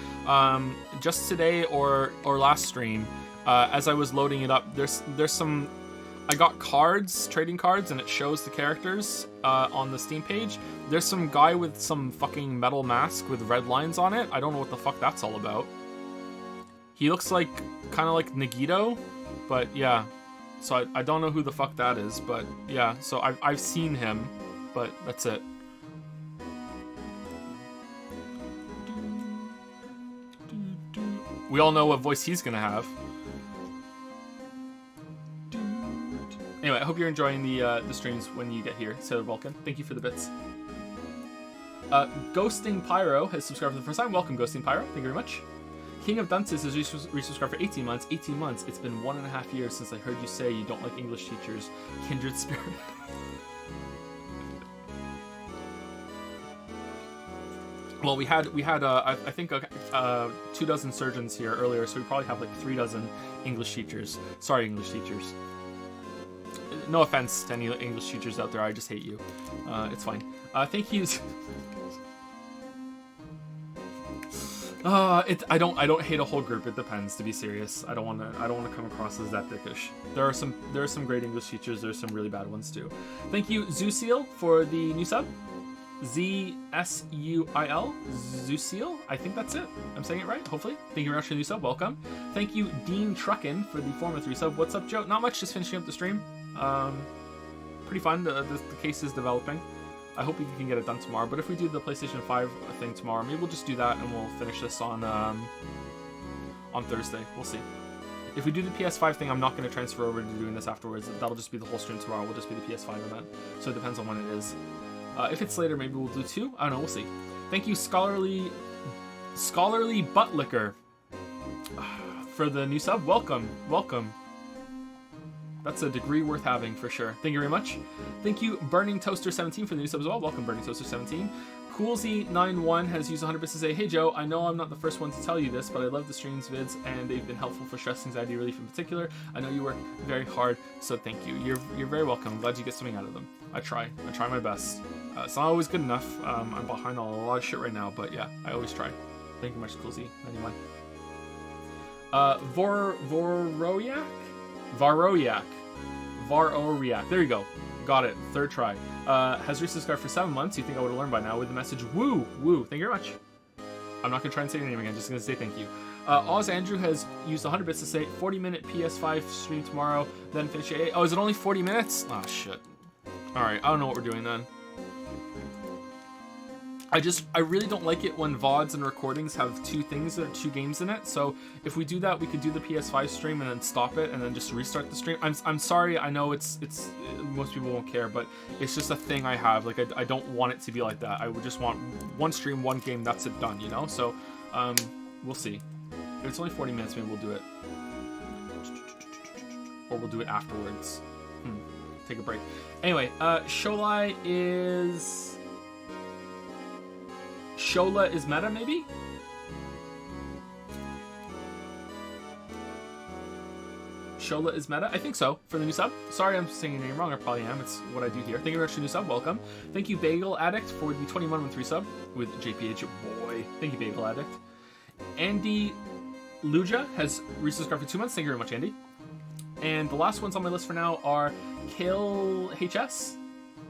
Just today or last stream, as I was loading it up, there's some. I got cards, trading cards, and it shows the characters on the Steam page. There's some guy with some fucking metal mask with red lines on it. I don't know what the fuck that's all about. He looks like, kind of like Nagito, but yeah. So I don't know who the fuck that is, but yeah. So I've seen him, but that's it. We all know what voice he's gonna have. Anyway, I hope you're enjoying the streams when you get here, Sailor Vulcan. Thank you for the bits. Ghosting Pyro has subscribed for the first time. Welcome, Ghosting Pyro. Thank you very much. King of Dunces has resubscribed for 18 months. 18 months. It's been 1.5 years since I heard you say you don't like English teachers. Kindred spirit. Well, we had I think 24 surgeons here earlier, so we probably have like 36 English teachers. Sorry, English teachers. No offense to any English teachers out there, I just hate you. It's fine. Thank you. I don't hate a whole group. It depends. To be serious, I don't want to come across as that dickish. There are some great English teachers. There's some really bad ones too. Thank you, Zusil, for the new sub. ZSUIL, Zusil. I think that's it. I'm saying it right, hopefully. Thank you very much for the new sub. Welcome. Thank you, Dean Truckin, for the 4-month resub. What's up, Joe? Not much. Just finishing up the stream. Pretty fun. The case is developing. I hope we can get it done tomorrow. But if we do the PlayStation 5 thing tomorrow, maybe we'll just do that and we'll finish this on Thursday. We'll see. If we do the PS5 thing, I'm not going to transfer over to doing this afterwards. That'll just be the whole stream tomorrow. Will just be the PS5 event. So it depends on when it is. If it's later, maybe we'll do 2. I don't know. We'll see. Thank you, Scholarly Butt Liquor, for the new sub. Welcome. That's a degree worth having for sure. Thank you very much. Thank you, Burning Toaster 17, for the new sub as well. Welcome, Burning Toaster 17. Coolsy91 has used 100 bits to say, hey Joe, I know I'm not the first one to tell you this, but I love the streams vids and they've been helpful for stress anxiety relief in particular. I know you work very hard, so thank you. You're very welcome. I'm glad you get something out of them. I try my best. It's not always good enough. I'm behind on a lot of shit right now, but yeah, I always try. Thank you much, Coolsy91. Varroyak? Varroyak. There you go. Got it. Third try. Has reached this card for 7 months. You think I would have learned by now with the message, woo, woo. Thank you very much. I'm not going to try and say your name again. Just going to say thank you. Oz Andrew has used 100 bits to say 40-minute PS5 stream tomorrow, then finish at 8. Oh, is it only 40 minutes? Oh, shit. Alright, I don't know what we're doing then. I really don't like it when VODs and recordings have two games in it. So if we do that, we could do the PS5 stream and then stop it and then just restart the stream. I'm sorry, I know it's most people won't care, but it's just a thing I have. Like I don't want it to be like that. I would just want one stream, one game, that's it, done, you know? So we'll see. If it's only 40 minutes, maybe we'll do it. Or we'll do it afterwards. Take a break. Anyway, Shola is meta, maybe? Shola is meta? I think so, for the new sub. Sorry I'm saying your name wrong, I probably am. It's what I do here. Thank you very much for the new sub, welcome. Thank you, Bagel Addict, for the 2113 sub with JPH, boy. Thank you, Bagel Addict. Andy Luja has reached this card for 2 months. Thank you very much, Andy. And the last ones on my list for now are Kale HS.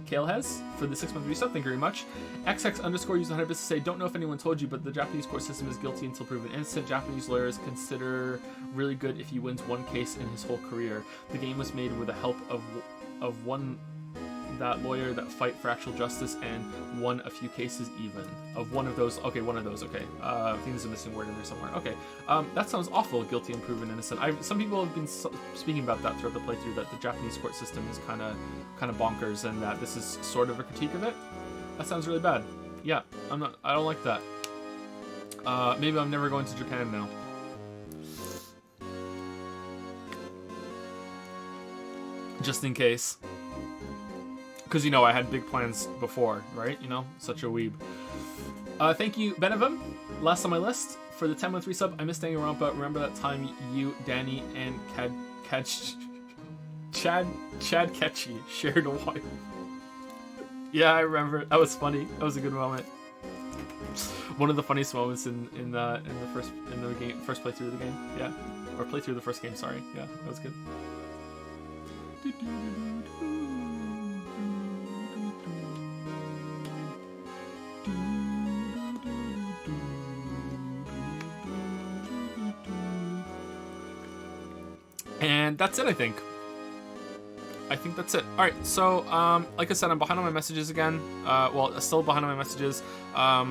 Kalehez for the 6-month resub, thank you very much. XX underscore used 100 bits to say, don't know if anyone told you, but the Japanese court system is guilty until proven innocent. Japanese lawyers consider really good if he wins one case in his whole career. The game was made with the help of one that lawyer that fight for actual justice and won a few cases even. Of one of those, okay, one of those, okay. I think there's a missing word in there somewhere. Okay, that sounds awful, guilty and proven innocent. Some people have been speaking about that throughout the playthrough, that the Japanese court system is kind of bonkers, and that this is sort of a critique of it. That sounds really bad. Yeah, I don't like that. Maybe I'm never going to Japan now. Just in case. Because, you know, I had big plans before, right? You know, such a weeb. Thank you, Benevum. Last on my list, for the 10-month resub, I missed Danganronpa. Remember that time you, Danny, and Chad Ketchy shared a wife? Yeah, I remember. That was funny. That was a good moment. One of the funniest moments in the first playthrough of the game. Yeah, or playthrough of the first game. Sorry. Yeah, that was good. And that's it, I think. I think that's it. All right, so like I said, I'm behind on my messages again. Well, still behind on my messages. I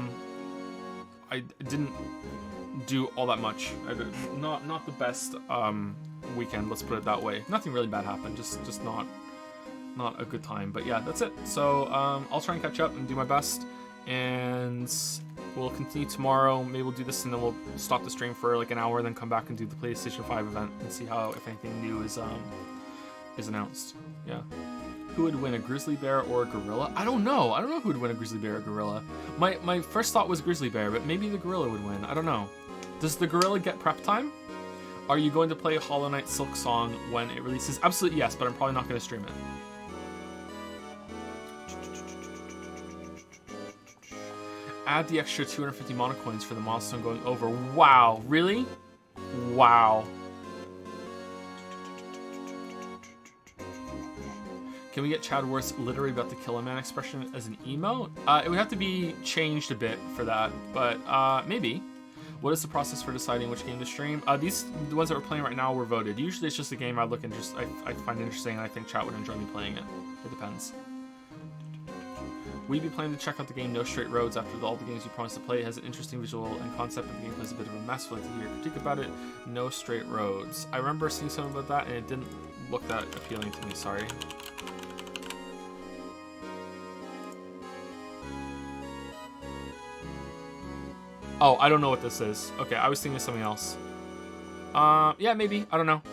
didn't do all that much. Not the best weekend. Let's put it that way. Nothing really bad happened. Just not a good time. But yeah, that's it. So I'll try and catch up and do my best. And we'll continue tomorrow. Maybe we'll do this and then we'll stop the stream for like an hour, then come back and do the PlayStation 5 event and see how, if anything new is announced. Yeah. Who would win, a grizzly bear or a gorilla? I don't know. I don't know who would win, a grizzly bear or gorilla. My first thought was grizzly bear, but maybe the gorilla would win. I don't know. Does the gorilla get prep time? Are you going to play Hollow Knight Silk Song when it releases? Absolutely yes, but I'm probably not going to stream it. Add the extra 250 mono coins for the milestone going over. Wow, really? Wow. Can we get Chad Worth's literally about to kill a man expression as an emote? It would have to be changed a bit for that, but maybe. What is the process for deciding which game to stream? The ones that we're playing right now were voted. Usually it's just a game I look and I find interesting and I think chat would enjoy me playing it. It depends. Will you be planning to check out the game No Straight Roads after all the games you promised to play? It has an interesting visual and concept, but the gameplay is a bit of a mess. I'd like to hear your critique about it. No Straight Roads. I remember seeing something about that and it didn't look that appealing to me, sorry. Oh, I don't know what this is. Okay, I was thinking of something else. Yeah, maybe. I don't know.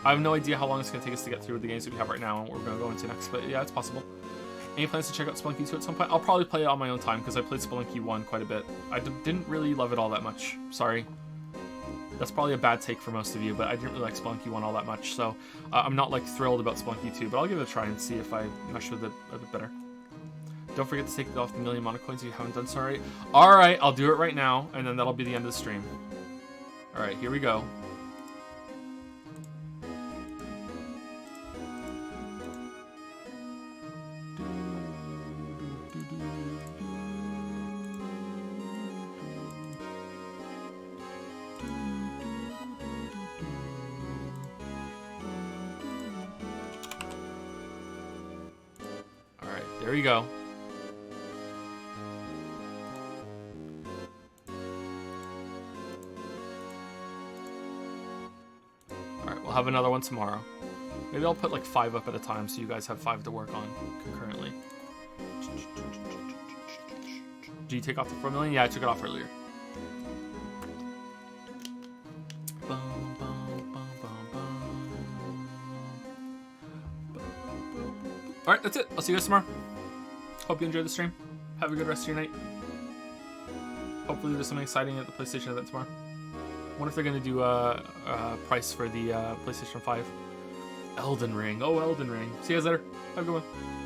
I have no idea how long it's going to take us to get through the games that we have right now and what we're going to go into next, but yeah, it's possible. Any plans to check out Spelunky 2 at some point? I'll probably play it on my own time because I played Spelunky 1 quite a bit. I didn't really love it all that much. Sorry. That's probably a bad take for most of you, but I didn't really like Spelunky 1 all that much, so I'm not like thrilled about Spelunky 2, but I'll give it a try and see if I mesh with it a bit better. Don't forget to take off the 1,000,000 mono coins if you haven't done so already. Alright, I'll do it right now, and then that'll be the end of the stream. Alright, here we go. Alright, there we go. I'll have another one tomorrow. Maybe I'll put like 5 up at a time so you guys have 5 to work on concurrently. Did you take off the 4 million? Yeah, I took it off earlier. Alright, that's it. I'll see you guys tomorrow. Hope you enjoyed the stream. Have a good rest of your night. Hopefully there's something exciting at the PlayStation event tomorrow. I wonder if they're going to do a price for the PlayStation 5. Elden Ring. Oh, Elden Ring. See you guys later. Have a good one.